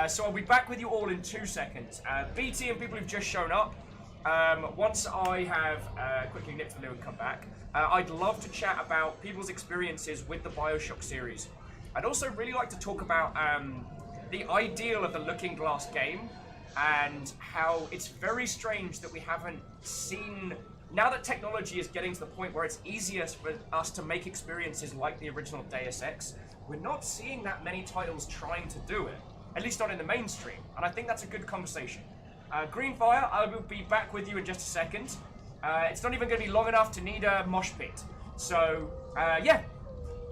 So I'll be back with you all in 2 seconds. BT and people who've just shown up, once I have quickly nipped the loo and come back, I'd love to chat about people's experiences with the Bioshock series. I'd also really like to talk about the ideal of the Looking Glass game and how it's very strange that we haven't seen. Now that technology is getting to the point where it's easier for us to make experiences like the original Deus Ex, we're not seeing that many titles trying to do it, at least not in the mainstream, and I think that's a good conversation. Greenfire, I will be back with you in just a second. It's not even going to be long enough to need a mosh pit. So, yeah,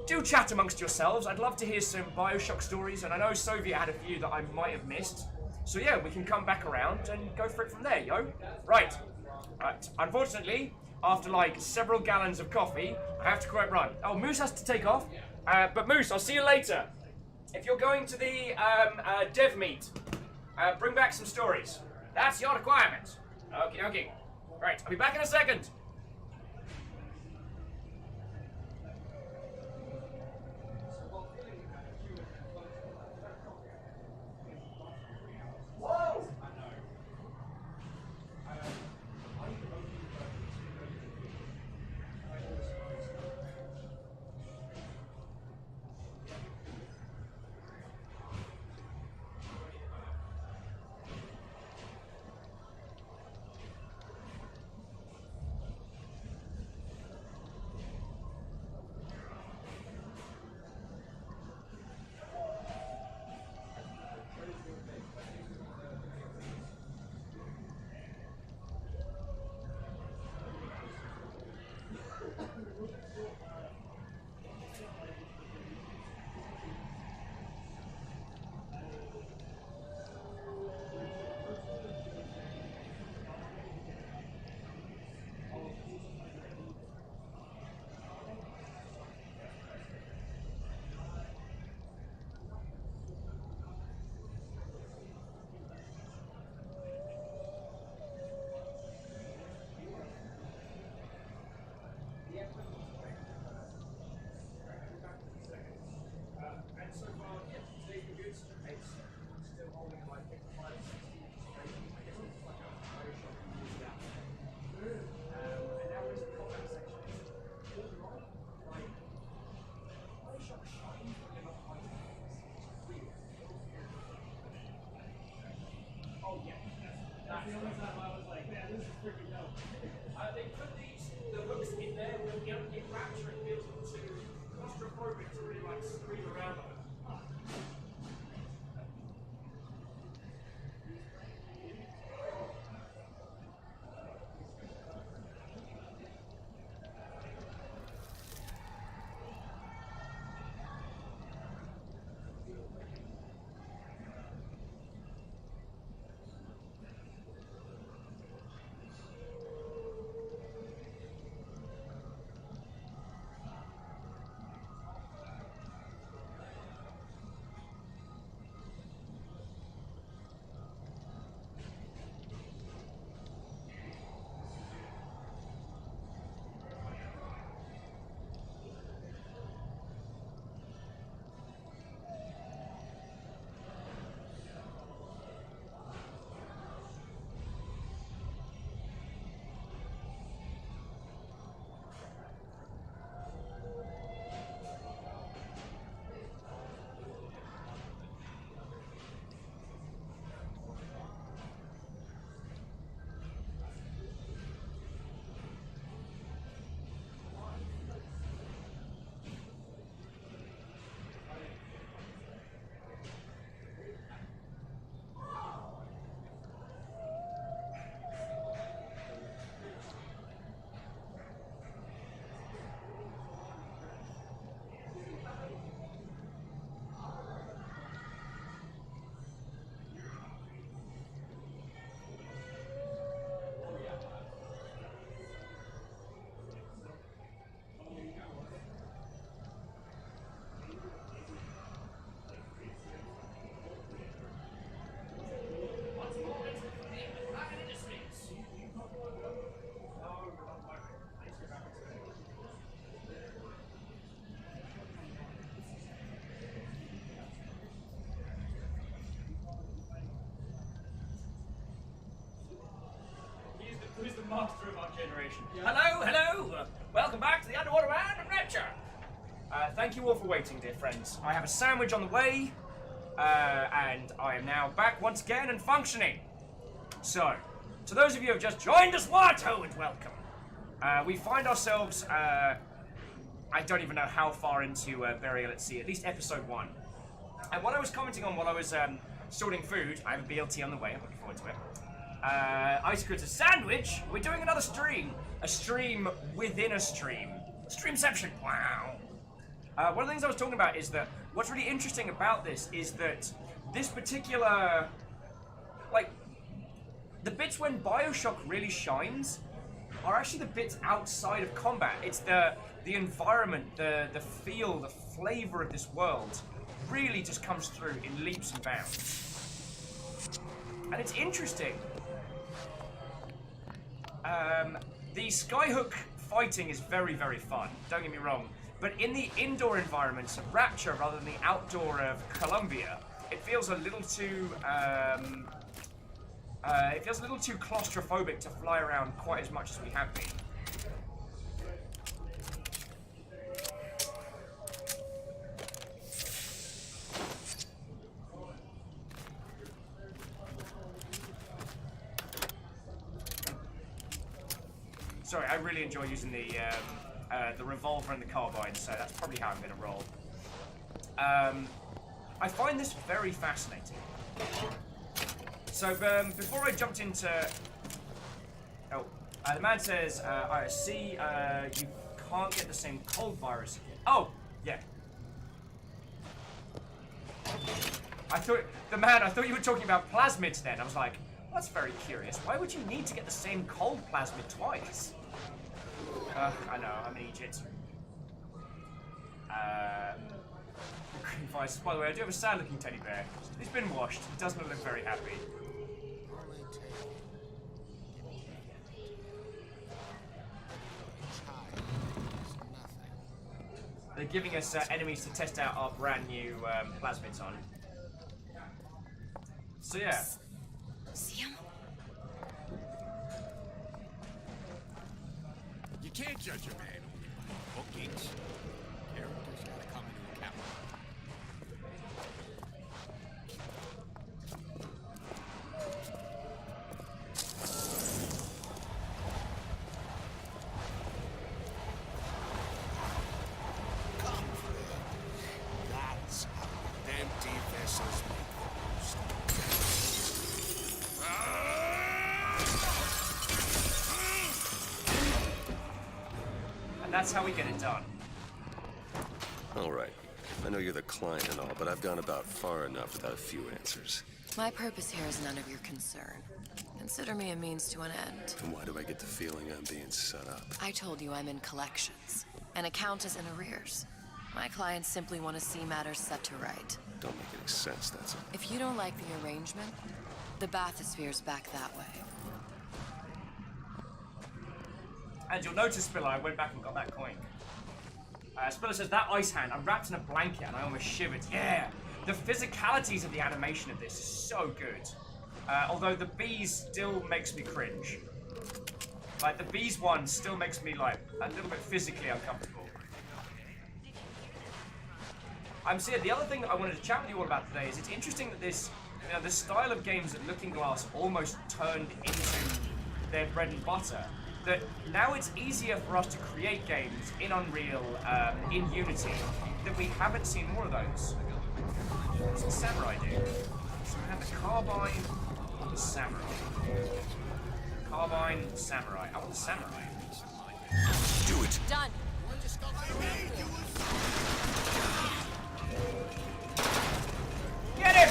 do chat amongst yourselves. I'd love to hear some Bioshock stories, and I know Soviet had a few that I might have missed. So yeah, we can come back around and go for it from there, yo. Right. Unfortunately, after like several gallons of coffee, I have to quite run. Oh, Moose has to take off. But Moose, I'll see you later. If you're going to the dev meet, bring back some stories. That's your requirement. Okie dokie. Right, I'll be back in a second. Whoa! Oh yeah, that's the only time I was like, man, this is freaking dope. They put the hooks in there with the rapture it feels too claustrophobic to really like scream around on it. narration. Hello! Welcome back to the Underwater Man and Rapture! Thank you all for waiting, dear friends. I have a sandwich on the way, and I am now back once again and functioning. So, to those of you who have just joined us, Wato, and welcome. We find ourselves, I don't even know how far into Burial at Sea, at least episode 1. And what I was commenting on while I was sorting food, I have a BLT on the way, I'm looking forward to it. Icecrit's sandwich, we're doing another stream. A stream within a stream. Streamception, wow. One of the things I was talking about is that what's really interesting about this is that this particular, like, the bits when Bioshock really shines are actually the bits outside of combat. It's the environment, the feel, the flavor of this world really just comes through in leaps and bounds. And it's interesting. The skyhook fighting is very, very fun, don't get me wrong. But in the indoor environments of Rapture rather than the outdoor of Columbia, it feels a little too claustrophobic to fly around quite as much as we have been. Sorry, I really enjoy using the revolver and the carbine, so that's probably how I'm going to roll. I find this very fascinating. So before I jumped into... the man says, I see you can't get the same cold virus again. Oh, yeah. I thought you were talking about plasmids then. I was like, that's very curious. Why would you need to get the same cold plasmid twice? I know, I'm an Egypt. Green Vice. By the way, I do have a sad-looking teddy bear. He's been washed. He doesn't look very happy. They're giving us enemies to test out our brand new plasmids on. So yeah. See him? You can't judge a man only by bookings. Characters gotta come into account. That's how empty vessels make And that's how we get it done. All right. I know you're the client and all, but I've gone about far enough without a few answers. My purpose here is none of your concern. Consider me a means to an end. And why do I get the feeling I'm being set up? I told you I'm in collections. An account is in arrears. My clients simply want to see matters set to right. Don't make any sense, that's all. If you don't like the arrangement, the bathysphere's back that way. And you'll notice, Spiller, I went back and got that coin. Spiller says, that ice hand, I'm wrapped in a blanket and I almost shivered. Yeah! The physicalities of the animation of this is so good. Although the bees still makes me cringe. Like, the bees one still makes me, like, a little bit physically uncomfortable. So yeah, the other thing that I wanted to chat with you all about today is it's interesting that this, the style of games that Looking Glass almost turned into their bread and butter, that now it's easier for us to create games in Unreal, in Unity, that we haven't seen more of those. What's the samurai do? So we have the carbine, the samurai. Carbine, samurai. I want the samurai. Do it! Done! Get him!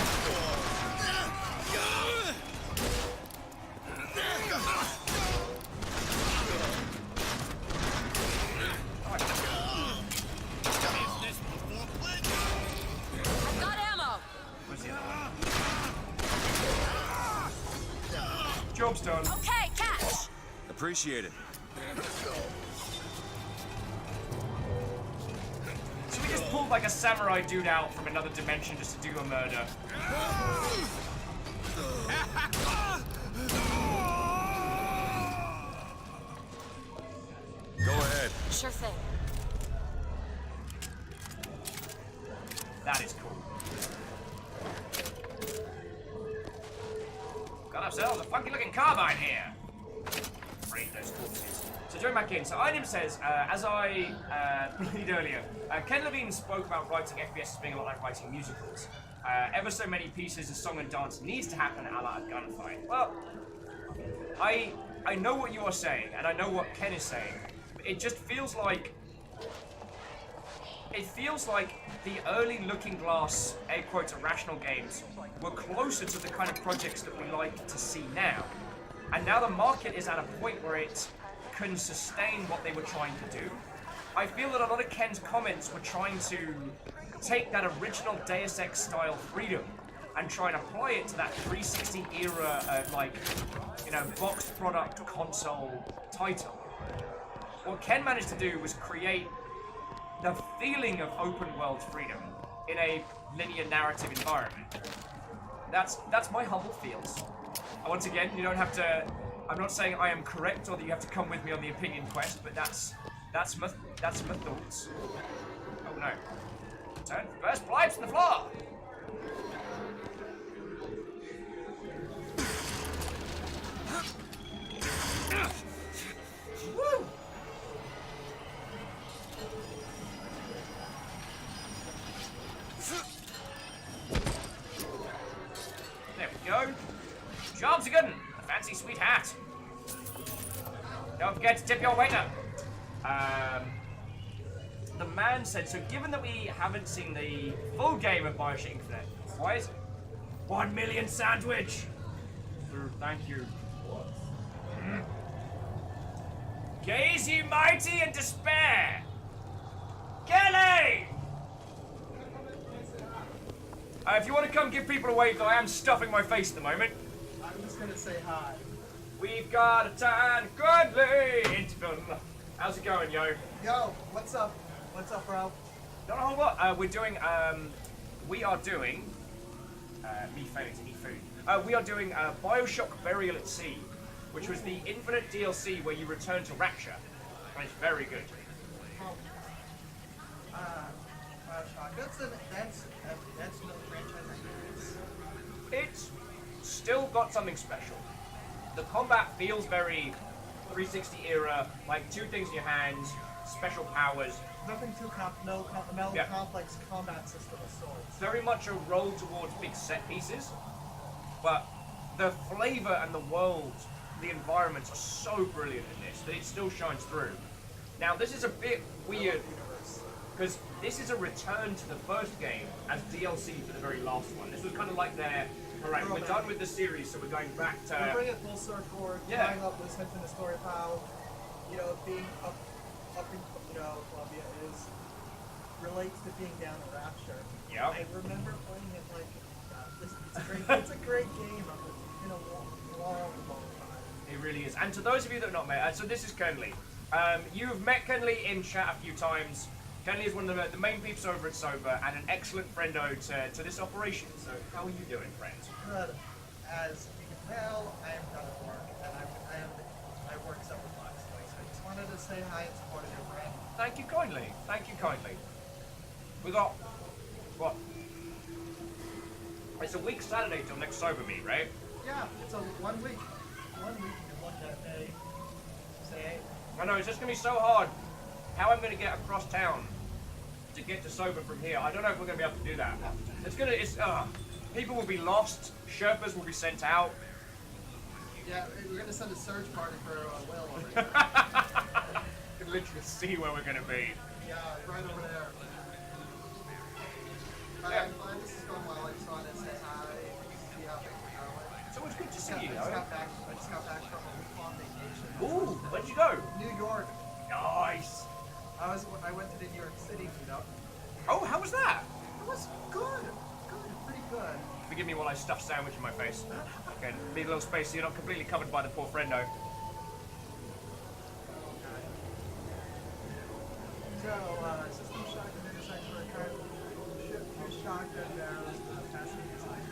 I've got ammo! Where's the other one? Job's done. Okay, catch! Appreciate it. So we just pulled like a samurai dude out from another dimension just to do a murder. Sure thing. That is cool. Got ourselves a funky looking carbine here. Raid those corpses. So join back in. So Item says, as I played earlier, Ken Levine spoke about writing FPS as being a lot like writing musicals. Ever so many pieces of song and dance needs to happen a la a gunfight. Well, I know what you are saying, and I know what Ken is saying. It just feels like the early Looking Glass, air quotes, irrational games were closer to the kind of projects that we like to see now. And now the market is at a point where it can sustain what they were trying to do. I feel that a lot of Ken's comments were trying to take that original Deus Ex style freedom and try and apply it to that 360 era, boxed product console title. What Ken managed to do was create the feeling of open world freedom in a linear narrative environment. That's my humble feels. And once again, you don't have to. I'm not saying I am correct or that you have to come with me on the opinion quest, but that's my thoughts. Oh no! Turn first pipes to the floor. Woo! There we go. Job's a good one. A fancy sweet hat. Don't forget to tip your waiter. The man said, so given that we haven't seen the full game of Bioshock Infinite, why is 1 million sandwich? Thank you. Gaze ye mighty in despair. Kelly! If you want to come give people a wave, though, I am stuffing my face at the moment. I'm just gonna say hi. We've got a tan Gridley interval. How's it going, yo? Yo, what's up? What's up, bro? Not a whole lot. We are doing, me failing to eat food. We are doing Bioshock Burial at Sea, which was the Infinite DLC where you return to Rapture. And it's very good. Bioshock. That's no franchise. It's still got something special. The combat feels very 360 era, like 2 things in your hands, special powers. Nothing too complex combat system of sorts. Very much a roll towards big set pieces, but the flavor and the world, the environments are so brilliant in this that it still shines through. Now this is a bit weird because this is a return to the first game as DLC for the very last one. This was kind of like their, alright, we're done with the series, so we're going back to... We're bringing it full circle, tying up this hints in the story of how, being up in, Columbia relates to being down in Rapture. Yeah. I remember playing it like, it's a great game. It's been a long time. It really is. And to those of you that have not met, so this is Kenley. You have met Kenley in chat a few times. Kenley is one of the main peeps over at Sober and an excellent friendo to this operation. So how are you doing, friends? Good. As you can tell, I am done at work, and I work several blocks away. So I just wanted to say hi and support your friend. Thank you kindly. Thank you kindly. We got what? It's a week Saturday till next Sober meet, right? Yeah, it's a 1 week. 1 week and 1 day. Say. I know, it's just gonna be so hard. How I'm gonna get across town to get to Sober from here. I don't know if we're gonna be able to do that. People will be lost. Sherpas will be sent out. Yeah, we're gonna send a search party for Will over here. You can literally see where we're gonna be. Yeah, right over there. Yeah. I'm glad this is going well. I just wanted to say hi, see how things are going. It's always good to see you, I just got back from a week-long vacation. Ooh, where'd you go? New York. Nice. I went to the New York City meetup. Oh, how was that? It was good. Pretty good. Forgive me while I stuff sandwich in my face. Okay, leave a little space so you're not completely covered by the poor friendo. So, System Shock and Intersection for a current shock and fascinating design.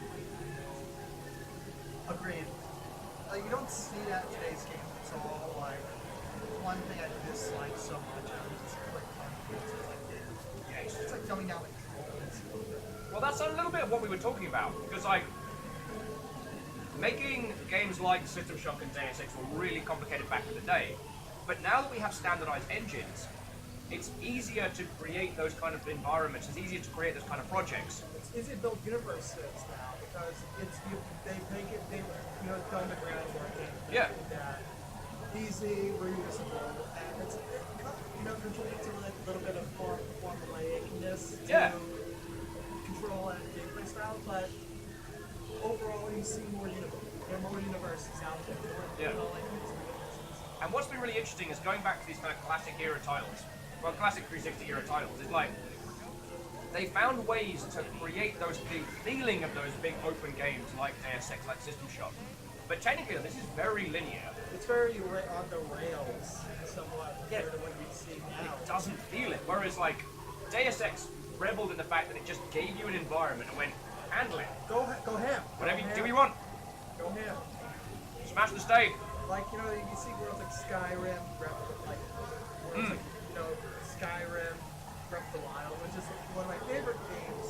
Agreed. You don't see that in today's games. It's all like one thing I dislike so much out of this quick game. It's like going down like holes. Well, that's a little bit of what we were talking about, because like making games like System Shock and Deus Ex were really complicated back in the day, but now that we have standardized engines, it's easier to create those kind of environments. It's easier to create those kind of projects. It's easy to build universes now because they make it done the groundwork. Yeah. That easy, reusable, and it's contributes a little bit of formulaicness to control and gameplay style, but overall you see more universes out there. Yeah. And what's been really interesting is going back to these kind of classic era titles. Well, classic 360 era titles. It's like they found ways to create the feeling of those big open games like Deus Ex, like System Shock. But technically, this is very linear. It's very on the rails, somewhat compared to what we see now. It doesn't feel it. Whereas, like, Deus Ex reveled in the fact that it just gave you an environment and went, handle it. Go ham. Whatever you do, you want. Go ham. Smash the stage. Like, you see worlds like Skyrim, Skyrim, Breath of the Wild, which is one of my favorite games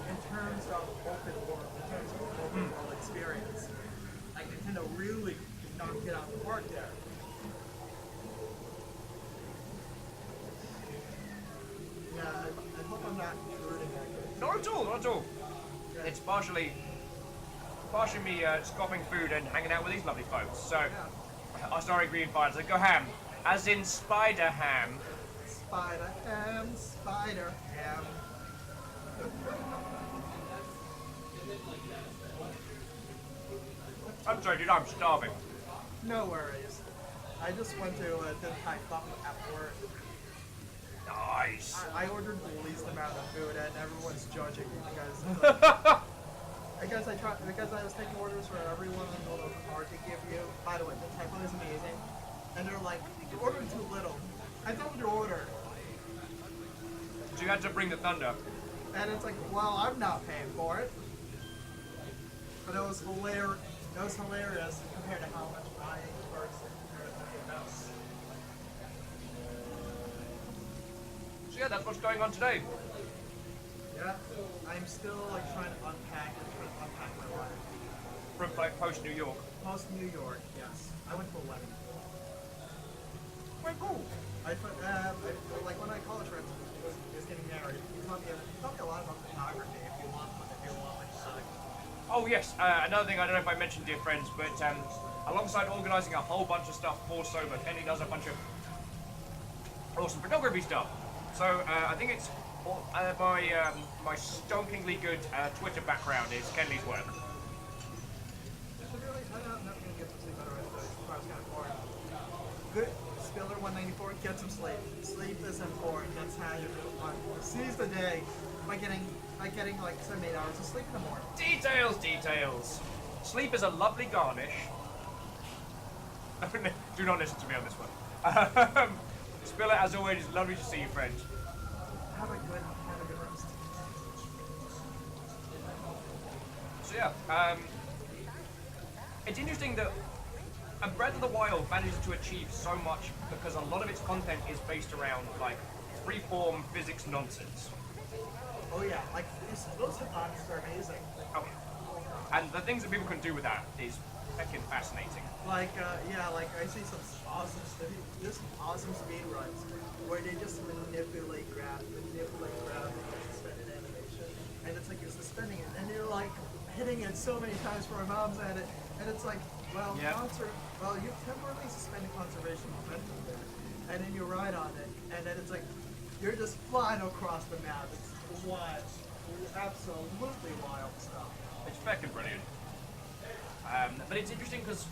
in terms of open world, experience. Like Nintendo really knocked it out of the park there. Yeah, I hope I'm not ruining that game. Not at all, not at all. Yeah. It's partially me scoffing food and hanging out with these lovely folks. So, our sorry green fighters, go ham. As in Spider Ham. Spider Ham. I'm sorry, dude, I'm starving. No worries. I just went to Din Tai Fung at work. Nice. I ordered the least amount of food, and everyone's judging me because because I was taking orders for everyone on the card to give you. By the way, the Din Tai Fung is amazing, and they're like, "You ordered too little." I told you to order. So you had to bring the thunder. And it's like, well, I'm not paying for it. But it was hilarious. It was hilarious compared to how much I works compared to everything else. So yeah, that's what's going on today. Yeah, I'm still like trying to unpack my life. From like post New York. Post New York, yes. I went to 11. Quite cool. Like one of my college friends was getting married. He taught me a lot about photography. If you want like Oh yes, another thing I don't know if I mentioned, dear friends, but alongside organising a whole bunch of stuff for Sober, Kenny does a bunch of awesome photography stuff. So I think it's my stonkingly good Twitter background is Kenley's work. I'm not gonna get some sleep out of it. I was kind of bored. Good. Spiller 194, get some sleep. Sleep is important. That's how you seize the day by getting like 7-8 hours of sleep in the morning. Details. Sleep is a lovely garnish. Do not listen to me on this one. Spiller, as always, it's lovely to see you, friend. Have a good rest. So yeah, it's interesting that Breath of the Wild manages to achieve so much because a lot of its content is based around like freeform physics nonsense. Oh yeah, like those hypotheses are amazing. Oh, and the things that people can do with that is fucking fascinating. Like I see some awesome speed runs where they just manipulate gravity and suspended animation, and it's like you're suspending it, and you're like hitting it so many times for my mom's at it, and it's like, well, you temporarily suspended conservation momentum there, and then you ride on it, and then it's like you're just flying across the map. It's wild, absolutely wild stuff. It's fucking brilliant. But it's interesting because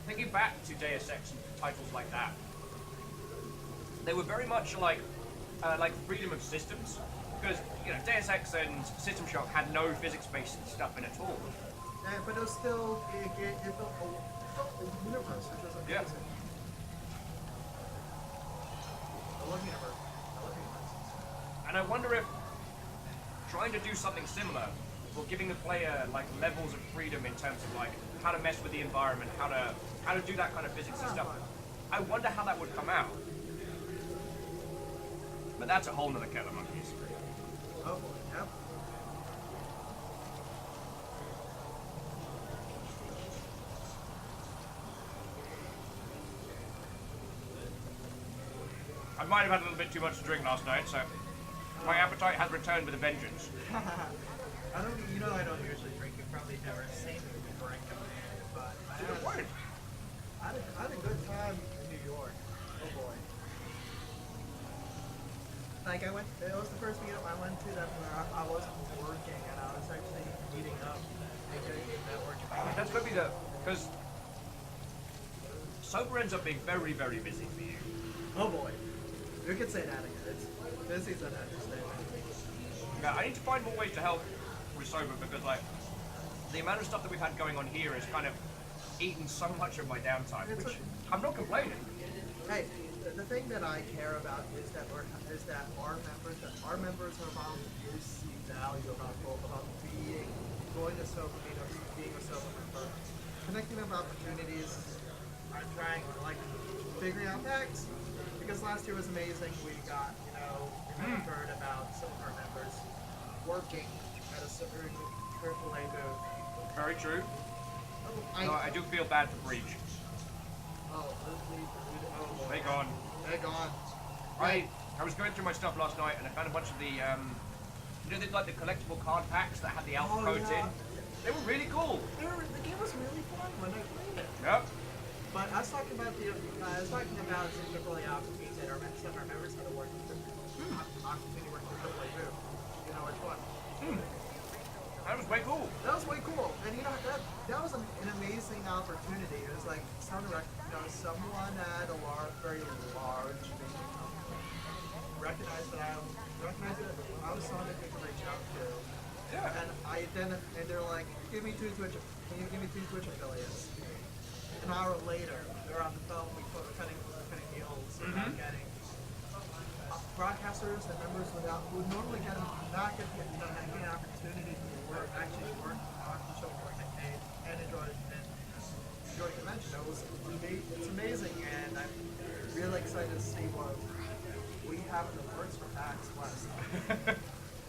thinking back to Deus Ex and titles like that, they were very much like freedom of systems, because Deus Ex and System Shock had no physics-based stuff in it at all. Yeah, but it was still it built a universe, which was amazing. Yeah. I love universe. And I wonder if trying to do something similar, or giving the player like levels of freedom in terms of like how to mess with the environment, how to do that kind of physics and stuff. I wonder how that would come out. But that's a whole nother kettle of monkeys. Oh boy, yep. I might have had a little bit too much to drink last night, so my appetite has returned with a vengeance. I don't, you know, I don't usually drink. You've probably never seen me drink, but I had a good time in New York. Oh boy. Like it was the first meetup I went to that where I wasn't working and I was actually meeting up and getting networking. That's gonna be because sober ends up being very, very busy for you. Oh boy. You could say that again. It's busy's an understatement. Yeah, I need to find more ways to help with sober because like the amount of stuff that we've had going on here is kind of eaten so much of my downtime, which I'm not complaining. Hey, the thing that I care about is that our members are about to see value about going to sober meetups, being a sober member, connecting with opportunities. I'm trying like figuring out facts because last year was amazing. We got heard about some of our members working at a certain AAA booth. Very true. Oh, no, I do feel bad for Breach. Oh, They gone. They're gone. I was going through my stuff last night and I found a bunch of the like the collectible card packs that had the alpha codes in. They were really cool. The game was really fun when I played it. Yep. But I was talking about some AAA opportunities that some of our members that are working for opportunity working for AAA too. You know which one? That was way cool. That was way cool. And you know that was an amazing opportunity. It was like someone at a very large gaming company recognized that I was someone that they could reach out to. Yeah. And they're like, can you give me two Twitch affiliates? An hour later, they're on the phone, we're cutting deals, getting broadcasters and members who would normally not get an opportunity to work on the show and enjoy the convention. It's amazing, and I'm really excited to see what we have in the works for PAX West.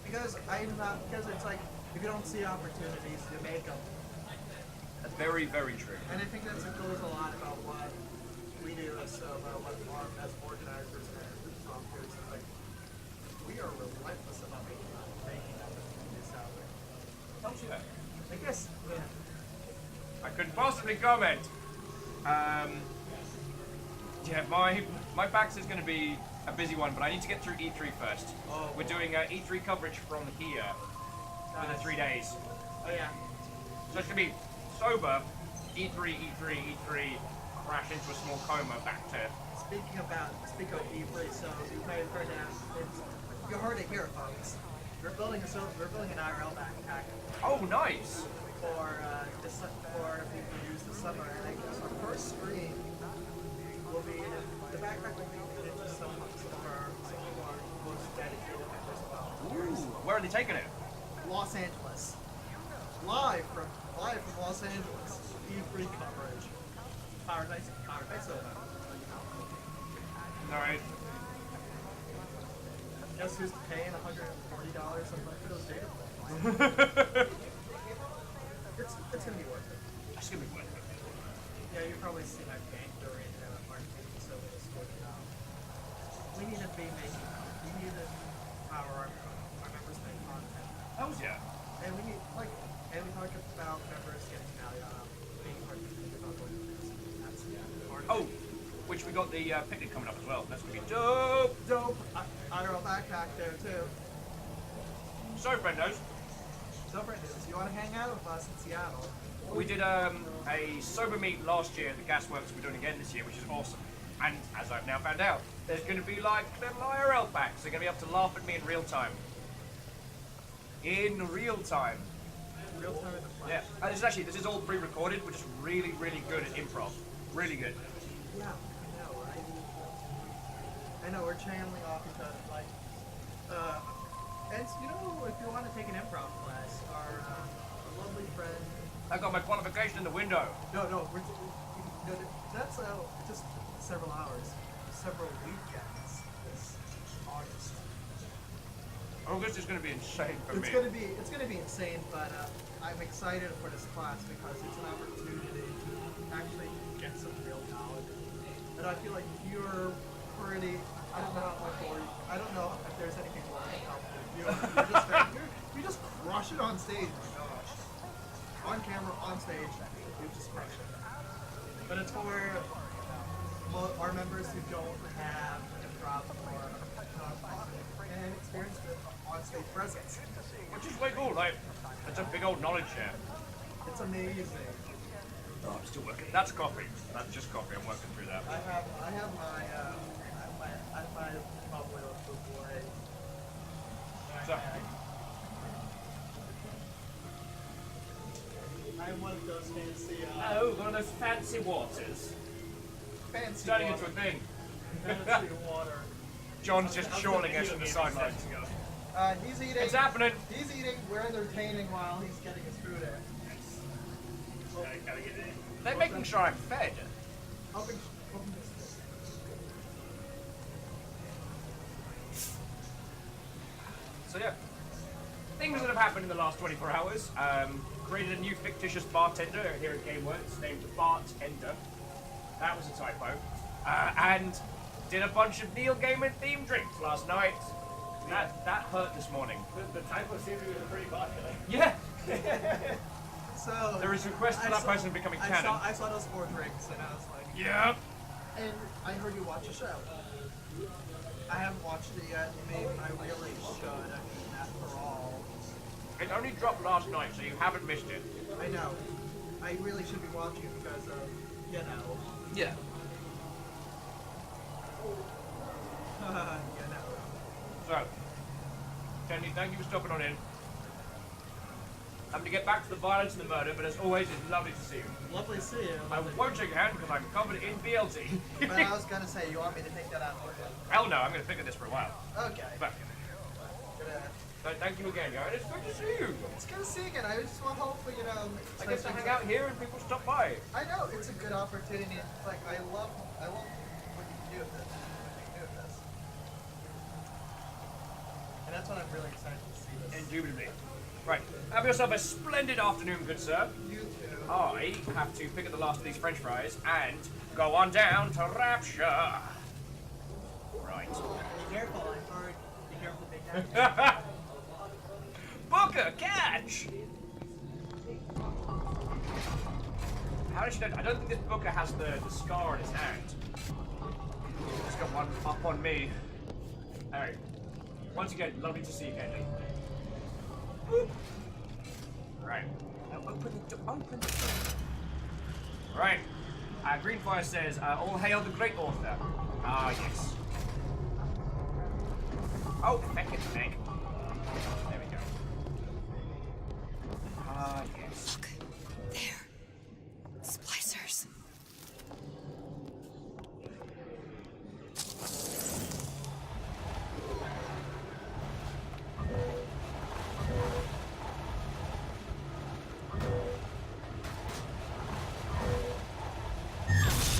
because it's like if you don't see opportunities, you make them. That's very, very true. And I think that goes a lot about what we do as organizers and volunteers. Like, we are relentless about making opportunities out there. Oh, yeah. I guess, yeah. I couldn't possibly comment. Yeah, my PAX is going to be a busy one, but I need to get through E3 first. Oh, we're doing E3 coverage from here for the 3 days. Oh, yeah. So it's going to be sober, E3, crash into a small coma, back to... Speaking of E3, so you may have heard that, you heard it here, folks. We're building an IRL backpack. Oh, nice! For people to use this summer. And our first screen will be, the backpack will be into some of our most dedicated members of volunteers. Ooh, where are they taking it? Los Angeles. Live from Los Angeles. E3 coverage. Powered by Soda. Alright. Guess who's paying $140 a month for those data plans? It's gonna be worth it. It's gonna be worth it. Yeah, you probably see my bank during Martin so it's working out. We need to power our members make content. Oh yeah. And we talk about members getting being participated about going to this. That's part of it. Which we got the picnic coming up as well. That's gonna be dope. Dope. IRL backpack there too. So, friendos. You want to hang out with us in Seattle? We did a sober meet last year at the Gasworks. We're doing again this year, which is awesome. And as I've now found out, there's going to be like little IRL packs. They're going to be able to laugh at me in real time. In real time. Real time in the flesh. Yeah. And this is all pre-recorded, which is really, really good at improv. Really good. Yeah, I know, right? I know, we're channeling off each other, like, and you know, if you want to take an improv class, our lovely friend... I got my qualification in the window. No, You know, that's just several hours, several weekends this August. August is going to be insane for me. It's gonna be insane, but I'm excited for this class because it's an opportunity to actually get some real knowledge. And I feel like you're pretty. I don't know how much more. I don't know if there's anything more I can help you. You just crush it on stage. Oh my gosh. On camera, on stage, you just crush it. But it's for our members who don't have improv or and experience with on-stage presence. Which is way cool, like, it's a big old knowledge share. It's amazing. Oh, I'm still working. That's coffee. That's just coffee. I'm working through that. I have my bubbly before So, I'm one of those fancy. oh, one of those fancy waters. Fancy Turning water. into a thing. Fancy water. John's just shorting us from the sidelines. He's eating. It's happening. He's eating. We're entertaining while he's getting his food in. They're making sure I'm fed. Hoping So yeah, things that have happened in the last 24 hours. Created a new fictitious bartender here at GameWorks named Bartender. That was a typo. And did a bunch of Neil Gaiman themed drinks last night. That hurt this morning. The typo seems to be pretty popular. Yeah. So there is a request for that person becoming canon. I saw those 4 drinks and I was like, Yep. And I heard you watch a show. I haven't watched it yet. Maybe I really should. I mean, after all. It only dropped last night, so you haven't missed it. I know. I really should be watching it because of, you know. Yeah. You know. So, Kenny, thank you for stopping on in. I'm going to get back to the violence and the murder, but as always, it's lovely to see you. Lovely to see you. I won't shake your hand because I'm covered in BLT. But I was gonna say, you want me to take that out for you? Hell no, I'm going to think of this for a while. Okay. But, so thank you again, guys. It's good to see you. It's good to see you again. I just want, hopefully, you know. I get to hang out here and people stop by. I know it's a good opportunity. Like I love what you can do with this. And that's what I'm really excited to see. This. Indubitably. Right. Have yourself a splendid afternoon, good sir. You too. I have to pick up the last of these French fries and go on down to Rapture. Right. Be careful. I heard. Be careful, big guy. Booker, catch! How does she know? I don't think this Booker has the scar on his hand. He's got one up on me. Alright. Once again, lovely to see you, Kenny. Boop. Right. Now open the door. Right. Greenfire says, all hail the great author. Ah, yes. Oh, thank you, thank. There we go. Ah, yes. Look. There. Splicers.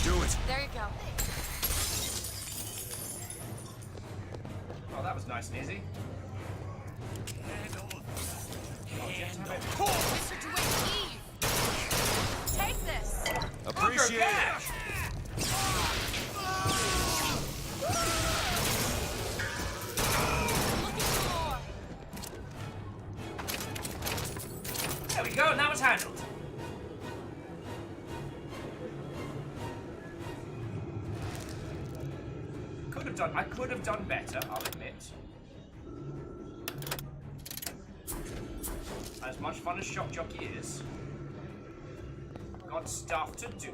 Do it. There you go. Oh, that was nice and easy. Take this. Appreciate it. There we go, now it's handled. I could have done better, I'll admit. As much fun as Shock Jockey is, got stuff to do.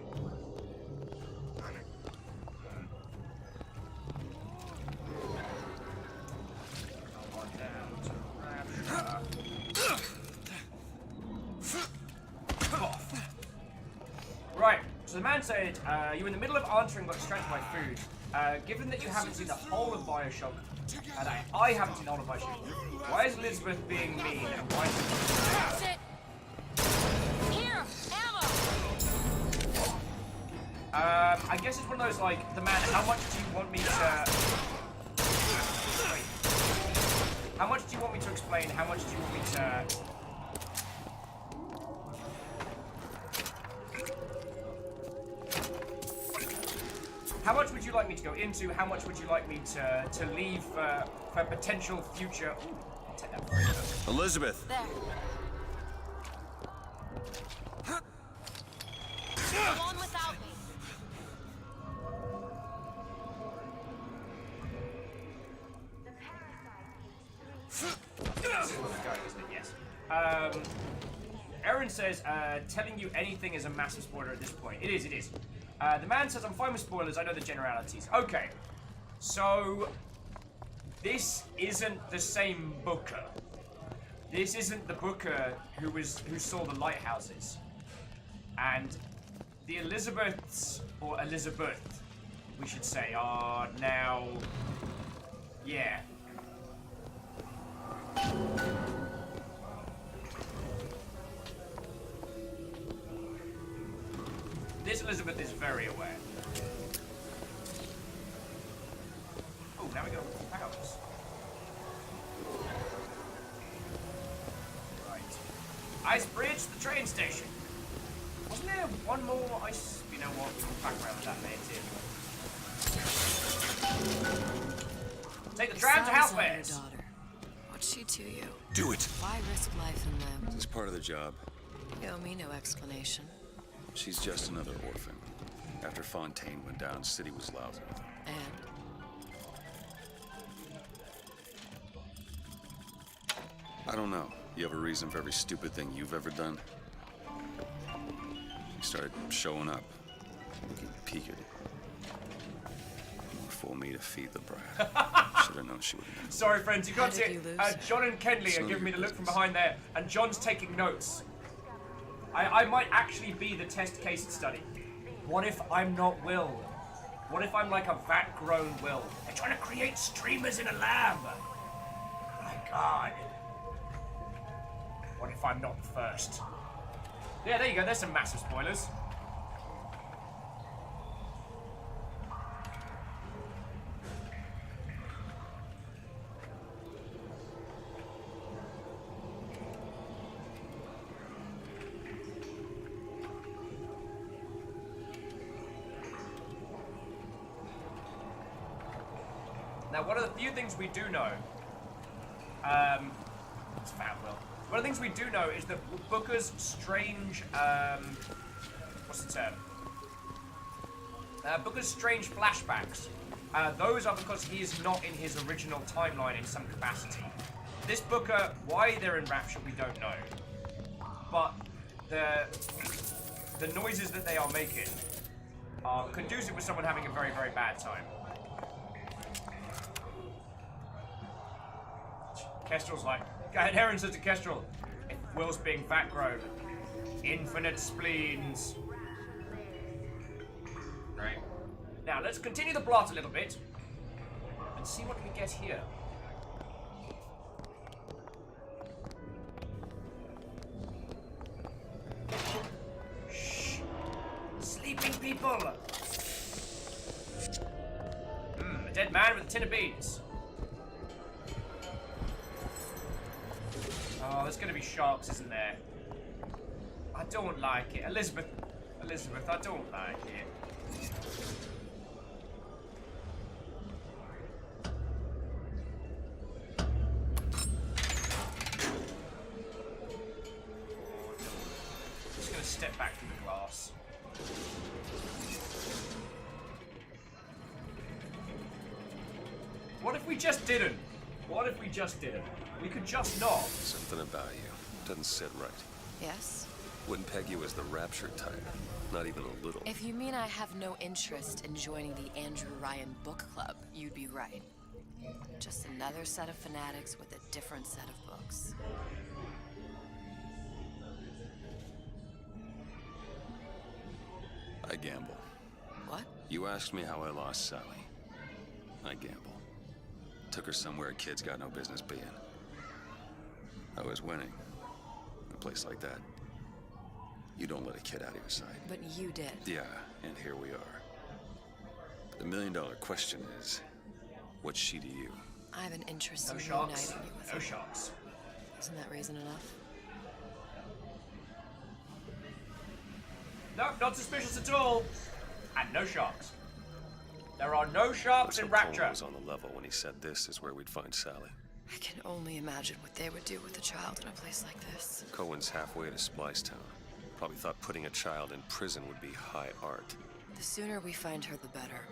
Right, so the man said, you're in the middle of answering but distracted by food. Given that you haven't seen the whole of Bioshock, and I haven't seen the whole of Bioshock, why is Elizabeth being mean, and why is That's it. Here, ammo. I guess it's one of those, like, the man, how much do you want me to... Wait. How much do you want me to explain? How much do you want me to... How much would you like me to go into? How much would you like me to leave for potential future... Ooh, I'll take that for you. Elizabeth! There. Go on without me. This is where we're going, isn't it? Yes. Aaron says, telling you anything is a massive spoiler at this point. It is, it is. The man says, I'm fine with spoilers, I know the generalities. Okay. So, this isn't the same Booker. This isn't the Booker who saw the lighthouses. And the Elizabeths, or Elizabeth, we should say, are now... Yeah. This Elizabeth is very aware. Oh, now we got powers. Right. Ice Bridge, the train station. Wasn't there one more ice? You know what? We can back around with that later. Take the tram to House Bears. What'd she to you? Do it! Why risk life and limb? This is part of the job. You owe me no explanation. She's just another orphan. After Fontaine went down, City was lousy with her. And? I don't know. You have a reason for every stupid thing you've ever done? She started showing up, looking peaked. More fool me to feed the brat. Should have known she would never. Sorry, friends, you can't see did it. you lose? John and Kenley are giving me the look from behind there, and John's taking notes. I might actually be the test case study. What if I'm not Will? What if I'm like a vat-grown Will? They're trying to create streamers in a lab. My God. What if I'm not the first? Yeah, there you go. There's some massive spoilers. Now, one of the few things we do know, it's fat, Will. One of the things we do know is that Booker's strange, what's the term? Booker's strange flashbacks, those are because he is not in his original timeline in some capacity. This Booker, why they're in Rapture, we don't know. But the noises that they are making are conducive with someone having a very, very bad time. Kestrel's like, Aaron says to Kestrel, if Will's being fat-grown, infinite spleens. Right. Now, let's continue the plot a little bit and see what we get here. Shh. Sleeping people. A dead man with a tin of beans. Oh, there's gonna be sharks, isn't there? I don't like it. Elizabeth, I don't like it. Just gonna step back from the glass. What if we just didn't? What if we just didn't? We could just not. Something about you doesn't sit right. Yes? Wouldn't peg you as the Rapture type. Not even a little. If you mean I have no interest in joining the Andrew Ryan book club, you'd be right. Just another set of fanatics with a different set of books. I gamble. What? You asked me how I lost Sally. I gamble. Took her somewhere kids got no business being. I was winning. A place like that. You don't let a kid out of your sight. But you did. Yeah, and here we are. The million-dollar question is, what's she to you? I have an interest No in sharks. reuniting you with No her. sharks. Isn't that reason enough? No, not suspicious at all. And no sharks. There are no sharks in Cohen Rapture. was on the level when he said this is where we'd find Sally. I can only imagine what they would do with a child in a place like this. Cohen's halfway to Splicetown. Probably thought putting a child in prison would be high art. The sooner we find her, the better.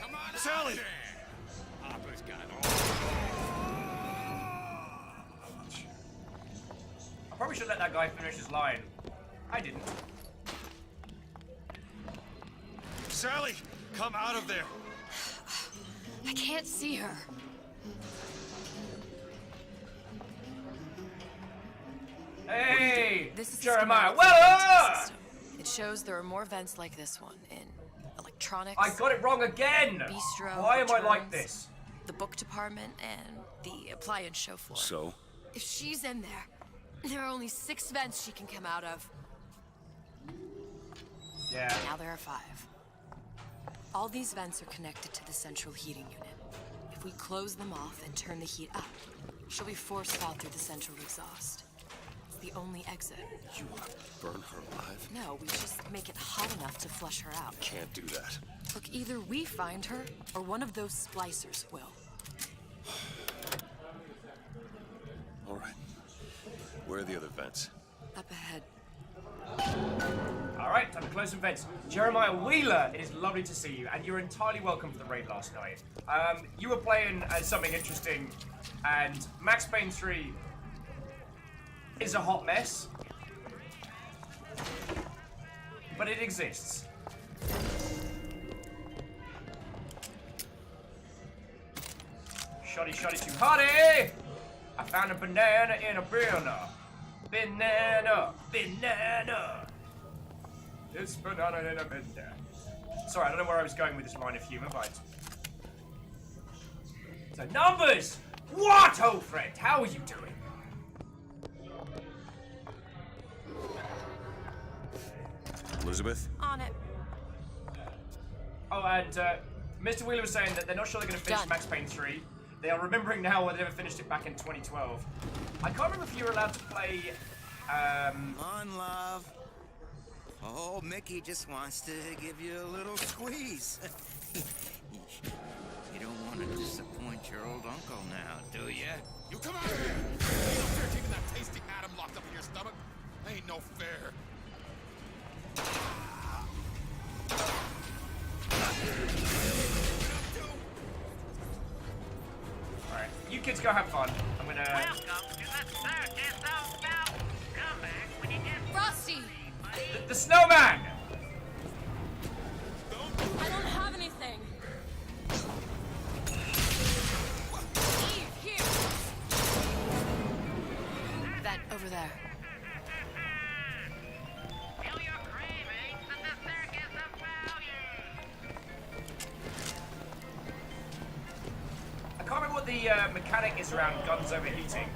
Come on, Sally! Harper's got I probably should let that guy finish his line. I didn't. Sally, come out of there. I can't see her. Hey, This is Jeremiah. a schematic for the venting Well, system. It shows there are more vents like this one in electronics. I got it wrong again. Bistro. Why am I like returns, this? The book department and the appliance show floor. So? If she's in there are only 6 vents she can come out of. Yeah. Now there are 5. All these vents are connected to the central heating unit. If we close them off and turn the heat up, she'll be forced out through the central exhaust. It's the only exit. You want to burn her alive? No, we just make it hot enough to flush her out. Can't do that. Look, either we find her, or one of those splicers will. All right. Where are the other vents? Up ahead. All right, time to close some vents. Jeremiah Wheeler, it is lovely to see you, and you're entirely welcome for the raid last night. You were playing as something interesting, and Max Payne 3 is a hot mess, but it exists. Shoddy, shoddy, too hotty! I found a banana in a banana. Banana, banana. It's banana in a banana. Sorry, I don't know where I was going with this line of humor, but... So, numbers! What, old friend? How are you doing? Elizabeth? On it. Oh, and Mr. Wheeler was saying that they're not sure they're going to finish Done. Max Payne 3. They are remembering now whether they ever finished it back in 2012. I can't remember if you were allowed to play... Come on, love. Oh, Mickey just wants to give you a little squeeze. You don't want to disappoint your old uncle now, do you? You come out here! You don't dare keeping that tasty atom locked up in your stomach. Ain't no fair. Alright, you kids go have fun. I'm gonna... Frosty! The snowman! I don't have anything. Eve, here. That over there. I can't remember what the mechanic is around guns overheating.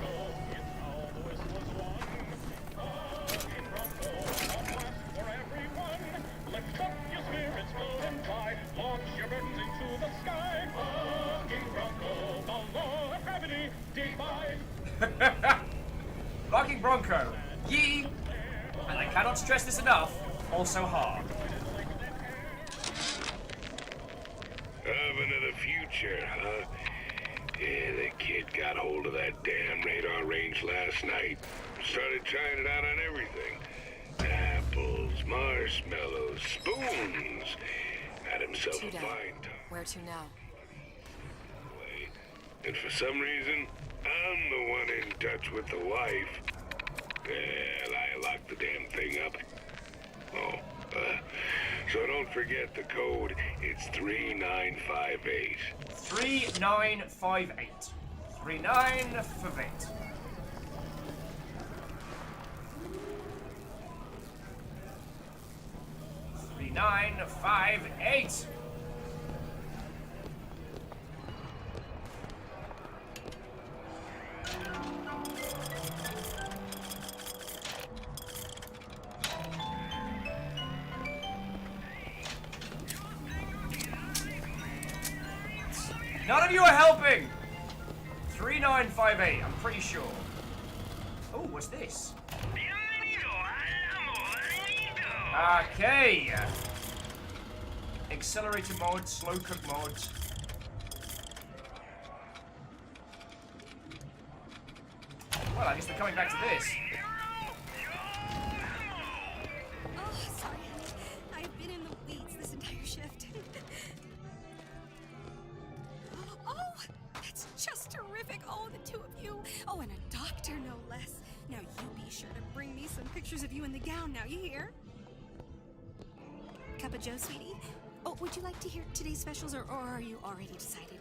Barking Bronco, ye, and I cannot stress this enough, also hard. Oven of the future, huh? Yeah, the kid got hold of that damn radar range last night. Started trying it out on everything. Apples, marshmallows, spoons. Had himself Two a down. fine time. Where to now? And for some reason, I'm the one in touch with the wife. Well, I locked the damn thing up. Oh, so don't forget the code. It's 3958. 3958. 3958. Three, 958. None of you are helping! 3958, I'm pretty sure. Oh, what's this? Okay. Accelerator mod, slow cook mod. Well, I guess we're coming back to this. Oh, sorry, honey. I've been in the weeds this entire shift. Oh, that's just terrific. Oh, the two of you. Oh, and a doctor, no less. Now, you be sure to bring me some pictures of you in the gown now, you hear? Cup of joe, sweetie? Oh, would you like to hear today's specials, or are you already decided?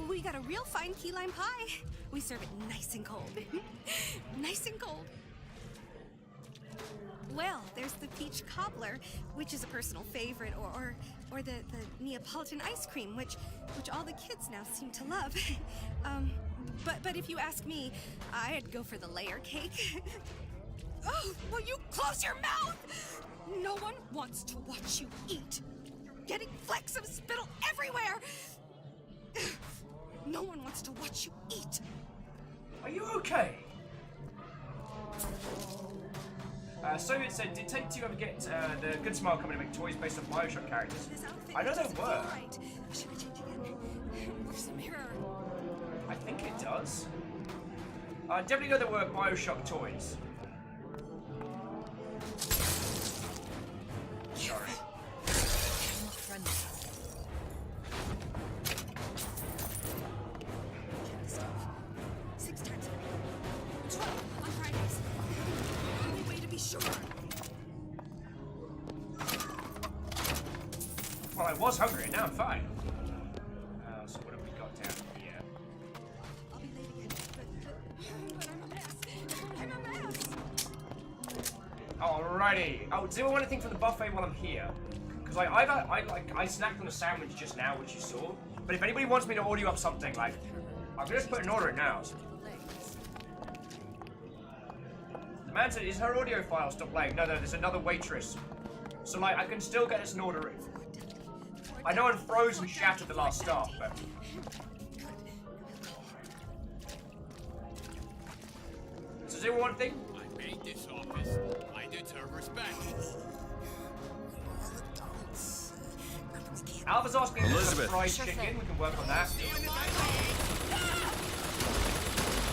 We got a real fine key lime pie. We serve it nice and cold. Nice and cold. Well, there's the peach cobbler, which is a personal favorite, or the Neapolitan ice cream, which all the kids now seem to love. But if you ask me, I'd go for the layer cake. Oh, will you close your mouth? No one wants to watch you eat. You're getting flecks of spittle everywhere. No one wants to watch you eat. Are you okay? Soviet said, did Take Two ever get the Good Smile Company to make toys based on Bioshock characters? I know there were. Should I change again? Where's the mirror? I think it does. I definitely know there were Bioshock toys. Sorry. Well, I was hungry, and now I'm fine. So what have we got down here? I'll be late again, but I'm a mess. Alrighty. Oh, does anyone want anything from the buffet while I'm here? Because I snacked on a sandwich just now, which you saw. But if anybody wants me to order you up something, like, I can just put an order in now. The man said, is her audio file still playing? No, there's another waitress. So, like, I can still get us an order. I know I'm frozen shattered the last stop, but... So does anyone want anything? I made this office. I deserve respect. Alpha's asking for Elizabeth. fried chicken. We can work on that.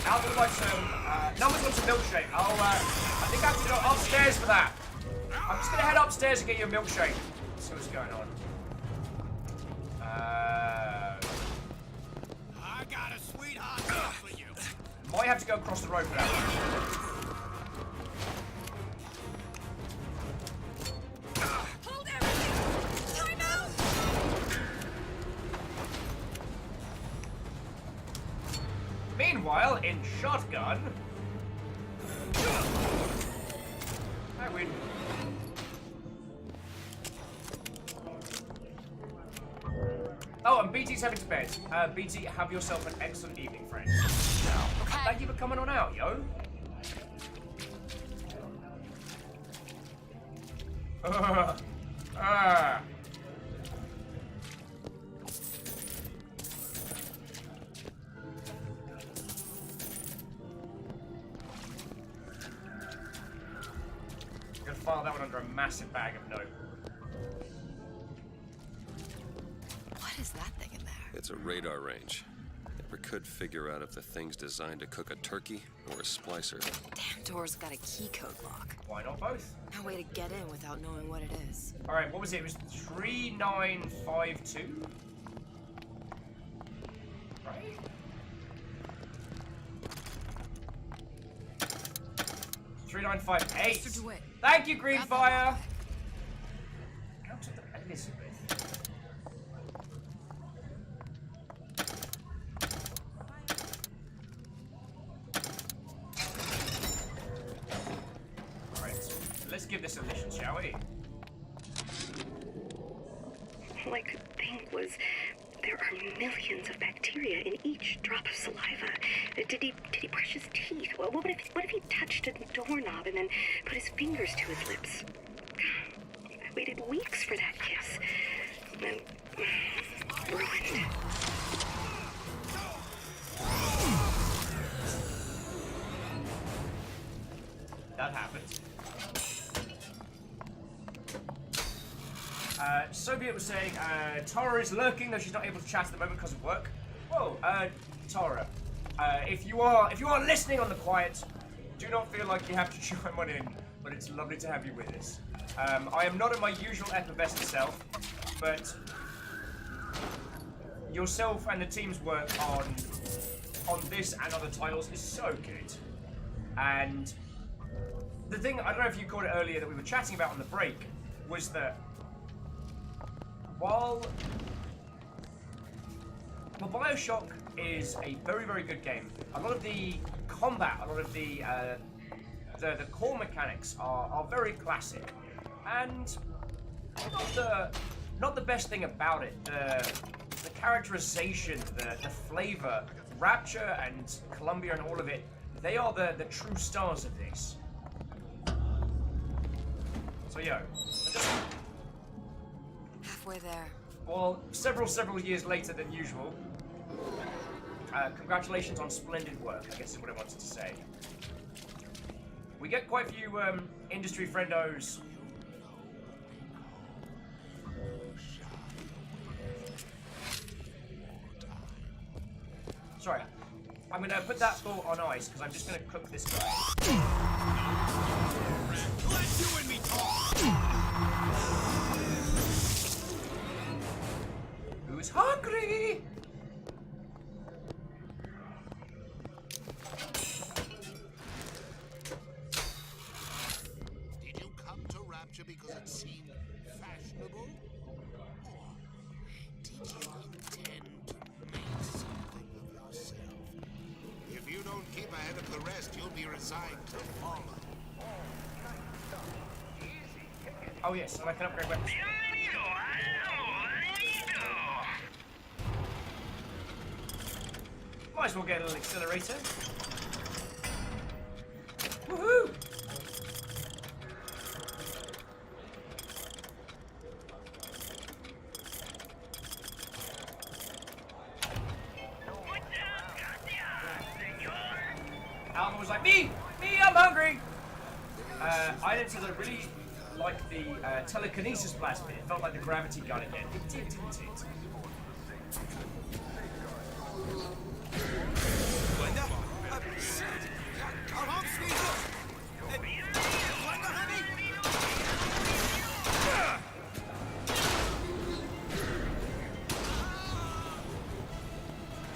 Alpha would like some... Numbers wants a milkshake. I think I have to go upstairs for that. I'm just going to head upstairs and get you a milkshake. See what's going on. I got a sweetheart for you. Might have to go across the road for that Hold everything! Time out! Meanwhile, in shotgun... I win. Oh, and BT's heading to bed. BT, have yourself an excellent evening, friend. Okay. Thank you for coming on out, yo. Gonna file that one under a massive bag of note. What is that thing in there? It's a radar range. Never could figure out if the thing's designed to cook a turkey or a splicer. Damn door's got a key code lock. Why not both? No way to get in without knowing what it is. Alright, what was it? It was 3952? Right? $3958. Thank you, Greenfire! Out to the Elizabeth. Let's give this a listen, shall we? All I could think was, there are millions of bacteria in each drop of saliva. Did he brush his teeth? Well, what if he touched a doorknob and then put his fingers to his lips? I waited weeks for that kiss. And ruined. Soviet was saying, Tara is lurking, though she's not able to chat at the moment because of work. Whoa, Tara, if you are listening on the quiet, do not feel like you have to chime on in, but it's lovely to have you with us. I am not at my usual effervescent self, but yourself and the team's work on this and other titles is so good. And the thing, I don't know if you caught it earlier, that we were chatting about on the break, was that while Bioshock is a very, very good game, a lot of the combat, a lot of the core mechanics are very classic, and not the best thing about it. The characterization, the flavor, Rapture and Columbia and all of it, they are the true stars of this. So yo, Halfway there. well, several years later than usual. Congratulations on splendid work, I guess is what I wanted to say. We get quite a few industry friendos. Sorry, I'm gonna put that ball on ice because I'm just gonna cook this guy. Let you and me talk. Who's hungry? Did you come to Rapture because it seemed fashionable? Or did you intend to make something of yourself? If you don't keep ahead of the rest, you'll be resigned to follow. Oh yes, and I can upgrade weapons. Might as well get a little accelerator. Woohoo! Alma was like, me, I'm hungry. I didn't say I really like the telekinesis blast bit. It felt like the gravity gun again. It did, didn't it?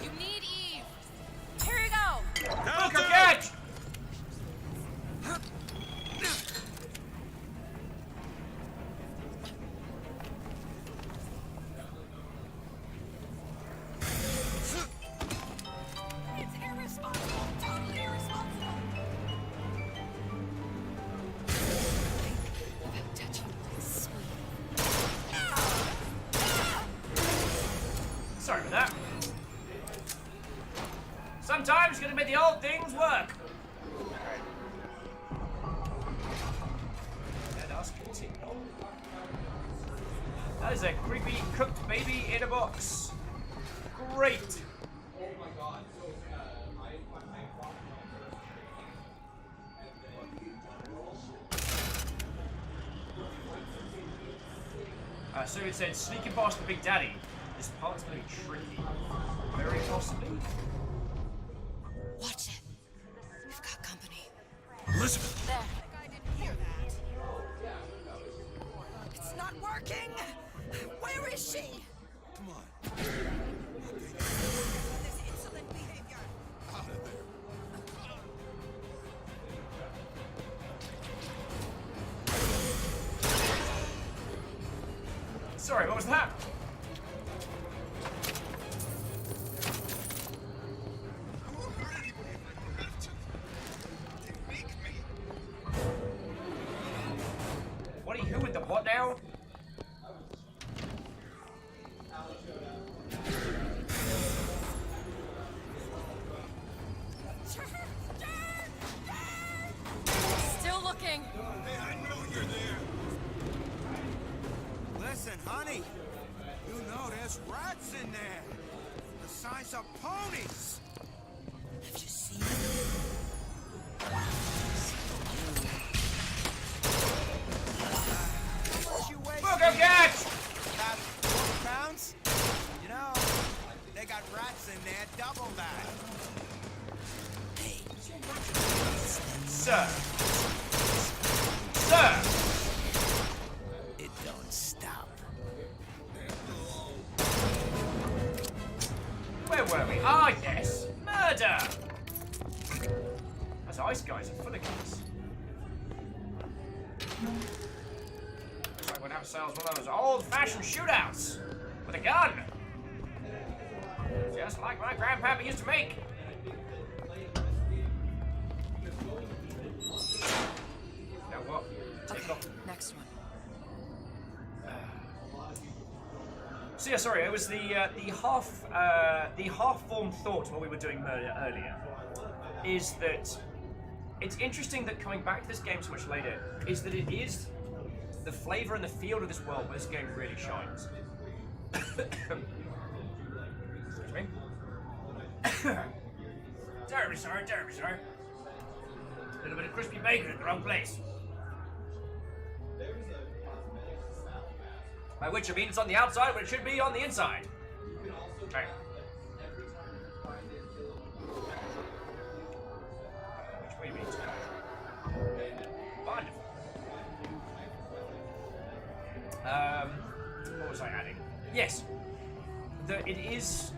You need Eve. Here you go. Look, a catch! It's irresponsible. Totally irresponsible. Without touching my sweet. Sorry about that. Sometimes you gotta make the old things work. Let us continue. That is a creepy cooked baby in a box. Great. So it said, sneaking past the Big Daddy. This part's gonna be tricky. Very possibly. Watch it. We've got company. Elizabeth. There. I didn't hear that. It's not working. Where is she? Come on. This insolent behavior. Out of there. Sorry, what was that? What are you with the what now? Still looking. Hey, I know you're there. Listen, honey. You know there's rats in there. The size of ponies. Have you seen them? What you waiting? We'll go catch! They got rats in there, double that. Hey, Sir. Sir. it don't stop. Where were we? Ah, yes. Murder. Those ice guys are full of guns. Looks like we'll have ourselves one of those old-fashioned shootouts with a gun. Just like my grandpapa used to make. Now what? Take off. Next one. So yeah, sorry, it was the half-formed thought what we were doing earlier is that it's interesting that coming back to this game so much later is that it is the flavor and the feel of this world where this game really shines. Excuse me. Terribly sorry, terribly sorry. A little bit of crispy bacon in the wrong place. By which I mean it's on the outside when it should be on the inside. Okay. Which way means wonderful. What was I adding? Yes. It is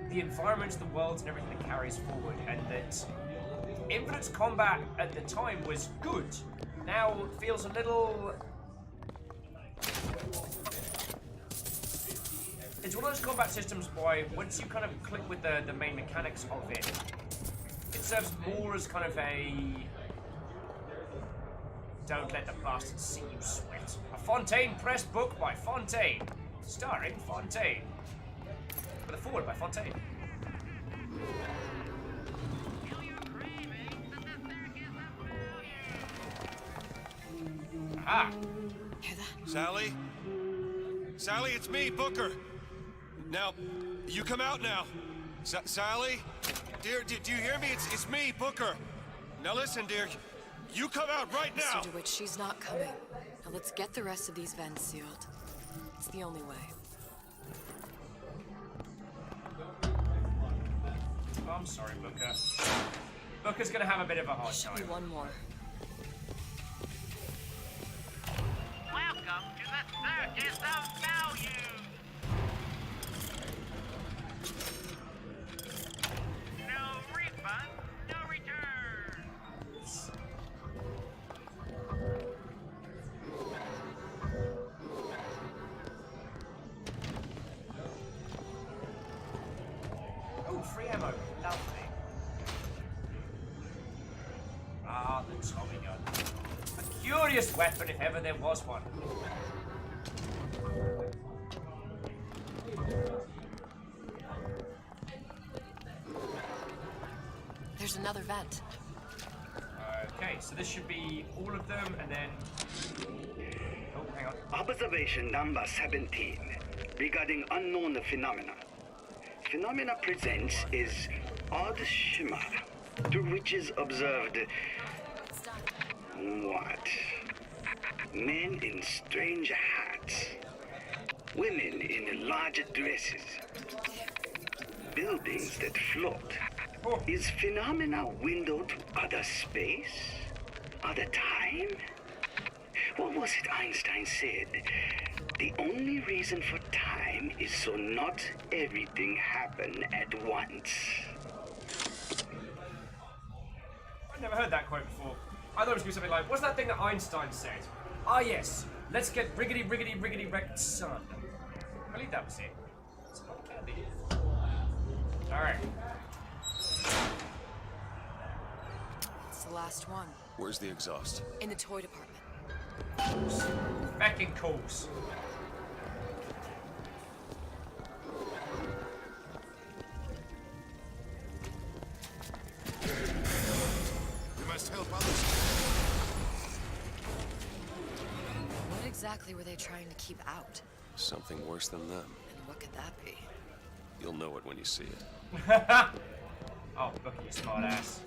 the environments, the worlds, and everything that carries forward, and that Infinite's combat at the time was good. Now it feels a little. It's one of those combat systems why once you kind of click with the main mechanics of it, it serves more as kind of a don't let the bastards see you sweat. A Fontaine Press book by Fontaine, starring Fontaine. With a forward by Fontaine. Ah. Hear that? Sally? Sally, it's me, Booker. Now, you come out now. Sally? Dear, do you hear me? It's me, Booker. Now listen, dear. You come out right now! Mr. DeWitt, she's not coming. Now let's get the rest of these vents sealed. It's the only way. Oh, I'm sorry, Booker. Booker's gonna have a bit of a hard time. Should be one more. Welcome to the Circus of Value. No refund, no return. Oh, free ammo. Lovely. Ah, the Tommy gun. A curious weapon if ever there was one. There's another vent. Okay, so this should be all of them, and then... Oh, hang on. Observation number 17 regarding unknown phenomena. Phenomena presents is odd shimmer through which is observed what? Men in strange hats, women in large dresses, buildings that float. Is phenomena window to other space? Other time? What was it Einstein said? The only reason for time is so not everything happen at once. I've never heard that quote before. I thought it was going to be something like, what's that thing that Einstein said? Ah, yes. Let's get riggedy, riggedy, riggedy wrecked sun. I believe that was it. It's not candy. Alright. It's the last one. Where's the exhaust? In the toy department. Back in calls. We must help others. What exactly were they trying to keep out? Something worse than them. And what could that be? You'll know it when you see it. Oh, Booker, you smart ass.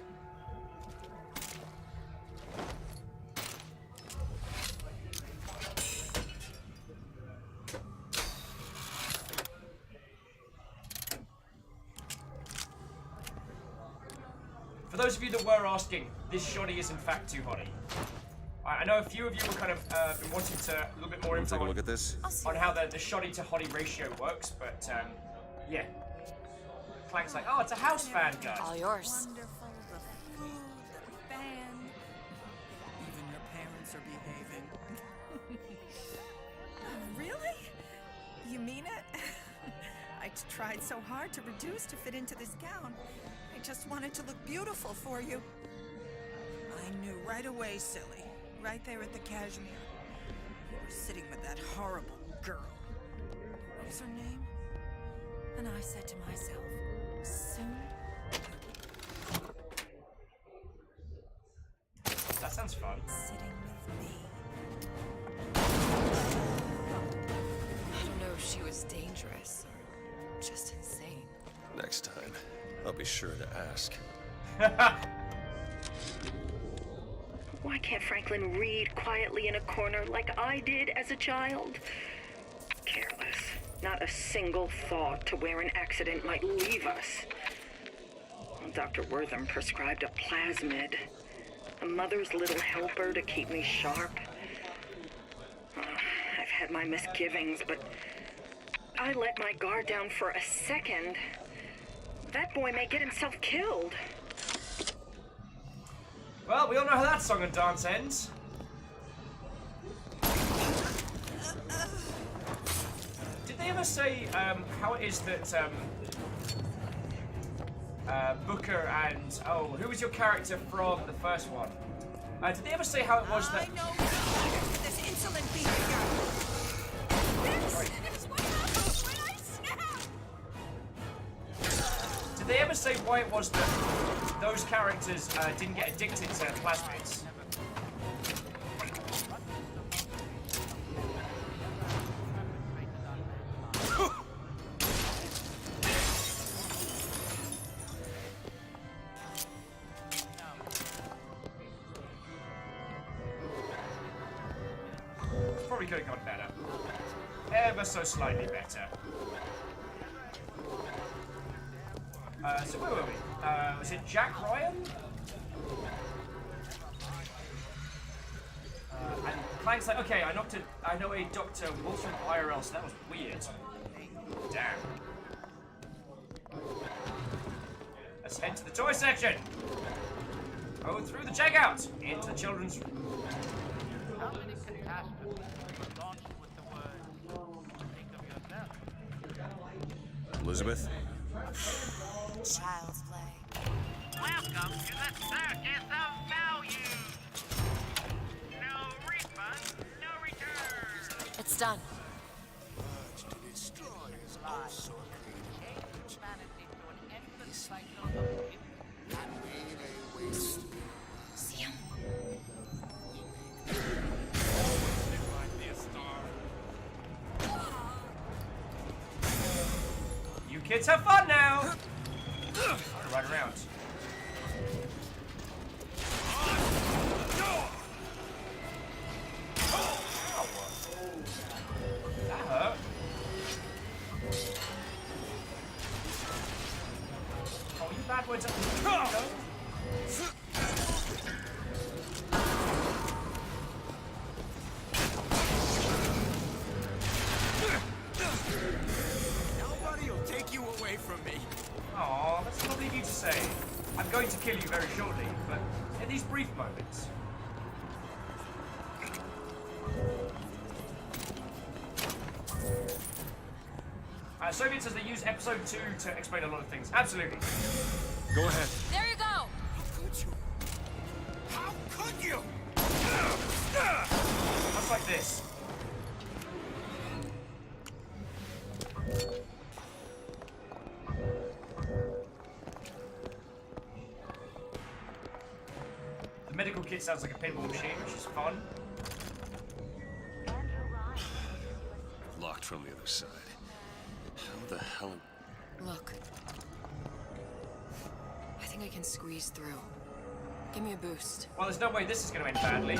For those of you that were asking, this shoddy is in fact too hotty. I know a few of you were kind of been wanting to a little bit more info Take a look at this. on how the shoddy to hotty ratio works, but yeah. Clank's like, oh, it's a house fan, guys. All yours. Wonderful, the food, the band. Even your parents are behaving. Really? You mean it? I tried so hard to reduce to fit into this gown. I just wanted to look beautiful for you. I knew right away, silly. Right there at the cashmere. You were sitting with that horrible girl. What was her name? And I said to myself, soon. That sounds fun. Sitting with me. I don't know if she was dangerous or just insane. Next time, I'll be sure to ask. Why can't Franklin read quietly in a corner like I did as a child? Careless. Not a single thought to where an accident might leave us. Dr. Wortham prescribed a plasmid. A mother's little helper to keep me sharp. I've had my misgivings, but I let my guard down for a second. That boy may get himself killed. Well, we all know how that song and dance ends. Did they ever say how it is that Booker and who was your character from the first one? Did they ever say how it was that? I know this insolent behavior. Sorry. This is what happens when I snap. Did they ever say why it was that those characters didn't get addicted to plasmids? Probably could have gone better. Ever so slightly better. So where were we? Was it Jack Ryan? And Clank's like, okay, I know a Dr. Wilson IRL, so that was weird. Damn. Let's head to the toy section. Go through the checkout into the children's room. How many catastrophes were launched with the word, think of yourself? Elizabeth? Child's play. Welcome to the circus of value. No refund, no return. It's done. Urge to destroy is also Change humanity to an endless cycle of that made a waste. See him? You kids have fun now! Right around. Ow. That hurt. Oh, you bad words. Nobody will take you away from me. Aw, that's lovely of you to say. I'm going to kill you very shortly, but in these brief moments. Soviet says they use episode 2 to explain a lot of things. Absolutely. Go ahead. There you go. How could you? Much like this. The medical kit sounds like a pinball machine, which is fun. Locked from the other side. How the hell? Look. I think I can squeeze through. Give me a boost. Well, there's no way this is going to end badly.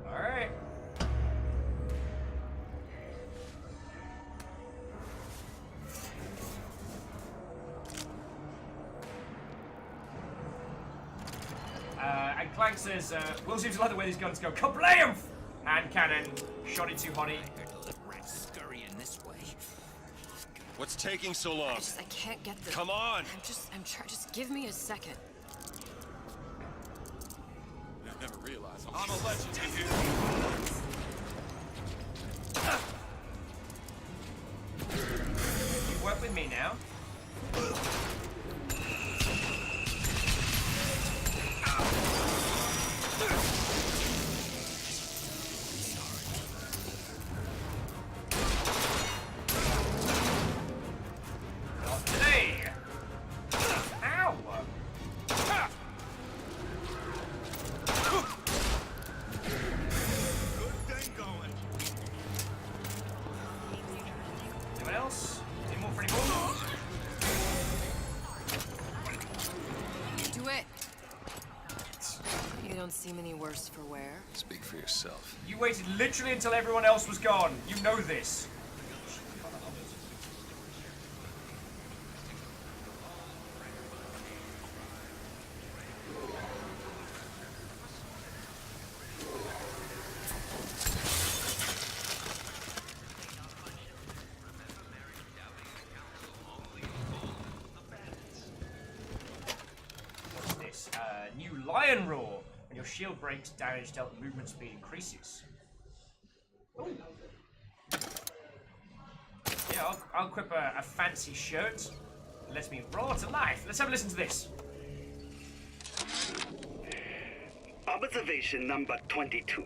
Alright. Clank says, Will seems to like the way these guns go. Kablam! Hand cannon. Shot it too hotty. Scurrying this way. What's taking so long? I can't get this. Come on! I'm trying. Just give me a second. I never realized I'm a legend, dude. You work with me now. Not today. Ow! Anyone else? Any more for any more? Do it. You don't seem any worse for wear. Speak for yourself. You waited literally until everyone else was gone. You know this. What's this? New lion roar. When your shield breaks, damage dealt movement speed increases. Ooh. Yeah, I'll equip a fancy shirt. It lets me roar to life. Let's have a listen to this. Observation number 22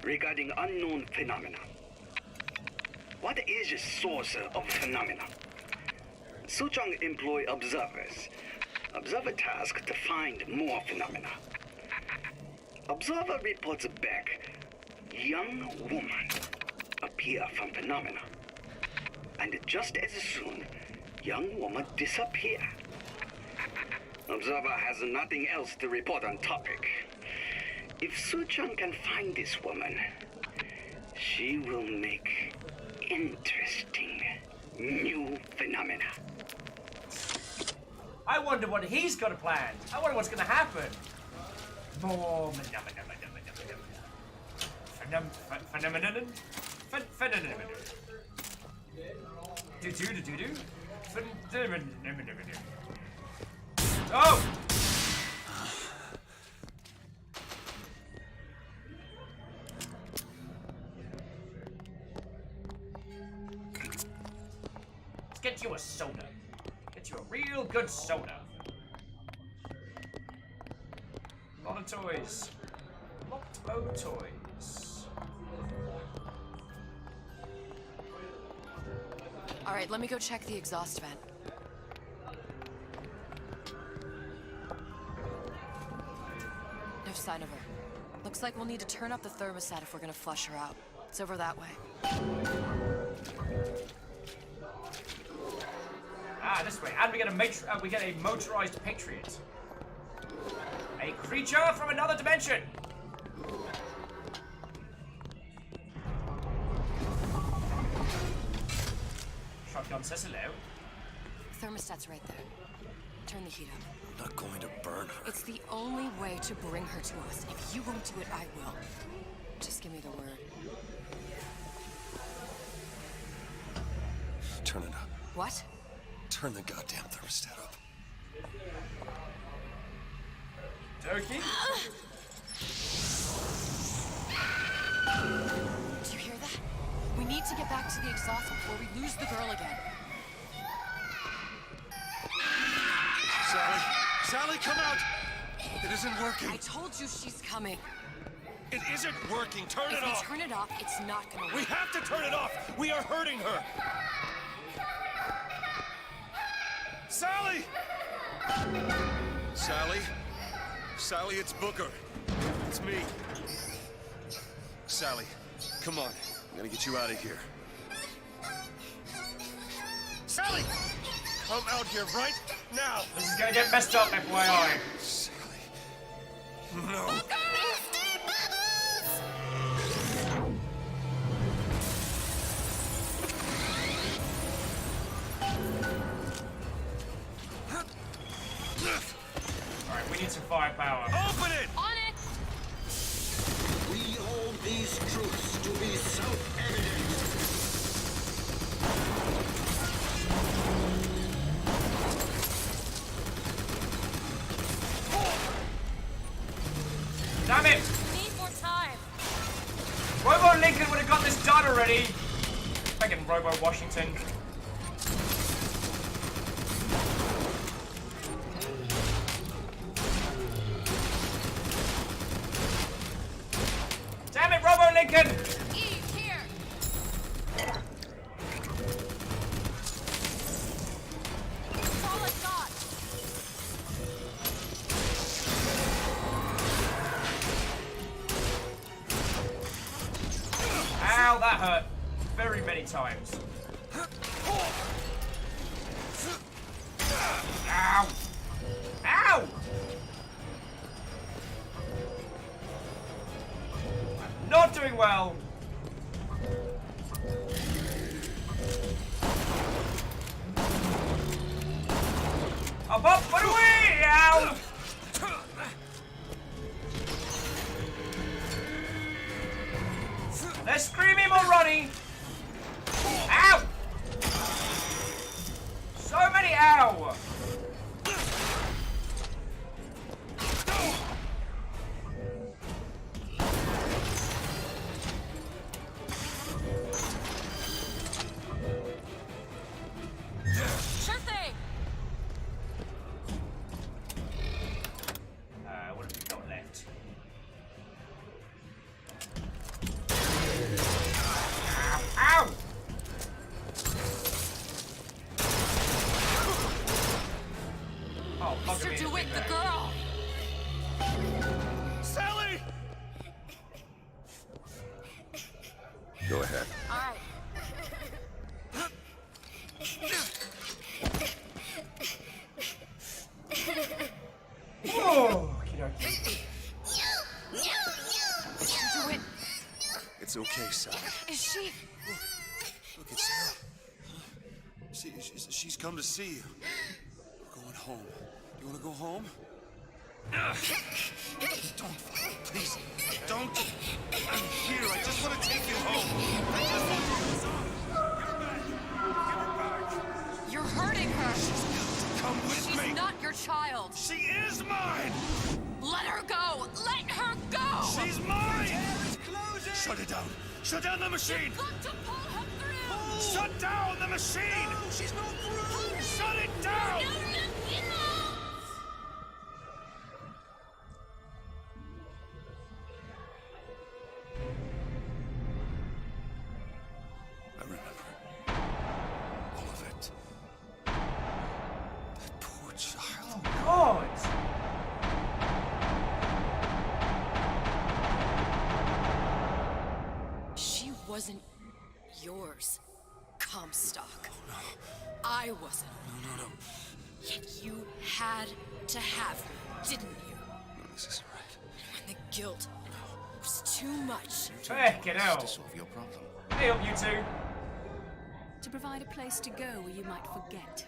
regarding unknown phenomena. What is the source of phenomena? Suchong employ observers. Observer task to find more phenomena. Observer reports back. Young woman appear from phenomena. And just as soon, young woman disappear. Observer has nothing else to report on topic. If Suchong can find this woman, she will make interesting new phenomena. I wonder what he's got planned. I wonder what's going to happen. More phenomenon. Oh! Let's get you a soda. Get you a real good soda. Lot of toys. Lot of toys. All right, let me go check the exhaust vent. No sign of her. Looks like we'll need to turn up the thermostat if we're gonna flush her out. It's over that way. Ah, this way. And we get a motorized patriot. A creature from another dimension. Shotgun says hello. Thermostat's right there. Turn the heat up. I'm not going to burn her. It's the only way to bring her to us. If you won't do it, I will. Just give me the word. Turn it up. What? Turn the goddamn thermostat up. Doki? Do you hear that? We need to get back to the exhaust before we lose the girl again. Sally! Sally, come out! It isn't working. I told you she's coming. It isn't working. Turn it off. If we turn it off, it's not gonna work. We have to turn it off. We are hurting her. Sally! Sally? Sally, it's Booker. It's me. Sally, come on. I'm gonna get you out of here. Sally! Come out here right now! This is gonna get messed up, FYI. Sally. No. Alright, we need some firepower. Open it! On it! these truths to be self-evident. Damn it! Need more time. Robo Lincoln would have got this done already. Fucking Robo Washington. Damn it, Robo Lincoln! Eve, here. That's all I've got. Ow, that hurt. Very many times. Ow! Ow! I'm not doing well. Up, up, put away! Ow! They're screaming or running. Ow! So many ow! Sure thing. What have we got left? Ow! Oh, fuck Mr. me. DeWitt, the girl. Sally! Go ahead. All right. Oh, okey-dokey. Mr. DeWitt, It's okay, Sally. is she? Look, it's Sarah. She's come to see you. We're going home. You want to go home? Don't, please, don't. I'm here. I just want to take you home. You're hurting her. Come with She's me. not your child. She is mine. Let her go. Let her go. She's mine. Shut it down. Shut down the machine. You've got to pull her through. Shut down the machine. No, she's not through. Shut it down. No. I remember all of it. That poor child. God! She wasn't yours, Comstock. I wasn't. No. Yet you had to have me, didn't you? No, this isn't right. When the guilt was too much. Fucking hell. To solve your problem. Hey up, you two. To provide a place to go where you might forget.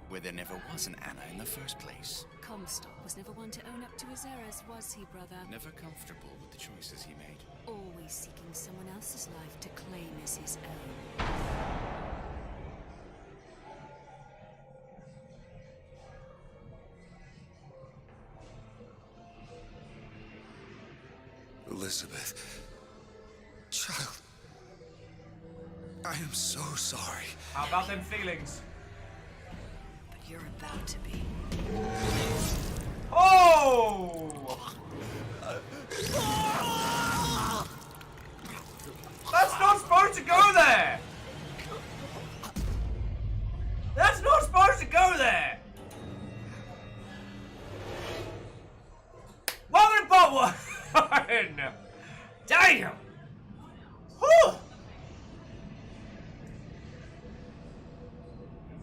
Where there never was an Anna in the first place. Comstock was never one to own up to his errors, was he, brother? Never comfortable with the choices he made. Always seeking someone else's life to claim as his own. Elizabeth. Child. I am so sorry. How about them feelings? But you're about to be. Oh! That's not supposed to go there! That's not supposed to go there! Woman but one! Damn! Whew!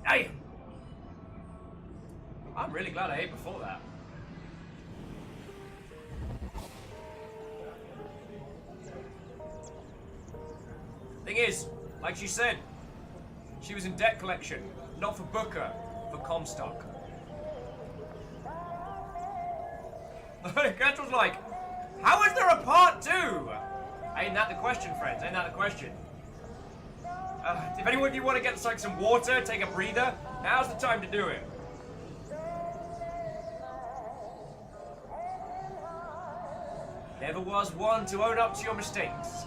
Damn! I'm really glad I ate before that. Thing is, like she said, she was in debt collection, not for Booker, for Comstock. Cat was like, How is there a part 2? Ain't that the question, friends? Ain't that the question? If anyone of you want to get like some water, take a breather, now's the time to do it. Never was one to own up to your mistakes.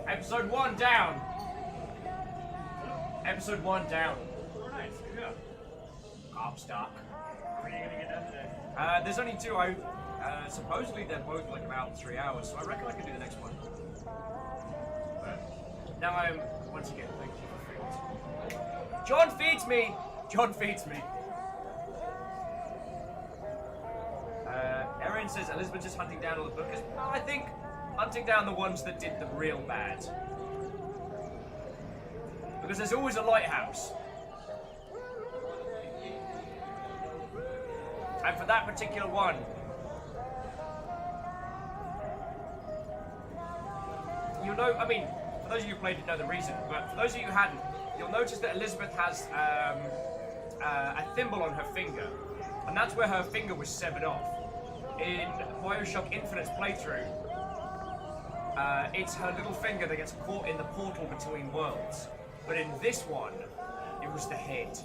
Episode 1 down. Episode 1 down. Nice, good job. Comstock. When are you gonna get done today? There's only 2. Supposedly they're both like about 3 hours, so I reckon I can do the next one. But now I'm once again thank you for food. John feeds me. John feeds me. Erin says Elizabeth is hunting down all the bookers. Well, I think hunting down the ones that did the real bad. Because there's always a lighthouse. And for that particular one, you'll know, I mean, for those of you who played it know the reason, but for those of you who hadn't, you'll notice that Elizabeth has a thimble on her finger. And that's where her finger was severed off. In Bioshock Infinite's playthrough, it's her little finger that gets caught in the portal between worlds. But in this one, it was the head.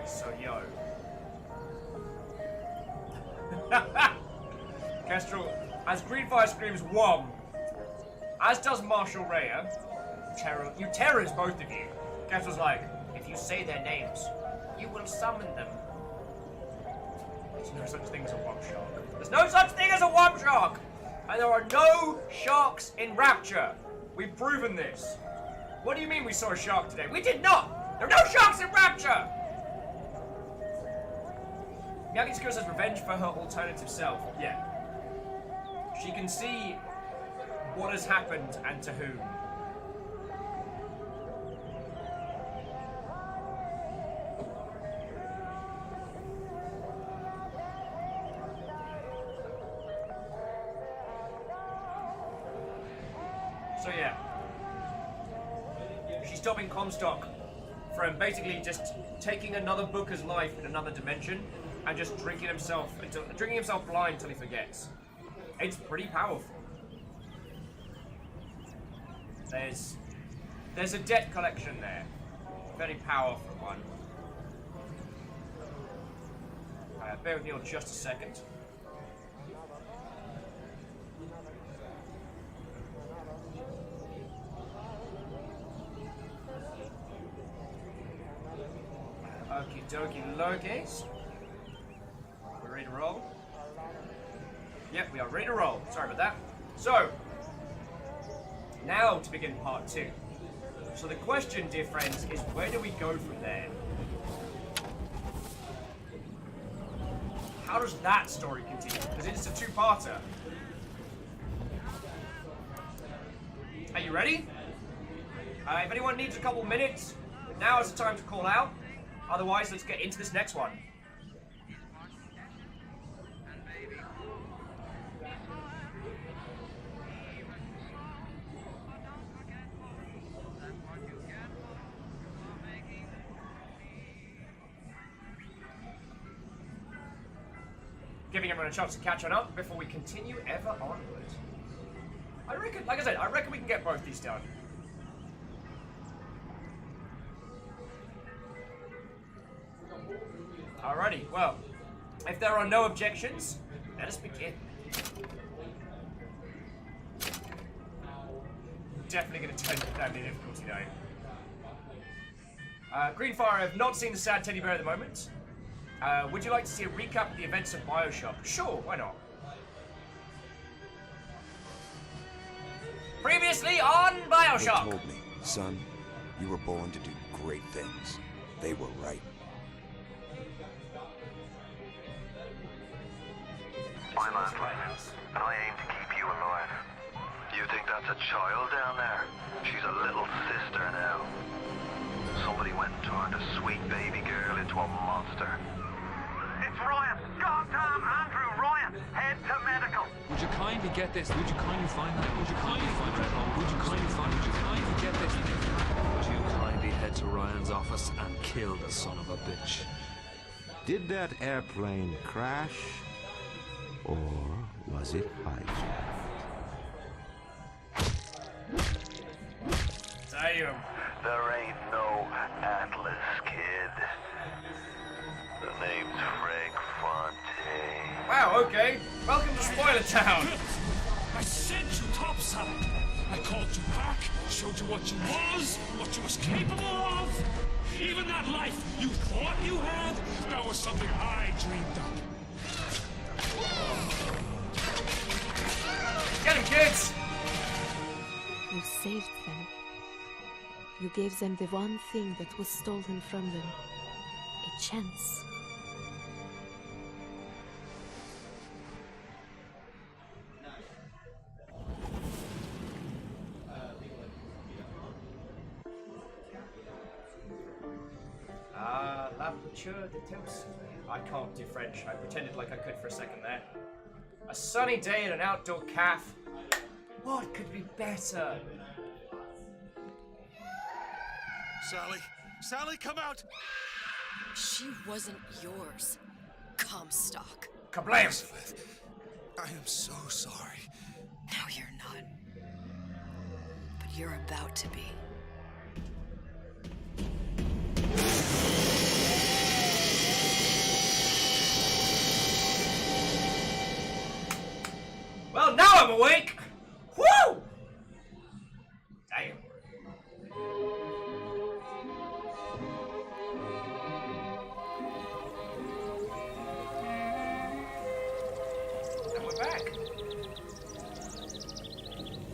So, yo. Kestrel, as Greenfire screams, "Wom!" As does Marshall Rhea. You terrors, both of you. Kestrel's like, if you say their names, you will summon them. There's no such thing as a womp shark. There's no such thing as a womp shark! And there are no sharks in Rapture. We've proven this. What do you mean we saw a shark today? We did not! There are no sharks in Rapture! Miyagi-Skura says revenge for her alternative self. Yeah. She can see what has happened and to whom. So yeah, she's stopping Comstock from basically just taking another Booker's life in another dimension and just drinking himself blind until he forgets. It's pretty powerful. There's a debt collection there, very powerful one. Bear with me on just a second. Okie dokie lokies. We're ready to roll? Yep, we are ready to roll. Sorry about that. So, now to begin part 2. So the question, dear friends, is where do we go from there? How does that story continue? Because it's a 2-parter. Are you ready? If anyone needs a couple minutes, now is the time to call out. Otherwise, let's get into this next one. Giving everyone a chance to catch on up before we continue ever onward. I reckon, like I said, I reckon we can get both these done. Alrighty, well, if there are no objections, let us begin. Definitely going to turn down the difficulty though. Greenfire, I have not seen the sad teddy bear at the moment. Would you like to see a recap of the events of Bioshock? Sure, why not? Previously on Bioshock! They told me, son, you were born to do great things. They were right. I'm Atlas, and I aim to keep you alive. You think that's a child down there? She's a little sister now. Somebody went and turned a sweet baby girl into a monster. It's Ryan! Goddamn Andrew Ryan! Head to medical! Would you kindly get this? Would you kindly find that? Would you kindly find that? Would you kindly find it? Would you kindly get this? Would you kindly head to Ryan's office and kill the son of a bitch? Did that airplane crash? Or was it hijacked? Damn. There ain't no Atlas, kid. The name's Frank Fontaine. Wow, okay. Welcome to Spoiler Town. I sent you topside. I called you back, showed you what you was capable of. Even that life you thought you had, that was something I dreamed up. Get him, kids! You saved them. You gave them the one thing that was stolen from them. A chance. La voiture de temps. I can't do French. I pretended like I could for a second there. A sunny day at an outdoor cafe. What could be better? Sally! Sally, come out! She wasn't yours, Comstock. Kablam! Elizabeth, I am so sorry. No, you're not. But you're about to be. Well, now I'm awake! Woo! Damn. And we're back.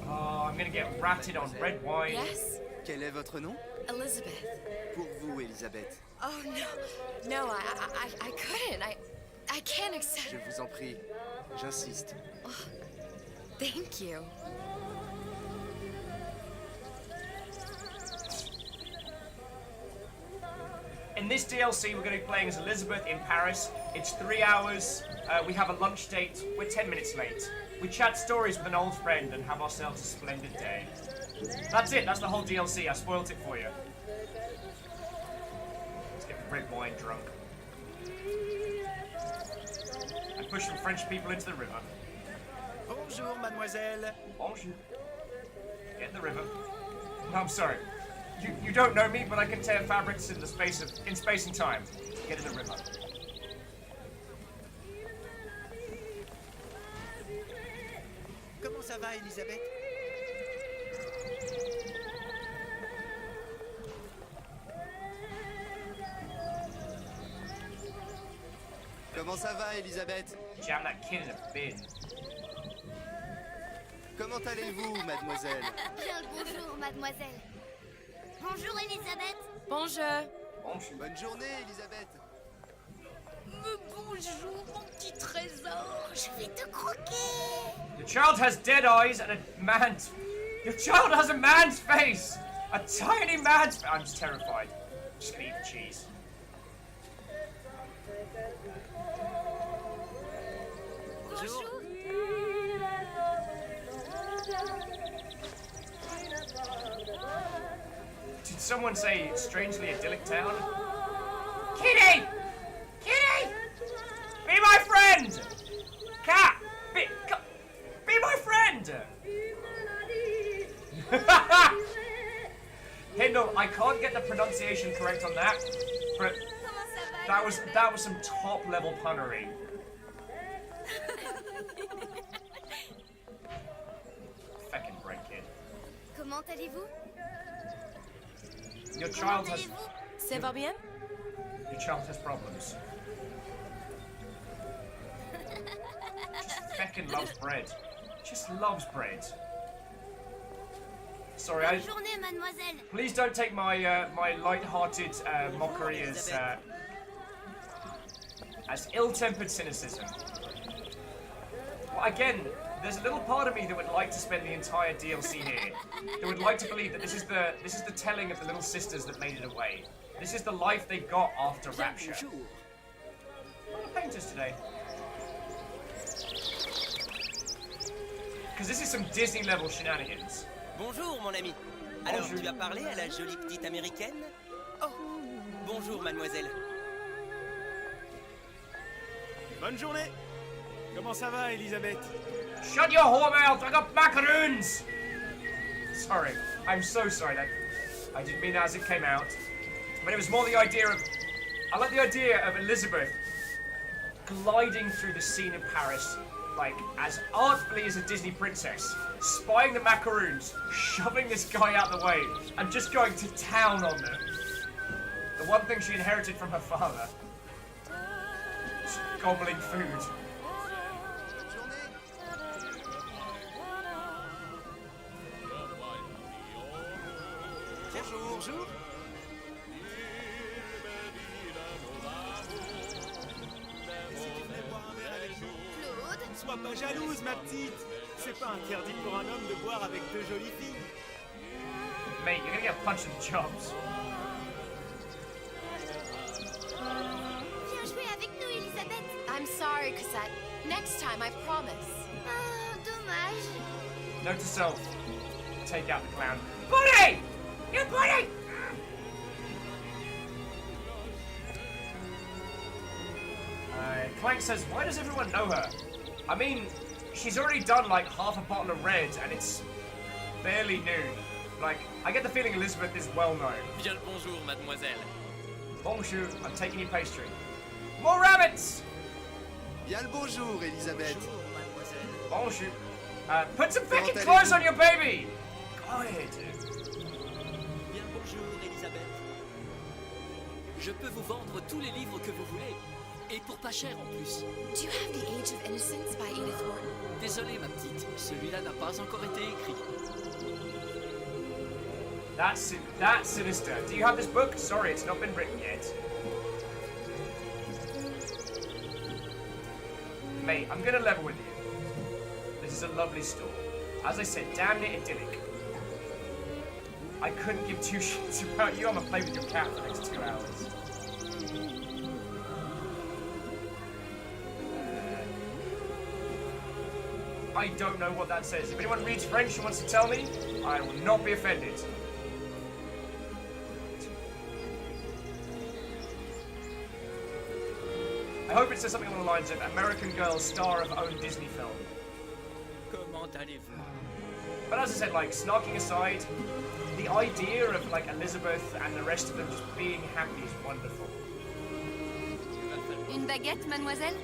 Oh, I'm gonna get ratted on red wine. Yes? Quel est votre nom? Elizabeth. Pour vous, Elisabeth. Oh, no. No, I couldn't. I can't accept... Je vous en prie. J'insiste. Oh, thank you. In this DLC, we're going to be playing as Elizabeth in Paris. It's 3 hours. We have a lunch date. We're 10 minutes late. We chat stories with an old friend and have ourselves a splendid day. That's it. That's the whole DLC. I spoiled it for you. Let's get red wine drunk. And push some French people into the river. Bonjour, mademoiselle. Bonjour. Get in the river. No, I'm sorry. You don't know me, but I can tear fabrics in space and time. Get in the river. Comment ça va, Elisabeth? Comment ça va, Elisabeth? Jam that kid in a bin. Comment allez-vous, mademoiselle? Bien le bonjour, mademoiselle. Bonjour, Elisabeth. Bonjour. Bonne journée, Elisabeth. Bonjour, mon petit trésor. Je vais te croquer. Your child has dead eyes and a man's... Your child has a man's face! A tiny man's... I'm just terrified. I'm just gonna eat the cheese. Bonjour. Did someone say strangely idyllic town? Kitty! Kitty! Be my friend! Cat! Be my friend! Hey, no, I can't get the pronunciation correct on that, but that was some top level punnery. Feckin' break kid. Comment allez-vous? Your child has... Ça va bien? Your child has problems. Just feckin' loves bread. Just loves bread. Sorry, Bonne journée, mademoiselle. Please don't take my my light-hearted mockery as ill-tempered cynicism. Well, again, there's a little part of me that would like to spend the entire DLC here. That would like to believe that this is the telling of the little sisters that made it away. This is the life they got after Rapture. A lot of painters today. Because this is some Disney-level shenanigans. Bonjour, mon ami. Alors, tu as parlé à la jolie petite américaine? Oh, bonjour, mademoiselle. Bonne journée. Comment ça va, Elisabeth? Shut your whore mouth! I got macaroons! Sorry. I'm so sorry. I didn't mean that as it came out. But it was more the idea of... I like the idea of Elizabeth gliding through the scene in Paris, like, as artfully as a Disney princess, spying the macaroons, shoving this guy out the way, and just going to town on them. The one thing she inherited from her father. Just gobbling food. Bonjour. Claude? Sois pas jalouse, ma petite. C'est pas interdit pour un homme de boire avec deux jolies filles. Mate, you're gonna get punched in the chops. Viens jouer avec nous, Elisabeth. I'm sorry, Cosette. Next time, I promise. Oh, dommage. Note to self. Take out the clown. Buddy! You buddy! Clank says, why does everyone know her? I mean, she's already done like half a bottle of red and it's barely noon. Like, I get the feeling Elizabeth is well known. Bien le bonjour, mademoiselle. Bonjour, I'm taking you pastry. More rabbits! Bien le bonjour, Elisabeth. Bonjour. Put some fucking clothes on your baby! Go ahead. Bien le bonjour, Elisabeth. Je peux vous vendre tous les livres que vous voulez. Et pour pas cher en plus. Do you have The Age of Innocence by Edith Wharton? Désolé, ma petite. Celui-là n'a pas encore été écrit. That's sinister. Do you have this book? Sorry, it's not been written yet. Mate, I'm gonna level with you. This is a lovely store. As I said, damn near idyllic. I couldn't give two shits about you. I'm gonna play with your cat for the next 2 hours. I don't know what that says. If anyone reads French and wants to tell me, I will not be offended. I hope it says something along the lines of American Girl star of own Disney film. Comment allez-vous? But as I said, like, snarking aside, the idea of, like, Elizabeth and the rest of them just being happy is wonderful. Une baguette, mademoiselle?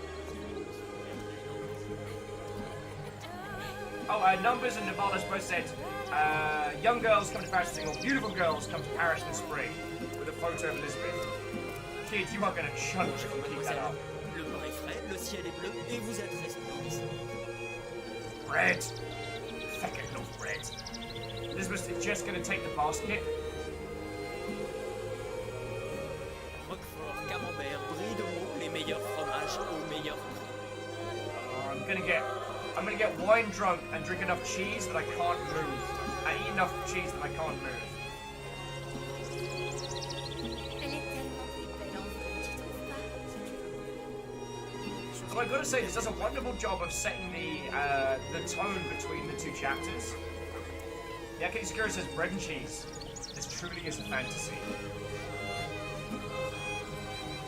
Oh, Numbers and Nevada's both said, young girls come to Paris in the spring, or beautiful girls come to Paris in the spring, with a photo of Elizabeth. Kid, you are going to chunk if you keep that up. Le vent est frais, le ciel est bleu, et vous êtes resplendissant. Bread. Fucking love bread. Elizabeth is just going to take the basket. Roquefort, camembert, brie de Meaux, les meilleurs fromages au meilleur prix. Oh, I'm gonna get wine drunk and drink enough cheese that I can't move. I eat enough cheese that I can't move. So I gotta say, this does a wonderful job of setting the tone between the two chapters. Yakety Sakura says bread and cheese. This truly is a fantasy.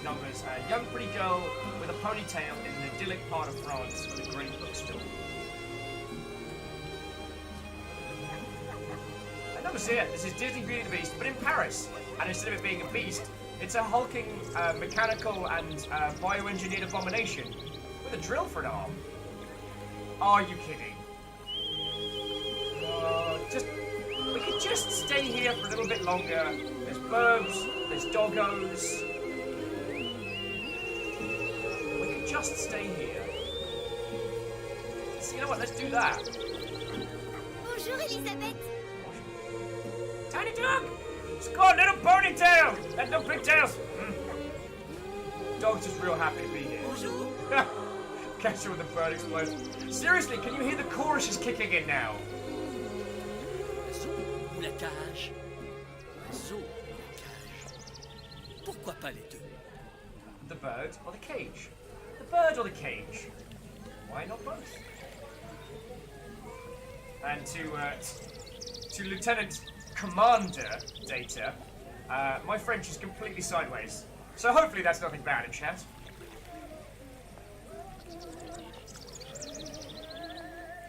Numbers, a young pretty girl with a ponytail in an idyllic part of France with a great bookstore. And numbers here, this is Disney Beauty and the Beast, but in Paris. And instead of it being a beast, it's a hulking mechanical and bioengineered abomination with a drill for an arm. Are you kidding? We could just stay here for a little bit longer. There's birds, there's doggos. We could just stay here. So you know what, let's do that. Bonjour, Elisabeth. Tiny dog! It's got a little ponytail! And no pigtails! Dog's just real happy to be here. Bonjour. Catch her with a bird explosion. Seriously, can you hear the chorus is kicking in now? Zoo ou la cage? Zoo ou la cage? Pourquoi pas les deux? The bird or the cage? The bird or the cage? Why not both? And to Lieutenant Commander Data, my French is completely sideways. So hopefully that's nothing bad in chat.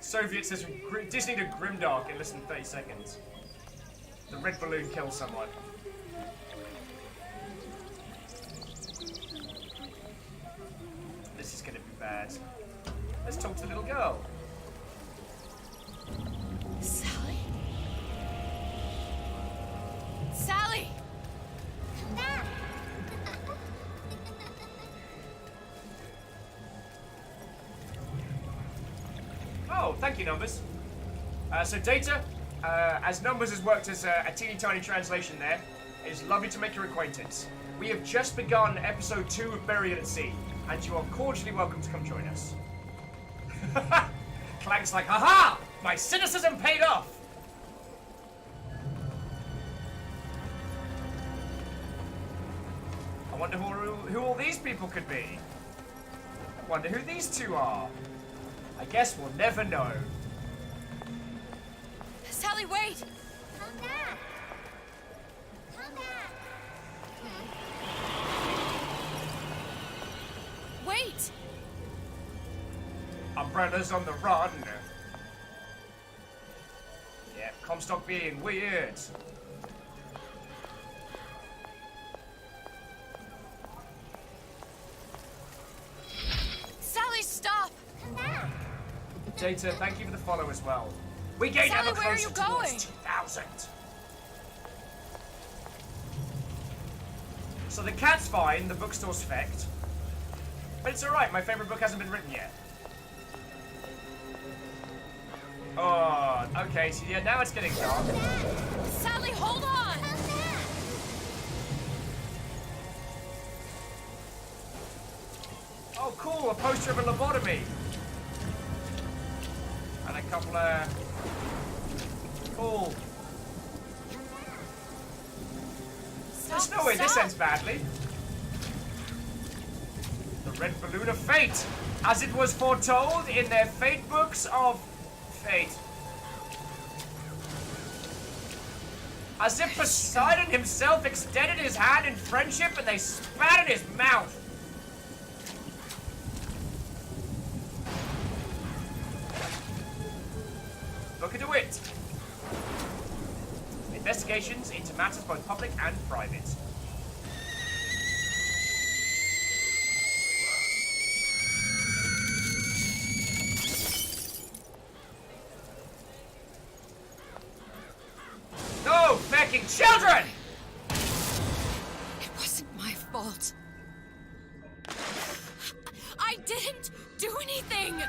Soviet says Disney to Grimdark in less than 30 seconds. The red balloon kills someone. This is gonna be bad. Let's talk to the little girl. Sally? Sally! Oh, thank you, Numbers. So Data, as Numbers has worked as a teeny tiny translation there, it is lovely to make your acquaintance. We have just begun episode 2 of Buried at Sea, and you are cordially welcome to come join us. Clank's like, haha! My cynicism paid off! I wonder who all these people could be. Wonder who these two are. I guess we'll never know. Sally, wait! Come back! Come back! Wait! Umbrella's on the run. Yeah, Comstock being weird. Sally, stop! Come back! Data, thank you for the follow as well. We gained Sally, ever where are closer you towards going? 2000. So the cat's fine, the bookstore's fecked. But it's alright, my favorite book hasn't been written yet. Oh, okay, so yeah, now it's getting dark. Sally, hold on! Oh, cool, a poster of a lobotomy. And a couple of... Cool. There's no way this ends badly. The red balloon of fate, as it was foretold in their fate books of fate. As if Poseidon himself extended his hand in friendship and they spat in his mouth. Look into it. Investigations into matters both public and private. No fucking children! It wasn't my fault. I didn't do anything!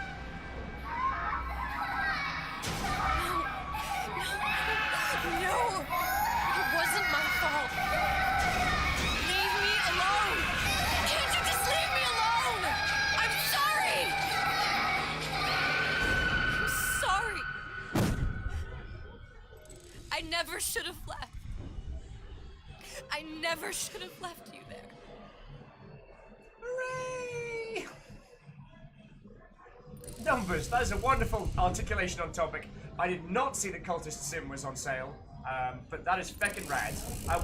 No, it wasn't my fault. Leave me alone. Can't you just leave me alone? I'm sorry. I'm sorry. I never should have left. I never should have left you there. Hooray! Numbers, that is a wonderful articulation on topic. I did not see that Cultist Sim was on sale, but that is feckin' rad.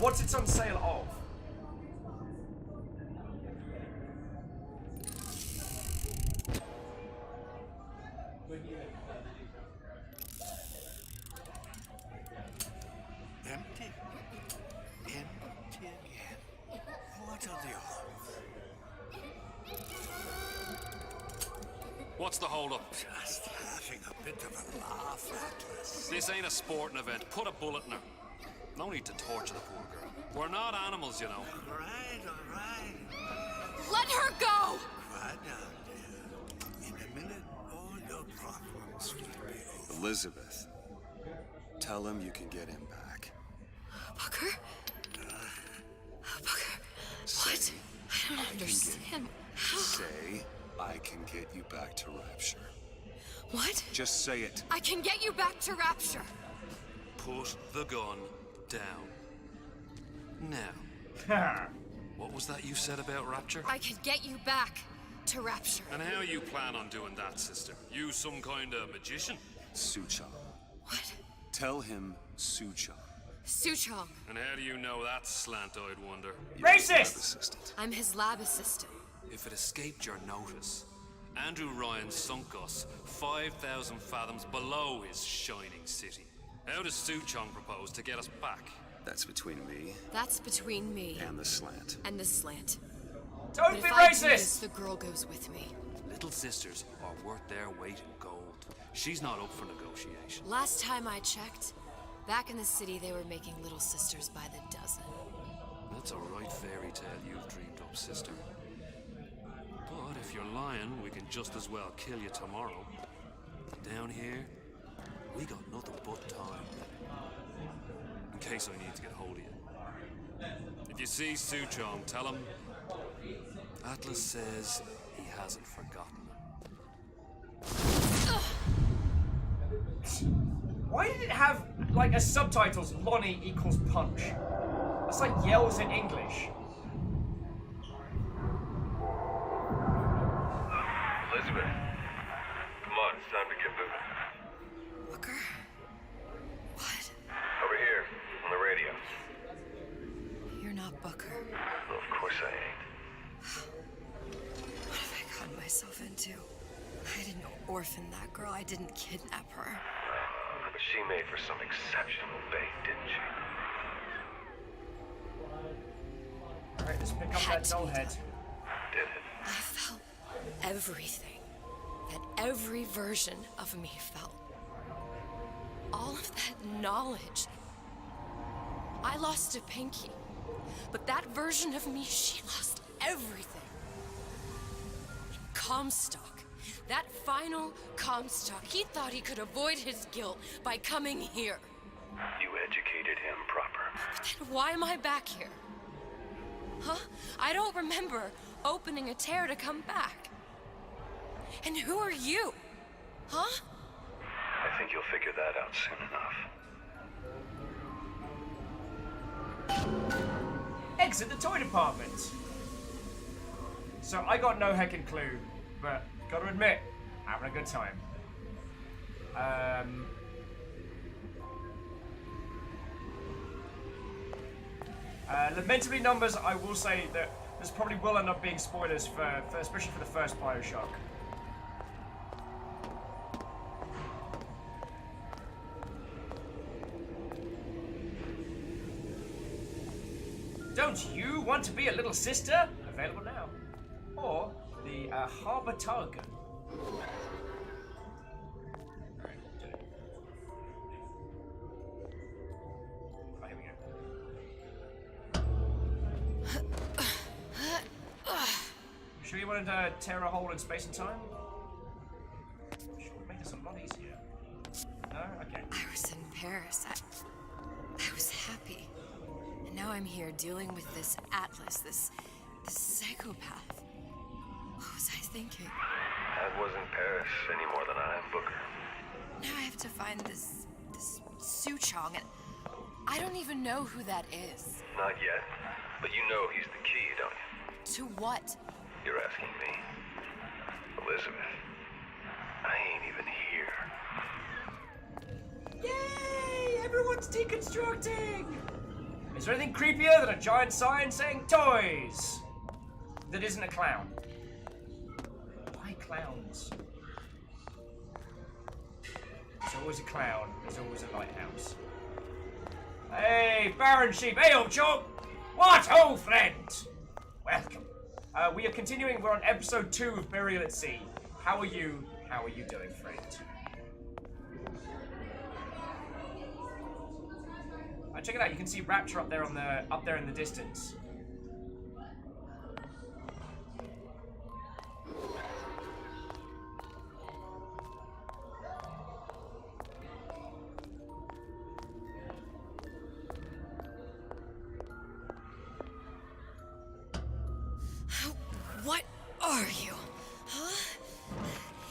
What's it on sale of? Empty. Empty again. What are the odds? What's the holdup? Just having a bit of a laugh, Atlas. This ain't a sporting event. Put a bullet in her. No need to torture the poor girl. We're not animals, you know. All right. Let her go! Quiet down, dear. In a minute, all your problems will be over. Elizabeth, tell him you can get him back. Booker? Booker, what? I don't understand. How? Say, I can get you back to Rapture. What? Just say it. I can get you back to Rapture. Put the gun down. Now, what was that you said about Rapture? I can get you back to Rapture. And how you plan on doing that, sister? You some kind of magician? Suchong. What? Tell him Suchong. Suchong. And how do you know that, slant-eyed wonder? Racist! I'm his lab assistant. If it escaped your notice, Andrew Ryan sunk us 5,000 fathoms below his shining city. How does Suchong propose to get us back? That's between me That's between me and the slant. and the slant. Don't But be if I do racist! this, the girl goes with me. Little sisters are worth their weight in gold. She's not up for negotiation. Last time I checked, back in the city they were making little sisters by the dozen. That's a right fairy tale you've dreamed up, sister. But if you're lying, we can just as well kill you tomorrow. Down here, we got nothing but time. In case I need to get hold of you. If you see Suchong, tell him Atlas says he hasn't forgotten. Why did it have, like, as subtitles, Lonnie equals punch? That's like yells in English. Elizabeth, come on, it's time to get moving. Booker? What? Over here, on the radio. You're not Booker. Well, of course I ain't. What have I gotten myself into? I didn't orphan that girl. I didn't kidnap her. But she made for some exceptional bait, didn't she? Alright, let's pick up that doll head. Did it? I felt everything that every version of me felt. All of that knowledge. I lost a pinky, but that version of me, she lost everything. Comstock, that final Comstock, he thought he could avoid his guilt by coming here. You educated him proper. But then why am I back here? Huh? I don't remember opening a tear to come back. And who are you? Huh? I think you'll figure that out soon enough. Exit the toy department. So I got no heckin' clue, but gotta admit, having a good time. Lamentably numbers, I will say that this probably will end up being spoilers for especially for the first Bioshock. Don't you want to be a little sister? Available now. Or the Harbour Tug. Oh, here we go. You sure you wanted to tear a hole in space and time? Sure would make this a lot easier. No? Okay. I was in Paris. I was happy. And now I'm here dealing with this Atlas, this psychopath. What was I thinking? That wasn't Paris any more than I am Booker. Now I have to find this Suchong, and I don't even know who that is. Not yet, but you know he's the key, don't you? To what? You're asking me. Elizabeth, I ain't even here. Yay! Everyone's deconstructing! Is there anything creepier than a giant sign saying toys? That isn't a clown. Why clowns? There's always a clown. There's always a lighthouse. Hey, Baron Sheep. Hey, old chum. What, old friend? Welcome. We are continuing. We're on episode 2 of Burial at Sea. How are you? How are you doing, friend? Check it out. You can see Rapture up there in the distance. What are you? Huh?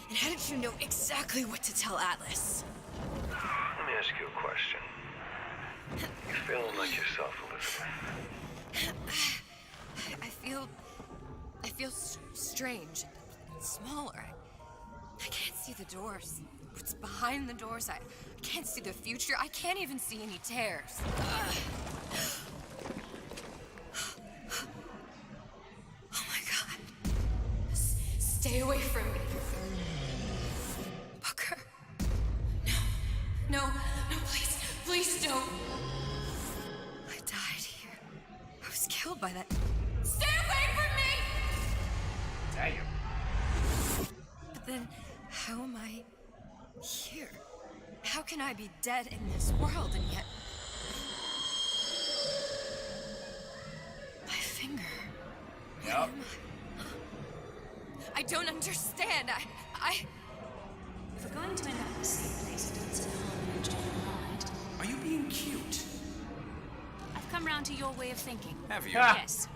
And how did you know exactly what to tell Atlas? Let me ask you a question. You feeling like yourself, Elizabeth? I feel strange and smaller. I can't see the doors. What's behind the doors? I can't see the future. I can't even see any tears. Oh my God. Stay away from me. killed by that. Stay away from me! Damn. But then, how am I here? How can I be dead in this world and yet... My finger. Yep. Where am I don't understand. If we're going to end up in the same place, it doesn't harm an injured hide. Are you being cute? I've come round to your way of thinking. Have you? Yes.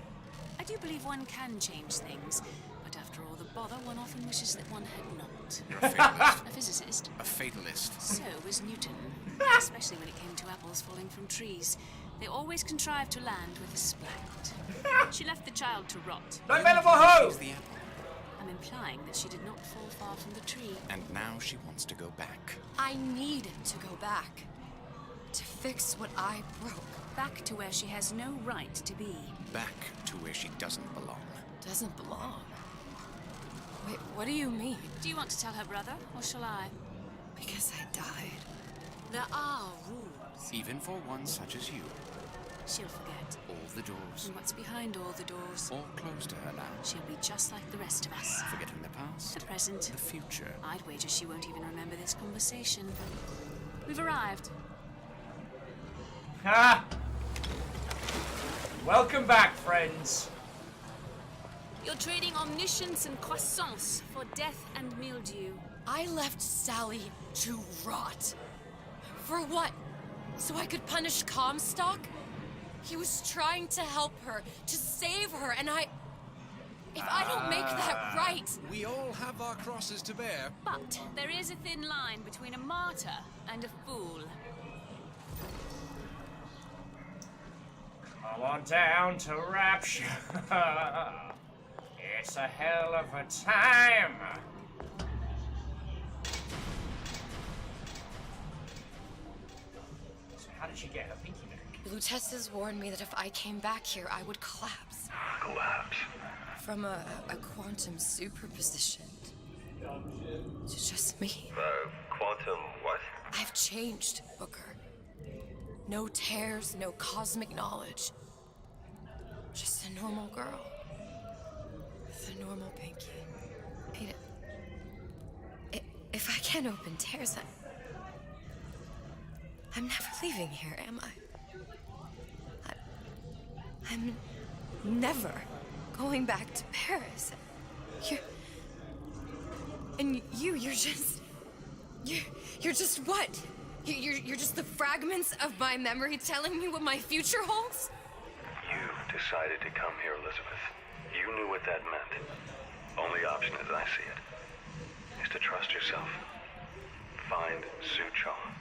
I do believe one can change things, but after all the bother, one often wishes that one had not. You're a fatalist. A physicist. A fatalist. So was Newton, especially when it came to apples falling from trees. They always contrived to land with a splat. She left the child to rot. No Bellow ho! I'm implying that she did not fall far from the tree. And now she wants to go back. I need to go back. To fix what I broke. Back to where she has no right to be. Back to where she doesn't belong. Doesn't belong? Wait, what do you mean? Do you want to tell her brother, or shall I? Because I died. There are rules. Even for one such as you. She'll forget. All the doors. And what's behind all the doors? All closed to her now. She'll be just like the rest of us. Forgetting the past. The present. The future. I'd wager she won't even remember this conversation. We've arrived. Ha! Welcome back, friends. You're trading omniscience and croissance for death and mildew. I left Sally to rot. For what? So I could punish Comstock? He was trying to help her, to save her, and if I don't make that right... We all have our crosses to bear. But there is a thin line between a martyr and a fool. Come on down to Rapture. It's a hell of a time. So how did she get her pinky back? Lutessa's warned me that if I came back here, I would collapse. Collapse? From a quantum superposition. To just me. Quantum what? I've changed, Booker. No tears, no cosmic knowledge. Just a normal girl. With a normal pinky. If I can't open tears, I'm never leaving here, am I? I'm never going back to Paris. You're just what? You're just the fragments of my memory telling me what my future holds? You decided to come here, Elizabeth. You knew what that meant. Only option, as I see it, is to trust yourself. Find Suchong.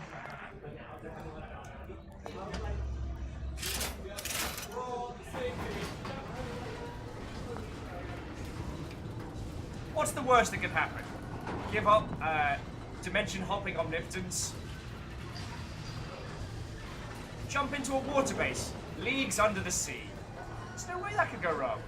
What's the worst that could happen? Give up dimension hopping omnipotence? Jump into a water base, leagues under the sea. There's no way that could go wrong.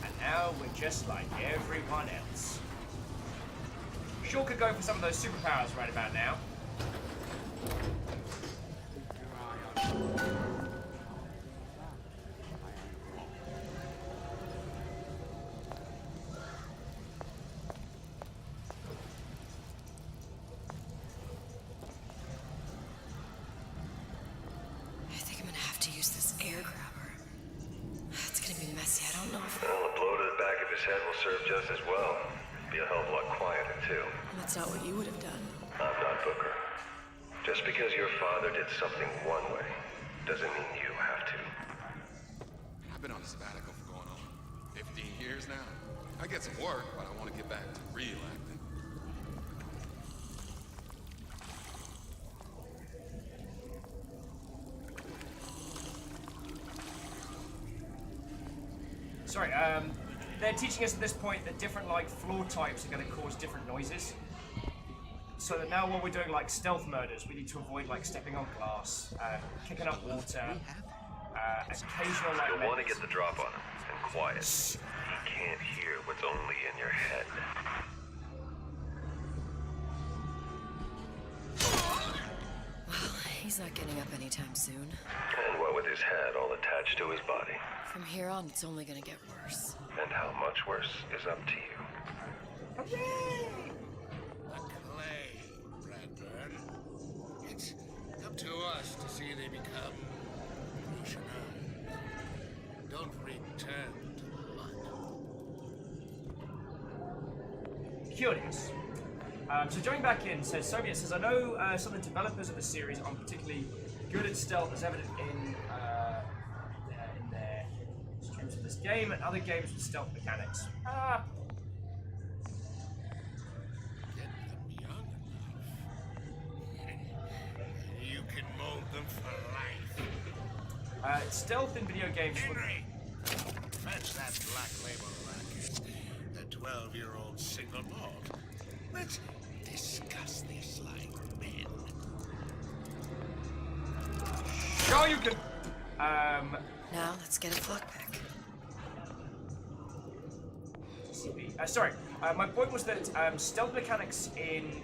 And now we're just like everyone else. Sure could go for some of those superpowers right about now. I think I'm gonna have to use this air grabber. It's gonna be messy. I don't know if... Well, a blow to the back of his head will serve just as well. Be a hell of a lot quieter, too. That's not what you would have done. I'm not Booker. Just because your father did something one way, doesn't mean you have to. I've been on a sabbatical for going on 15 years now. I get some work, but I want to get back to real acting. Sorry, they're teaching us at this point that different, like, floor types are going to cause different noises. so that now when we're doing like stealth murders, we need to avoid like stepping on glass, kicking up water, occasional like. You'll want to get the drop on him and quiet. He can't hear what's only in your head. Well, he's not getting up anytime soon. And what with his head all attached to his body. From here on, it's only gonna get worse. And how much worse is up to you. Clay, Bradburn. It's up to us to see they become Lucianite. Don't return to mud. Curious. So joining back in, Soviet says, I know some of the developers of the series aren't particularly good at stealth, as evident in their streams of this game and other games with stealth mechanics. You can mold them for life. Stealth in video games. Henry, fetch that black label racket. The 12-year-old single malt. Let's discuss this like men. Sure you can. Now let's get a lockpick. Sorry, my point was that stealth mechanics in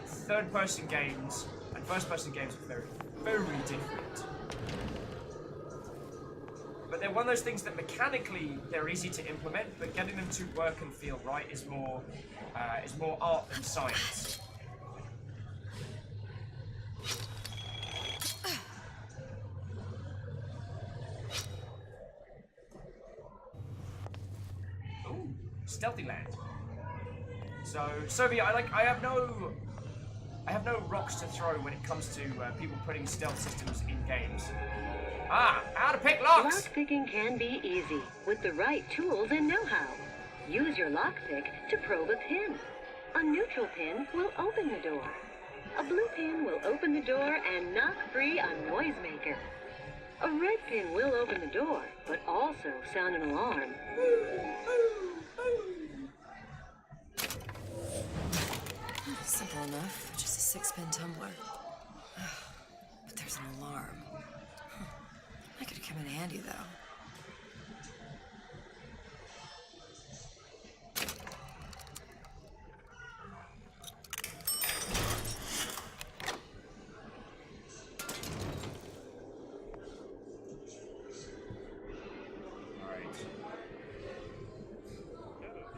third-person games and first-person games are very, very different. But they're one of those things that mechanically they're easy to implement, but getting them to work and feel right is more art than science. Ooh, stealthy land. So, Sophie, I have no rocks to throw when it comes to people putting stealth systems in games. How to pick locks! Lockpicking can be easy with the right tools and know-how. Use your lockpick to probe a pin. A neutral pin will open the door. A blue pin will open the door and knock free a noisemaker. A red pin will open the door, but also sound an alarm. Simple enough, just a 6-pin tumbler. But there's an alarm. That could come in handy, though.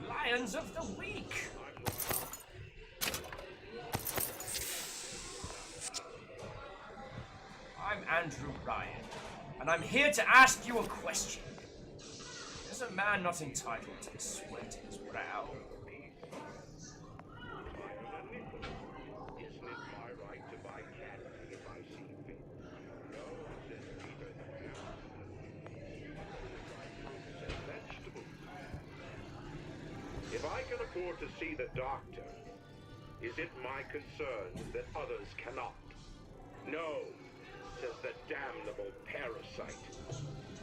Lions of the Week! I'm Andrew Ryan, and I'm here to ask you a question. Is a man not entitled to the sweat in his brow? If I can afford to see the doctor, is it my concern that others cannot? No, says the damnable parasite.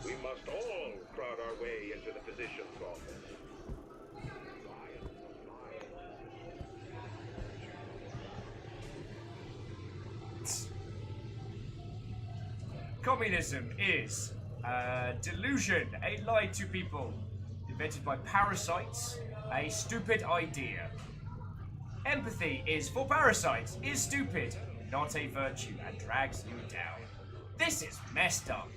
We must all crowd our way into the physician's office. Communism is delusion, a lie to people, invented by parasites, a stupid idea. Empathy is, for parasites, is stupid, not a virtue, and drags you down. This is messed up.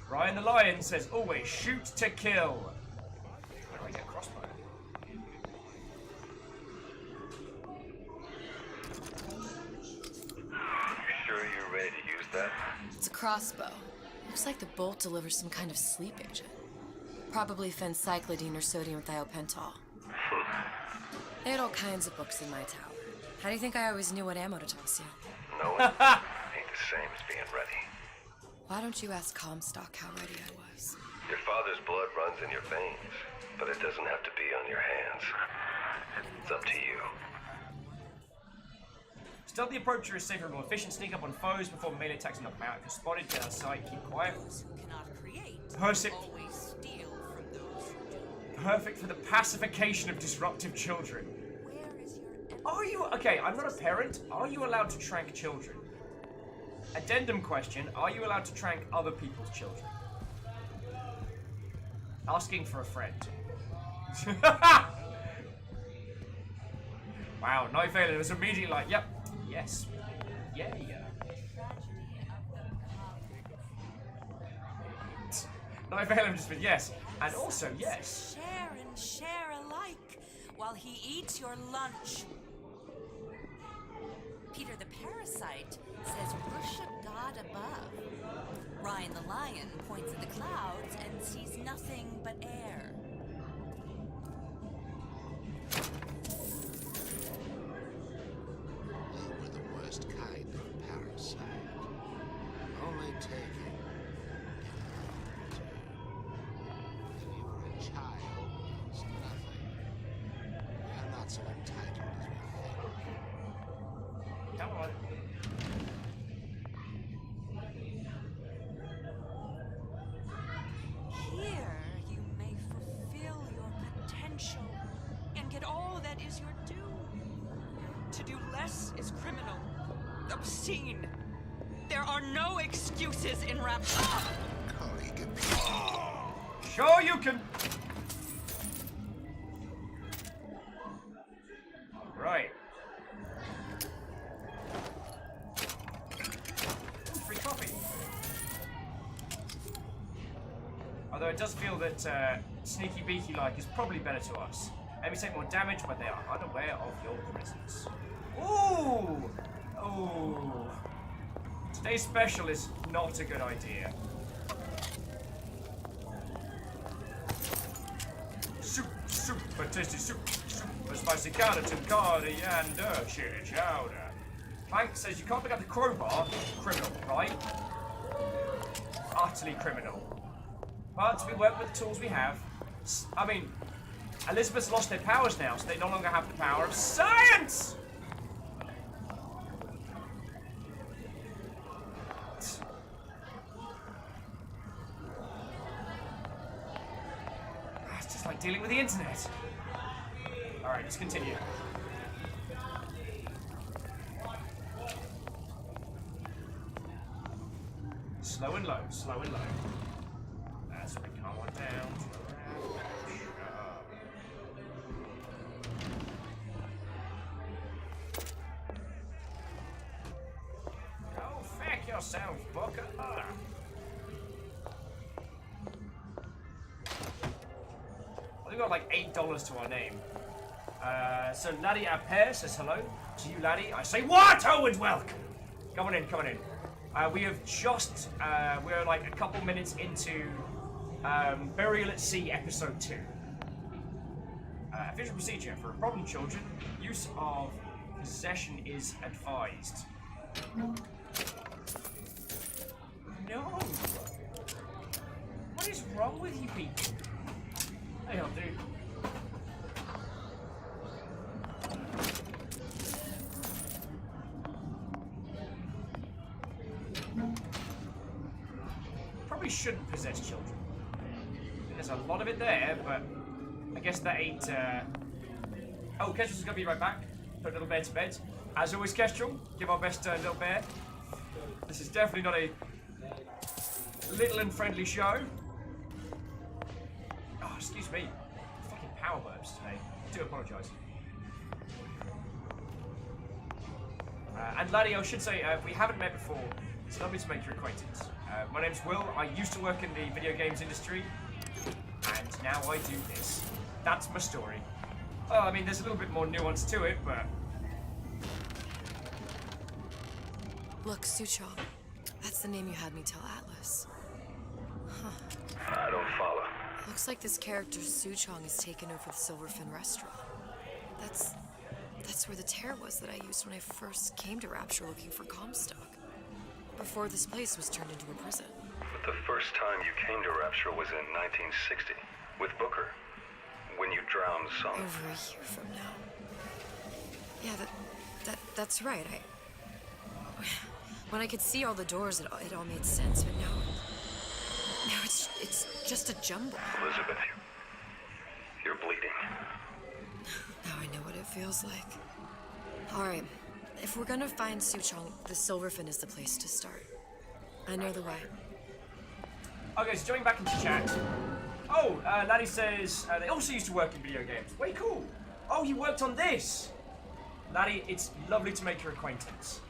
Ryan the Lion says always shoot to kill. Where do I get a crossbow? You sure you're ready to use that? It's a crossbow. Looks like the bolt delivers some kind of sleep agent. Probably phencyclidine or sodium thiopental. They had all kinds of books in my tower. How do you think I always knew what ammo to toss you? No, it ain't the same as being ready. Why don't you ask Comstock how ready I was? Your father's blood runs in your veins, but it doesn't have to be on your hands. It's up to you. Stealthy approach is safer and more efficient. Sneak up on foes before melee attacks and knock them out. If you're spotted, get outside, keep quiet. Perfect for the pacification of disruptive children. Are you... Okay, I'm not a parent. Are you allowed to trank children? Addendum question. Are you allowed to trank other people's children? Asking for a friend. Wow, Night Valen was immediately like, yep, yes. Yeah, yeah. Night Valen just went, yes. And also, yes. Share and share alike while he eats your lunch. Peter the Parasite says worship God above. Ryan the Lion points at the clouds and sees nothing but air. You were the worst kind of parasite. Only taking, if you were a child, means nothing. We are not so entitled as we think. Come on. Here you may fulfill your potential and get all that is your due. To do less is criminal, obscene. There are no excuses in Rapture. Sure you can. Right. Ooh, free coffee. Although it does feel that Sneaky Beaky like is probably better to us. Enemies take more damage when they are unaware of your presence. Ooh! Ooh. Today's special is not a good idea. Super tasty soup. Super spicy carrot and coriander. Chili chowder. Plank says you can't pick up the crowbar. Criminal, right? Utterly criminal. But we work with the tools we have. I mean, Elizabeth's lost their powers now, so they no longer have the power of science! It's just like dealing with the internet. Alright, let's continue. Slow and low, slow and low. That's what we come on down. Go feck yourself, Booker. We've got like $8 to our name. So Laddie Appert says hello to you, Laddie. I say what? Oh, and welcome. Come on in, come on in. We have just, we're like a couple minutes into Burial at Sea Episode 2. Official procedure for problem children, use of possession is advised. No! What is wrong with you people? Hang on, dude. Probably shouldn't possess children. There's a lot of it there, but I guess that ain't. Oh, Kestrel's gonna be right back. Put little bear to bed. As always, Kestrel, give our best to little bear. This is definitely not a little and friendly show. Oh, excuse me. Fucking power burps today. I do apologise. And Laddie, I should say, we haven't met before. It's lovely to make your acquaintance. My name's Will. I used to work in the video games industry, and now I do this. That's my story. Well, I mean, there's a little bit more nuance to it, but... Look, Suchong. That's the name you had me tell Atlas. Huh. I don't follow. Looks like this character Suchong has taken over the Silverfin restaurant. That's where the tear was that I used when I first came to Rapture looking for Comstock. Before this place was turned into a prison. But the first time you came to Rapture was in 1960, with Booker. When you drowned some... Over a year from now. Yeah, that's right. When I could see all the doors, it all made sense, but now it's just a jumble. Elizabeth, you're bleeding. Now I know what it feels like. Alright, if we're gonna find Suchong, the Silverfin is the place to start. I know the way. Okay, so joining back into chat. Oh, Laddie says they also used to work in video games. Way cool. Oh, he worked on this. Laddie, it's lovely to make your acquaintance.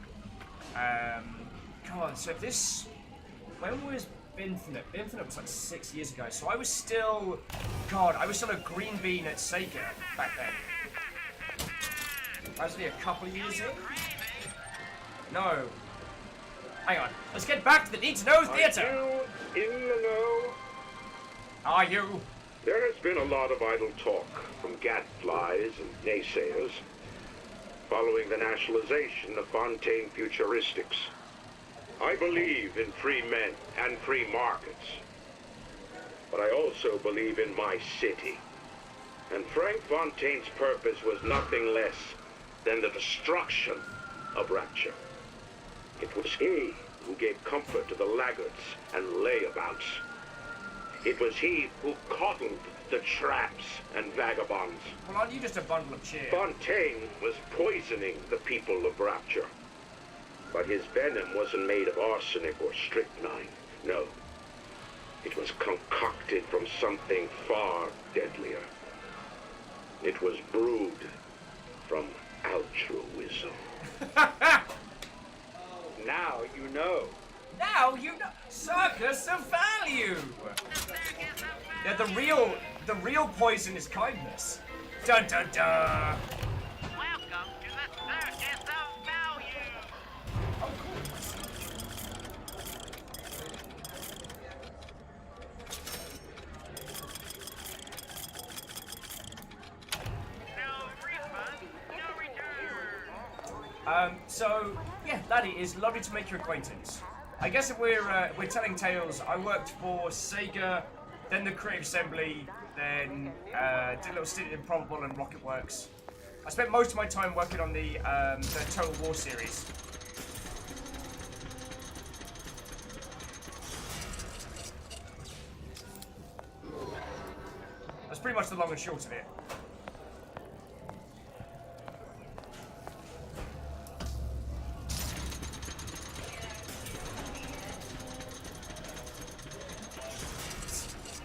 God, so this... When was Infinite? Infinite was like 6 years ago, so I was still... God, I was still a green bean at Sega back then. I was only a couple of years in. No. Hang on. Let's get back to the need-to-know theater. Are you in the know? Are you? There has been a lot of idle talk from gadflies and naysayers following the nationalization of Fontaine Futuristics. I believe in free men and free markets, but I also believe in my city. And Frank Fontaine's purpose was nothing less than the destruction of Rapture. It was he who gave comfort to the laggards and layabouts. It was he who coddled the tramps and vagabonds. Well, aren't you just a bundle of cheer? Fontaine was poisoning the people of Rapture. But his venom wasn't made of arsenic or strychnine. No. It was concocted from something far deadlier. It was brewed from altruism. Now you know. Now you know. Circus of value. Yeah, the real poison is kindness. Dun dun dun. Welcome to the Circus of Value. Oh, cool. No refund, no return. So yeah, Laddie, it's lovely to make your acquaintance. I guess if we're telling tales, I worked for Sega, then the Creative Assembly, then did a little stint in Improbable and Rocket Works. I spent most of my time working on the Total War series. That's pretty much the long and short of it.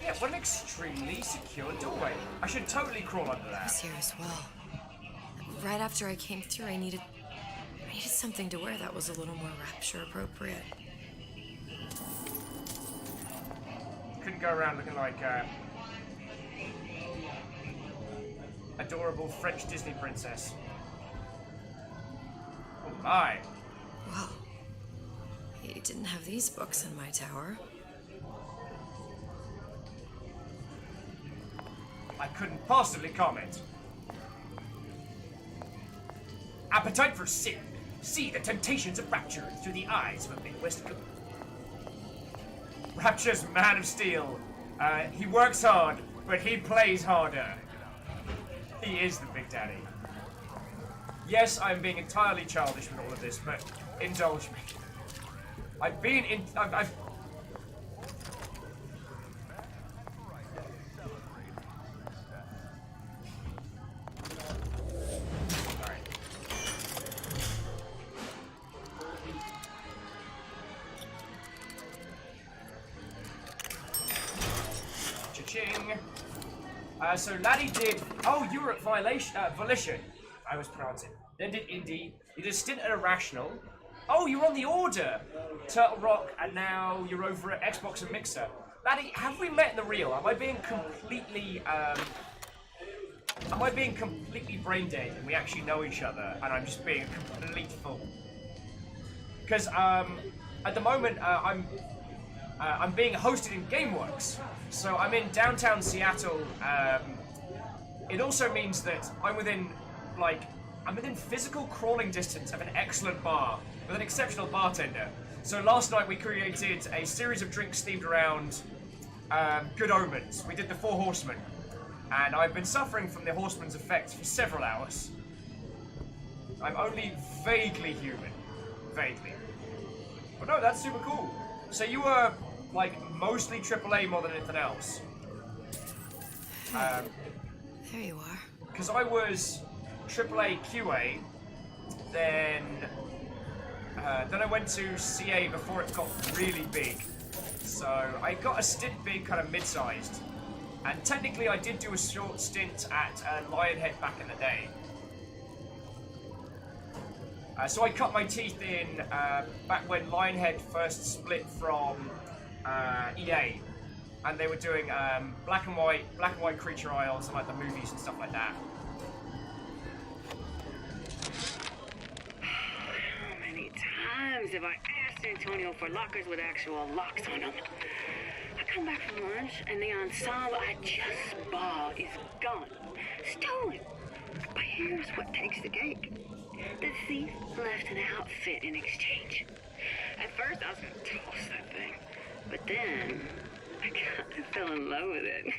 Yeah, what an extremely secure doorway. I should totally crawl under I that. was here as well. Right after I came through, I needed something to wear that was a little more Rapture appropriate. Couldn't go around looking like adorable French Disney princess. Oh my. Wow. You didn't have these books in my tower. I couldn't possibly comment. Appetite for sin. See the temptations of Rapture through the eyes of a Midwest girl. Rapture's Man of Steel. He works hard, but he plays harder. He is the Big Daddy. Yes, I'm being entirely childish with all of this, but indulge me. I've Cha-ching. So Laddie did. Oh, you were at Volition. I was pronouncing. Then did Indie. You did a stint at Irrational. Oh, you're on the Order. Turtle Rock, and now you're over at Xbox and Mixer. Laddie, have we met in the real? Am I being completely brain dead and we actually know each other and I'm just being a complete fool? Because at the moment I'm being hosted in GameWorks, so I'm in downtown Seattle. It also means that I'm within physical crawling distance of an excellent bar with an exceptional bartender. So last night we created a series of drinks themed around good omens. We did the Four Horsemen, and I've been suffering from the Horsemen's effects for several hours. I'm only vaguely human. Vaguely. But no, that's super cool. So you were, like, mostly AAA more than anything else. There you are. Because I was AAA QA, then I went to CA before it got really big. So I got a stint being kind of mid-sized. And technically I did do a short stint at Lionhead back in the day. So I cut my teeth in back when Lionhead first split from EA. And they were doing black and white Creature Isles and like the movies and stuff like that. How many times have I asked Antonio for lockers with actual locks on them? I come back from lunch and the ensemble I just bought is gone. Stolen. But here's what takes the cake. The thief left an outfit in exchange. At first I was gonna toss that thing. But then I kind of fell in love with it.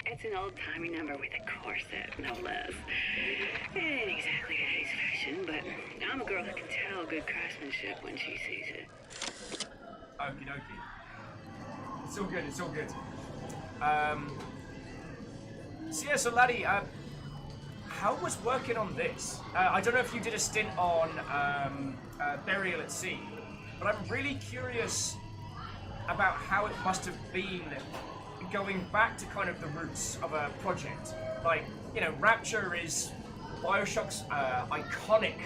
It's an old-timey number with a corset, no less. It ain't exactly today's fashion, but I'm a girl who can tell good craftsmanship when she sees it. Okie dokie. It's all good, it's all good. So yeah, so laddie, how was working on this? I don't know if you did a stint on Burial at Sea, but I'm really curious about how it must have been going back to kind of the roots of a project. Like, you know, Rapture is Bioshock's iconic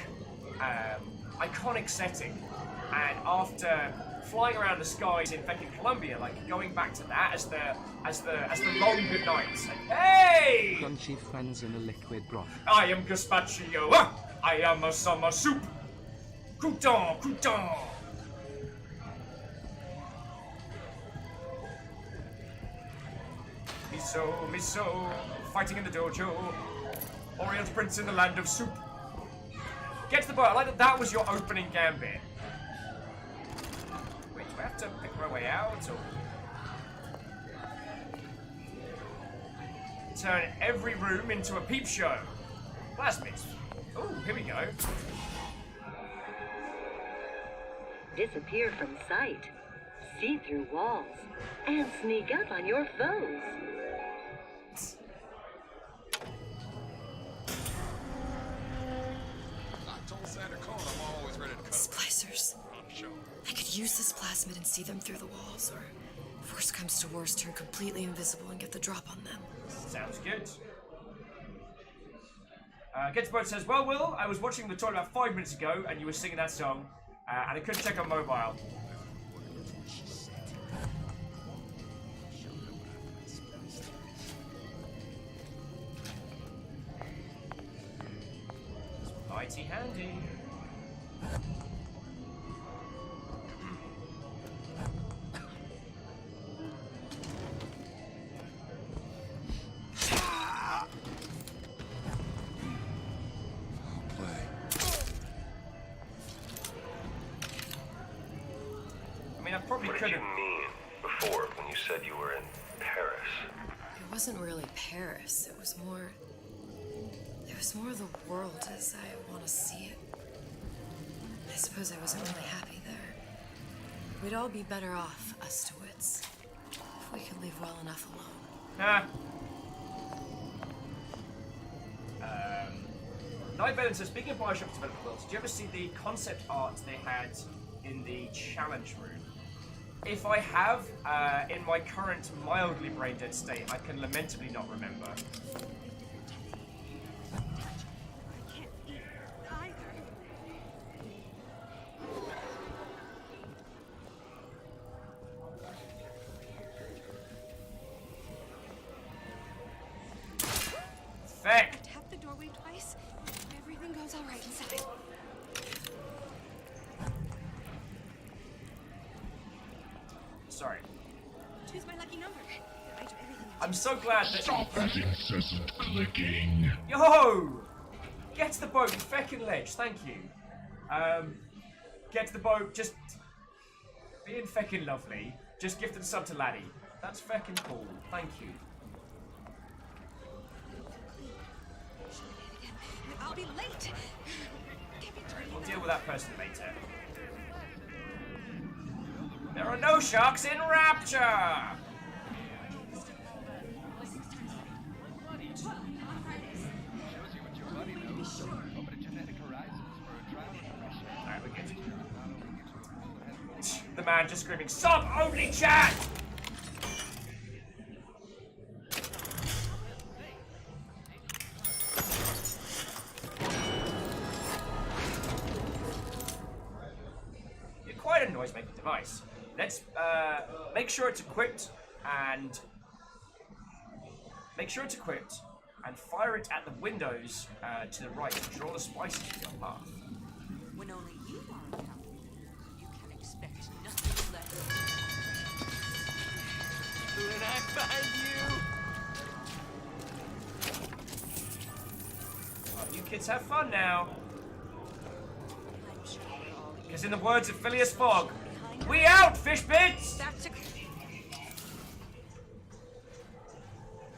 setting, and after flying around the skies in fucking Colombia, like going back to that as the long good nights. And, hey! Crunchy friends in a liquid broth. I am gazpacho. I am a summer soup. Crouton, crouton. Miso, miso, fighting in the dojo. Orient Prince in the land of soup. Get to the boat. I like that that was your opening gambit. Wait, do I have to pick my way out, or turn every room into a peep show? Plasmids. Oh, here we go. Disappear from sight, see through walls, and sneak up on your foes. Splicers. I could use this plasmid and see them through the walls, or if worst comes to worst, turn completely invisible and get the drop on them. Sounds good. Get to Boat says, well, Will, I was watching the toilet about 5 minutes ago and you were singing that song, and I couldn't check on mobile. Mighty handy. What did you mean before when you said you were in Paris? It wasn't really Paris. It was more the world as I want to see it. I suppose I wasn't really happy there. We'd all be better off, us to wits, if we could leave well enough alone. Night Venom says, speaking of Bioshock development worlds, did you ever see the concept art they had in the challenge room? If I have, in my current mildly brain-dead state, I can lamentably not remember. Feck! Tap the doorway twice. Everything goes all right inside. Sorry. Choose my lucky number. I do everything. I'm so glad that. Stop that incessant clicking. Yo! Get to the boat, you feckin' ledge, thank you. Get to the boat, just being feckin' lovely. Just gifted a sub to Laddie. That's feckin' cool, thank you. I'll be late. We'll deal with that person later. There are no sharks in Rapture! man just screaming, "Sub only chat!" You're quite a noise-making device. Let's make sure it's equipped and fire it at the windows to the right to draw the spices to your path. When only you are around, you can expect nothing less. When I find you... You kids have fun now. Because in the words of Phileas Fogg, we out, fish bits!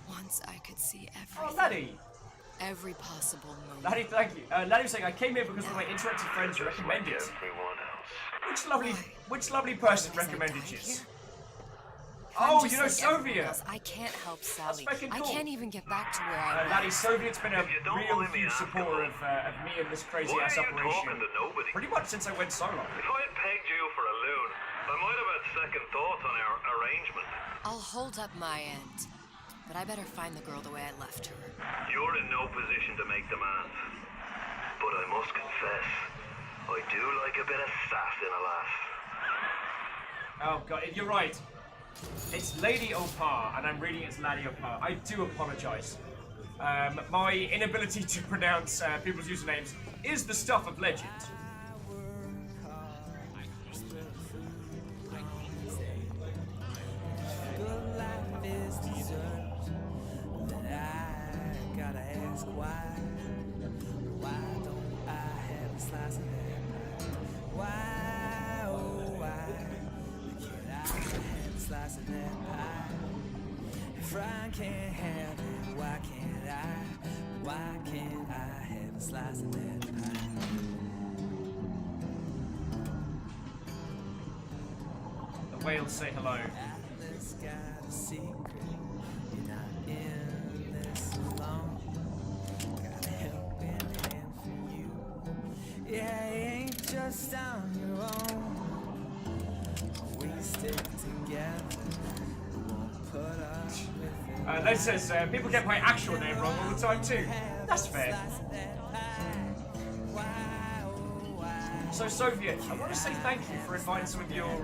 Once I could see everything. Oh, Laddie! Every possible moment. Laddie, thank you. Laddie was saying, I came here because one of my interactive friends recommended it. Which lovely person recommended you? Oh, you know Soviet! I can't help Sally. That's fucking cool. I can't even get back to where I was. Laddie, Soviet's been a real huge supporter of me and this crazy-ass operation. Pretty much since I went solo. If I had pegged you for a loon, I might have had second thoughts on our arrangement. I'll hold up my end, but I better find the girl the way I left her. You're in no position to make demands. But I must confess, I do like a bit of sass in a lass. Oh god, you're right. It's Lady Opar, and I'm reading it's Laddie Opar. I do apologise. My inability to pronounce people's usernames is the stuff of legend. If I can't have it, why can't I? Why can't I have a slice of that pie? The whales say hello. Atlas got a secret. You're not in this alone. Got a helping hand for you. Yeah, it ain't just on your own. We stick together. That says people get my actual name wrong all the time too. That's fair. So Soviet, I want to say thank you for inviting some of your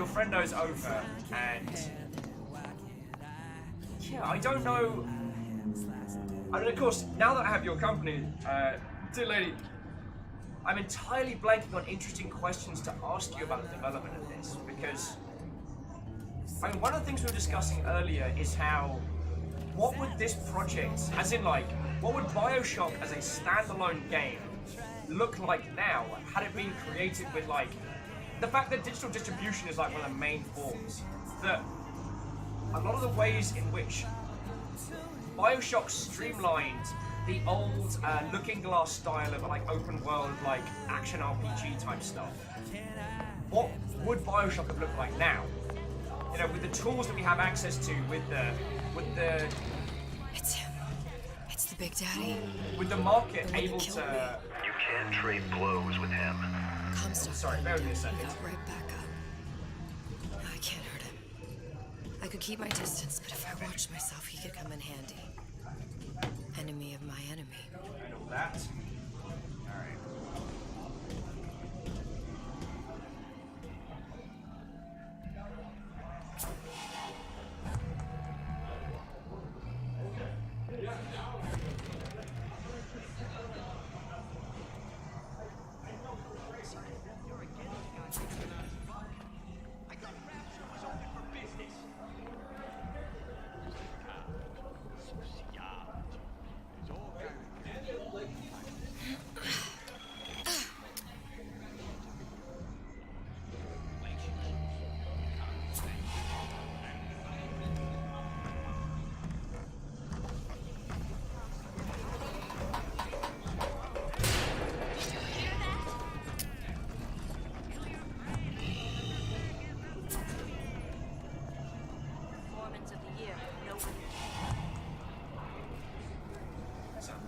friendos over, and yeah, I don't know. I mean, of course, now that I have your company, dear lady, I'm entirely blanking on interesting questions to ask you about the development of this, because I mean, one of the things we were discussing earlier is how, what would this project, as in like, what would Bioshock as a standalone game look like now, had it been created with like, the fact that digital distribution is like one of the main forms, that a lot of the ways in which Bioshock streamlined the old Looking Glass style of like open world, like action RPG type stuff, what would Bioshock have looked like now? You know, with the tools that we have access to, with the... It's him. It's the Big Daddy. With the market able to... You can't trade blows with him. Come stop. Sorry, bear with me a second. Right back up. I can't hurt him. I could keep my distance, but if I watched myself, he could come in handy. Enemy of my enemy. I know that. Alright.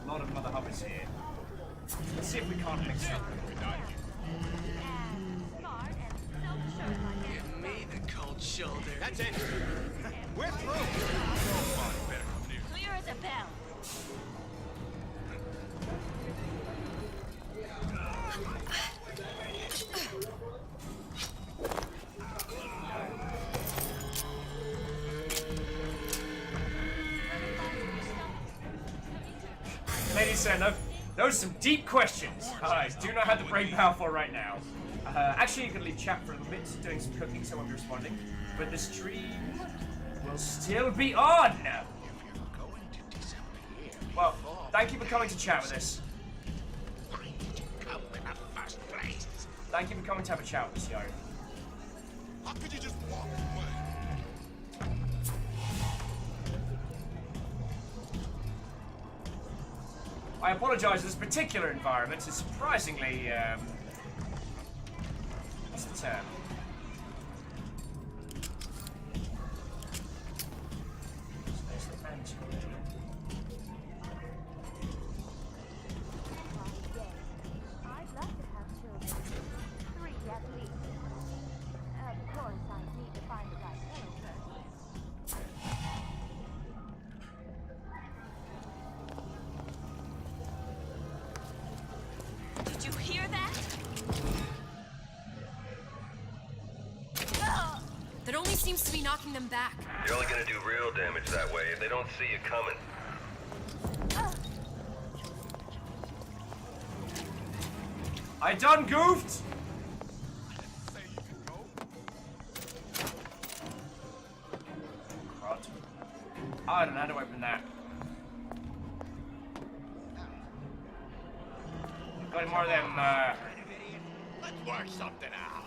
A lot of mother hubbers here. Let's see if we can't mix it. Smart and self-assured That's it. We're through. Clear as a bell. Ladies and those are some deep questions. I do not have the brain power for right now. Actually, you can leave chat for a little bit, doing some cooking, so I won't be responding. But the stream will still be on. Well, thank you for coming to chat with us. Thank you for coming to have a chat with us, yo. How could you just walk away? I apologise, this particular environment is surprisingly, what's the term? I'd love to have children. 3 at least. Of course, I need to find the right fellow first. Did you hear that? That only seems to be knocking them back. You're only gonna do real damage that way if they don't see you coming. I done goofed! Crud. I don't know how to open that. Got any more of them, Let's work something out.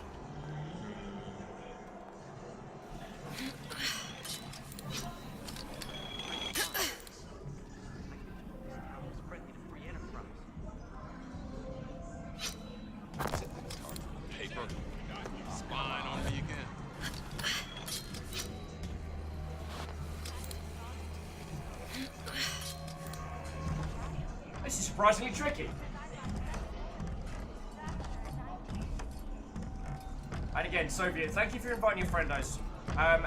Paper. Spine on me again. This is surprisingly tricky. And again, Soviet, thank you for inviting your friendos. I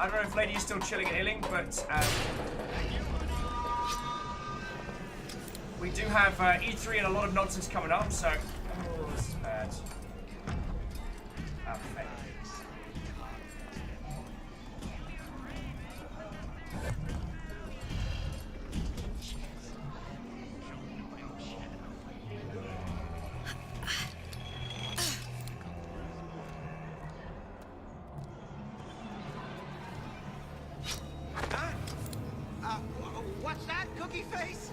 don't know if Lady is still chilling at Illing, but we do have E3 and a lot of nonsense coming up, so... Oh, this is bad. Fake. What's that, cookie face?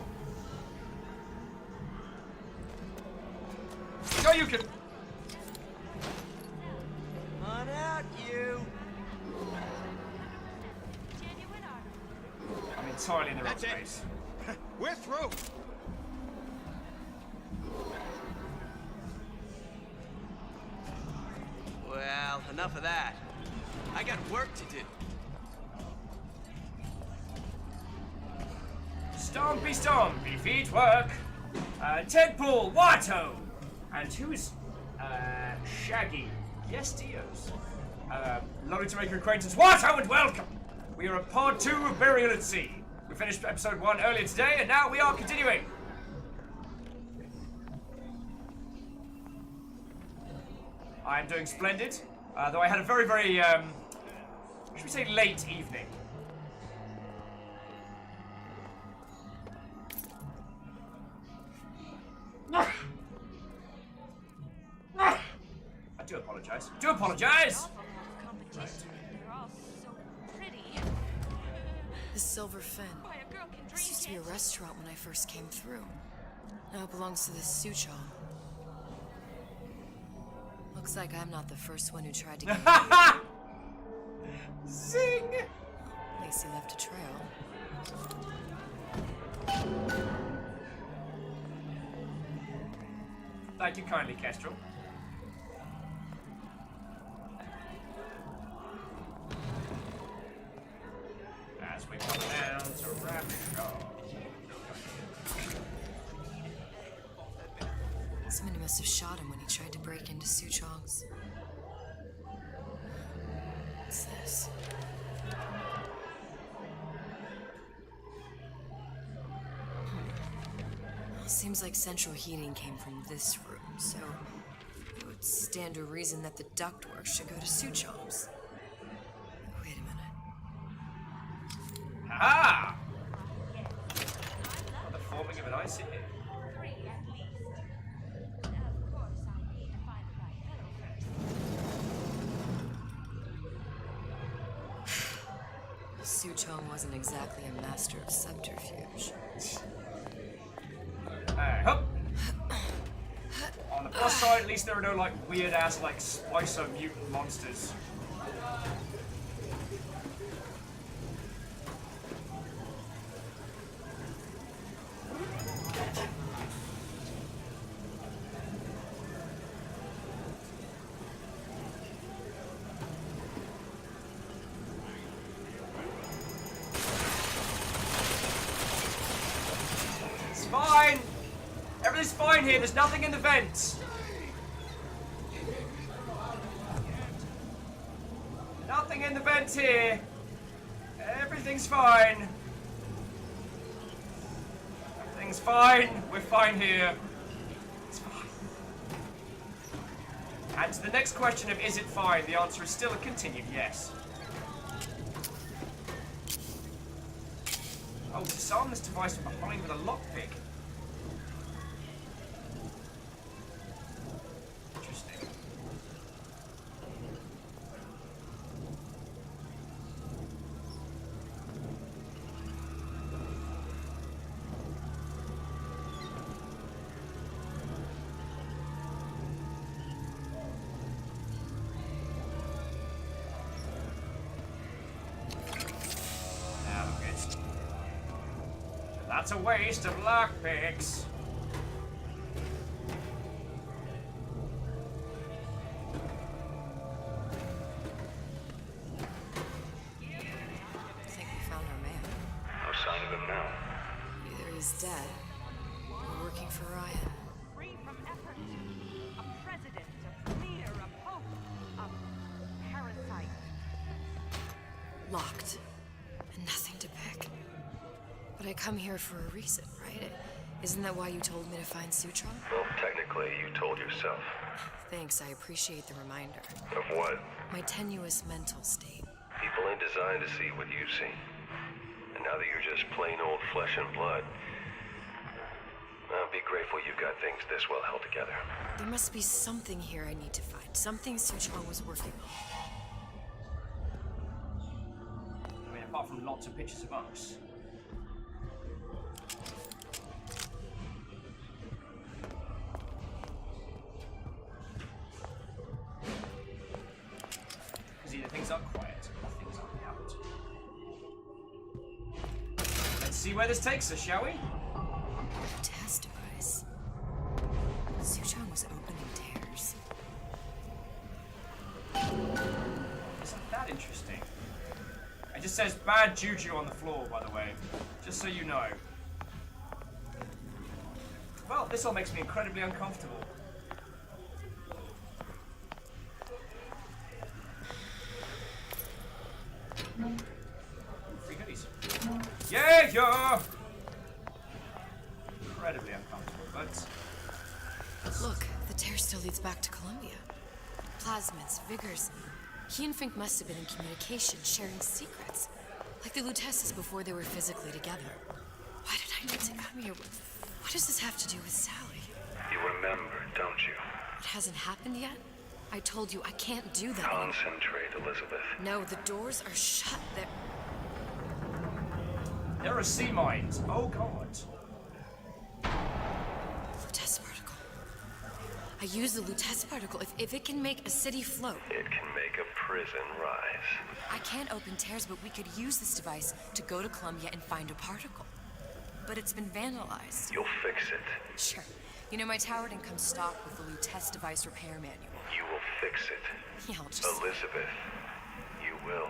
Go, you can. On out, you. I'm entirely in the wrong That's it. place. We're through. Well, enough of that. I got work to do. Stompy stompy feet work. Tedpool, Watto. And who is Shaggy? Yes, Dios. Lovely to make your acquaintance. Watto and welcome. We are at part 2 of Burial at Sea. We finished episode 1 earlier today, and now we are continuing. I am doing splendid, though I had a very, very, should we say late evening. I do apologize. Do apologize! Right. They're all so pretty. The Silver Fin. This used to be a restaurant when I first came through. Now it belongs to the Suchong. Looks like I'm not the first one who tried to get Zing! Lacey left a trail. Thank you kindly, Kestrel. As we come down to Rapshaw. Somebody must have shot him when he tried to break into Suchong's. What's this? Well, seems like central heating came from this room, so it would stand to reason that the ductwork should go to Suchong's. Wait a minute. Ah! The forming of an ice here. Suchong wasn't exactly a master of subterfuge. Hup! On the plus side, at least there are no like weird ass like Spicer mutant monsters. It's fine! Everything's fine here, there's nothing in the vents! Nothing in the vents here! Everything's fine! Everything's fine! We're fine here! It's fine. And to the next question of is it fine, the answer is still a continued yes. Oh, disarm this device from behind with a lockpick. Interesting. That's a waste of lockpicks. I think we found our man. No sign of him now. Either he's dead or working for Ryan. Free from effort. A president, a premier, a pope, a parasite. Locked. And nothing to pick. But I come here for a reason, right? Isn't that why you told me to find Suchong? Well, technically, you told yourself. Thanks, I appreciate the reminder. Of what? My tenuous mental state. People ain't designed to see what you've seen. And now that you're just plain old flesh and blood, be grateful you've got things this well held together. There must be something here I need to find. Something Suchong was working on. I mean, apart from lots of pictures of us. Because either things are quiet or things are out. Let's see where this takes us, shall we? Test device. Suchong was opening tears. Isn't that interesting? It just says bad juju on the floor, by the way. Just so you know. Well, this all makes me incredibly uncomfortable. Free goodies. Yeah, yeah! Incredibly uncomfortable, but... Look, the tear still leads back to Columbia. Plasmids, vigors. He and Fink must have been in communication, sharing secrets. Like the Lutesses before they were physically together. Why did I need to come here? What does this have to do with Sally? You remember, don't you? It hasn't happened yet? I told you I can't do that. Concentrate, Elizabeth. No, the doors are shut. There are sea mines. Oh, God. Lutece particle. I use the Lutece particle. If it can make a city float. It can make a prison rise. I can't open tears, but we could use this device to go to Columbia and find a particle. But it's been vandalized. You'll fix it. Sure. You know, my tower didn't come stocked with the Lutece device repair manual. You will fix it. Yeah, I'll just... Elizabeth, you will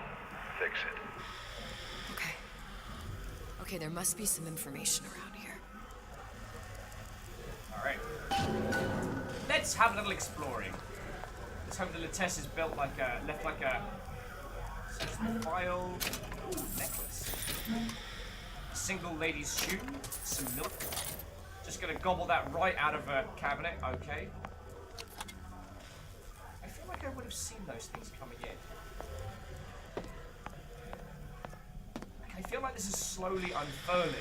fix it. Okay. Okay, there must be some information around here. Alright. Let's have a little exploring. Let's hope the Lutece is built like a... left like a... File. Ooh, necklace. Single lady's shoe. Some milk. Just gonna gobble that right out of a cabinet. Okay. I feel like I would have seen those things coming in. I feel like this is slowly unfurling.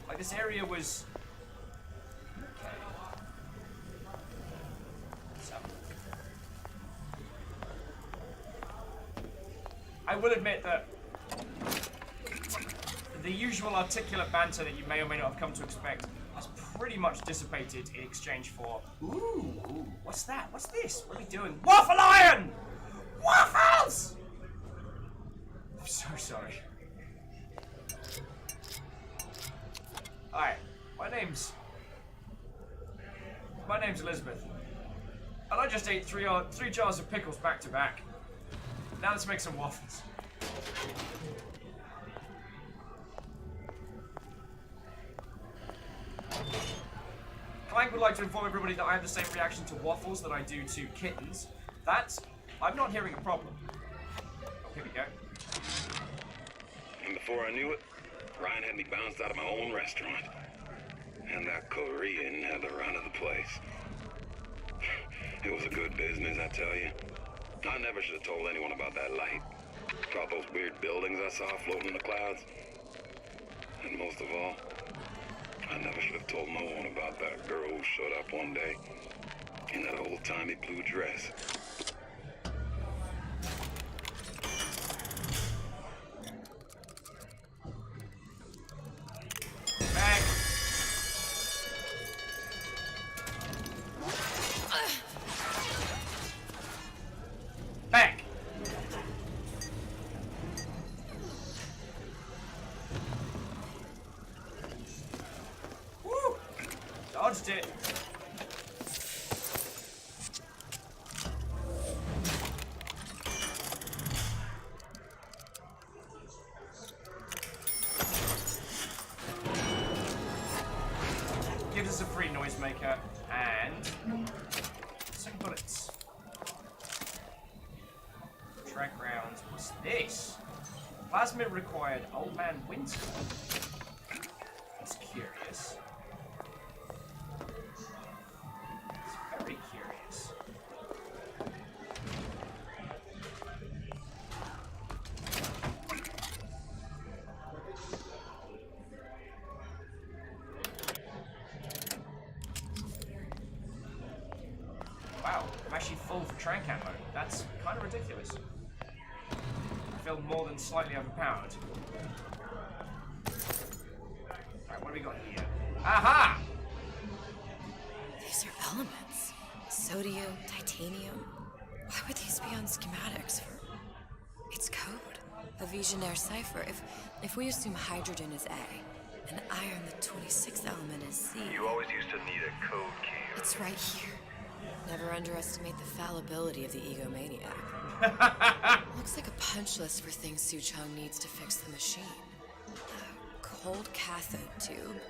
Like this area was... Okay. So. I will admit that the usual articulate banter that you may or may not have come to expect has pretty much dissipated in exchange for... Ooh, what's that? What's this? What are we doing? Waffle iron! Waffles! I'm so sorry. Hi, my name's Elizabeth, and I just ate three jars of pickles back to back. Now let's make some waffles. Clank would like to inform everybody that I have the same reaction to waffles that I do to kittens. I'm not hearing a problem. Oh, here we go. And before I knew it, Ryan had me bounced out of my own restaurant. And that Korean had the run of the place. It was a good business, I tell you. I never should have told anyone about that light. About those weird buildings I saw floating in the clouds. And most of all, I never should have told no one about that girl who showed up one day in that old-timey blue dress. Dodged it. Gives us a free noisemaker and second bullets. Track rounds. What's this? Plasmid required Old Man Winter. That's curious. Very curious. Wow, I'm actually full for trank ammo. That's kind of ridiculous. I feel more than slightly overpowered. Alright, what do we got here? Aha! These are elements. Sodium, titanium. Why would these be on schematics? It's code. A Visionaire cipher. If we assume hydrogen is A, and iron, the 26th element, is Z. You always used to need a code key. It's right here. Never underestimate the fallibility of the egomaniac. Looks like a punch list for things Su Chong needs to fix the machine. A cold cathode tube.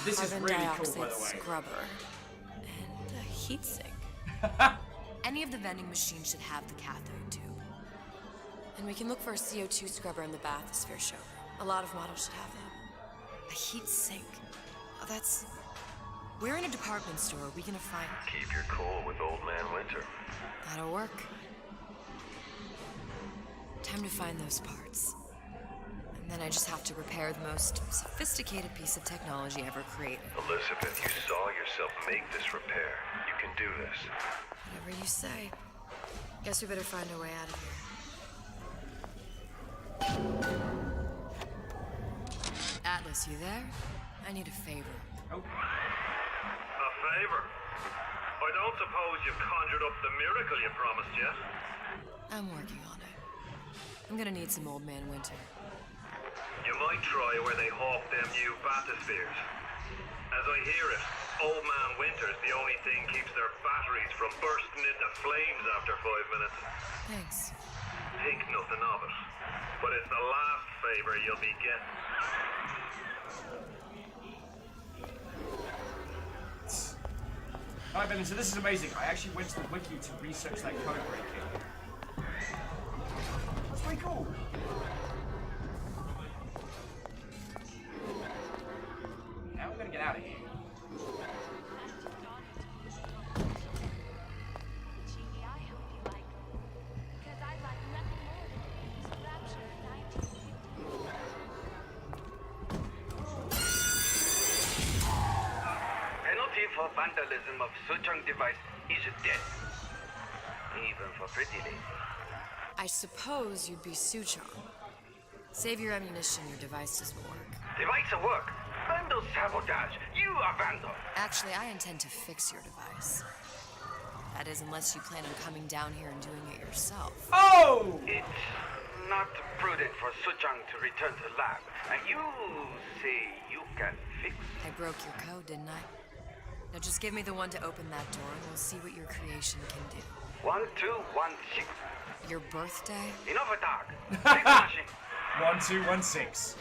A This is carbon really dioxide cool, by the way. scrubber. And a heat sink. Any of the vending machines should have the cathode tube. And we can look for a CO2 scrubber in the bathysphere showroom. A lot of models should have them. A heat sink. Oh, that's... We're in a department store. We gonna find... Keep your cool with Old Man Winter. That'll work. Time to find those parts. And then I just have to repair the most sophisticated piece of technology ever created. Elizabeth, you saw yourself make this repair. You can do this. Whatever you say. Guess we better find a way out of here. Atlas, you there? I need a favor. A favor? I don't suppose you've conjured up the miracle you promised yet? I'm working on it. I'm gonna need some Old Man Winter. You might try where they hawk them new bathyspheres. As I hear it, Old Man Winter's the only thing keeps their batteries from bursting into flames after 5 minutes. Thanks. Think nothing of it. But it's the last favor you'll be getting. Alright, Ben, so this is amazing. I actually went to the wiki to research that code breaking. cool. Now we're gonna get out of here. Penalty for vandalism of Suchong device is death. Even for pretty ladies. I suppose you'd be Suchong. Save your ammunition, your device doesn't work. Device at work. Vandal sabotage. You are vandal. Actually, I intend to fix your device. That is, unless you plan on coming down here and doing it yourself. Oh! It's not prudent for Suchong to return to lab. And you say you can fix. I broke your code, didn't I? Now just give me the one to open that door and we'll see what your creation can do. 1216. Your birthday? Enough of talk. Big machine. 1216.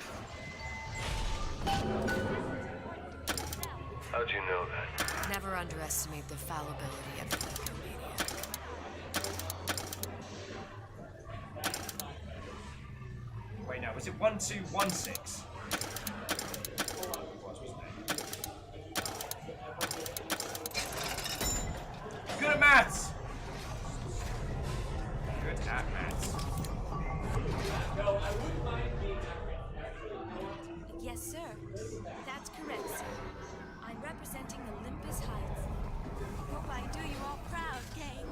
How'd you know that? Never underestimate the fallibility of the Lycomaniac. Wait, now, was it 1216? Good at maths! Good at maths. Yes, sir. That's correct, sir. I'm representing Olympus Heights. Hope I do you all proud, gang.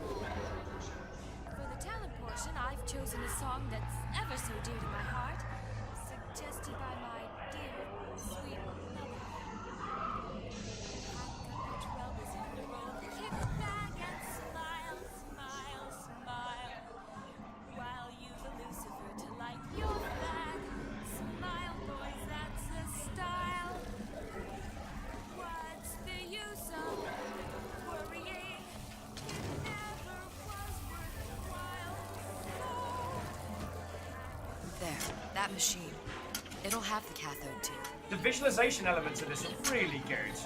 For the talent portion, I've chosen a song that's ever so dear to my heart, suggested by my dear, sweet mother. Kick back and smile, smile, smile, while you the Lucifer to light your flag. Smile, boys, that's the style. What's the use of worrying? It never was worthwhile. There, that machine. It'll have the cathode too. The visualization elements of this are really good.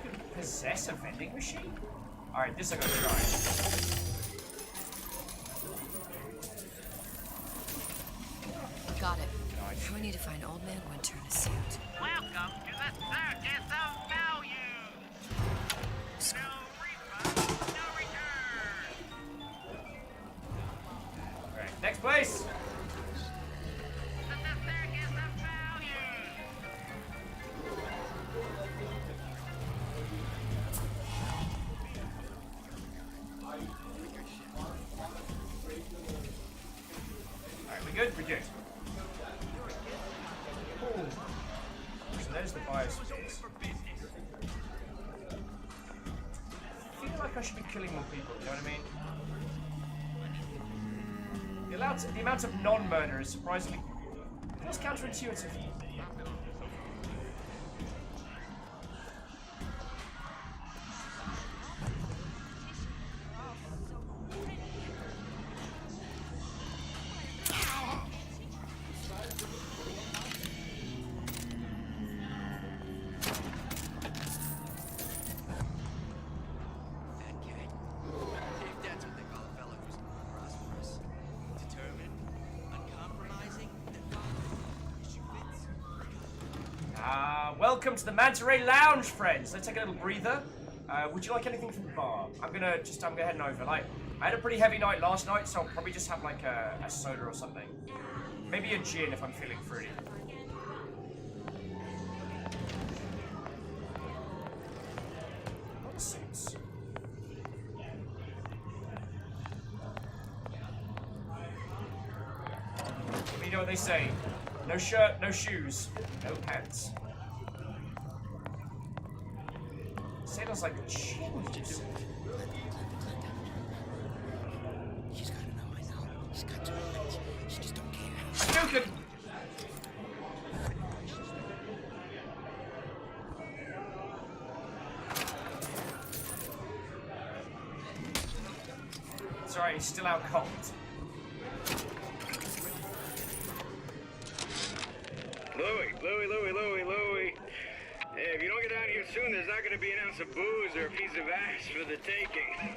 You can possess a vending machine? Alright, this I'm gonna try. Got it. Nice. Now I need to find Old Man Winter in a suit. Welcome to the circus of value. No refund, no return. Alright, next place! The circus of value. Alright, we good? We're good. Ooh. So there's the Bioshock. I feel like I should be killing more people, you know what I mean? The amount of non-murder is surprisingly... feels counterintuitive. If that's what they call a fellow who's prosperous, determined, uncompromising, and Welcome to the Manta Ray Lounge, friends. Let's take a little breather. Would you like anything from the bar? I'm gonna heading over. Like, I had a pretty heavy night last night, so I'll probably just have like a soda or something. Maybe a gin if I'm feeling fruity. Nonsense. You know what they say? No shirt, no shoes, no pants. Sailors like changes. She's gotta know, I know. She's got to. She just don't care. You can. It's alright, he's still out cold. Louie. Hey, if you don't get out of here soon there's not gonna be an ounce of booze or a piece of ass for the taking.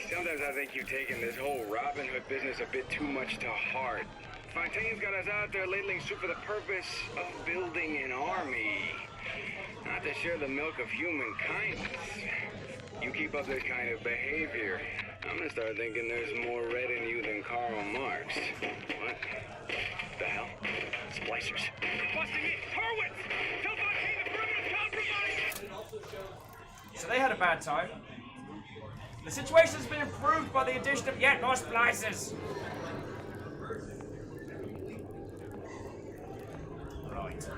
Sometimes I think you've taken this whole Robin Hood business a bit too munemuch to heart. Fontaine's got us out there ladling soup for the purpose of building an army. Not to share the milk of human kindness. You keep up this kind of behavior, I'm gonna start thinking there's more red in you than Karl Marx. What? The hell? Splicers. Busting it! Hurwitz! Tell Fontaine the perimeter's compromised! So they had a bad time. The situation's been improved by the addition of yet more splicers. Right.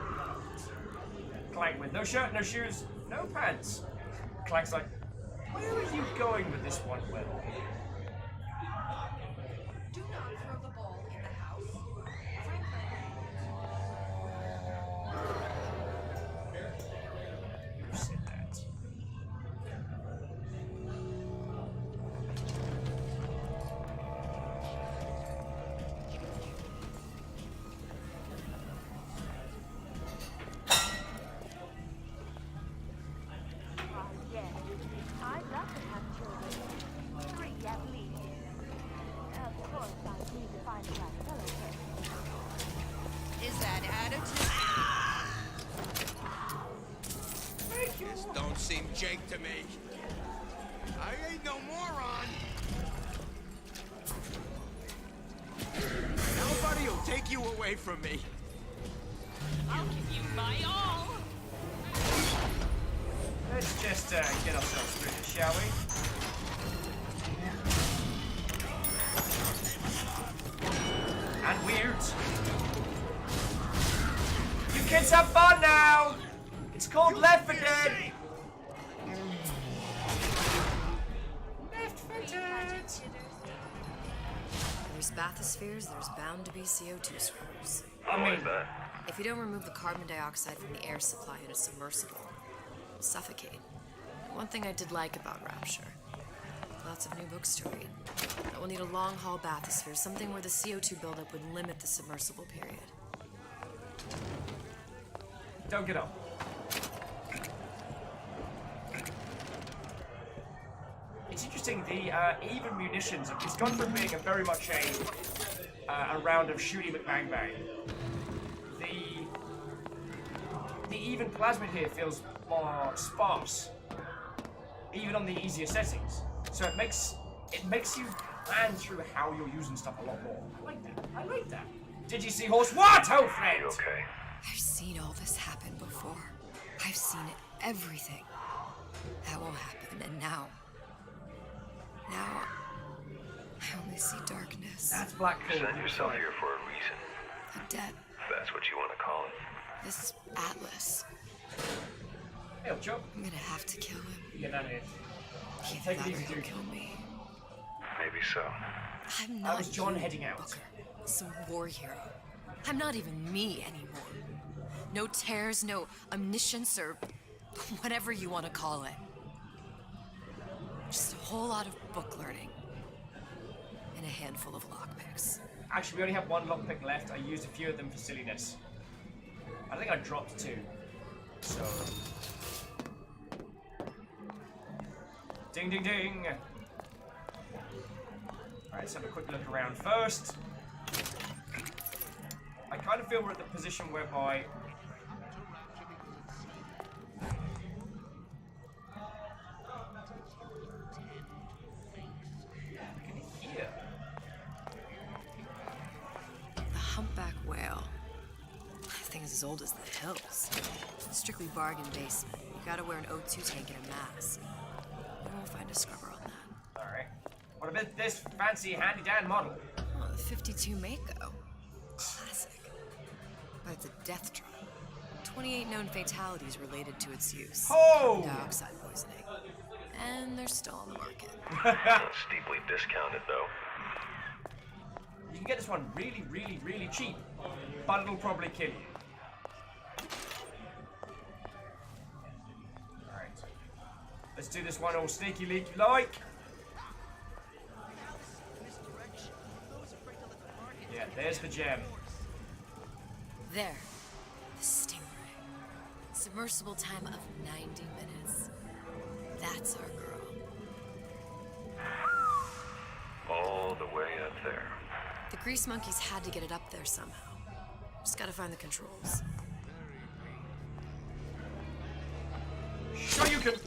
Clank with no shirt, no shoes, no pants. Clank's like, where are you going with this one, Will? Do not throw the ball in the house. Who said that? Yes, I'd love to have children. 3 at least. Of course, I need to find the right fellow first. Is that attitude? This don't seem Jake to me. I ain't no moron. Nobody'll take you away from me. I'll give you my all. Let's just get ourselves through this, shall we? And weird. You kids have fun now! It's called Left 4 Dead! Left 4 Dead! There's bathyspheres, there's bound to be CO2 swirls. I mean, if you don't remove the carbon dioxide from the air supply in a submersible, you'll suffocate. One thing I did like about Rapture, lots of new books to read. We'll need a long-haul bathysphere, something where the CO2 buildup would limit the submersible period. don't get up. It's interesting, the even munitions, it's gone from being a very much a round of shooty McBang Bang. The even plasmid here feels more sparse, even on the easier settings. So it makes you plan through how you're using stuff a lot more. I like that. I like that. Did you see horse? What, old friend? Okay. I've seen all this happen before. I've seen everything. That will happen, and now I only see darkness. That's black. You sent yourself here for a reason. A debt. If that's what you want to call it. This Atlas. Hey, Joe. I'm gonna have to kill him. Get out of here. Either Take it that or easy, he'll dude. kill me. Maybe so. I'm not was John you, heading out. Booker. Some war hero. I'm not even me anymore. No tears, no omniscience, or whatever you want to call it. Just a whole lot of book learning. And a handful of lockpicks. Actually, we only have one lockpick left. I used a few of them for silliness. I think I dropped 2. So... Ding, ding, ding! Alright, let's have a quick look around first. I kind of feel we're at the position whereby... I can hear. The humpback whale. That thing is as old as the hills. Strictly bargain basement. You gotta wear an O2 tank and a mask. We won't find a scrubber on that. Alright. What about this fancy handy-dan model? Oh, the 52 Mako. Classic. But it's a death drop. 28 known fatalities related to its use. Oh! Carbon dioxide poisoning. And they're still on the market. Not steeply discounted, though. You can get this one really, really, really cheap, but it'll probably kill you. Alright. Let's do this one all sneaky leaky like. Yeah, there's the gem. There. The stingray. Submersible time of 90 minutes. That's our girl. All the way up there. The grease monkeys had to get it up there somehow. Just gotta find the controls. Shoryuken!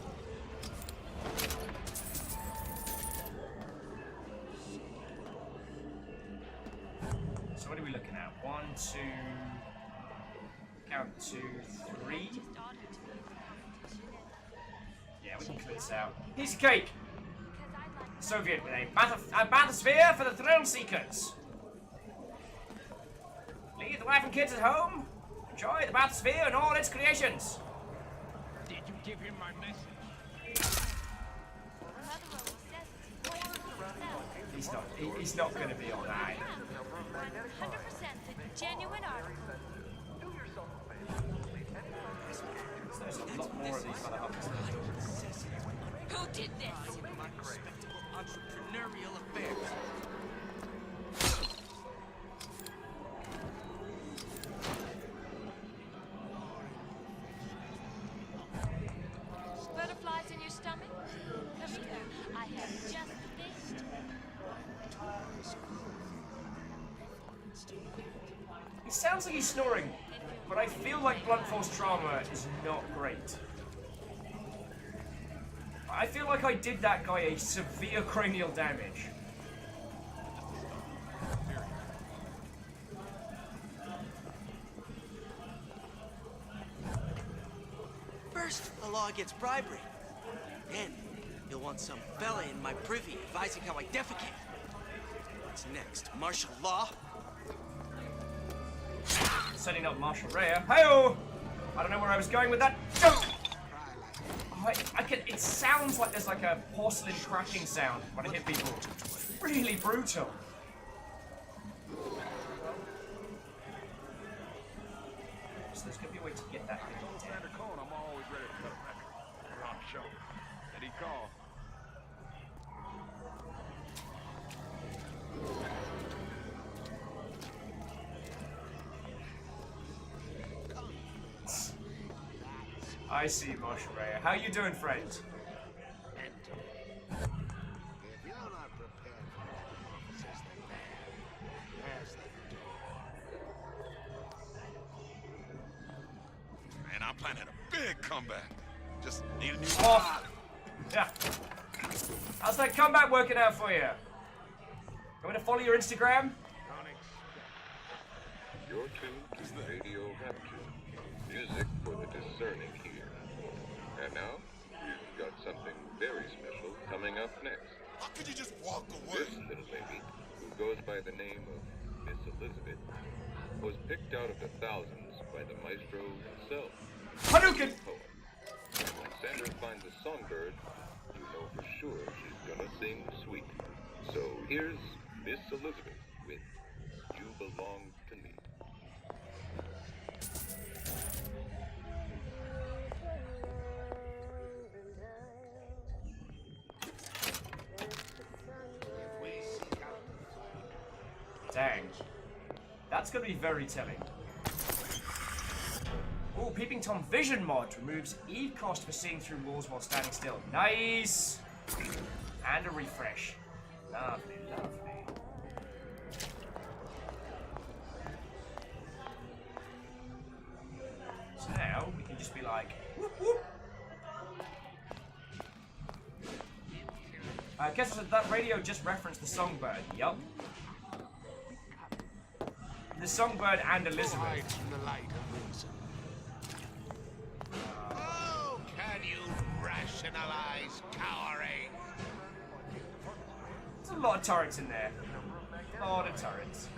So what are we looking at? 1, 2... Count 2, 3. Yeah, we can clear this out. Piece of cake! Soviet with a bathysphere for the thrill seekers. Leave the wife and kids at home. Enjoy the bathysphere and all its creations. Did you give him my message? He's not going to be on that. 100% the genuine article. There's a lot more of these kind of hubs. Who did this? Respectable entrepreneurial affairs. Butterflies in your stomach? Come here. I have just the thing. He sounds like he's snoring, but I feel like blunt force trauma is not great. I feel like I did that guy a severe cranial damage. First, the law gets bribery. Then, you'll want some fella in my privy advising how I defecate. What's next? Martial law? Setting up martial rare. Hey-oh! I don't know where I was going with that joke! Oh, I can. It sounds like there's like a porcelain cracking sound when I hit people. Really brutal. So there's gonna be a way to get that thing down. I'm always ready to cut a record. Rob show. Did he call? I see, Marshal Ray. How you doing, friend? If you're not prepared for officers, then there's the door. Man, I'm planning a big comeback. Just need a new off. Yeah. How's that comeback working out for you? You want me to follow your Instagram? You're tuned to Radio Rapture, music for the discerning here. And now, we've got something very special coming up next. How could you just walk away? This little lady, who goes by the name of Miss Elizabeth, was picked out of the thousands by the maestro himself. Hadouken! And when Sandra finds a songbird, you know for sure she's gonna sing sweet. So here's Miss Elizabeth with You Belong to Me. Dang. That's going to be very telling. Ooh, Peeping Tom Vision mod removes E cost for seeing through walls while standing still. Nice! And a refresh. Lovely, lovely. So now we can just be like, whoop whoop. I guess that radio just referenced the songbird. Yup. The songbird and Elizabeth. Oh, can you rationalize cowering? There's a lot of turrets in there. A lot of turrets.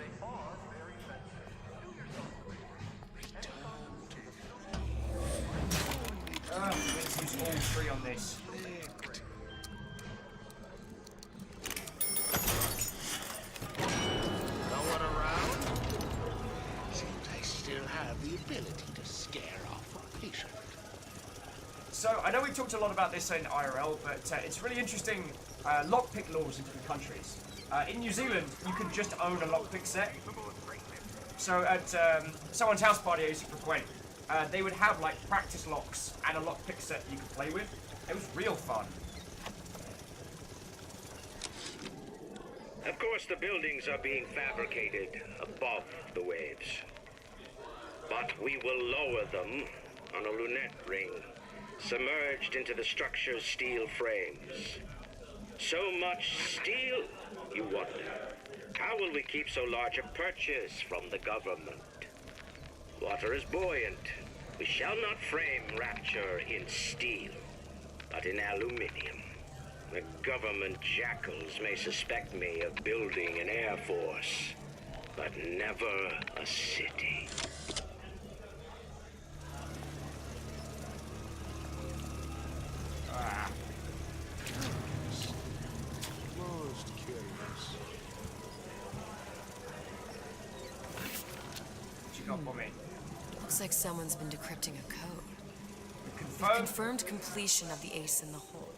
Let's use all three on this. No one around? Seems I still have the ability to scare off a patient. So, I know we've talked a lot about this in IRL, but it's really interesting lockpick laws in different countries. In New Zealand, you can just own a lockpick set. So, at someone's house party I used to frequent, they would have like practice locks and a lockpick set you could play with. It was real fun. Of course, the buildings are being fabricated above the waves. But we will lower them on a lunette ring, submerged into the structure's steel frames. So much steel, you wonder. How will we keep so large a purchase from the government? Water is buoyant. We shall not frame Rapture in steel, but in aluminium. The government jackals may suspect me of building an air force, but never a city. Ah. Most curious. What you got for me? Looks like someone's been decrypting a code. Confirmed? Confirmed completion of the ace in the hole.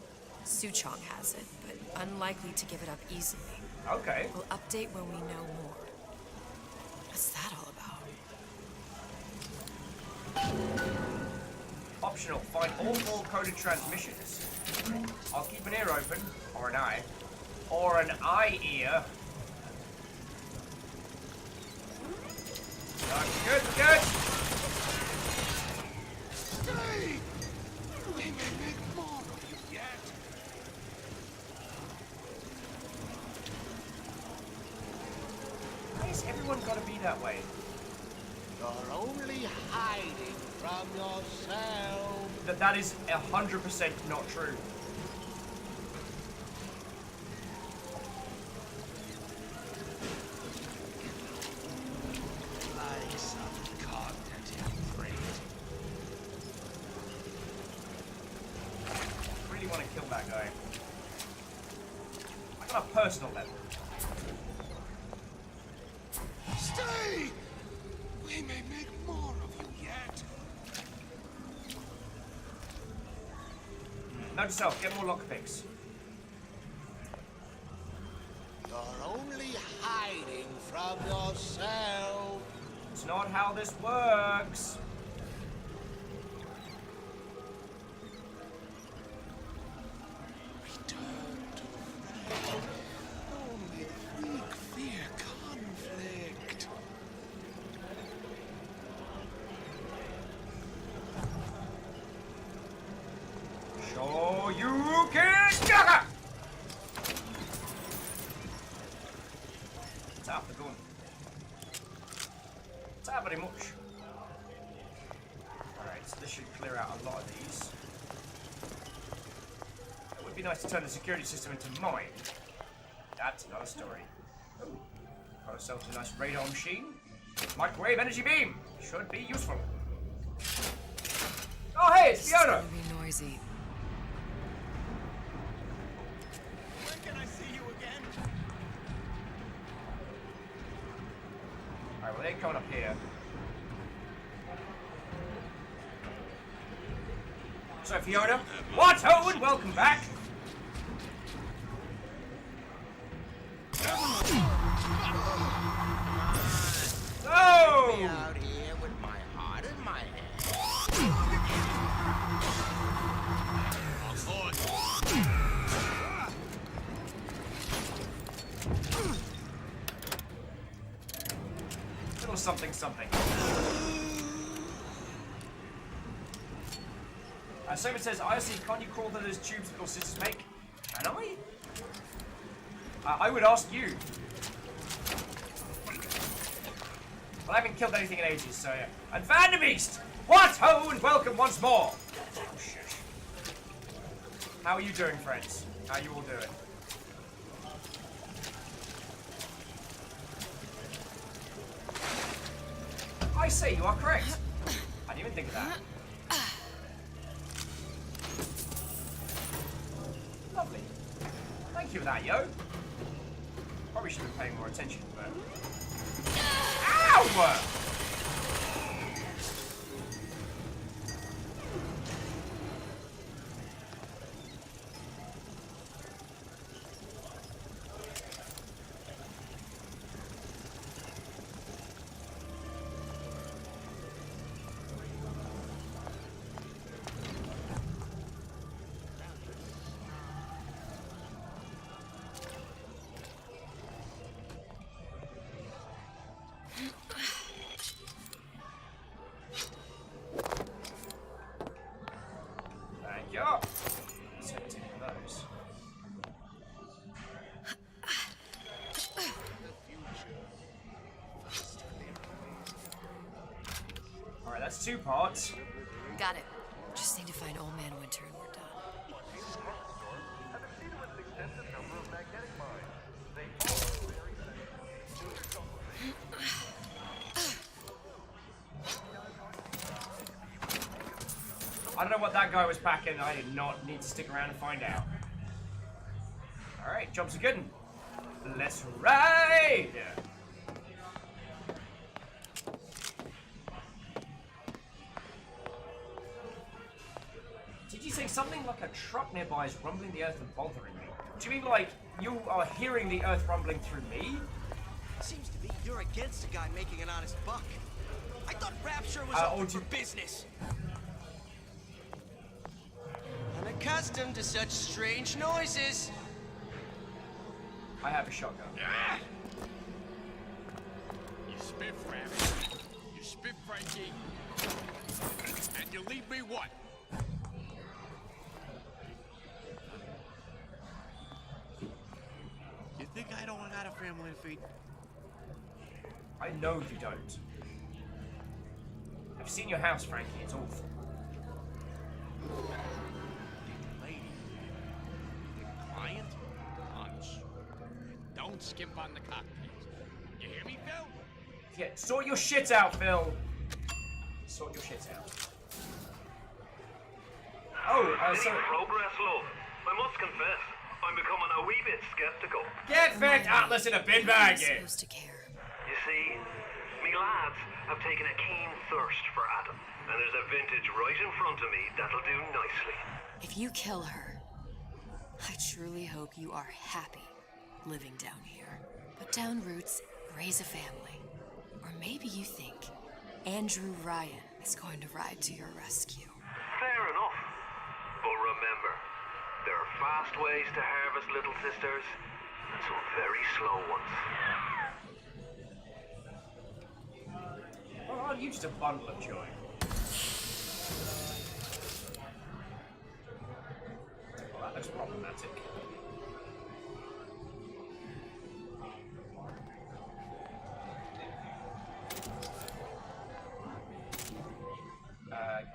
Suchong has it, but unlikely to give it up easily. Okay. We'll update when we know more. What's that all about? Optional. Find all 4 coded transmissions. I'll keep an ear open, or an eye, or an eye ear. Good, good. Stay! We may make more of you yet. Why has everyone got to be that way? You're only hiding from yourself. That is 100% not true. Like some cognitive freight. I really want to kill that guy. Like on a personal level. Stay! We may make more of you yet. Note to self, get more lockpicks. You're only hiding from yourself. It's not how this works. Return to the fray. Only the weak fear conflict. So you can jugger! It's half the gun. It's not very much. Alright, so this should clear out a lot of these. It would be nice to turn the security system into mine. That's another story. Oh, got ourselves a nice radar machine. Microwave energy beam! Should be useful. Oh hey, it's Fiona! It's gonna be noisy. When can I see you again? Alright, well they're coming up here. So Fiona, what's ho and welcome back! Get me Oh! out here with my heart in my hand. Little something something. Simon says, IRC, can't you crawl through those tubes little sisters make? Can I? I would ask you. Well, I haven't killed anything in ages, so yeah. And Vanderbeest! What ho and welcome once more! Oh, shit. How are you doing, friends? How are you all doing? I say you are correct. I didn't even think of that. Lovely. Thank you for that, yo. Probably should have been paying more attention, but... Ow! It's 2 parts. Got it. Just need to find Old Man Winter and we're done. I don't know what that guy was packing. I did not need to stick around and find out. Alright, jobs are good. Let's ride! Did you say something like a truck nearby is rumbling the earth and bothering me? Do you mean like you are hearing the earth rumbling through me? Seems to me you're against a guy making an honest buck. I thought Rapture was open for business. Unaccustomed to such strange noises. I have a shotgun. You spit rabbit. You spit Frankie. And you leave me what? You think I don't got a family to feed? I know you don't. I've seen your house, Frankie. It's awful. Lady. Client? Punch. Don't skimp on the cocktails. You hear me, Phil? Yeah, sort your shit out, Phil. Sort your shit out. Oh, so... progress, love. I must confess, I'm becoming a wee bit skeptical. Get Fact Atlas in a bin bag! Supposed to care. You see, me lads have taken a keen thirst for Adam, and there's a vintage right in front of me that'll do nicely. If you kill her, I truly hope you are happy living down here. Put down roots, raise a family. Or maybe you think Andrew Ryan is going to ride to your rescue. Fair enough. But remember, there are fast ways to harvest little sisters, and some very slow ones. Well, aren't you just a bundle of joy? Well, that looks problematic.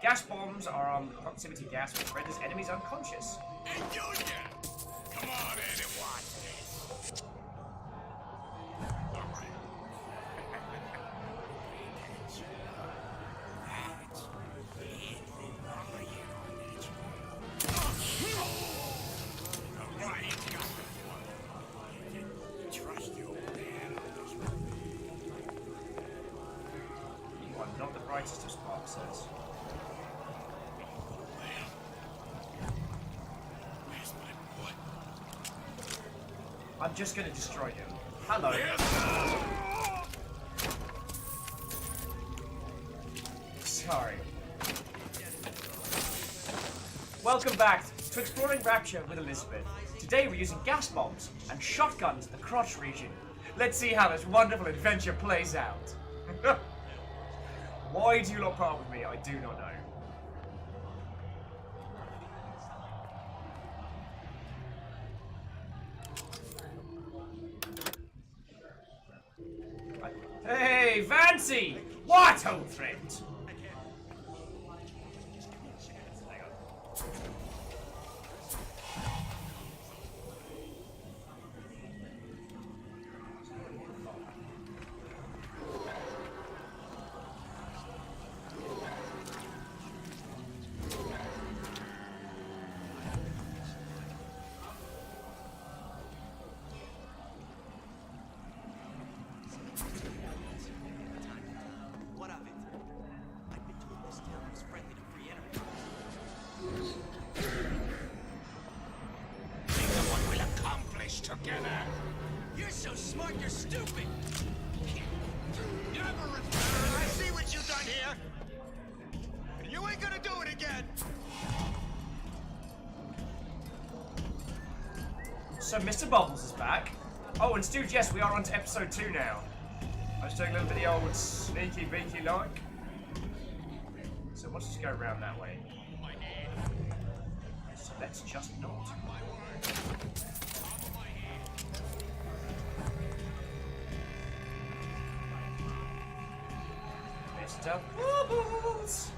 Gas bombs are on proximity gas, which renders enemies unconscious. Hey, Junior! Come on in and watch this. All right. Trust you, man. You are not the brightest of spark cells. I'm just gonna destroy him. Hello. Sorry. Welcome back to Exploring Rapture with Elizabeth. Today we're using gas bombs and shotguns in the crotch region. Let's see how this wonderful adventure plays out. Why do you not part with me? I do not know. Hey, Vancy! What, old friend? What of it? I've been told this town was friendly to free enterprise. Think of what we'll accomplish together. You're so smart, you're stupid! Never return. I see what you've done here. And you ain't gonna do it again. So Mr. Bubbles is back. Oh, and Stu, yes, we are on to episode 2 now. I was doing a little bit of the old sneaky beaky like. So let's just go around that way. So let's just not. Stealth bubbles!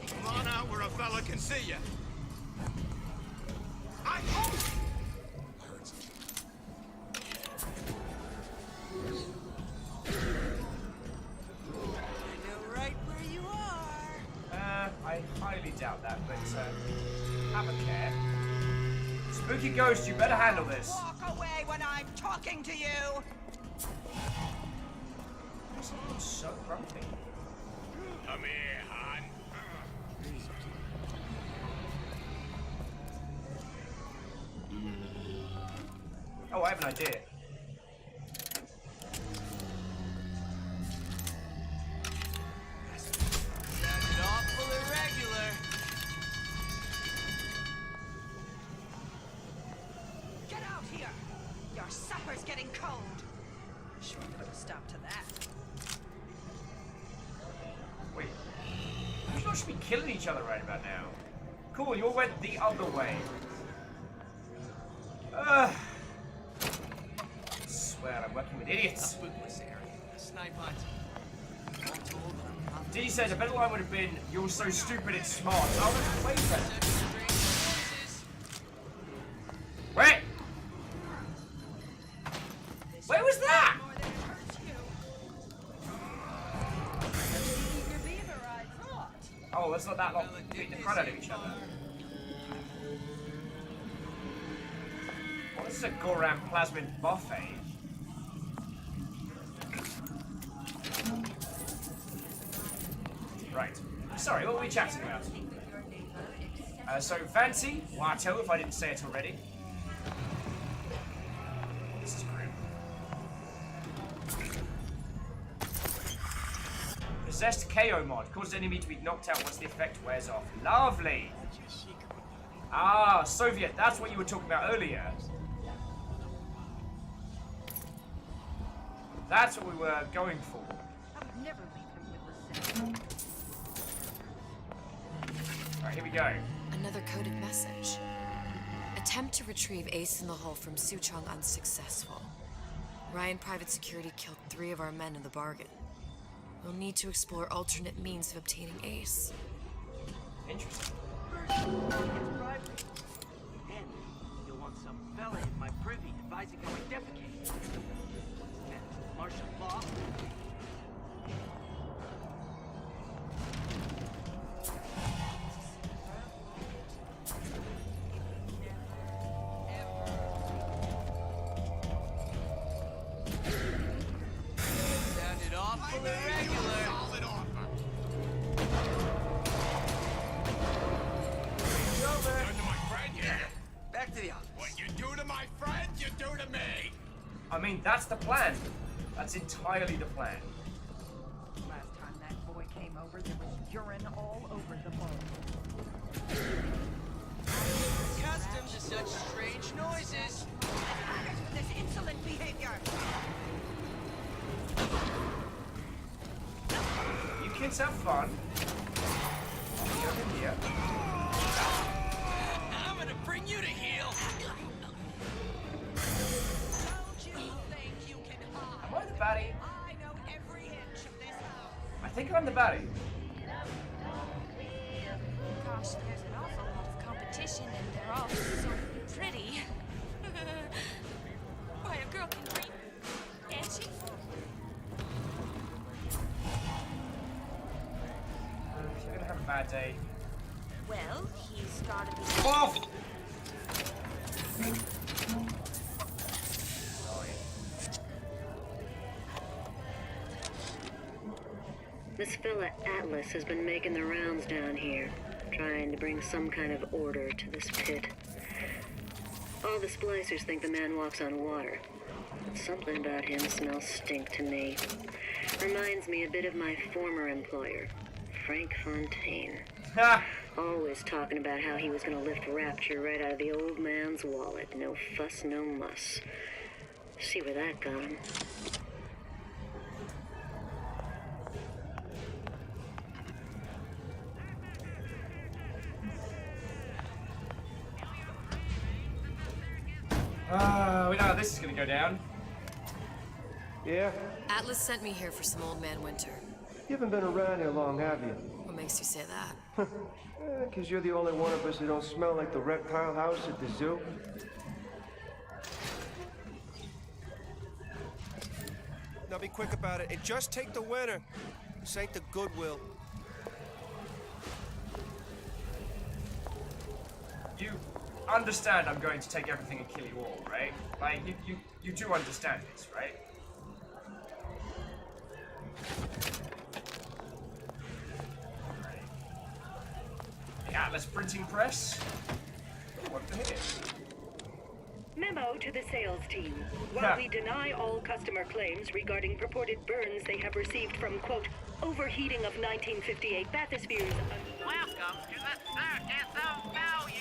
Come on out where a fella can see you. I know right where you are. I highly doubt that, but have a care. Spooky ghost, you better handle this. Walk away when I'm talking to you. Someone's so grumpy. Come here, hon. Oh, I have an idea. Sounded awful irregular. Get out here. Your supper's getting cold. Sure put a stop to that. Wait. We should not just be killing each other right about now. Cool, you all went the other way. I swear, I'm working with idiots. Snipe hunt. D says a better line would have been, "You're so stupid, it's smart." Oh, that's way better. Wait! Where was that? Oh, let's not that long beat the crud out of each other. Well, this is a Goran Plasmid buffet. Right. Sorry, what were we chatting about? So, Fancy, Watto, if I didn't say it already. This is grim. Possessed KO mod. Causes enemy to be knocked out once the effect wears off. Lovely! Ah, Soviet, that's what you were talking about earlier. That's what we were going for. I would never leave him with the Alright, here we go. Another coded message. Attempt to retrieve Ace in the Hole from Suchong unsuccessful. Ryan Private Security killed 3 of our men in the bargain. We'll need to explore alternate means of obtaining Ace. Interesting. And you'll want some fella in my privy advising how I defecate. And martial law. Sounded awful irregular. Solid offer. Done to my friend here. Back to the office. What you do to my friend, you do to me. I mean, that's the plan. That's entirely the plan. Last time that boy came over, there was urine all over the bowl. Accustomed to such strange noises. This insolent behavior. You kids have fun. Over here. I'm gonna bring you to heel. Don't you think you can hide? Am I the baddie? I know every inch of this house. I think I'm the baddie. Gosh, there's an awful lot of competition and they're all so pretty. Why, a girl can dream, can't she? You're gonna have a bad day. Well, he's gotta be... Off! This fella Atlas has been making the rounds down here, trying to bring some kind of order to this pit. All the splicers think the man walks on water. But something about him smells stink to me. Reminds me a bit of my former employer, Frank Fontaine. Always talking about how he was going to lift Rapture right out of the old man's wallet. No fuss, no muss. See where that got him. We know how this is gonna go down. Yeah? Atlas sent me here for some old man Winter. You haven't been around here long, have you? What makes you say that? Because you're the only one of us who don't smell like the reptile house at the zoo. Now be quick about it, and just take the winner. This ain't the Goodwill. You understand I'm going to take everything and kill you all, right? Like, you do understand this, right? The Atlas printing press. What the heck? Memo to the sales team. While we deny all customer claims regarding purported burns they have received from, quote, overheating of 1958 bathyspheres. Welcome to the Circus of Value!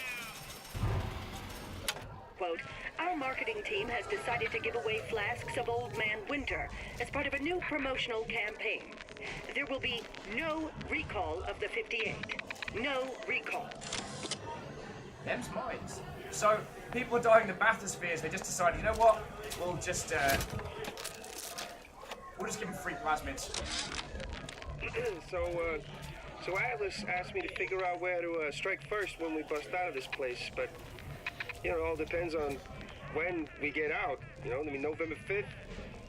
Quote, our marketing team has decided to give away flasks of Old Man Winter as part of a new promotional campaign. There will be no recall of the 58. No recall. Them's mines. So, people are dying in the bathyspheres, they just decided, you know what? We'll just give them free plasmids. So Atlas asked me to figure out where to strike first when we bust out of this place, but, you know, it all depends on when we get out. You know, I mean, November 5th,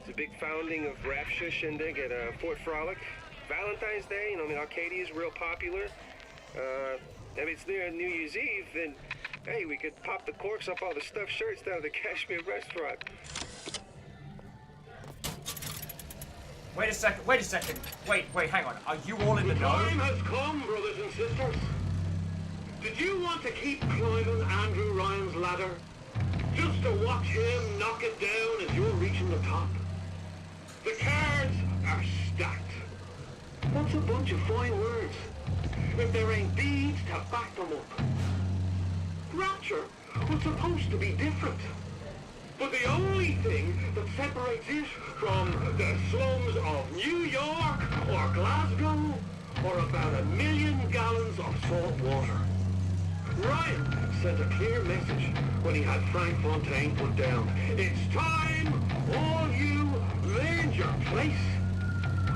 it's a big founding of Rapture Shindig at Fort Frolic. Valentine's Day, you know, I mean, Arcadia is real popular. If it's near New Year's Eve, then, hey, we could pop the corks off all the stuffed shirts down at the Kashmir restaurant. Wait a second. Wait, hang on. Are you all in the know? Time has come, brothers and sisters. Did you want to keep climbing Andrew Ryan's ladder? Just to watch him knock it down as you're reaching the top? The cards are stacked. What's a bunch of fine words if there ain't deeds to back them up? Rapture was supposed to be different. But the only thing that separates it from the slums of New York or Glasgow or about 1 million gallons of salt water. Ryan sent a clear message when he had Frank Fontaine put down. It's time all you learned your place.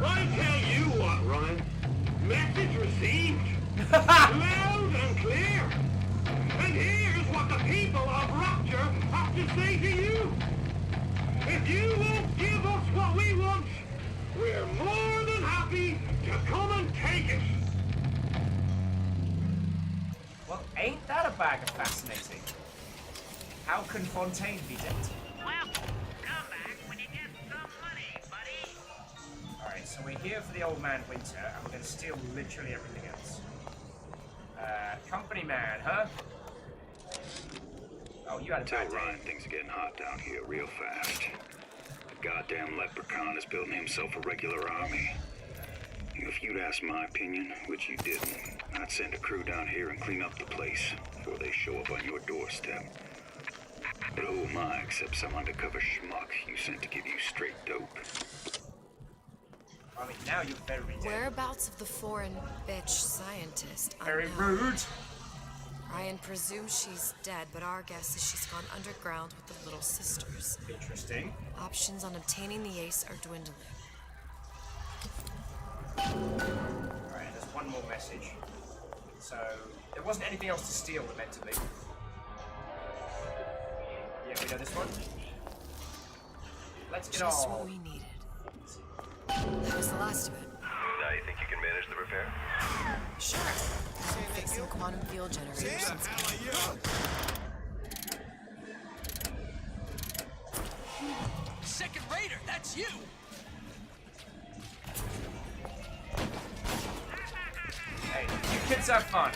I tell you what, Ryan. Message received. Loud and clear. And here's what the people of Rapture have to say to you. If you won't give us what we want, we're more than happy to come and take it. Well, ain't that a bag of fascinating? How can Fontaine be dead? Well, come back when you get some money, buddy. Alright, so we're here for the Old Man Winter, and we're gonna steal literally everything else. Company man, huh? Oh, you had a Tell bad day. Ryan things are getting hot down here real fast. The goddamn leprechaun is building himself a regular army. If you'd asked my opinion, which you didn't, I'd send a crew down here and clean up the place before they show up on your doorstep. But who am I except some undercover schmuck you sent to give you straight dope? I mean, now you're very dead. Whereabouts of the foreign bitch scientist? Very rude. Ryan presumes she's dead, but our guess is she's gone underground with the Little Sisters. Interesting. Options on obtaining the ace are dwindling. Alright, there's one more message. So, there wasn't anything else to steal, allegedly. Yeah, we know this one. Let's get Just on. what we needed. That was the last of it. Now you think you can manage the repair? Sure. Fix some quantum field generators. Second Raider, that's you! Hey, you kids have fun.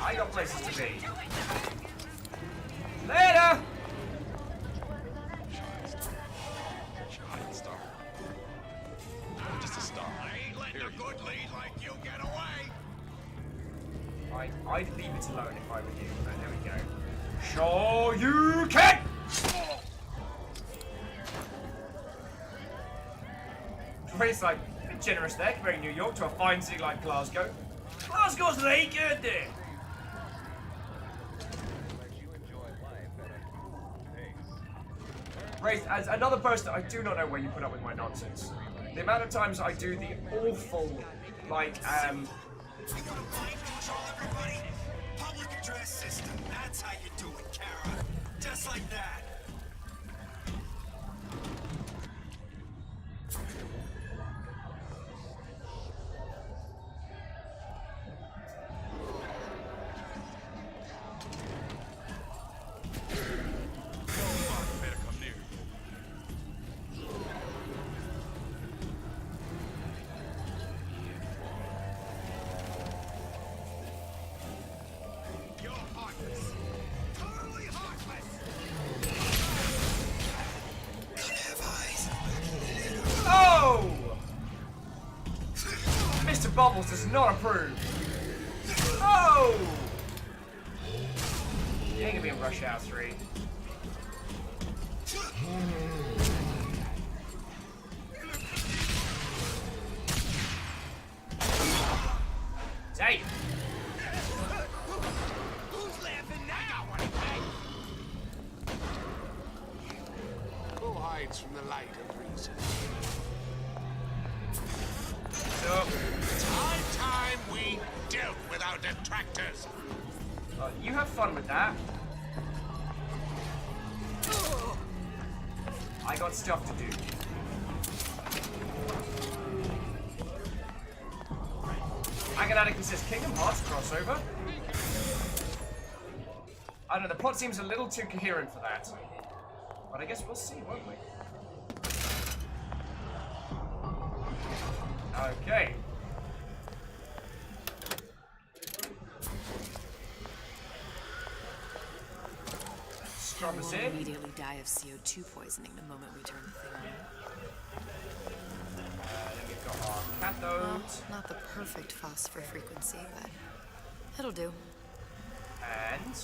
I got places to be. Later! Shining star. Just a star. I ain't letting a good lead like you get away. I'd leave it alone if I were you, but there we go. Sure you can! It's like, a bit generous there, comparing New York to a fine city like Glasgow. Glasgow's really good there! Wraith, as another person, I do not know where you put up with my nonsense. The amount of times I do the awful, like, We got a mind control, everybody. Public address system. That's how you do it, Kara. Just like that. Mr. Bubbles does not approve. Oh! You ain't gonna be in Rush Hour 3. Damn! Who's laughing now? Who hides from the light of reason? Time we dealt with our detractors. You have fun with that. I got stuff to do. Aganatic says Kingdom Hearts crossover. I don't know, the plot seems a little too coherent for that. But I guess we'll see, won't we? Okay. I will immediately die of CO2 poisoning the moment we turn the thing on. Then we've got our cathode. Well, not the perfect phosphor frequency, but it'll do. And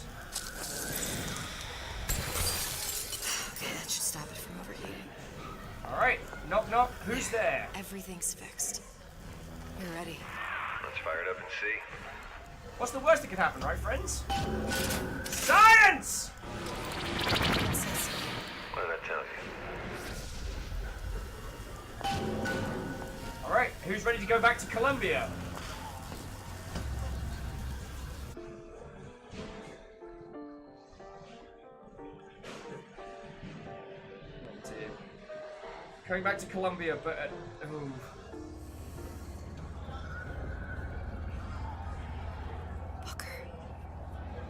okay, that should stop it from overheating. alright, knock knock, who's there? Everything's fixed. You're ready. Let's fire it up and see. What's the worst that could happen, right, friends? Science! What did I tell you? Alright, who's ready to go back to Columbia? Coming back to Columbia, but oh.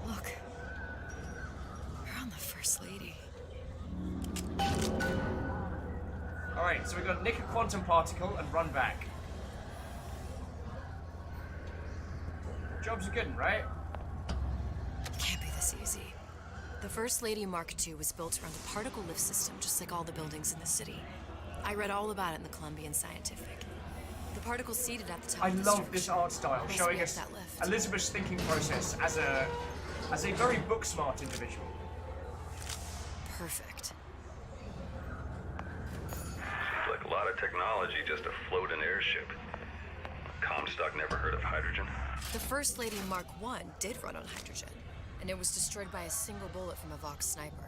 Look. You're on the First Lady. Alright, so we've got nick a quantum particle and run back. Jobs are good, right? Can't be this easy. The First Lady Mark II was built around a particle lift system, just like all the buildings in the city. I read all about it in the Columbian Scientific. The particles seated at the top I of the love structure this art style, must showing be us up that lift. Elizabeth's thinking process as a very book-smart individual. Perfect. Seems like a lot of technology just to float an airship. Comstock never heard of hydrogen. The First Lady Mark I did run on hydrogen, and it was destroyed by a single bullet from a Vox sniper.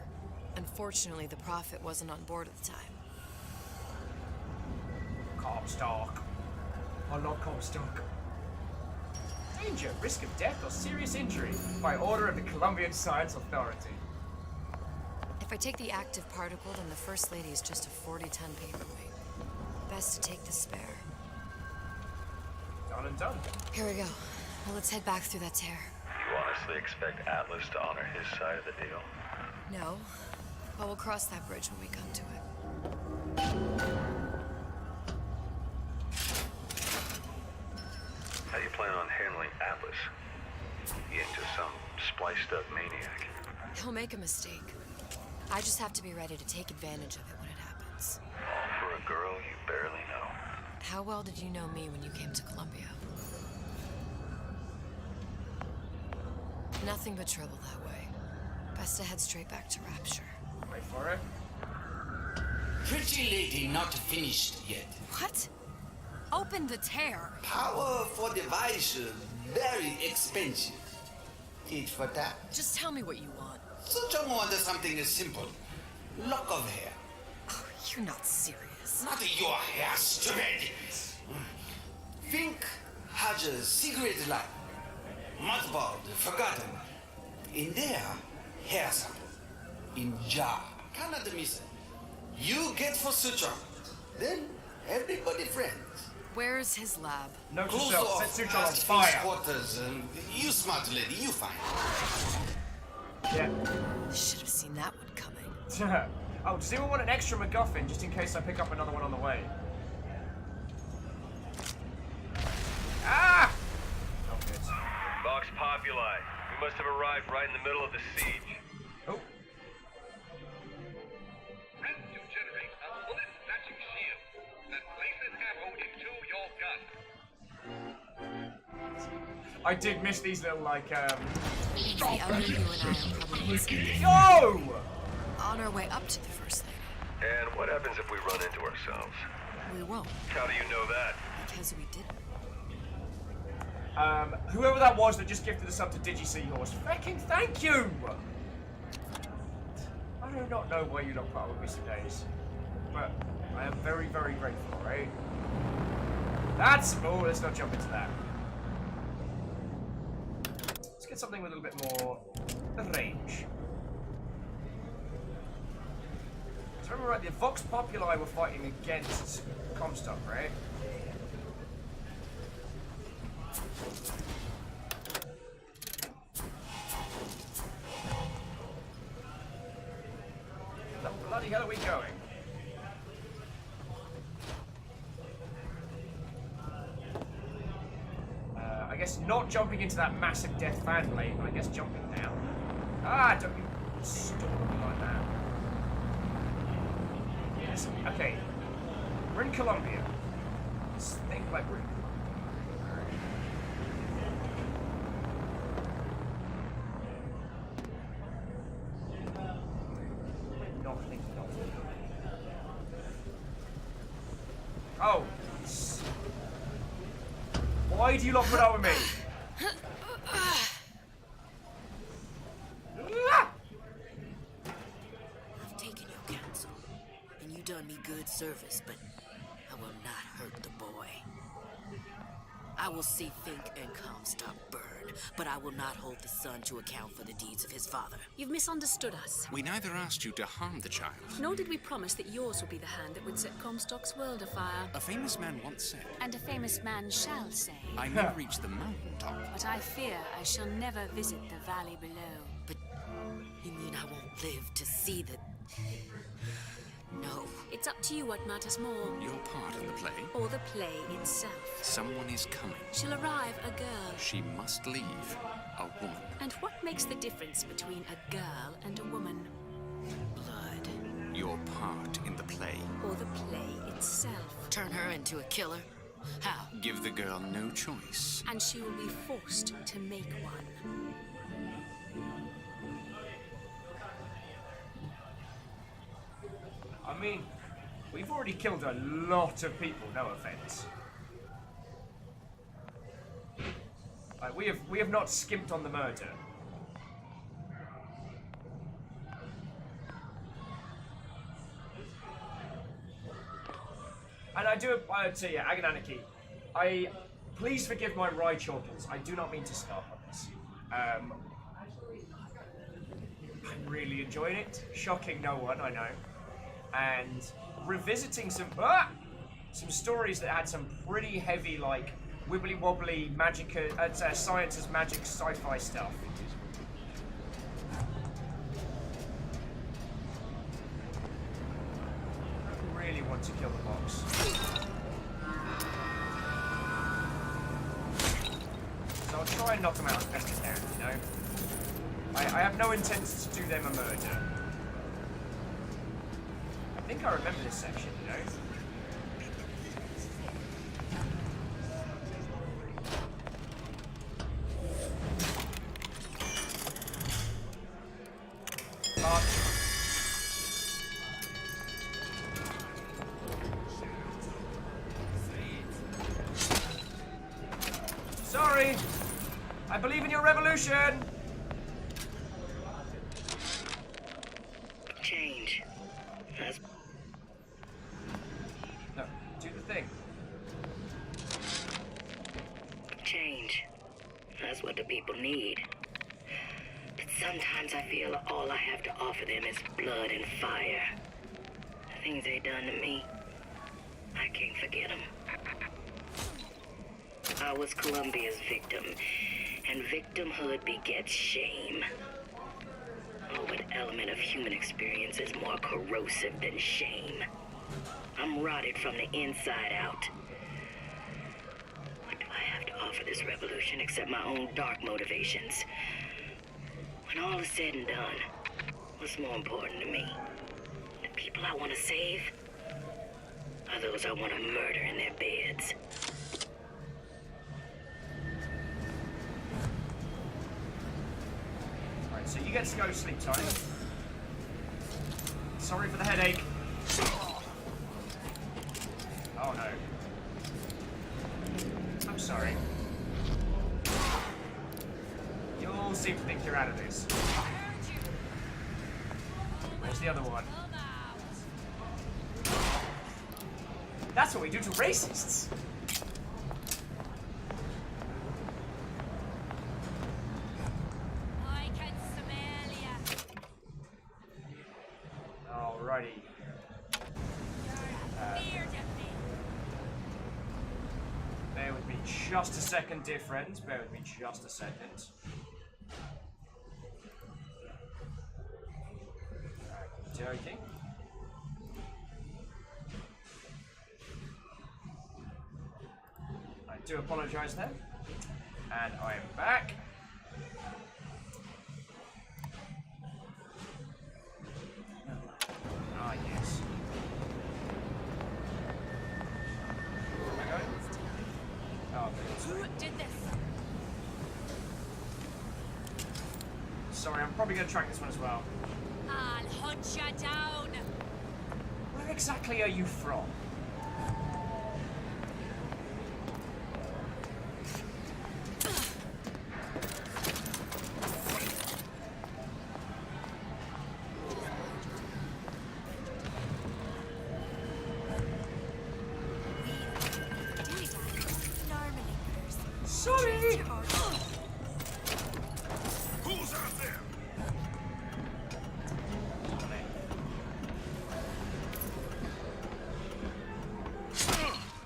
Unfortunately, the Prophet wasn't on board at the time. Comstock. I love Comstock. Danger, risk of death or serious injury by order of the Columbian Science Authority. If I take the active particle, then the First Lady is just a 40-ton paperweight. Best to take the spare. Done and done. Here we go. Now let's head back through that tear. You honestly expect Atlas to honor his side of the deal? No, but we'll cross that bridge when we come to it. How do you plan on handling Atlas? He ain't just some spliced-up maniac. He'll make a mistake. I just have to be ready to take advantage of it when it happens. All for a girl you barely know. How well did you know me when you came to Columbia? Nothing but trouble that way. Best to head straight back to Rapture. Wait for it. Pretty lady not finished yet. What? Open the tear. Power for device very expensive. Tit for tat. Just tell me what you want. Such a want something simple. Lock of hair. You're not serious. Not your hair, stupid. Fink has a secret life. Mothballed, forgotten. In there, hair sample. In jar. Cannot miss it. You get for suture. Then everybody friends. Where's his lab? Note Close yourself, off set Suture on past fire. Fink's quarters. You smart lady, you find. Yeah. Should have seen that one coming. Oh, does anyone want an extra MacGuffin just in case I pick up another one on the way? Ah! Not good. Vox Populi. We must have arrived right in the middle of the siege. Oh. Ready to generate a bullet-matching shield that places ammo into your gun. I did miss these little, like, The other you and I are probably missing. Yo! On our way up to the First Lady. And what happens if we run into ourselves? We won't. How do you know that? Because we didn't. Whoever that was that just gifted us up to Digi Seahorse, fucking thank you! I do not know why you're not part of Missing Days, but I am very, very grateful, right? That's... Oh, let's not jump into that. Let's get something with a little bit more range. So remember right, the Vox Populi were fighting against Comstock, right? Where the bloody hell are we going? I guess not jumping into that massive death fan lane, but I guess jumping down. Ah, don't be stupid like that. Yes, okay. We're in Colombia. Let's think like we're in Colombia. Oh. Why do you not put up with me? I've taken your counsel, and you done me good service, but I will not hurt the boy. I will see Fink and Comstock burn, but I will not hold the son to account for the deeds of his father. You've misunderstood us. We neither asked you to harm the child. Nor did we promise that yours would be the hand that would set Comstock's world afire. A famous man once said, And a famous man shall say, I may reach the mountaintop. but I fear I shall never visit the valley below. But you mean I won't live to see the... No. It's up to you what matters more. Your part in the play? Or the play itself. Someone is coming. She'll arrive a girl. She must leave a woman. And what makes the difference between a girl and a woman? Blood. Your part in the play. Or the play itself. Turn her into a killer? How? Give the girl no choice. And she will be forced to make one. I mean, we've already killed a lot of people, no offense. Like, we have not skimped on the murder. And I do say, yeah, Agananaki, please forgive my wry chortles. I do not mean to start on this. I'm really enjoying it. Shocking no one, I know. And revisiting some stories that had some pretty heavy, like, wibbly wobbly magic, science as magic sci-fi stuff. I really want to kill the box. So I'll try and knock them out as best I can, you know? I have no intent to do them a murder. I think I remember this section, you know? Sorry! I believe in your revolution! Change. That's what the people need. But sometimes I feel all I have to offer them is blood and fire. The things they done to me, I can't forget them. I was Columbia's victim, and victimhood begets shame. Oh, what element of human experience is more corrosive than shame? I'm rotted from the inside out. What do I have to offer this revolution except my own dark motivations? When all is said and done, what's more important to me? The people I want to save? Or those I want to murder in their beds? Right, so you get to go sleep time. Sorry for the headache. Oh no. I'm sorry. You all seem to think you're out of this. Where's the other one? That's what we do to racists. I can smell ya. Alrighty. Bear with me just a second, dear friends. Bear with me just a second. Joking. I do apologise then. And I am back. Ah, yes. Am I going? Oh, Who did this? sorry, I'm probably going to track this one as well. I'll hunt you down. Where exactly are you from? Sorry! Who's out there?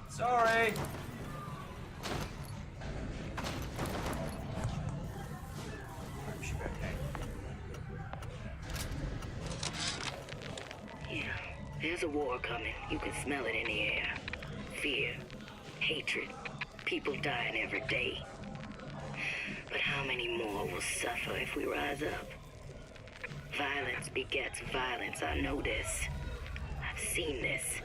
Sorry! Should be okay. Yeah, there's a war coming. You can smell it in the air. Fear, hatred, people dying every day. But how many more will suffer if we rise up? Violence begets violence, I know this. I've seen this.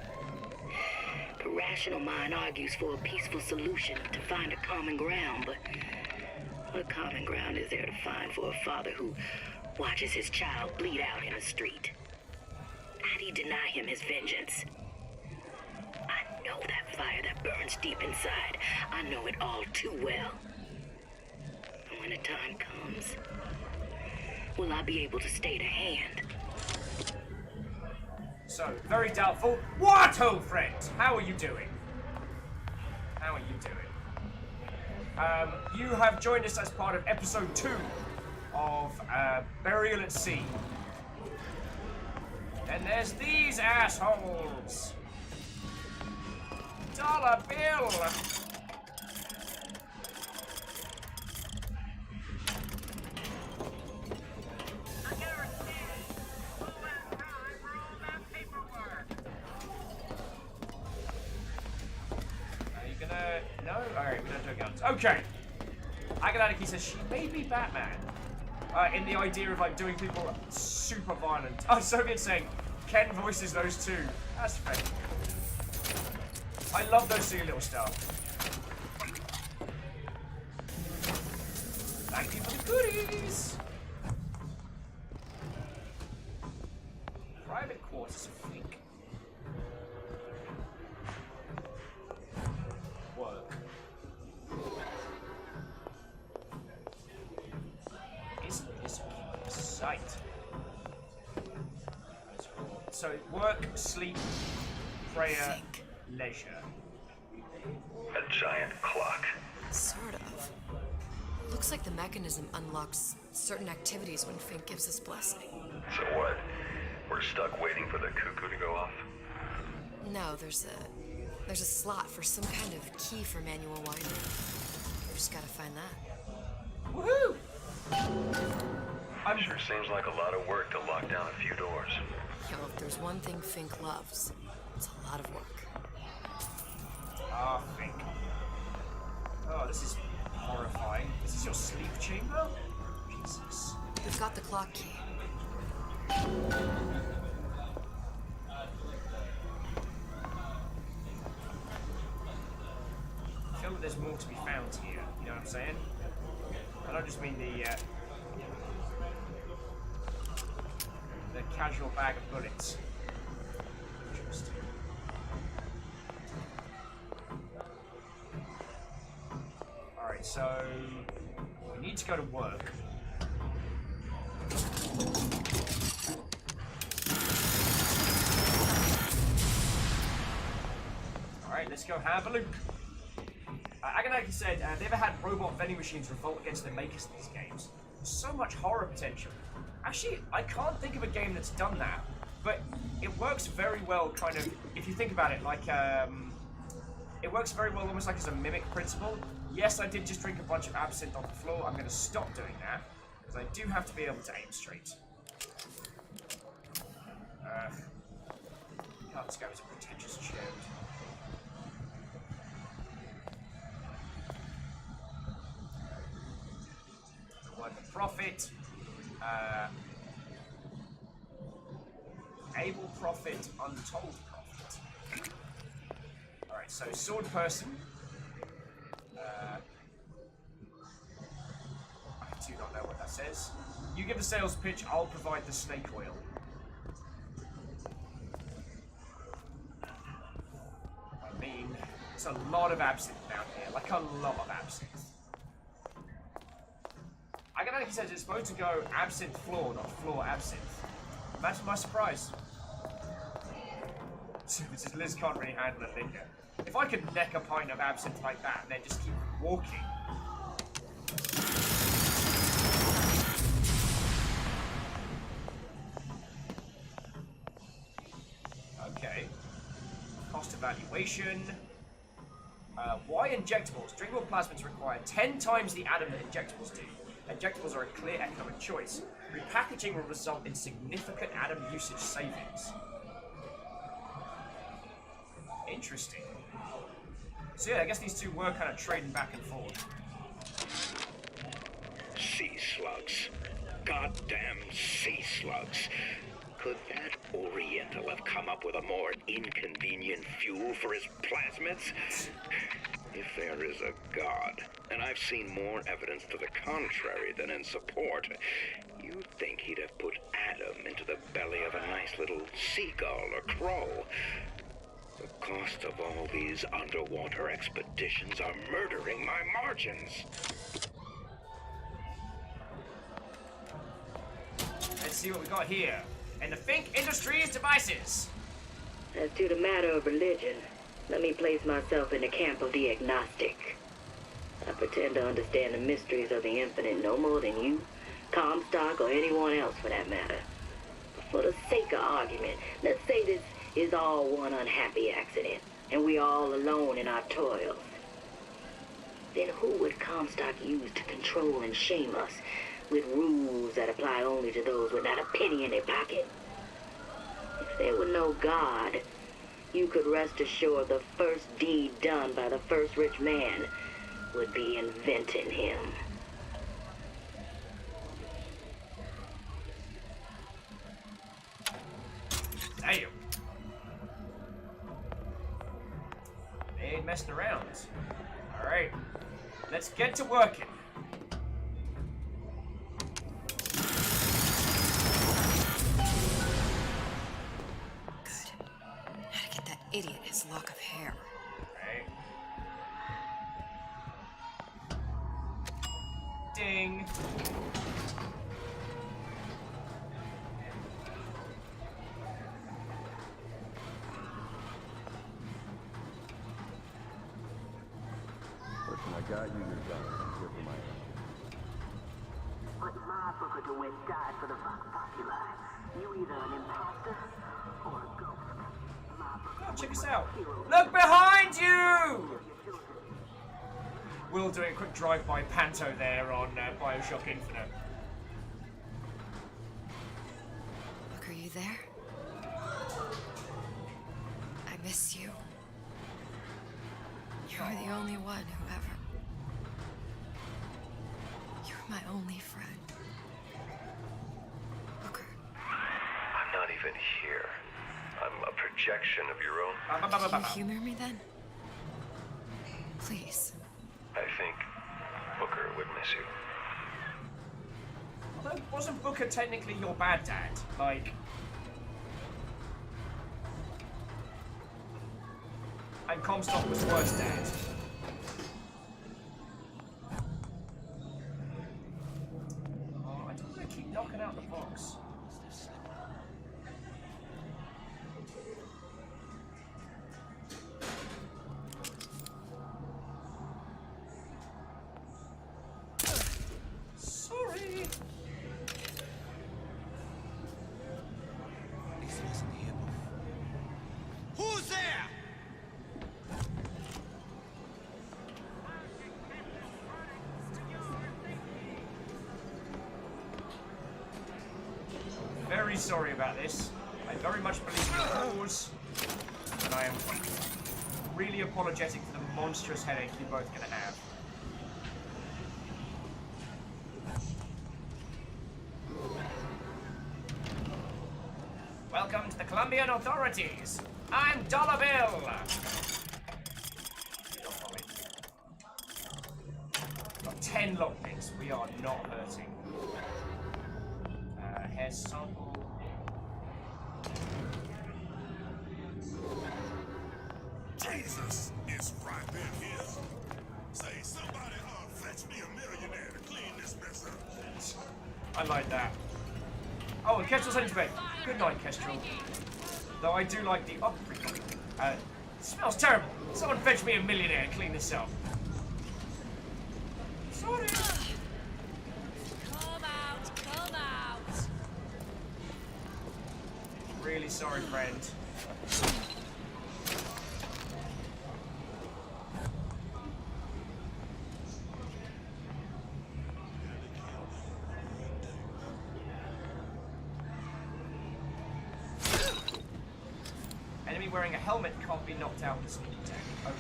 The rational mind argues for a peaceful solution to find a common ground, but what common ground is there to find for a father who watches his child bleed out in the street? How do you deny him his vengeance? I know that fire that burns deep inside. I know it all too well. And when the time comes, will I be able to stay the hand? So, very doubtful. What, old friend? How are you doing? How are you doing? You have joined us as part of episode 2 of Burial at Sea. And there's these assholes. Dollar bill. No? Alright, we don't do guns. Okay. Agalaniki says she may be Batman. In the idea of like doing people super violent. Oh, Soviet's saying Ken voices those two. That's fair. I love those silly little stuff. Thank you for the goodies. Private quarters of Fleek. Work. Isn't this a sight? So work, sleep, prayer, leisure. A giant clock. Sort of. Looks Looks like the mechanism unlocks certain activities when Fink gives his blessing. So what? We're stuck waiting for the cuckoo to go off? No, there's a slot for some kind of key for manual winding. We just gotta find that. Woohoo! Sure seems like a lot of work to lock down a few doors. Yo, if there's one thing Fink loves, it's a lot of work. Ah, Fink. Oh, this is horrifying. This is your sleep chamber? Jesus. We've got the clock key. I feel that there's more to be found here, you know what I'm saying? I don't just mean the casual bag of bullets. Interesting. Alright, so we need to go to work. Alright, let's go have a look. Agonaki said they ever had robot vending machines revolt against the makers of these games. So much horror potential. Actually, I can't think of a game that's done that, but it works very well, kind of, if you think about it, like, it works very well almost like as a mimic principle. Yes, I did just drink a bunch of absinthe on the floor. I'm going to stop doing that, because I do have to be able to aim straight. God, this guy was a pretentious chode. Word of profit. Able profit, untold profit. Alright, so sword person. I do not know what that says. You give the sales pitch, I'll provide the snake oil. I mean, it's a lot of absinthe down here, like a lot of absinthe. I can actually says it's supposed to go absinthe floor, not floor absinthe. Imagine my surprise. Since Liz can't really handle a liquor. If I could neck a pint of absinthe like that and then just keep walking. Okay. Cost evaluation. Why injectables? Drinkable plasmids require 10 times the atom that injectables do. Injectables are a clear economic choice. Repackaging will result in significant atom usage savings. Interesting. So yeah, I guess these two were kind of trading back and forth. Sea slugs. Goddamn sea slugs. Could that Oriental have come up with a more inconvenient fuel for his plasmids? If there is a God, and I've seen more evidence to the contrary than in support, you'd think he'd have put Adam into the belly of a nice little seagull or crow. The cost of all these underwater expeditions are murdering my margins. Let's see what we got here. And the Fink Industries devices. As to the matter of religion, let me place myself in the camp of the agnostic. I pretend to understand the mysteries of the infinite no more than you, Comstock, or anyone else for that matter. But for the sake of argument, let's say this is all one unhappy accident, and we're all alone in our toils. Then who would Comstock use to control and shame us with rules that apply only to those with not a penny in their pocket? If there were no God, you could rest assured the first deed done by the first rich man would be inventing him. Damn. They ain't messing around. Alright. Let's get to working. How to get that idiot his lock of hair. Okay. Ding. Listen, I got you your gun. I'm here for my own. to wet die for the Vox Populi. You either an imposter or a ghost. Oh, check us out. Look behind you! Will doing a quick drive-by panto there on Bioshock Infinite. Look, are you there? I miss you. You're the only one who ever... You're my only friend. Booker. I'm not even here. I'm a projection of your own. Can you humor me then? Please. I think Booker would miss you. Although, wasn't Booker technically your bad dad? Like... And Comstock was worse dad. Oh, I don't want to keep knocking out the box. Sorry. Who's there? Very sorry about this. I very much believe in your cause, and I am really apologetic for the monstrous headache you're both going to have. Welcome to the Colombian authorities. I'm Dollar Bill. Got 10 lockpicks. We are not hurting. Hair sample. Jesus is right there here. Say somebody fetch me a millionaire to clean this mess up. I like that. Oh, and Kestrel's heading to bed. Good night, Kestrel. Though I do like the... Oh, it smells terrible. Someone fetch me a millionaire and clean this up. Sorry. Come out, come out. Really sorry, friend. Enemy wearing a helmet can't be knocked out with a sneak attack. Okay.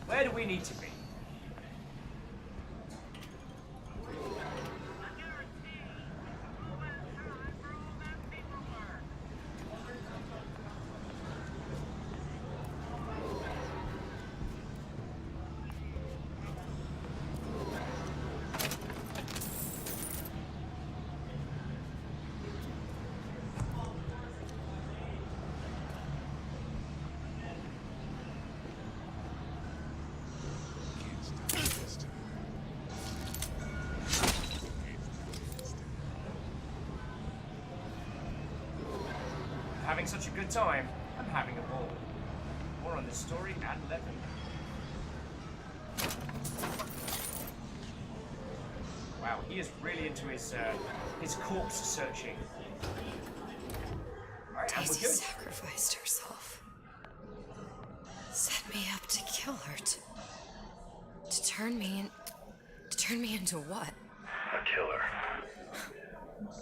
Where do we need to be? Having such a good time, I'm having a ball. More on this story at 11. Wow, he is really into his corpse searching. Alright, and we're Daisy good. sacrificed herself. Set me up to kill her. To turn me into what? A killer.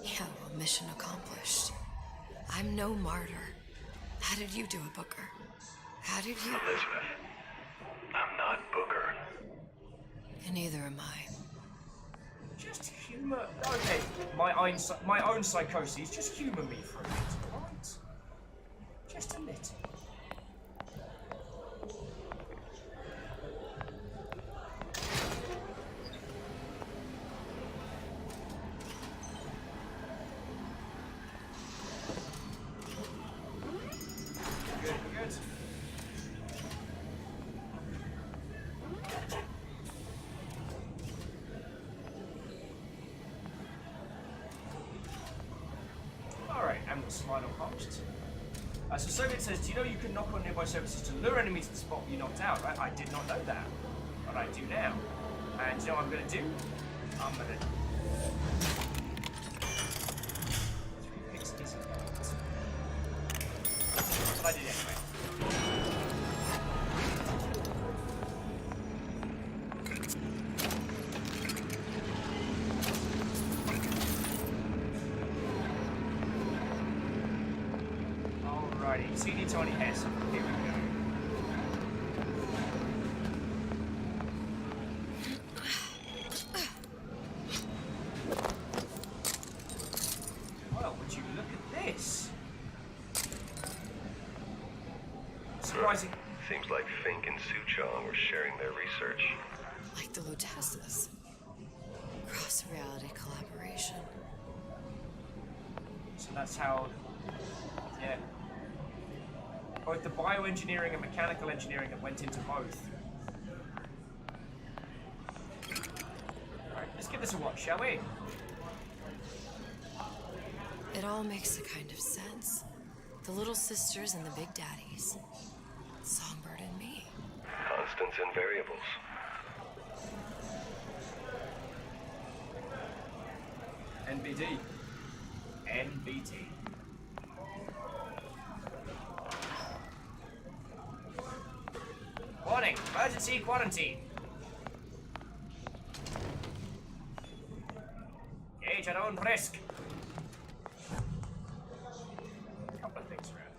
Yeah, well, mission accomplished. I'm no martyr. How did you do it, Booker? How did you... Elizabeth, I'm not Booker. And neither am I. Just humor... Okay, my own psychosis, just humor me for a bit, alright? Just a little. Alright, and the final post. So Soviet says, do you know you can knock on nearby surfaces to lure enemies to the spot you knocked out, right? I did not know that, but I do now. And you know what I'm going to do? I'm going to... But I did anyway. Alrighty, CD Tony Hess. Here we go. Well, would you look at this? Surprising. Seems like Fink and Suchong were sharing their research. Like the Lutesas. Cross-reality collaboration. So that's how... Yeah. Both the bioengineering and mechanical engineering that went into both. Alright, let's give this a watch, shall we? It all makes a kind of sense. The little sisters and the big daddies. Songbird and me. Constants and variables. NBD. NBT. Warning! Emergency quarantine! Gauge at own risk. A couple of things around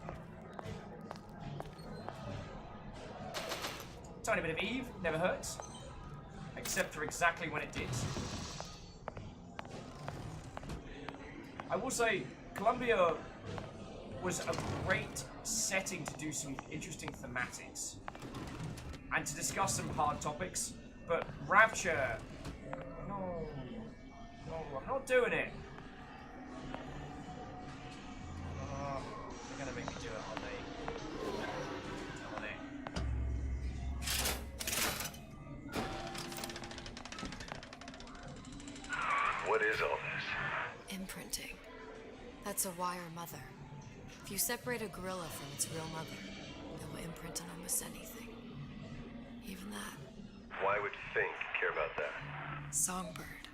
here. Tiny bit of Eve, never hurts. Except for exactly when it did. I will say, Columbia was a great setting to do some interesting thematics and to discuss some hard topics, but Rapture, no, I'm not doing it. They're gonna make me do it, aren't they? What is all this? Imprinting. That's a wire mother. If you separate a gorilla from its real mother, it will imprint on almost anything. Even that. Why would Fink care about that? Songbird.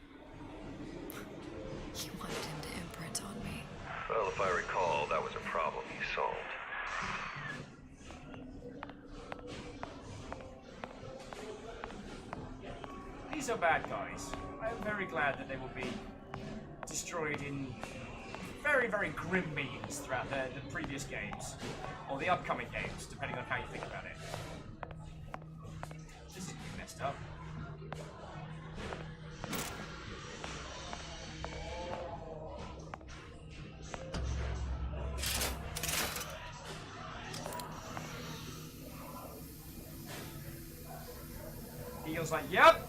He wanted him to imprint on me. Well, if I recall, that was a problem he solved. These are bad guys. I'm very glad that they will be destroyed in very, very grim means throughout the previous games, or the upcoming games, depending on how you think about it. This is messed up. Eagle's like, yep,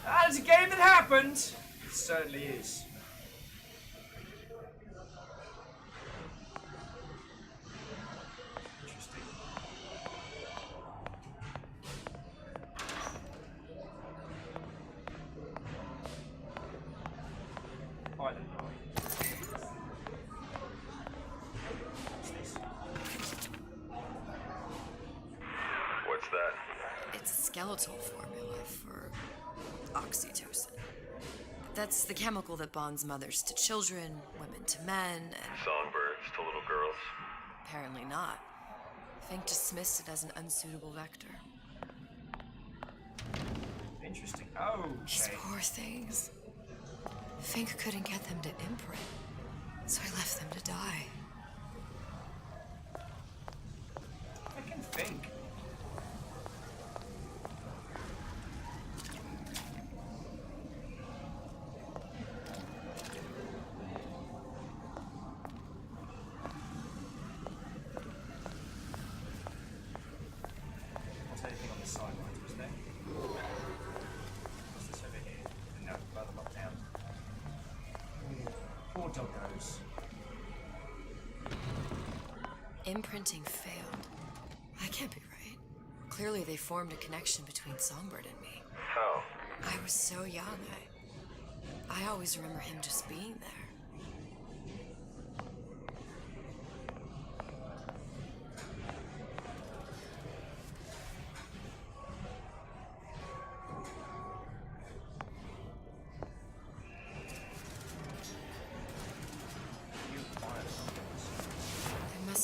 that is a game that happened. It certainly is. Interesting. I don't know. What's this? What's that? It's a skeletal formula for oxytocin. That's the chemical that bonds mothers to children, women to men, and... Songbirds to little girls? Apparently not. Fink dismissed it as an unsuitable vector. Interesting. Oh, okay. These poor things. Fink couldn't get them to imprint, so I left them to die. I can think. What's anything on the sidelines, was there? What's this over here? No, further up down. Poor doggos. Imprinting failed. That can't be right. Clearly they formed a connection between Songbird and me. How? I was so young, I always remember him just being there.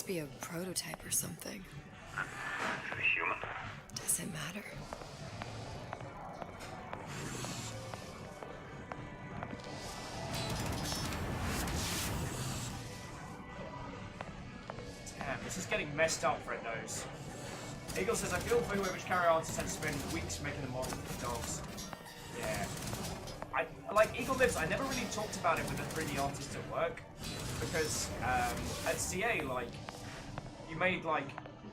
Must be a prototype or something. Is it a human? Does it matter? Damn, this is getting messed up, Fred knows. Eagle says, I feel for whoever's carry artists had to spend weeks making the model for the dogs. Yeah. Like Eagle Lives, I never really talked about it with a 3D artist at work. Because at CA, like, you made like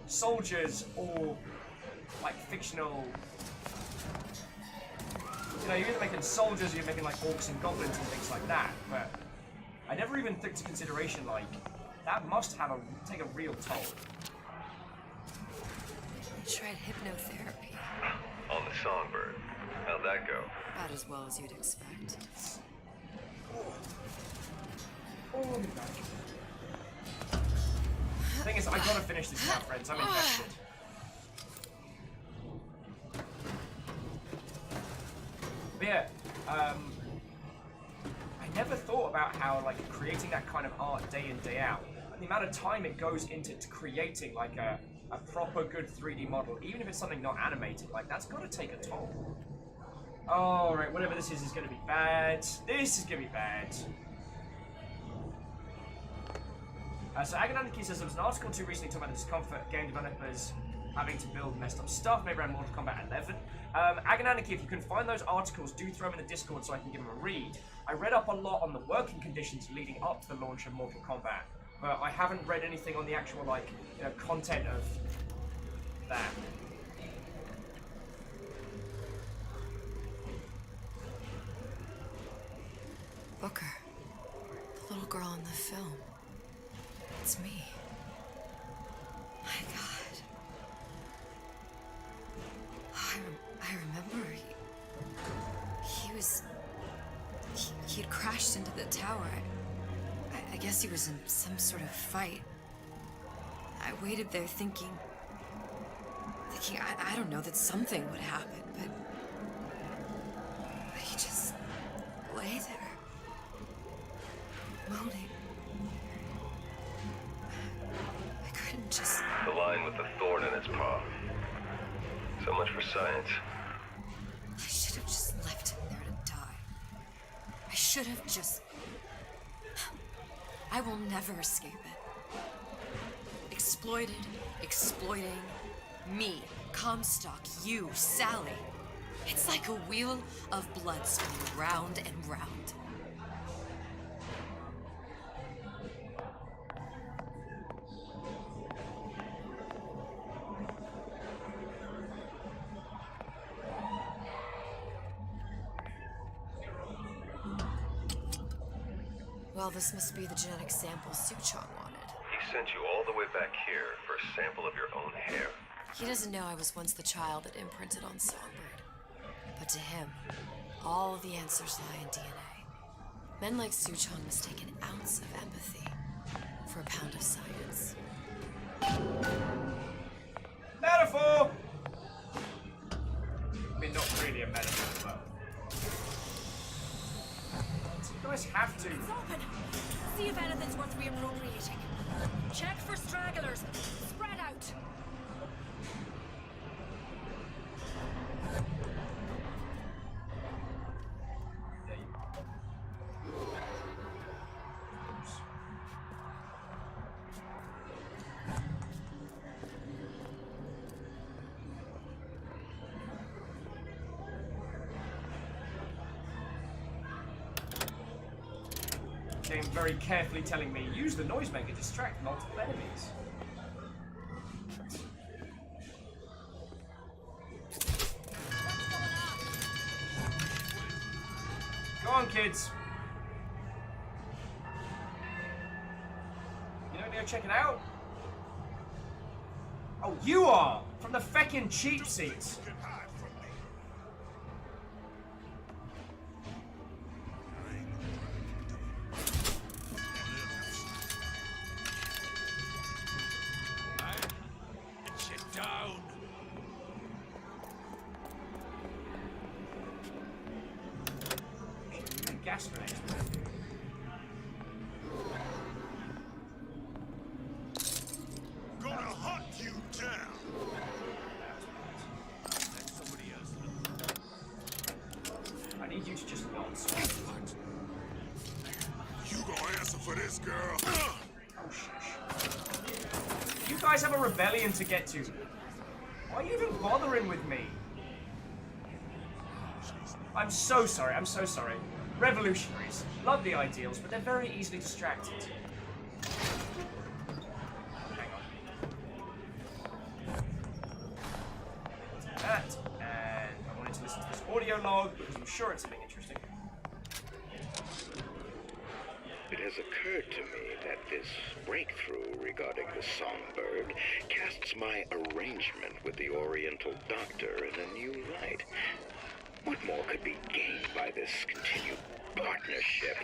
soldiers or like fictional. You know, you're either making soldiers or you're making like orcs and goblins and things like that. But I never even took into consideration like that must have take a real toll. I tried hypnotherapy. On the Songbird. How'd that go? About as well as you'd expect. Oh my god. The thing is, I gotta finish this now, friends. I'm invested. But yeah, I never thought about how, like, creating that kind of art day in, day out, and the amount of time it goes into creating, like, a proper good 3D model, even if it's something not animated, like, that's gotta take a toll. Alright, whatever this is gonna be bad. This is gonna be bad. So Agonaniki says there was an article too recently talking about the discomfort game developers having to build messed up stuff, maybe around Mortal Kombat 11. Agonaniki, if you can find those articles, do throw them in the Discord so I can give them a read. I read up a lot on the working conditions leading up to the launch of Mortal Kombat, but I haven't read anything on the actual, like, you know, content of that. Booker, the little girl in the film. It's me. My God. I remember he had crashed into the tower. I guess he was in some sort of fight. I waited there thinking I don't know, that something would happen, but he just lay there, moaning. I couldn't just... The line with the thorn in its paw. So much for science. I should have just left him there to die. I should have just... I will never escape it. Exploited, exploiting, me, Comstock, you, Sally. It's like a wheel of blood spinning round and round. Well, this must be the genetic sample Suchong wanted. He sent you all the way back here for a sample of your own hair. He doesn't know I was once the child that imprinted on Songbird. But to him, all the answers lie in DNA. Men like Suchong must take an ounce of empathy for a pound of science. Metaphor! I mean, not really a metaphor, but... You guys have to. It's open. See if anything's worth reappropriating. Check for stragglers. Spread out. Game very carefully telling me, use the noisemaker to distract multiple enemies. Go on, kids. You don't need to check it out? Oh, you are! From the feckin' cheap seats. Gas grenades. rebellion to get to. Why are you even bothering with me? I'm so sorry, I'm so sorry. Revolutionaries. Love the ideals, but they're very easily distracted. Hang on. That, and I wanted to listen to this audio log because I'm sure it's something interesting. It has occurred to me that this breakthrough regarding the songbird casts my arrangement with the Oriental Doctor in a new light. What more could be gained by this continued partnership?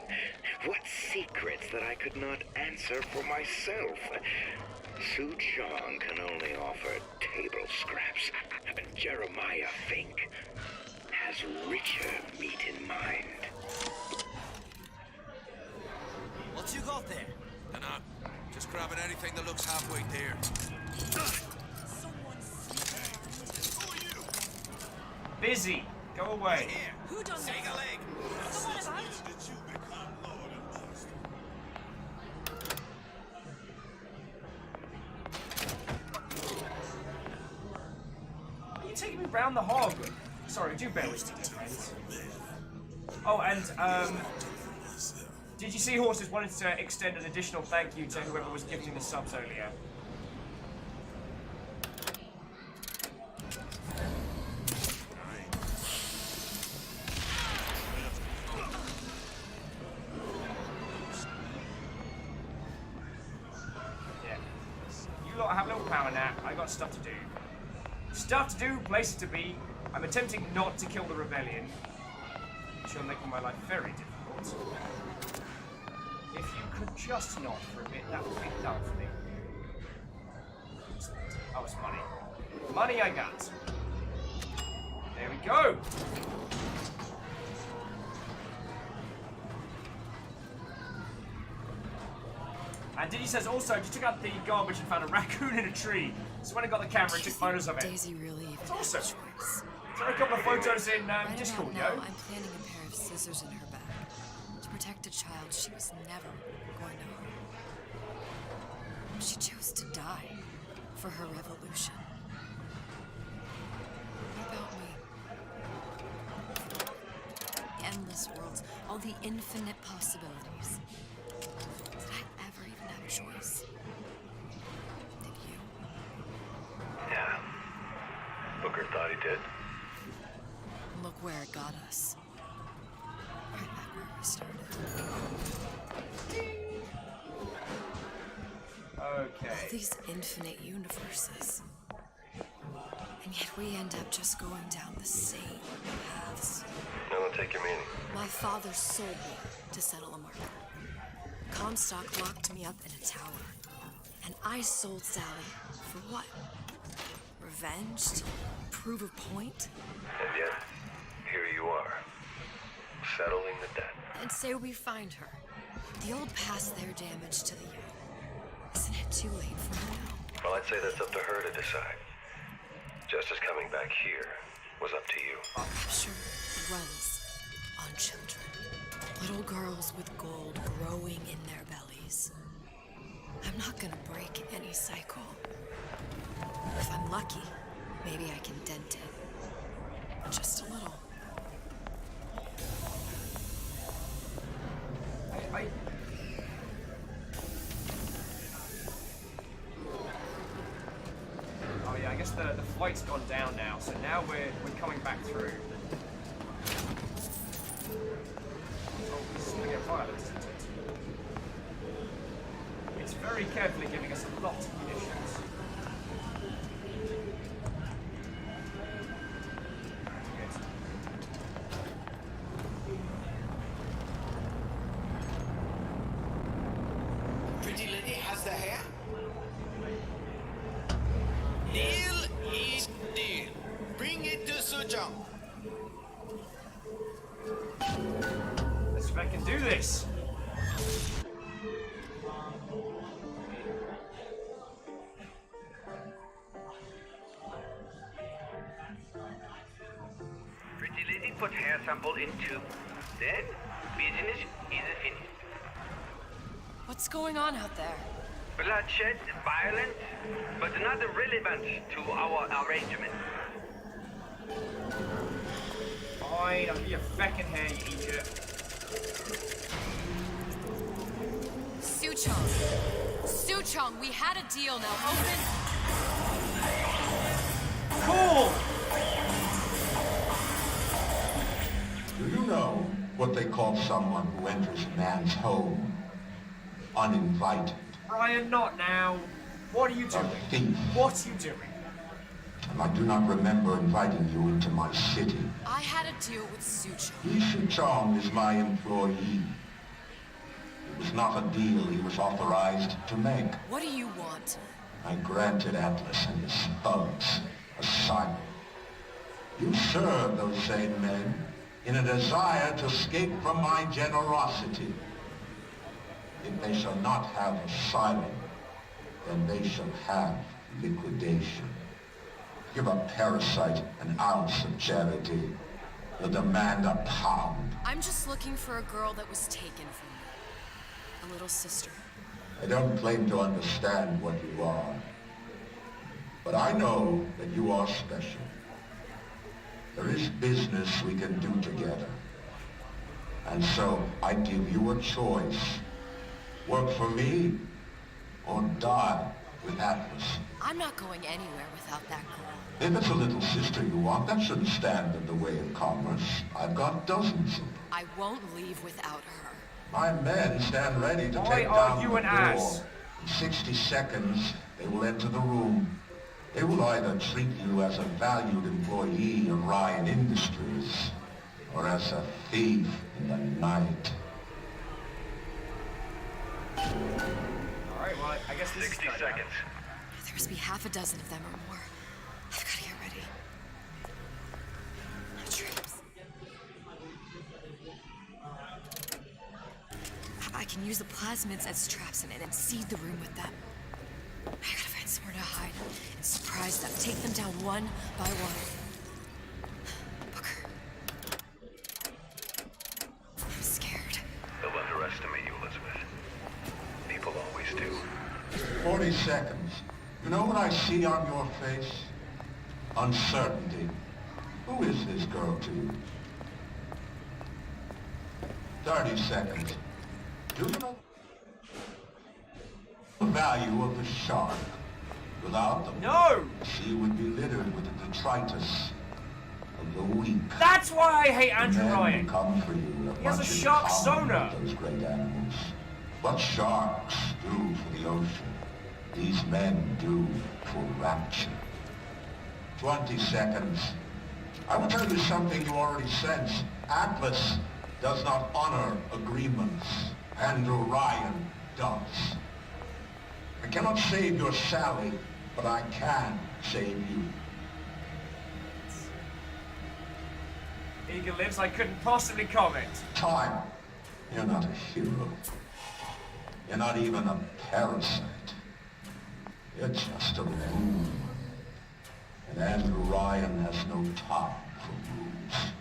What secrets that I could not answer for myself? Su Chong can only offer table scraps. Jeremiah Fink has richer meat in mind. What you got there? Dunno. Just grabbing anything that looks halfway there. Busy. Go away. Who done that? Take a leg. Someone about? Are you taking me round the hog? Sorry, do bear with me, friends. Oh, and, did you see Horses wanted to extend an additional thank you to whoever was gifting the subs earlier? Have a little power nap. I got stuff to do. Stuff to do, places to be. I'm attempting not to kill the rebellion, which will make my life very difficult. If you could just not for a bit, that would be lovely. Oh, it's money. Money I got. There we go. And Diddy says also, just took out the garbage and found a raccoon in a tree. So when I got the camera, I took photos of it. Daisy really even It's awesome. choice. There are a couple of photos in Right Discord, about now, yo. I'm planting a pair of scissors in her back to protect a child she was never going to harm. She chose to die for her revolution. What about me? The endless worlds, all the infinite possibilities. Did I ever even have a choice? Did you? Yeah. Booker thought he did. Look where it got us. Right back where we started. Okay. All these infinite universes. And yet we end up just going down the same paths. I don't take your meaning. My father sold me to settle a market. Comstock locked me up in a tower. And I sold Sally for what? Revenge? To prove a point? And yet, here you are, settling the debt. And say we find her. The old past their damage to the young. Isn't it too late for her now? Well, I'd say that's up to her to decide. Justice coming back here was up to you. Capture runs on children. Little girls with gold growing in their bellies. I'm not gonna break any cycle. If I'm lucky, maybe I can dent it. Just a little. Oh yeah, I guess the flight's gone down now, so now we're coming back through. Oh, this is gonna get violent, isn't it? It's very carefully giving us a lot of munitions. Pretty lady has the hair? Deal is deal. Bring it to Sujong. Let's see if I can do this. Pretty lady put hair sample in tube. Then business is finished. What's going on out there? Bloodshed, violent, but not relevant to our arrangement. Fine, I'll give you a feckin' hair, you idiot. Suchong, we had a deal, now open. Cool! Do you know what they call someone who enters a man's home uninvited? Ryan, not now. What are you doing? A thief. What are you doing? And I do not remember inviting you into my city. I had a deal with Suchong. Li Chong is my employee. It was not a deal he was authorized to make. What do you want? I granted Atlas and his thugs asylum. You serve those same men in a desire to escape from my generosity. If they shall not have asylum, then they shall have liquidation. Give a parasite an ounce of charity. You'll demand a pound. I'm just looking for a girl that was taken from me. A little sister. I don't claim to understand what you are, but I know that you are special. There is business we can do together. And so I give you a choice. Work for me, or die with Atlas. I'm not going anywhere without that girl. If it's a little sister you want, that shouldn't stand in the way of commerce. I've got dozens of them. I won't leave without her. My men stand ready to Why take are down you the an door. ass? In 60 seconds, they will enter the room. They will either treat you as a valued employee of Ryan Industries, or as a thief in the night. Alright, well, I guess this 60 is seconds. There must be half a dozen of them or more. I've got to get ready. No traps. I can use the plasmids as traps and seed the room with them. I gotta find somewhere to hide and surprise them. Take them down one by one. Booker. I'm scared. They'll underestimate you, Elizabeth. People always do. 40 seconds. You know what I see on your face? Uncertainty. Who is this girl to you? 30 seconds. Do you know the value of the shark? Without them, the sea would be littered with the detritus of the weak. That's why I hate Andrew Men Ryan. who come for you have He has a much in shark common sonar. with those great animals. What sharks do for the ocean, these men do for rapture. 20 seconds. I will tell you something you already sense. Atlas does not honor agreements. Andrew Ryan does. I cannot save your Sally, but I can save you. Eager lives, I couldn't possibly comment. Time. You're not a hero. You're not even a parasite. You're just a room. And Andrew Ryan has no time for rules.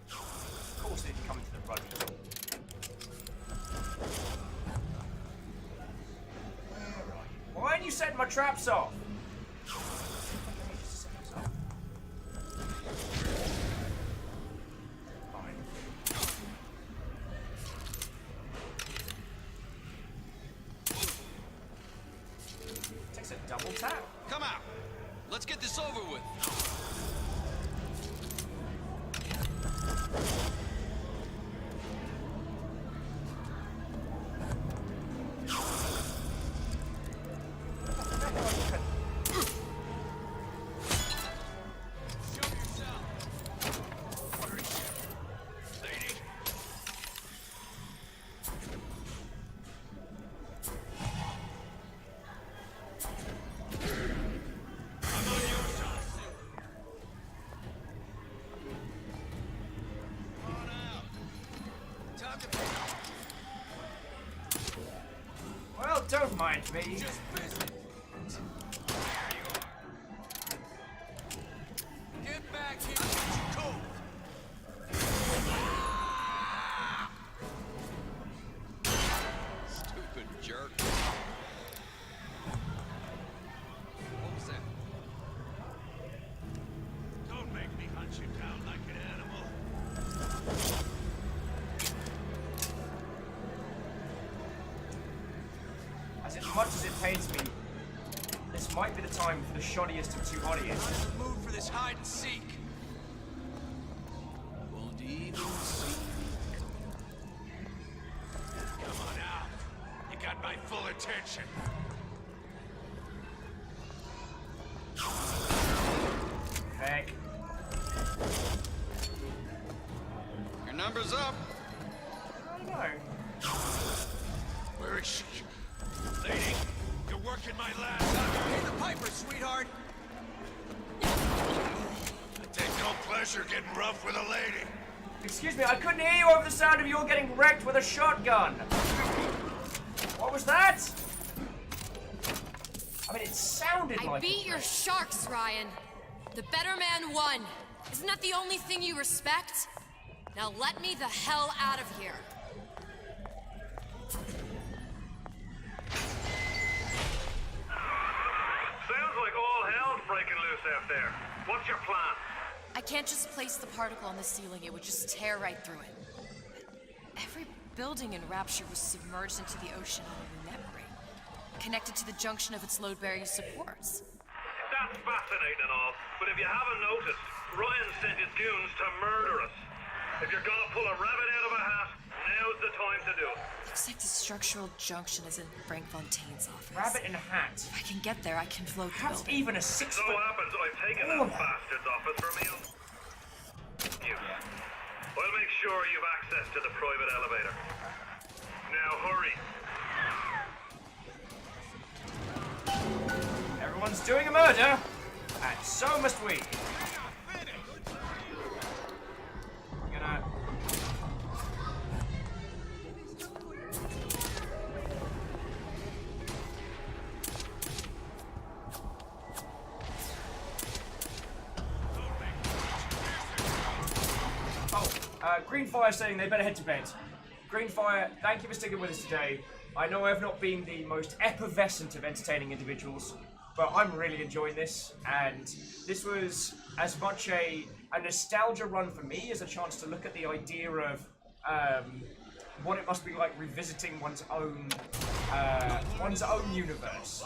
Of course they can come to the rugby. Why aren't you setting my traps off? Takes a double tap. Come out. Let's get this over with. Well, don't mind me. Just visit. Get back here. Cool. Stupid jerk. What was that? Don't make me hunt you down like an animal. As much as it pains me, this might be the time for the shoddiest of two audiences. Move for this hide and seek. Won't even see. Come on out. You got my full attention. Heck. Your number's up. I don't know. Where is she? Lady, you're working my last. Pay the piper, sweetheart. I take no pleasure getting rough with a lady. Excuse me, I couldn't hear you over the sound of you getting wrecked with a shotgun. What was that? I mean, it sounded like... I beat your sharks, Ryan. The better man won. Isn't that the only thing you respect? Now let me the hell out of here. Sounds like all hell's breaking loose out there. What's your plan? I can't just place the particle on the ceiling. It would just tear right through it. Every building in Rapture was submerged into the ocean on a net ring, connected to the junction of its load-bearing supports. That's fascinating and all, but if you haven't noticed, Ryan sent his goons to murder us. If you're gonna pull a rabbit out of a hat, now's the time to do it. Looks like the structural junction is in Frank Fontaine's office. Rabbit in a hat. If I can get there, I can float the Perhaps building. even a 6 So foot... happens I've taken that bastard's office for me. I'll make sure you've access to the private elevator. Now hurry. Everyone's doing a murder, and so must we. I'm gonna... Greenfire saying they better head to bed. Greenfire, thank you for sticking with us today. I know I've not been the most effervescent of entertaining individuals, but I'm really enjoying this, and this was as much a nostalgia run for me as a chance to look at the idea of what it must be like revisiting one's own universe.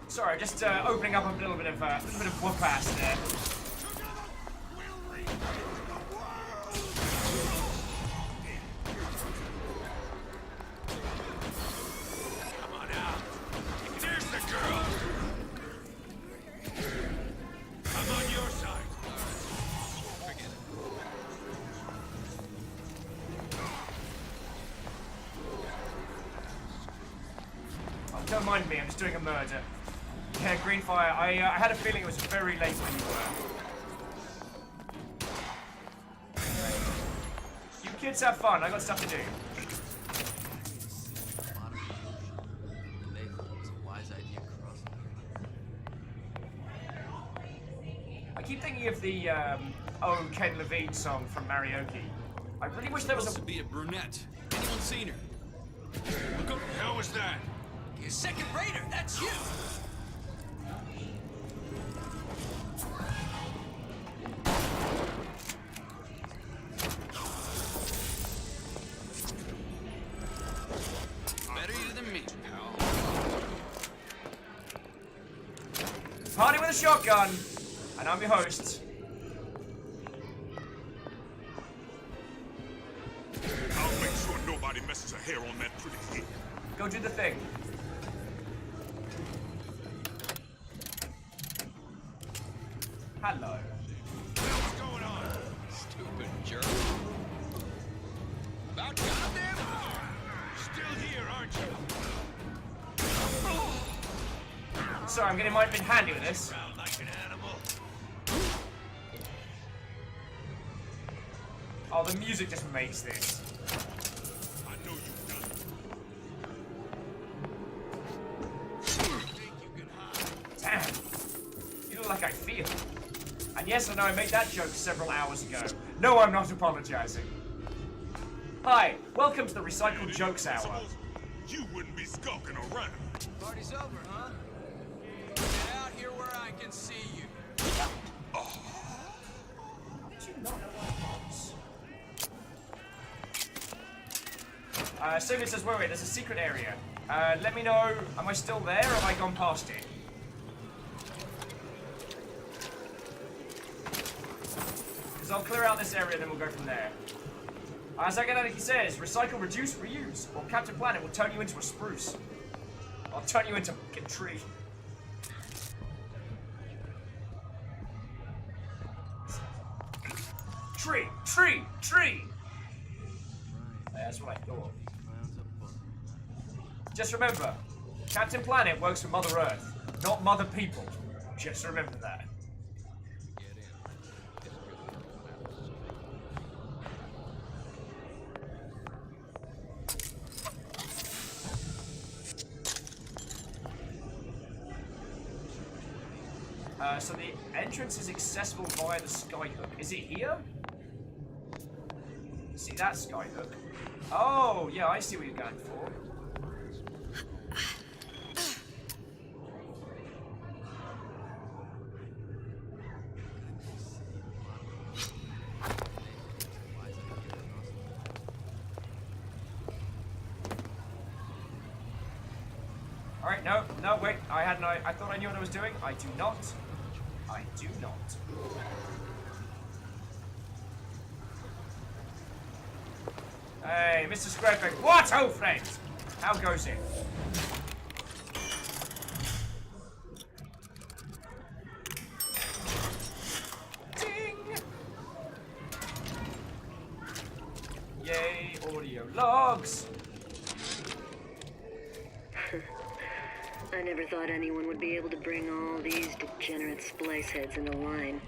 Sorry, just opening up a little bit of whoop ass there. Come on out. There's the girl. I'm on your side. Forget it. Oh, don't mind me, I'm just doing a murder. Yeah, Greenfire, I had a feeling it was very late when you were. You kids have fun, I got stuff to do. I keep thinking of the, Oh, Ken Levine song from Marioki. I really wish there was Supposed to be a brunette. Anyone seen her? What the hell was that? You second rater, that's you! Better you than me, pal. Party with a shotgun, and I'm your host. I'll make sure nobody messes a hair on that pretty head. Go do the thing. Hello. What's going on? Stupid jerk. About goddamn still here, aren't you? Sorry, I'm getting might have been handy with this. Like an animal. Oh, the music just makes this. I know you've done it. Damn. You look like I feel. And yes, I know I made that joke several hours ago. No, I'm not apologizing. Hi, welcome to the Recycled Jokes Hour. You wouldn't be skulking around. Party's over, huh? Get out here where I can see you. Sylvia says, wait, there's a secret area. Let me know, am I still there or have I gone past it? Because I'll clear out this area, then we'll go from there. As Agadaki says, recycle, reduce, reuse, or Captain Planet will turn you into a spruce. I'll turn you into a fucking tree. Tree, tree, tree! That's what I thought. Just remember, Captain Planet works for Mother Earth, not Mother People. Just remember that. So the entrance is accessible via the skyhook. Is it here? See that skyhook? Oh, yeah, I see what you're going for. Alright, no, wait, I thought I knew what I was doing. I do not. I do not. Hey, Mr. Squareback, what, old friend? How goes it? Ding! Yay, audio logs! I never thought anyone would be able to bring all these degenerate splice heads into line.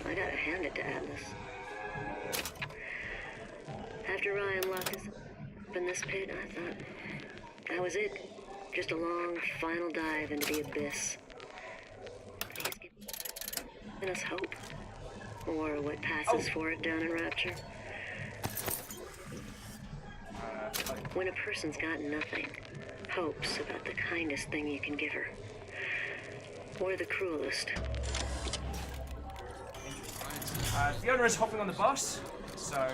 I gotta hand it to Atlas. After Ryan locked us up in this pit, I thought that was it. Just a long, final dive into the abyss. But he's given us hope. Or what passes for it down in Rapture. When a person's got nothing, hope's about the kindest thing you can give her. Or the cruelest. The owner is hopping on the bus, so...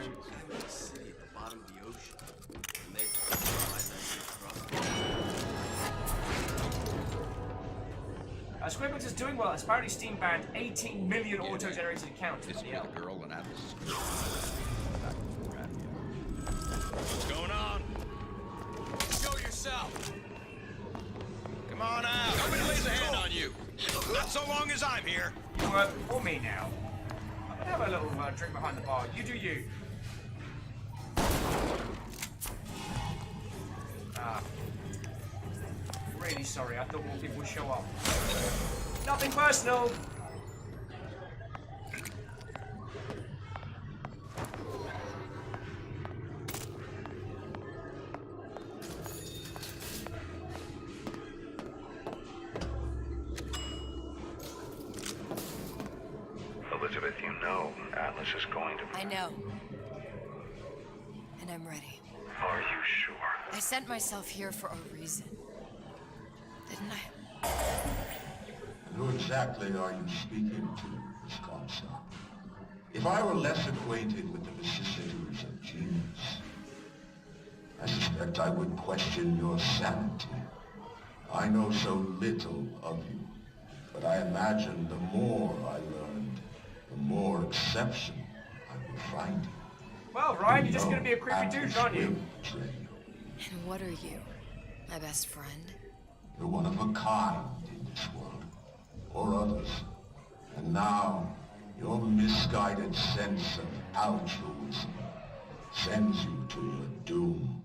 Squarebooks is doing well. It's apparently Steam banned 18 million auto-generated accounts. This is the girl and Atlas. What's going on? Show yourself. Come on out. Nobody lays a hand on you. Not so long as I'm here. You work for me now. I'm gonna have a little drink behind the bar. You do you. Really sorry. I thought more people would show up. Nothing personal. Elizabeth, you know Atlas is going to... I know. And I'm ready. Are you sure? I sent myself here for a reason. Didn't I? Who exactly are you speaking to, Miss Comstock? If I were less acquainted with the vicissitudes of genius, I suspect I would question your sanity. I know so little of you, but I imagine the more I learned, the more exceptional I would find you. Well, Ryan, you're just gonna be a creepy dude, aren't you? And what are you? My best friend? You're one of a kind in this world, or others. And now, your misguided sense of altruism sends you to your doom.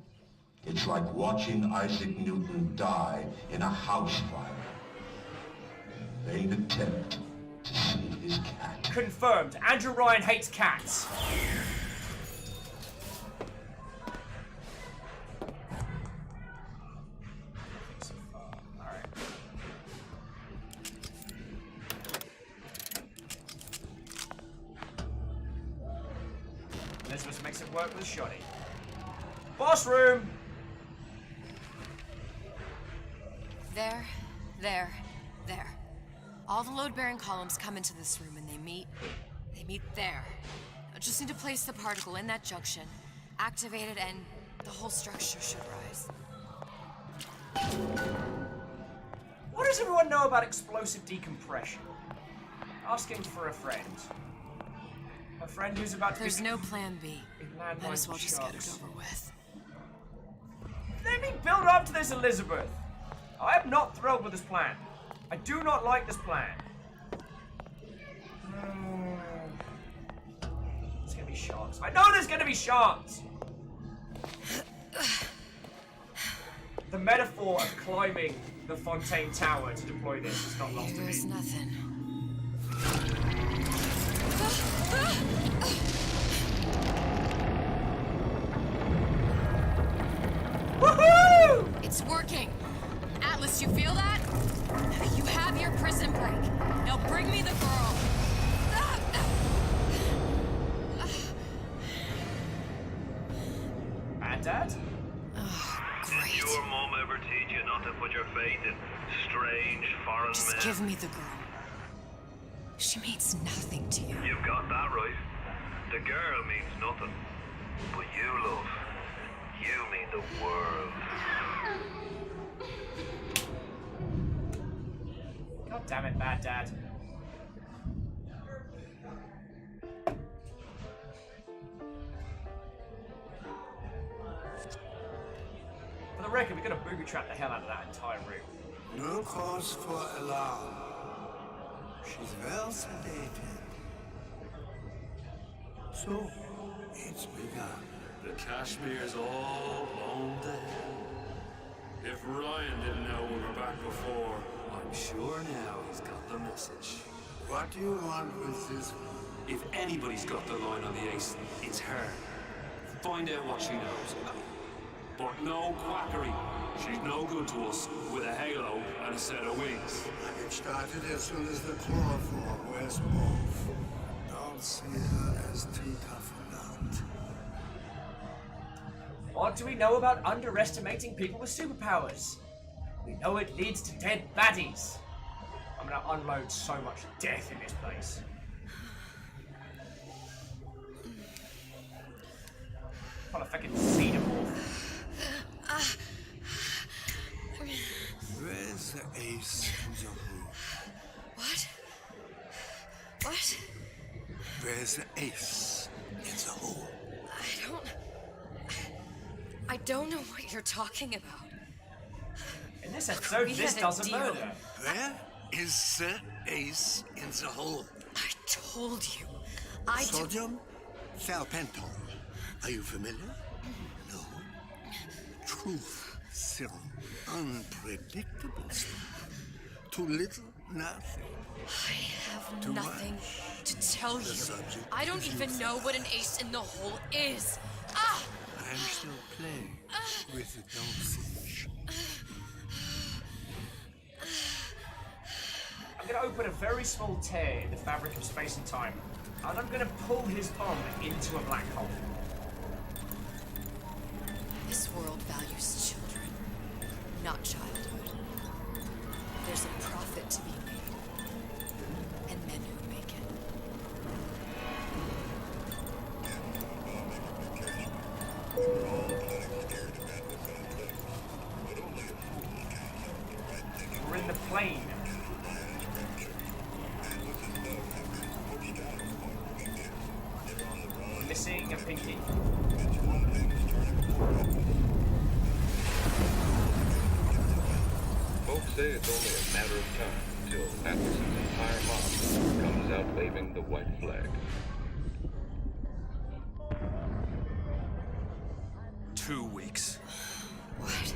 It's like watching Isaac Newton die in a house fire. A vain attempt to save his cat. Confirmed. Andrew Ryan hates cats. Elizabeth makes it work with Shoddy. Boss room! There. All the load-bearing columns come into this room and they meet there. I just need to place the particle in that junction, activate it, and the whole structure should rise. What does everyone know about explosive decompression? Asking for a friend. A friend who's about to There's no plan B. Might as well just get it over with. Let me build up to this, Elizabeth. I am not thrilled with this plan. I do not like this plan. There's gonna be sharks. I know there's gonna be sharks! The metaphor of climbing the Fontaine Tower to deploy this is not lost to me. There's nothing. Woohoo! It's working! Atlas, you feel that? You have your prison break. Now bring me the girl. And Dad? Did your mom ever teach you not to put your faith in strange foreign Just men? give me the girl. She means nothing to you. You've got that right. The girl means nothing. But you, love, you mean the world. God damn it, bad Dad. For the record, we're gonna booby trap the hell out of that entire room. No cause for alarm. She's well sedated. So, it's begun. The Kashmir's all blown to hell. If Ryan didn't know we were back before, I'm sure now he's got the message. What do you want with this? If anybody's got the line on the ace, it's her. Find out what she knows. But no quackery. She's no good to us with a halo and a set of wings. I get started as soon as the chloroform wears off. Don't see her as too tough a nut. What do we know about underestimating people with superpowers? We know it leads to dead baddies. I'm gonna unload so much death in this place. What a fucking xenomorph. Where's the ace in the hole? What? Where's the ace in the hole? I don't know what you're talking about. In this episode, We this had a doesn't deal. murder. Where is the ace in the hole? I told you. Sodium salpental. Are you familiar? No. Truth serum. Unpredictable stuff. Too little, nothing. I have Too nothing much. to tell The you. subject I don't is even you. know what an ace in the hole is. Ah! I'm still playing with the dosage. I'm gonna open a very small tear in the fabric of space and time, and I'm gonna pull his bomb into a black hole. This world values children, not childhood. There's a profit to be made, and men who make it. We're in the plane. We're missing a pinky. Folks say it's only a matter of time until Atlas's entire mob comes out waving the white flag. 2 weeks. What?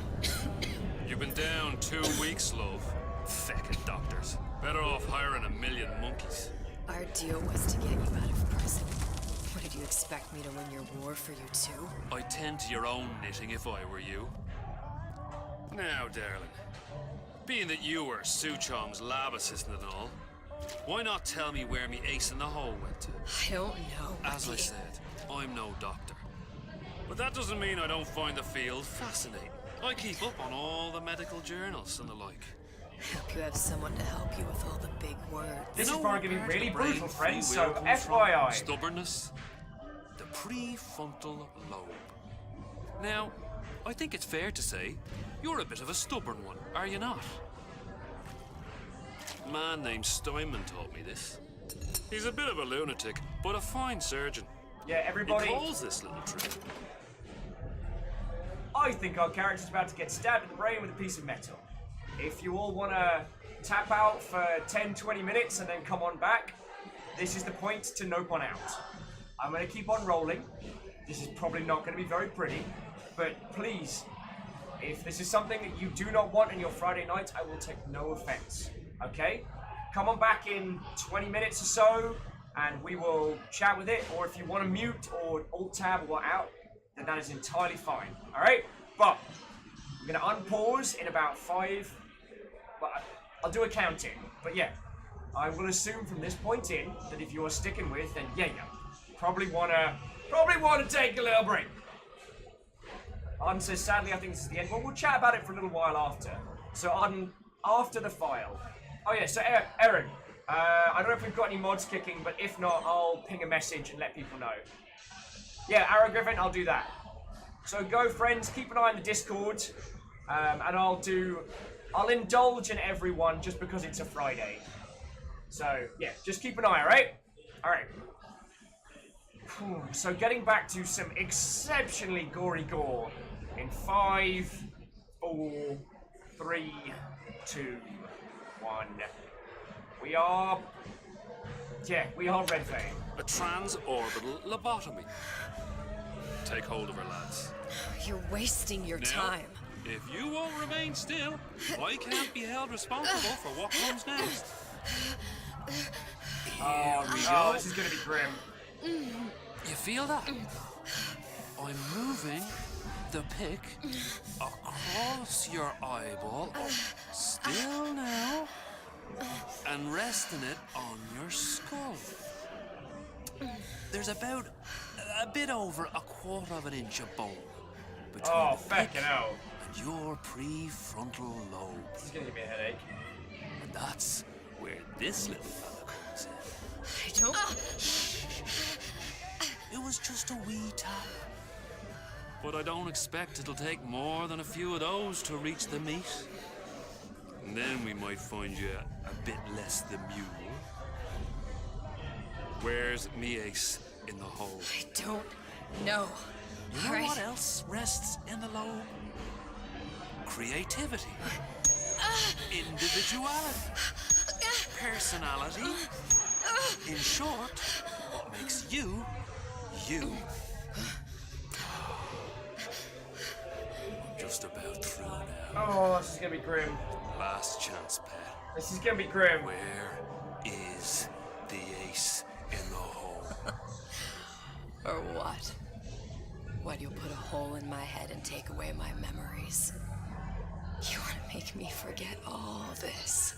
You've been down 2 weeks, love. Feckin' doctors. Better off hiring a million monkeys. Our deal was to get you out of prison. What, did you expect me to win your war for you too? I'd tend to your own knitting if I were you. Now, darling, being that you were Su Chong's lab assistant and all, why not tell me where me ace in the hole went to? I don't know. As I said, I'm no doctor. But that doesn't mean I don't find the field fascinating. I keep up on all the medical journals and the like. I hope you have someone to help you with all the big words. This is probably going to be really brutal, friends, so Free will comes from FYI. Stubbornness. The prefrontal lobe. Now, I think it's fair to say you're a bit of a stubborn one, are you not? A man named Steinman taught me this. He's a bit of a lunatic, but a fine surgeon. Yeah, everybody. He calls this little trick. I think our character's about to get stabbed in the brain with a piece of metal. If you all want to tap out for 10-20 minutes and then come on back, this is the point to nope on out. I'm going to keep on rolling. This is probably not going to be very pretty, but please, if this is something that you do not want in your Friday night, I will take no offense, okay? Come on back in 20 minutes or so, and we will chat with it, or if you want to mute or alt-tab or out, then that is entirely fine, alright? But, I'm going to unpause in about 5, well, I'll do a counting, but yeah, I will assume from this point in, that if you're sticking with, then yeah, probably want to take a little break. Arden says, sadly, I think this is the end. Well, we'll chat about it for a little while after. So, Arden, after the file. Oh yeah, so Aaron, I don't know if we've got any mods kicking, but if not, I'll ping a message and let people know. Yeah, Arrow Griffin, I'll do that. So go, friends, keep an eye on the Discord, and I'll indulge in everyone just because it's a Friday. So, yeah, just keep an eye, alright? Alright. So getting back to some exceptionally gory gore in 5, 4, 3, 2, 1. We are Red Vein. A transorbital lobotomy. Take hold of her, lads. You're wasting your Now, time. If you won't remain still, I can't be held responsible for what comes next. Oh, this is gonna be grim. You feel that? I'm moving the pick across your eyeball, still now, and resting it on your skull. There's about a bit over 1/4 of an inch of bone between the pick and your prefrontal lobe. This is gonna give me a headache. And that's where this little fella comes in. I don't... It was just a wee tap. But I don't expect it'll take more than a few of those to reach the meat. And then we might find you a bit less the mule. Where's me ace in the hole? I don't know. You know what else rests in the lobe? Creativity. Individuality. Personality. In short, what makes you, you. I'm just about through now. Oh, this is gonna be grim. Last chance, Pat. This is gonna be grim. Where is the ace in the hole? Or what? What, you'll put a hole in my head and take away my memories? You want to make me forget all this?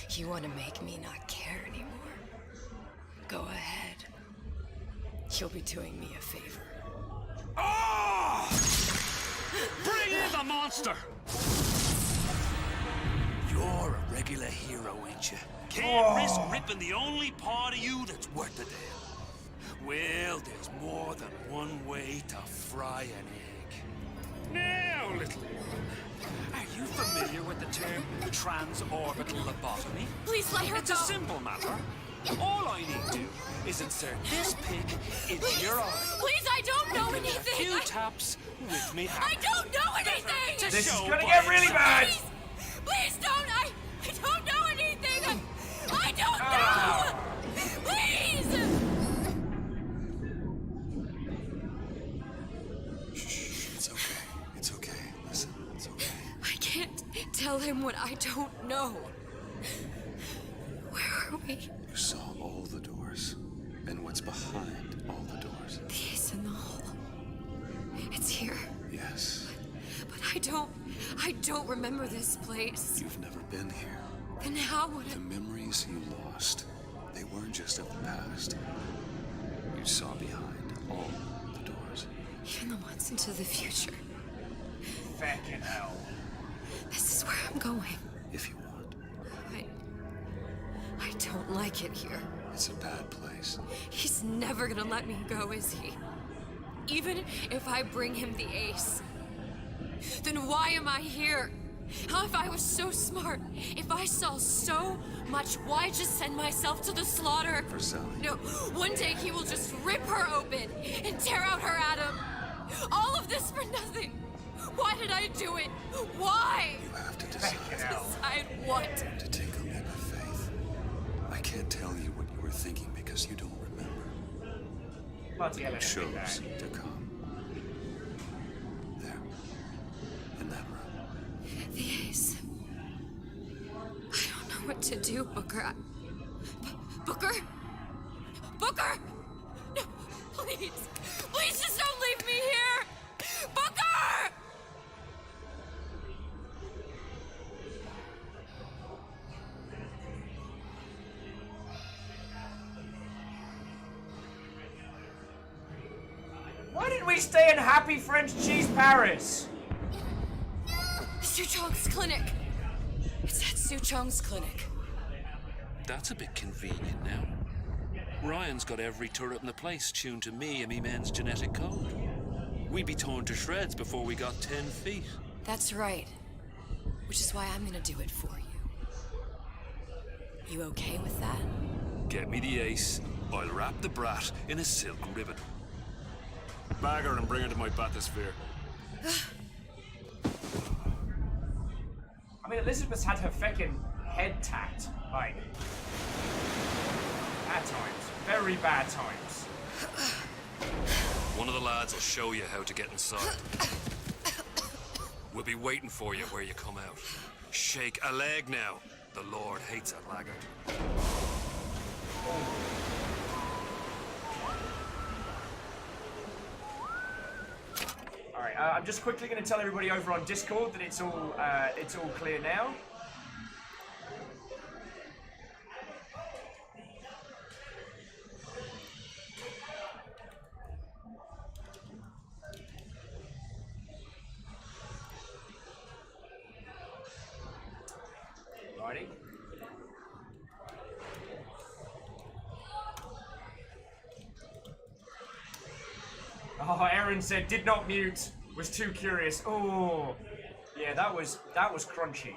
You want to make me not care anymore? Go ahead. You'll be doing me a favor. Oh! Bring in the monster! You're a regular hero, ain't you? Can't risk ripping the only part of you that's worth a damn. Well, there's more than one way to fry an egg. Now, little one, are you familiar with the term transorbital lobotomy? Please let her It's go. a simple matter. All I need to do is insert this pick into your eye. Please, I don't know Give it anything. a few taps with me hand. I don't know anything. This is gonna get really bad. Please don't. I don't know him what I don't know. Where are we? You saw all the doors, and what's behind all the doors. The ace in the hole. It's here. Yes. But I don't remember this place. You've never been here. Then how would The memories you lost, they weren't just of the past. You saw behind all the doors. Even the ones into the future. Fucking hell. This is where I'm going. If you want. I don't like it here. It's a bad place. He's never gonna let me go, is he? Even if I bring him the ace. Then why am I here? How if I was so smart? If I saw so much, why just send myself to the slaughter? For Sally. No, one day he will just rip her open and tear out her atom. All of this for nothing. Why did I do it? Why? You have to decide. Decide what? To take a leap of faith. I can't tell you what you were thinking because you don't remember. Bloody You chose to come. There. In that room. The ace. I don't know what to do, Booker. Booker? Booker! No, please. Please just don't leave me here! Booker! Why didn't we stay in Happy French Cheese Paris? Suchong's clinic. It's at Suchong's clinic. That's a bit convenient now. Ryan's got every turret in the place tuned to me and me men's genetic code. We'd be torn to shreds before we got 10 feet. That's right. Which is why I'm gonna do it for you. You okay with that? Get me the ace, I'll wrap the brat in a silk ribbon. Bag her and bring her to my bathysphere. I mean, Elizabeth's had her feckin' head tapped. Like, bad times. Very bad times. One of the lads will show you how to get inside. We'll be waiting for you where you come out. Shake a leg now. The Lord hates a laggard. Alright, I'm just quickly going to tell everybody over on Discord that it's all clear now. Alrighty. Oh, Aaron said did not mute. Was too curious. Oh, yeah, that was crunchy.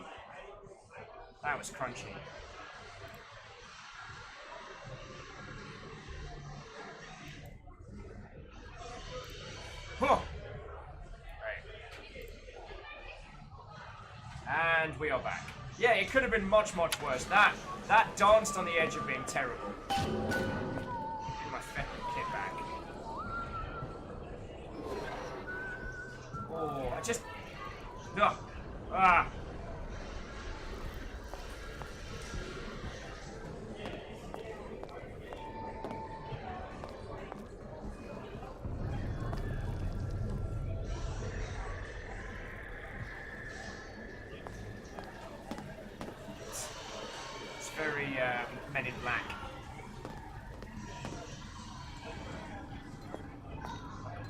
That was crunchy. Huh. Right. And we are back. Yeah, it could have been much, much worse. That danced on the edge of being terrible. Give my feckin' kid back. Oh, I just... Ugh. Ah. It's very, Men in Black.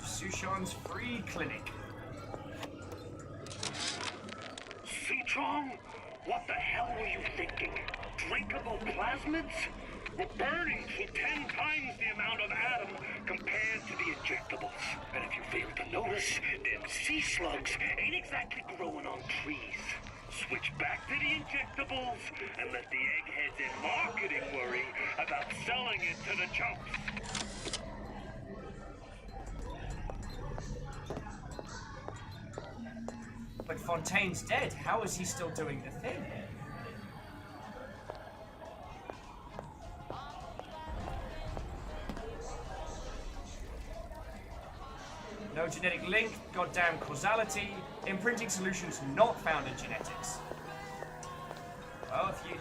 Suchong's free clinic. Suchong? What the hell were you thinking? Drinkable plasmids? We're burning through 10 times the amount of atom compared to the injectables. And if you fail to notice, them sea slugs ain't exactly growing on trees. Switch back to the injectables and let the eggheads in marketing worry about selling it to the chumps. But Fontaine's dead. How is he still doing the thing? No genetic link, goddamn causality, imprinting solutions not found in genetics.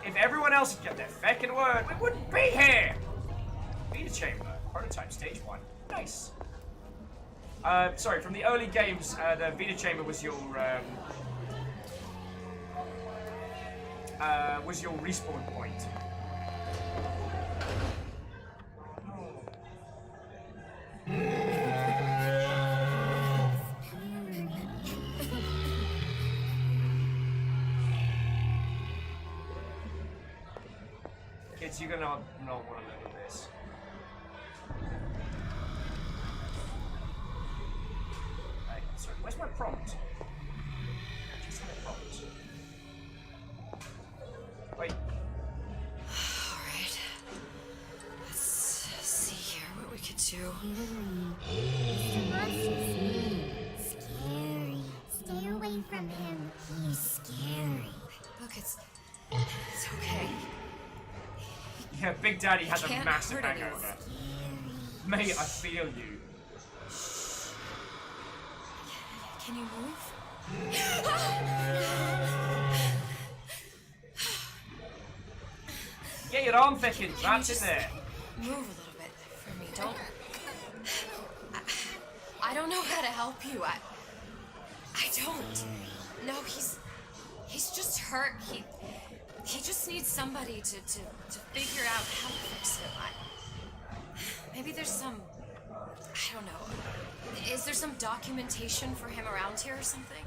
If everyone else had kept their feckin' word, we wouldn't be here! Beta chamber. Prototype stage 1. Nice. Sorry, from the early games, the Vita chamber was your respawn point. Kids, you're gonna not want to look at this. Hey, sorry, where's my prompt? Just had a prompt. Wait. Alright. Let's see here what we could do. Scary. Stay away from him. He's scary. Look, it's okay. Yeah, Big Daddy has a Can't massive hurt anyone. hangover. Mate, I feel you. Can you move? Get your arm thickened, that's in there. Move a little bit for me, don't. I don't know how to help you. I don't. No, he's just hurt. He just needs somebody to figure out how to fix him. Maybe there's some, I don't know. Is there some documentation for him around here or something?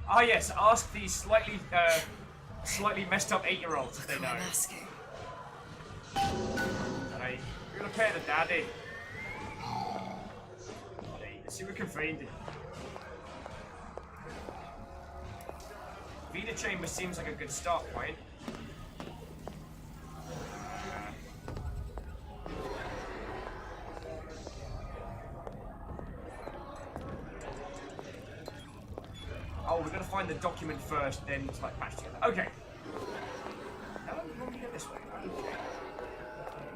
Ah yes, ask these slightly messed up 8-year-olds if they know. I'm asking. Alright, we're gonna pay the daddy. Alright, let's see what we can find. Vita chamber seems like a good start point. Oh, we're gonna find the document first, then it's like patch together. Okay. Now let me go this way. Okay.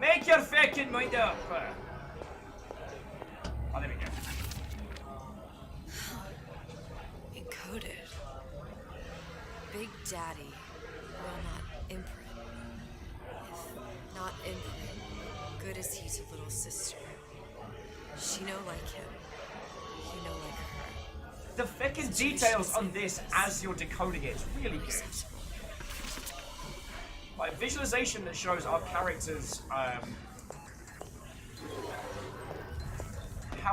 Make your fucking mind up! Oh, there we go. Encoded. Big Daddy will not imprint. If not imprint, good as he to little sister. She no like him. He no like her. The fucking details on this as you're decoding it is really good. Like visualization that shows our characters, how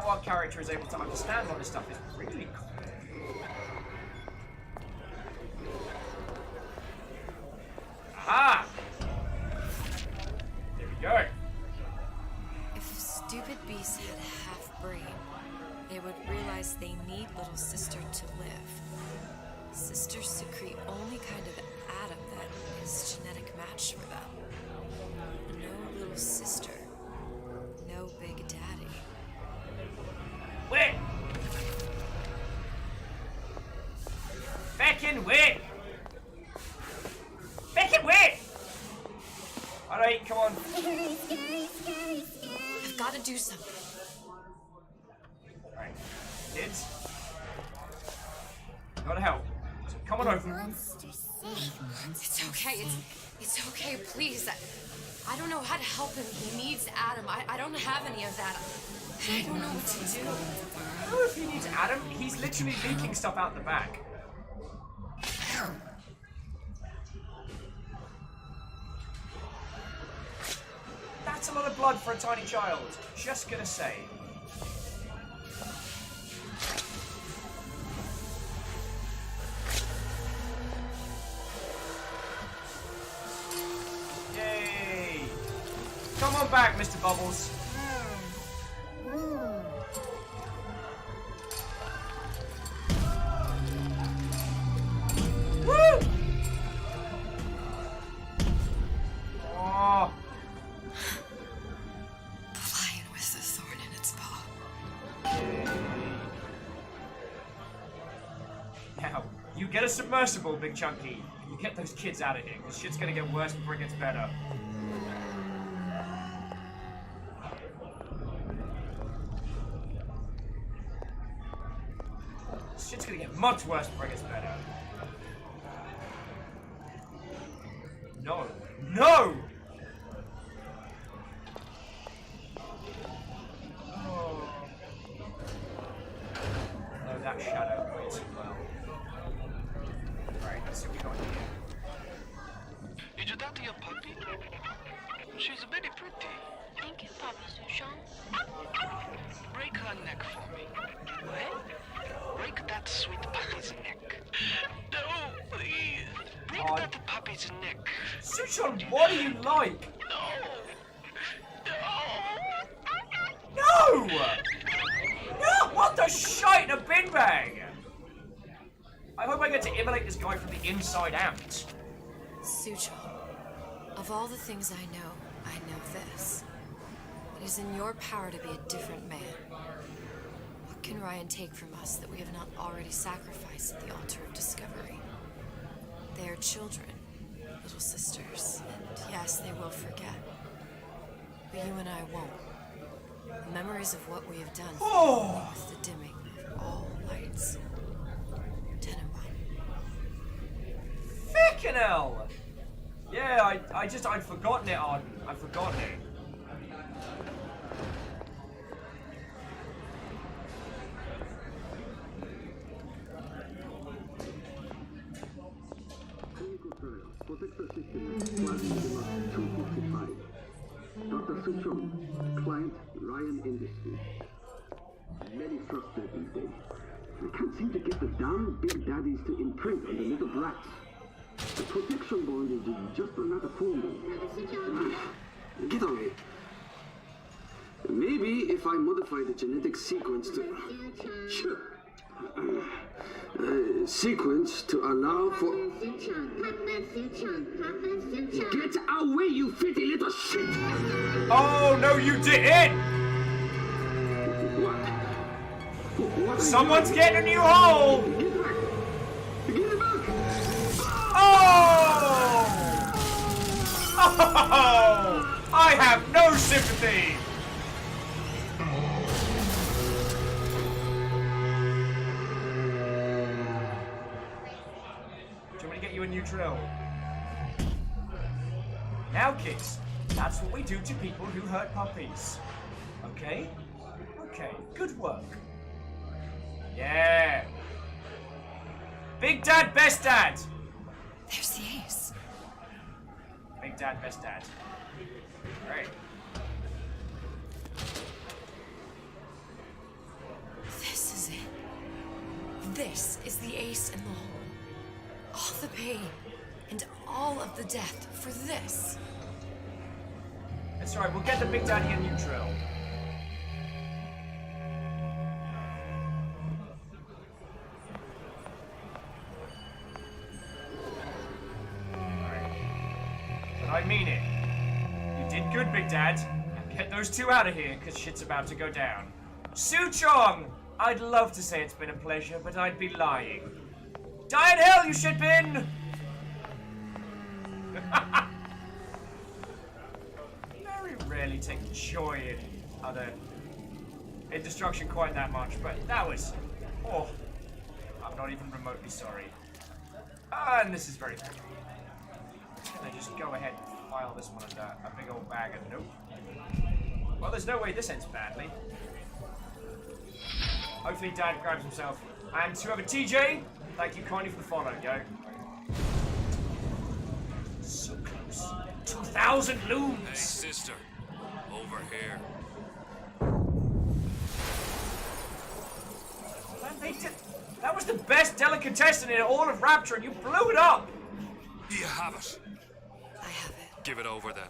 our character is able to understand all this stuff is really cool. Aha! There we go. If stupid beasts had a half brain, they would realize they need little sister to live. Sisters secrete only kind of atom that is genetic match for them. No little sister. No Big Daddy. Wait! Feckin' wait! Feckin' wait! Alright, come on. I've got to do something. Alright, kids. Gotta help. So come on over. It's okay. It's okay, please. I don't know how to help him. He needs Adam. I don't have any of that. I don't know what to do. I don't know if he needs Adam. He's literally leaking stuff out the back. That's a lot of blood for a tiny child. Just gonna say. Yay! Come on back, Mr. Bubbles. Woo! Oh. Flying with the thorn in its paw. Now, you get a submersible, Big Chunky. You get those kids out of here, because shit's gonna get worse before it gets better. Shit's gonna get much worse before it gets better. No. No! Oh. No, that shadow way too well. Right, let's see what we got here. Did you talk to your puppy? She's very pretty. Thank you, Papa Sushon. Break her neck for me. What? Break that sweet puppy's neck. No, please. Break that puppy's neck. Sushon, what do you like? No! No! What the shite in a bin bag? I hope I get to immolate this guy from the inside out. Suchong, of all the things I know this. It is in your power to be a different man. What can Ryan take from us that we have not already sacrificed at the altar of discovery? They are children, little sisters, and yes, they will forget. But you and I won't. The memories of what we have done with the dimming of all lights. Tenenbaum. Frickin' hell! Yeah, I'd forgotten it, Arden. I'd forgotten it. Dr. Suchong, client Ryan Industries. Very frustrated these days. I can't seem to get the damn big daddies to imprint on the little brats. The protection bond is just another formula. Get away. Maybe if I modify the genetic sequence to... Sure. Sequence to allow for... Get away, you filthy little shit! Oh, no, you didn't! What Someone's getting a new hole! Oh! Oh! I have no sympathy! Do you want me to get you a new drill? Now, kids, that's what we do to people who hurt puppies. Okay? Okay, good work. Yeah. Big Dad, Best Dad. There's the ace. Big Dad, Best Dad. Right. This is it. This is the ace in the hole. All the pain and all of the death for this. That's right, we'll get the Big Daddy a new drill. But I mean it. You did good, Big Dad. Now get those two out of here, because shit's about to go down. Suchong! I'd love to say it's been a pleasure, but I'd be lying. Die in hell, you shitbin! Very rarely take joy in destruction quite that much, but that was... Oh, I'm not even remotely sorry. And this is very bad. Can I just go ahead and file this one under a big old bag of nope? Well, there's no way this ends badly. Hopefully Dad grabs himself. And to whoever TJ, thank you kindly for the follow, yo. So close. 2,000 looms! Hey, sister. Over here. Man, that was the best delicatessen in all of Rapture, and you blew it up! You have it. I have it. Give it over then.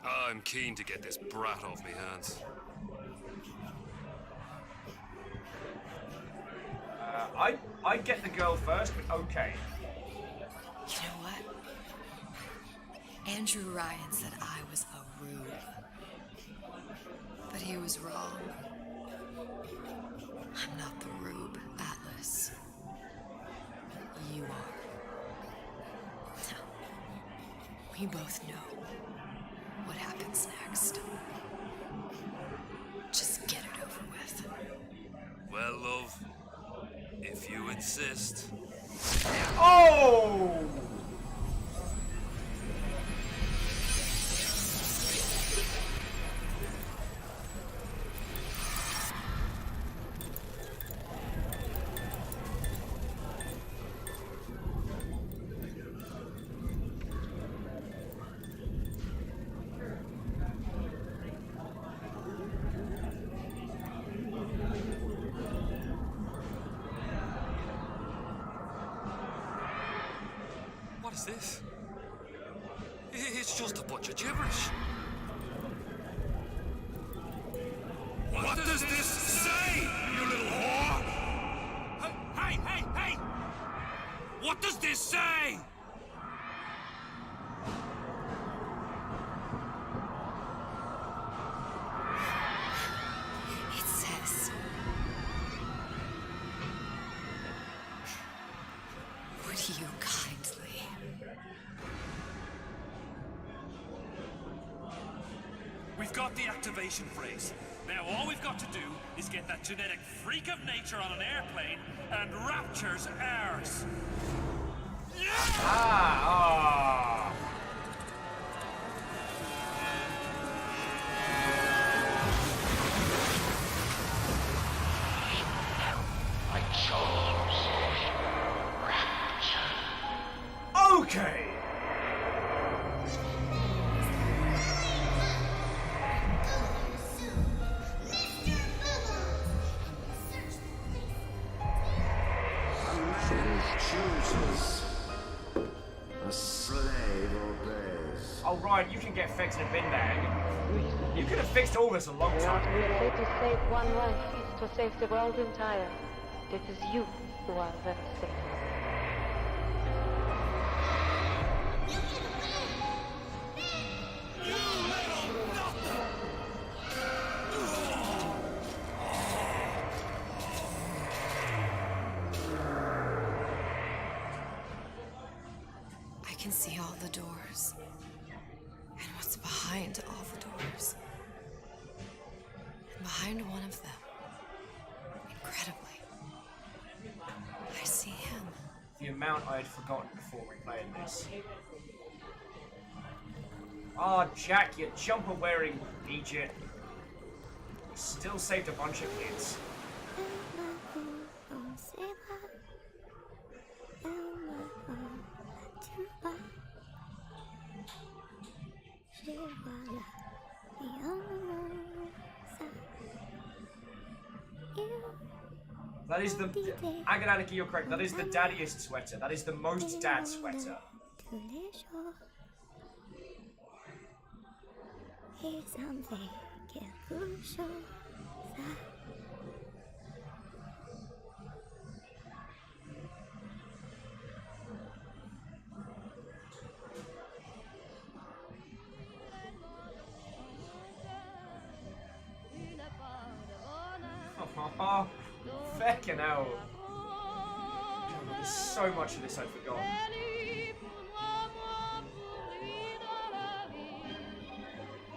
I'm keen to get this brat off me hands. I'd get the girl first, but okay. You know what? Andrew Ryan said I was a rube. But he was wrong. I'm not the rube, Atlas. You are. No. We both know what happens next. Just get it over with. Well, love, if you insist. Oh! is this? It's just a bunch of gibberish. What does this say, you little whore? Hey! What does this say? It says... Would you kindly... We've got the activation phrase. Now all we've got to do is get that genetic freak of nature on an airplane, and Rapture's ours. Ah! I chose Rapture. Okay! Chooses. A slave obeys. Oh, Ryan, you can get fixed in a bin bag. You could have fixed all this a long time We ago. say to save one life is to save the world entire. It is you who are the savior. I can see all the doors. And what's behind all the doors. And behind one of them, incredibly, I see him. The amount I had forgotten before we played this. Ah, Jack, you jumper-wearing idiot. You still saved a bunch of kids. That is the... Agananiki, you're correct. That is the daddiest sweater. That is the most dad sweater. Oh, feckin' hell. God, there's so much of this I forgot.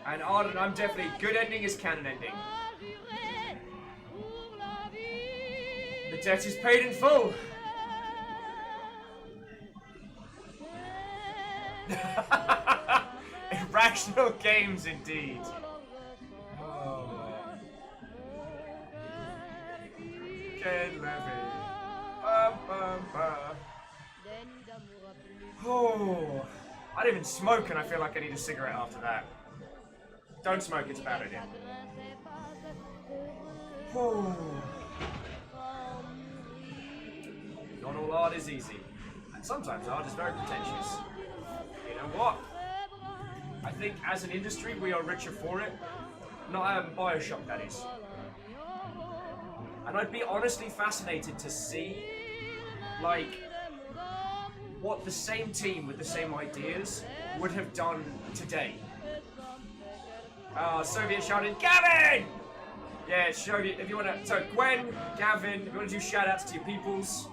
And Arden, I'm definitely... Good ending is canon ending. The debt is paid in full. Irrational games indeed. Oh, man. Ken Levy. Oh, I didn't even smoke and I feel like I need a cigarette after that. Don't smoke, it's a bad idea. Oh. Not all art is easy. And sometimes art is very pretentious. You know what? I think as an industry we are richer for it. Not Bioshock, that is. And I'd be honestly fascinated to see, like, what the same team with the same ideas would have done today. Soviet shouted, Gavin! Yeah, Soviet, if you want to... So, Gwen, Gavin, if you want to do shout-outs to your peoples.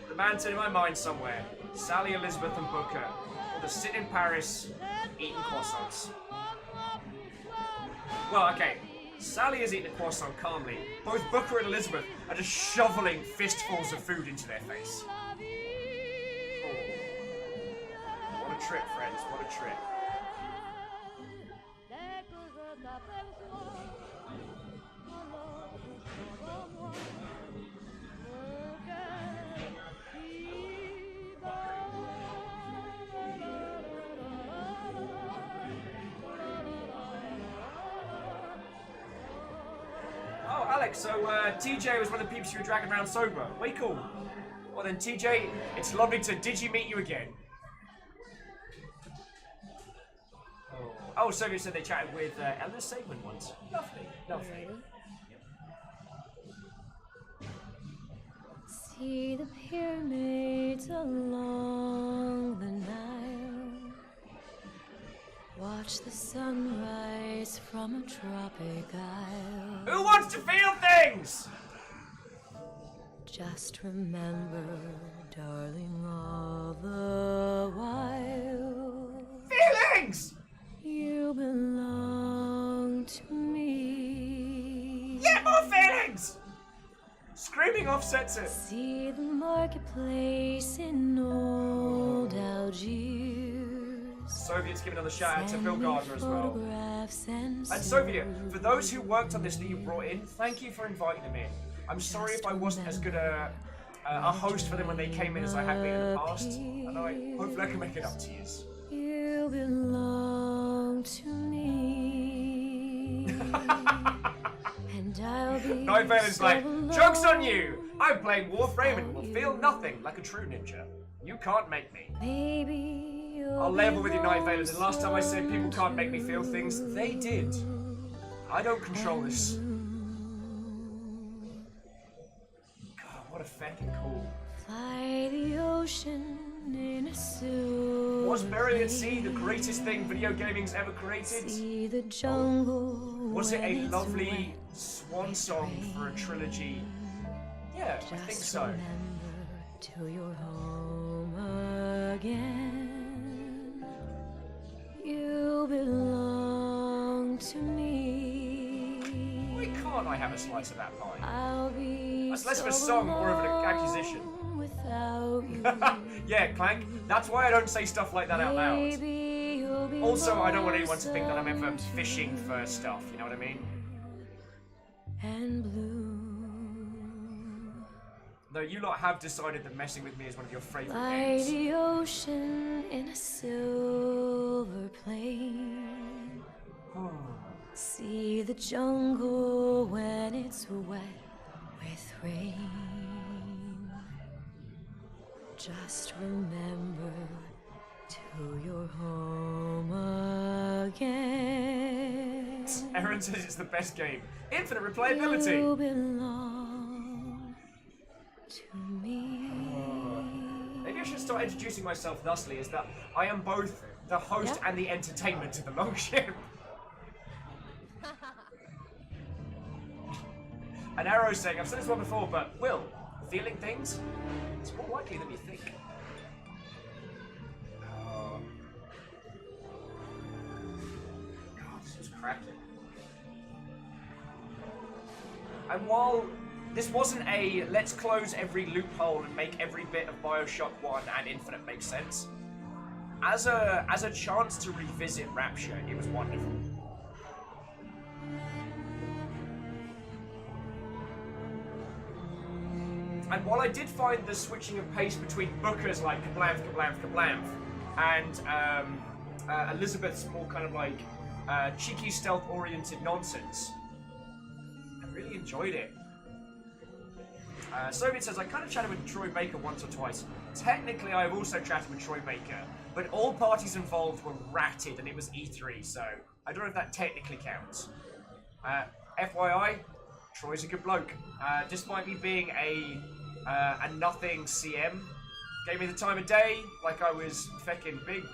The man said in my mind somewhere, Sally, Elizabeth and Booker will just sit in Paris, eating croissants. Well, okay. Sally is eating a croissant calmly. Both Booker and Elizabeth are just shoveling fistfuls of food into their face. Oh. What a trip, friends. What a trip. Oh, Alex, so TJ was one of the peeps you were dragging around sober. Way cool. Well then, TJ, it's lovely to digi-meet you again. Oh, Soviet said they chatted with Elder Saban once. Lovely, lovely. See the pyramids along the Nile. Watch the sunrise from a tropic isle. Who wants to feel things? Just remember, darling, all the while. Feelings! You belong to me. Yeah, more feelings! Screaming offsets it. See the marketplace in old Algiers. Soviet's giving another shout out to Phil Gardner as well. And Soviet, for those who worked on this that you brought in, thank you for inviting them in. I'm sorry if I wasn't as good a host for them when they came in as I have been in the past, and hopefully I can make it up to you. You belong to me. And I'll be Night Valen's like, joke's on you! I play Warframe and will feel nothing like a true ninja. You can't make me. Maybe I'll level with you, Night Valen. The last time I said people can't make me feel things, they did. I don't control this. God, what a fucking cool. Fly the ocean in a silver. Was Buried at Sea the greatest thing video gaming's ever created? See the jungle. Was it a lovely swan song for a trilogy? Yeah, I think so. Remember till you're home again. You belong to me. Why can't I have a slice of that pie? I'll be That's less of a song, more of an accusation. Without you. Yeah, Clank. That's why I don't say stuff like that out loud. Also, I don't want anyone to think that I'm ever fishing for stuff, you know what I mean? And blue. Though you lot have decided that messing with me is one of your favourite By games. the ocean in a silver plain. See the jungle when it's wet with rain. Just remember till you're home again. Aaron says it's the best game. Infinite replayability. You belong to me. Maybe I should start introducing myself thusly, is that I am both the host and the entertainment to the Longship. And Arrow's saying, I've said this one before, but Will, feeling things? It's more likely than you think. God, this is cracking. And while this wasn't a let's close every loophole and make every bit of Bioshock 1 and Infinite make sense, as a chance to revisit Rapture, it was wonderful. And while I did find the switching of pace between Booker's like kablamf, kablamf, kablamf, and Elizabeth's more kind of like cheeky stealth-oriented nonsense, I really enjoyed it. Soviet says, I kind of chatted with Troy Baker once or twice. Technically, I have also chatted with Troy Baker, but all parties involved were ratted and it was E3, so I don't know if that technically counts. FYI, Troy's a good bloke. Despite me being a nothing CM, gave me the time of day like I was feckin' big,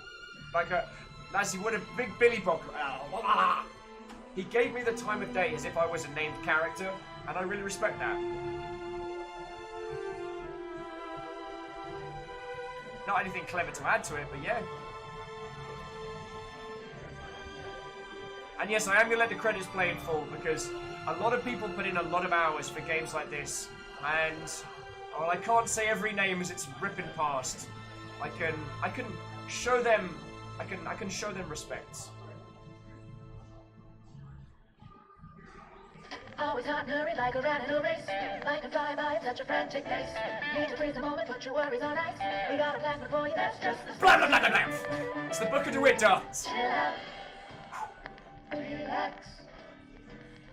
like a, as he would a big Billy Bob. He gave me the time of day as if I was a named character, and I really respect that. Not anything clever to add to it, but yeah. And yes, I am going to let the credits play in full, because a lot of people put in a lot of hours for games like this, and while I can't say every name as it's ripping past, I can show them, I can show them respect. Always hot and hurry like a rat in a race. Like a fly-by at such a frantic pace. Need to freeze the moment, put your worries on ice. We got a plan for you, that's just the Blah, blah, blah, blah, blah. It's the Book of DeWitt dance. Chill out. Relax.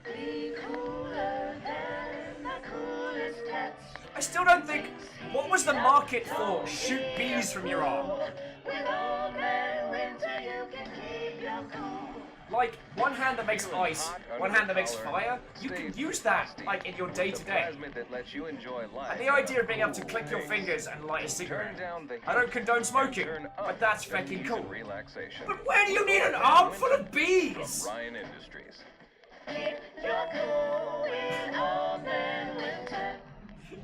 Be cooler than the coolest cats. I still don't think... What was the market for shoot bees from your arm? Like, one hand that makes ice, one hand that makes fire, you can use that, like, in your day-to-day. And the idea of being able to click your fingers and light a cigarette. I don't condone smoking, but that's fucking cool. But where do you need an arm full of bees? Ryan Industries.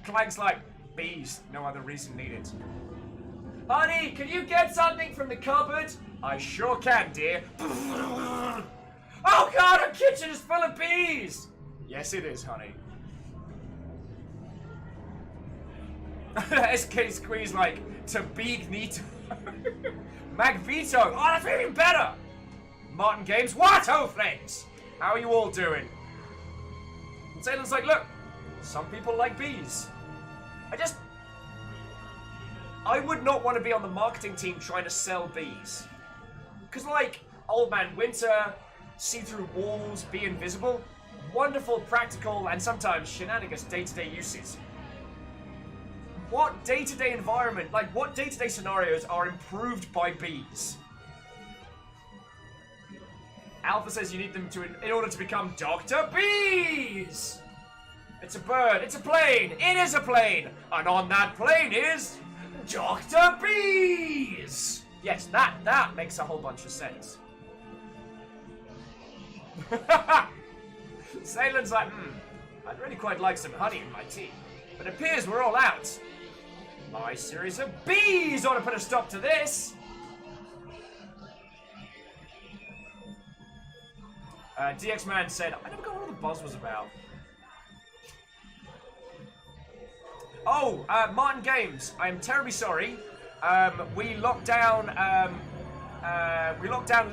Clank's like, bees, no other reason needed. Honey, can you get something from the cupboard? I sure can, dear. Oh god, our kitchen is full of bees! Yes, it is, honey. SK Squeeze like, to Big Nito. Magvito, oh, that's even better! Martin Games, what, oh friends? How are you all doing? And Salem's like, look, some people like bees. I would not want to be on the marketing team trying to sell bees. Because, like, Old Man Winter, see through walls, be invisible, wonderful, practical, and sometimes shenanigans day-to-day uses. What day-to-day environment, like, what day-to-day scenarios are improved by bees? Alpha says you need them to in order to become Dr. Bees! It's a bird, it's a plane, it is a plane! And on that plane is... Dr. Bees! Yes, that makes a whole bunch of sense. Salen's like, I'd really quite like some honey in my tea. But it appears we're all out. My series of bees ought to put a stop to this! DX Man said, I never got what all the buzz was about. Oh, Martin Games, I am terribly sorry. We locked down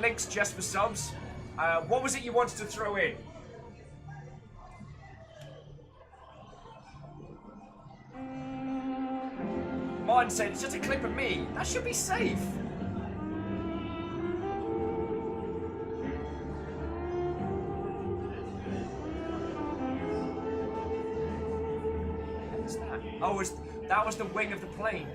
links just for subs. What was it you wanted to throw in? Martin said, it's just a clip of me. That should be safe. Oh, that was the wing of the plane.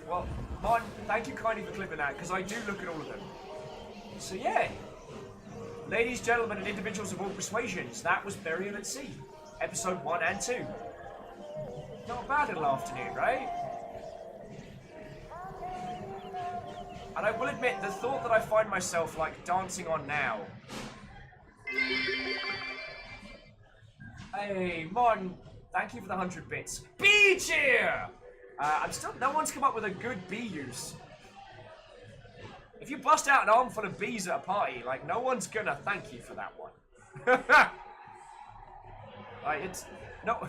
Well, Martin, thank you kindly for clipping that, because I do look at all of them. So yeah. Ladies, gentlemen, and individuals of all persuasions, that was Burial at Sea. Episode 1 and 2. Not a bad little afternoon, right? And I will admit, the thought that I find myself, like, dancing on now. Hey, Martin, thank you for the 100 bits. Bee cheer! No one's come up with a good bee use. If you bust out an armful of bees at a party, like, no one's gonna thank you for that one. Like, it's... No...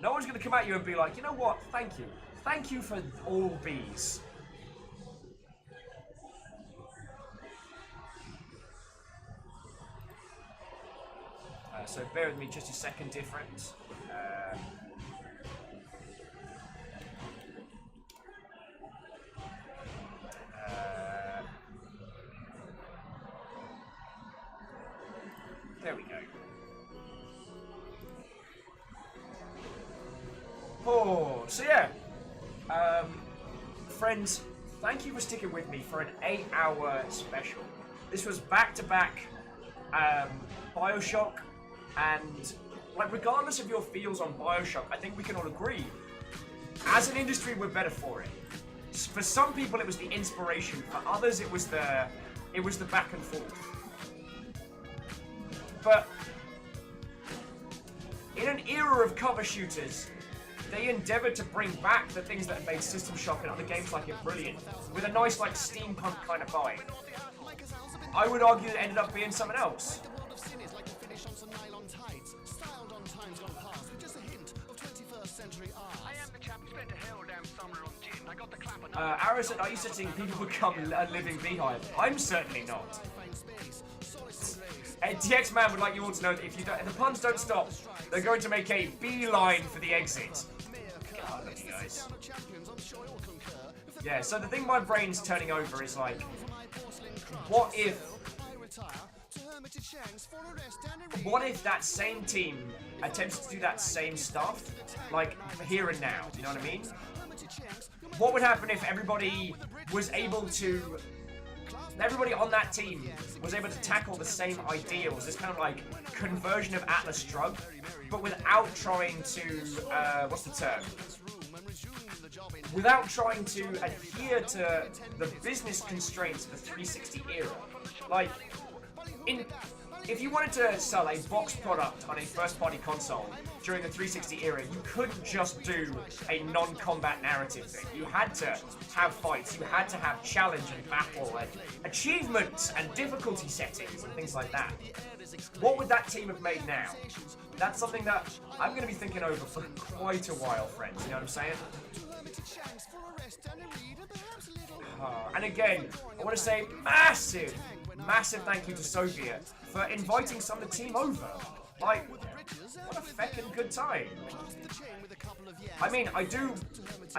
No one's going to come at you and be like, you know what, thank you. Thank you for all bees. So bear with me just a second, dear friends. There we go. Oh, so yeah, friends, thank you for sticking with me for an 8-hour special. This was back-to-back Bioshock, and like regardless of your feels on Bioshock, I think we can all agree, as an industry, we're better for it. For some people, it was the inspiration. For others, it was the back and forth. But in an era of cover shooters, they endeavoured to bring back the things that had made System Shock and other games like it brilliant, with a nice, like, steampunk kind of vibe. I would argue that it ended up being something else. Arrow said, are you suggesting people become a living beehive? I'm certainly not. DX Man would like you all to know that if the puns don't stop, They're going to make a beeline for the exit. God, look at you guys. Yeah, so the thing my brain's turning over is like, what if that same team attempts to do that same stuff, like here and now, you know what I mean? What would happen if everybody on that team was able to tackle the same ideals, this kind of like conversion of Atlas Shrugged, but without trying to, what's the term? Without trying to adhere to the business constraints of the 360 era. Like, if you wanted to sell a boxed product on a first-party console during the 360 era, you couldn't just do a non-combat narrative thing. You had to have fights, you had to have challenge and battle, and achievements and difficulty settings and things like that. What would that team have made now? That's something that I'm going to be thinking over for quite a while, friends, you know what I'm saying? And again, I want to say massive thank you to Soviet for inviting some of the team over. Like, what a feckin' good time. I mean, I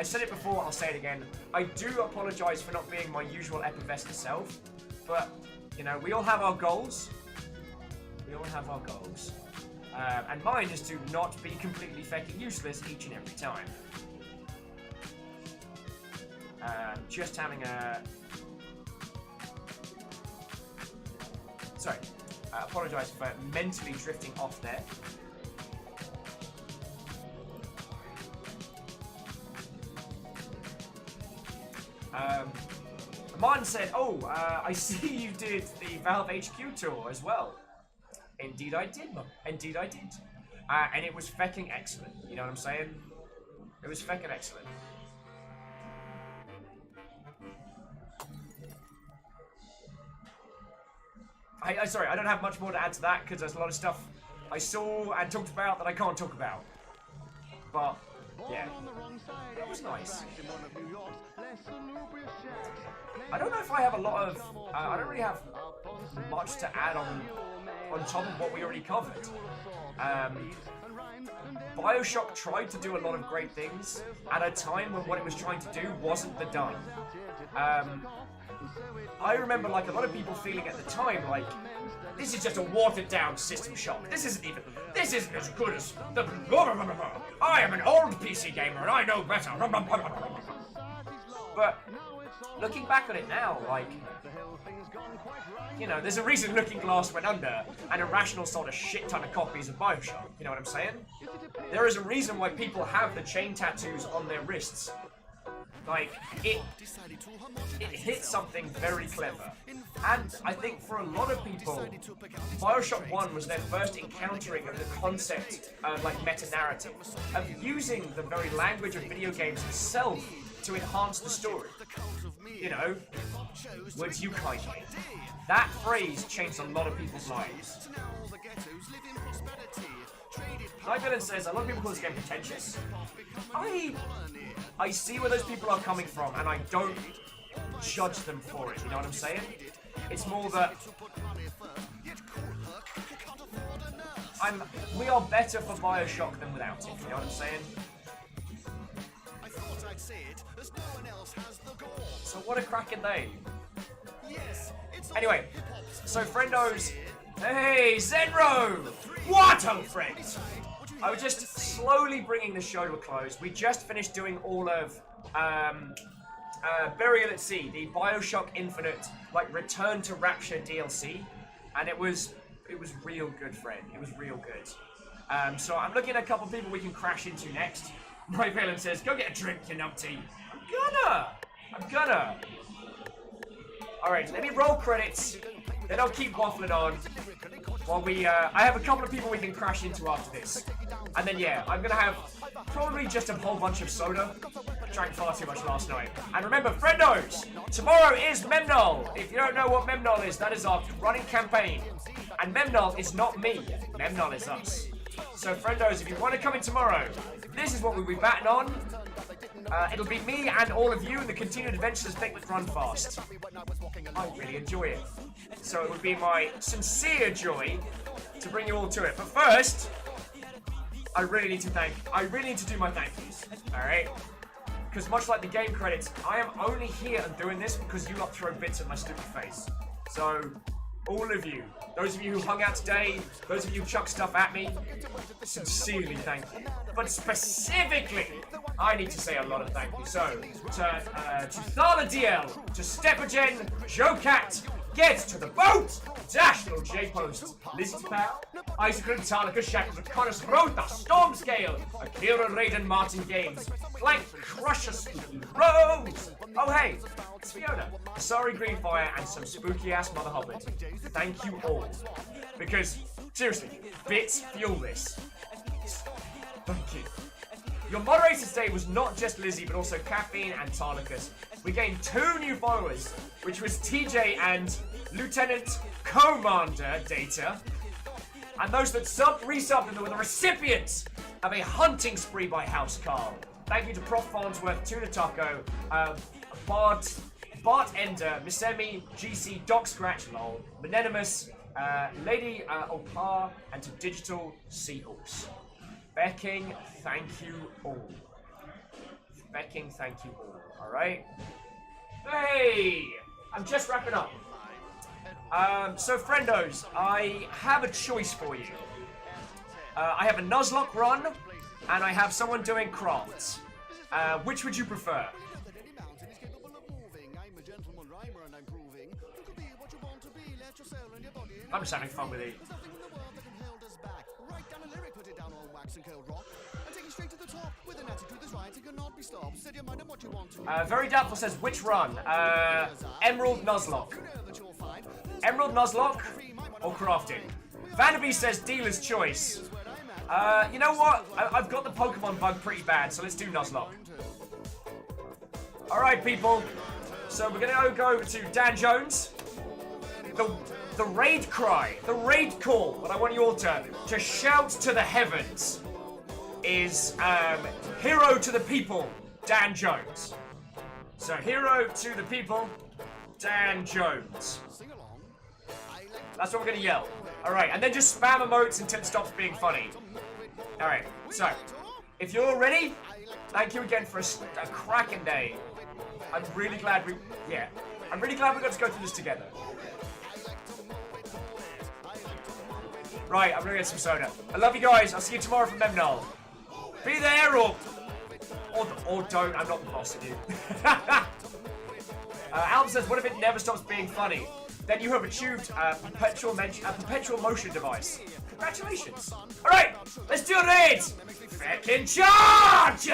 said it before, I'll say it again, I do apologise for not being my usual effervescent self, but, you know, we all have our goals. We all have our goals. And mine is to not be completely feckin' useless each and every time. Just having a... Sorry, apologise for mentally drifting off there. Martin said, oh, I see you did the Valve HQ tour as well. Indeed I did, Mum. Indeed I did. And it was fecking excellent, you know what I'm saying? It was fecking excellent. Sorry, I don't have much more to add to that because there's a lot of stuff I saw and talked about that I can't talk about. But, yeah, it was nice. I don't know if I have a lot of... I don't really have much to add on top of what we already covered. Bioshock tried to do a lot of great things at a time when what it was trying to do wasn't the done. I remember, like, a lot of people feeling at the time, like, this is just a watered-down System Shock. This isn't as good as the... I am an old PC gamer and I know better. But, looking back on it now, like, you know, there's a reason Looking Glass went under and Irrational sold a shit ton of copies of Bioshock, you know what I'm saying? There is a reason why people have the chain tattoos on their wrists. Like, it hit something very clever. And I think for a lot of people, Bioshock 1 was their first encountering of the concept of, like, meta-narrative, of using the very language of video games itself to enhance the story. You know, words you kindly. That phrase changed a lot of people's lives. Nightvillain says, a lot of people call this game pretentious. I see where those people are coming from, and I don't judge them for it, you know what I'm saying? It's more that... we are better for Bioshock than without it, you know what I'm saying? So what a cracking day. Anyway, so friendos... Hey, Zenro! What up, friends? I was just slowly bringing the show to a close. We just finished doing all of Burial at Sea, the Bioshock Infinite, like, Return to Rapture DLC, and it was real good, friend. It was real good. So I'm looking at a couple of people we can crash into next. Nightvillain says, go get a drink, you numpty. I'm gonna. Alright, let me roll credits, then I'll keep waffling on. While we, I have a couple of people we can crash into after this. And then, yeah, I'm gonna have probably just a whole bunch of soda. Drank far too much last night. And remember, friendos, tomorrow is Memnol. If you don't know what Memnol is, that is our running campaign. And Memnol is not me. Memnol is us. So, friendos, if you want to come in tomorrow, this is what we'll be batting on. It'll be me and all of you in the continued adventures of Think With Run Fast. I really enjoy it. So it would be my sincere joy to bring you all to it. But first, I really need to do my thank yous. Alright? Because much like the game credits, I am only here and doing this because you lot throw bits at my stupid face. So, all of you, those of you who hung out today, those of you who chucked stuff at me, sincerely thank you. But specifically, I need to say a lot of thank you. So, to Thala DL, to Stepagen, Joe Cat, Get to the Boat, Dashno J Post, Lizzie Pal, Isaac Talika Shackles, Connor Rota, Stormscale, Akira Raiden Martin Games, Plank Crusher Spooky Rose. Oh hey, it's Fiona, Sorry Greenfire, and some spooky ass Mother Hobbit. Thank you all. Because, seriously, bits fuel this. Thank you. Your moderator today was not just Lizzie, but also Caffeine and Tarlicus. We gained 2 new followers, which was TJ and Lieutenant Commander Data. And those that resubbed and were the recipients of a hunting spree by House Carl. Thank you to Prof. Farnsworth, Tuna Taco, Bart Ender, Missemi, GC, Doc Scratch, lol, Menenimus, Lady Opar, and to Digital Seahorse. Becking, thank you all. Becking, thank you all. Alright? Hey! I'm just wrapping up. So, friendos, I have a choice for you. I have a Nuzlocke run, and I have someone doing crafts. Which would you prefer? I'm just having fun with it. Very Doubtful says, which run? Emerald Nuzlocke. Emerald Nuzlocke or crafting? Vanderby says dealer's choice. You know what? I've got the Pokemon bug pretty bad, so let's do Nuzlocke. Alright, people. So we're gonna go over to Dan Jones. The raid cry, the raid call, what I want you all to shout to the heavens is hero to the people, Dan Jones. So hero to the people, Dan Jones. That's what we're gonna yell. Alright, and then just spam emotes until it stops being funny. Alright, so, if you're all ready, thank you again for a cracking day. I'm really glad we got to go through this together. Right, I'm gonna get some soda. I love you guys. I'll see you tomorrow from Memnol. Be there or don't. I'm not the boss of you. Alp says, what if it never stops being funny? Then you have achieved a perpetual motion device. Congratulations. All right, let's do a raid. Fucking charge!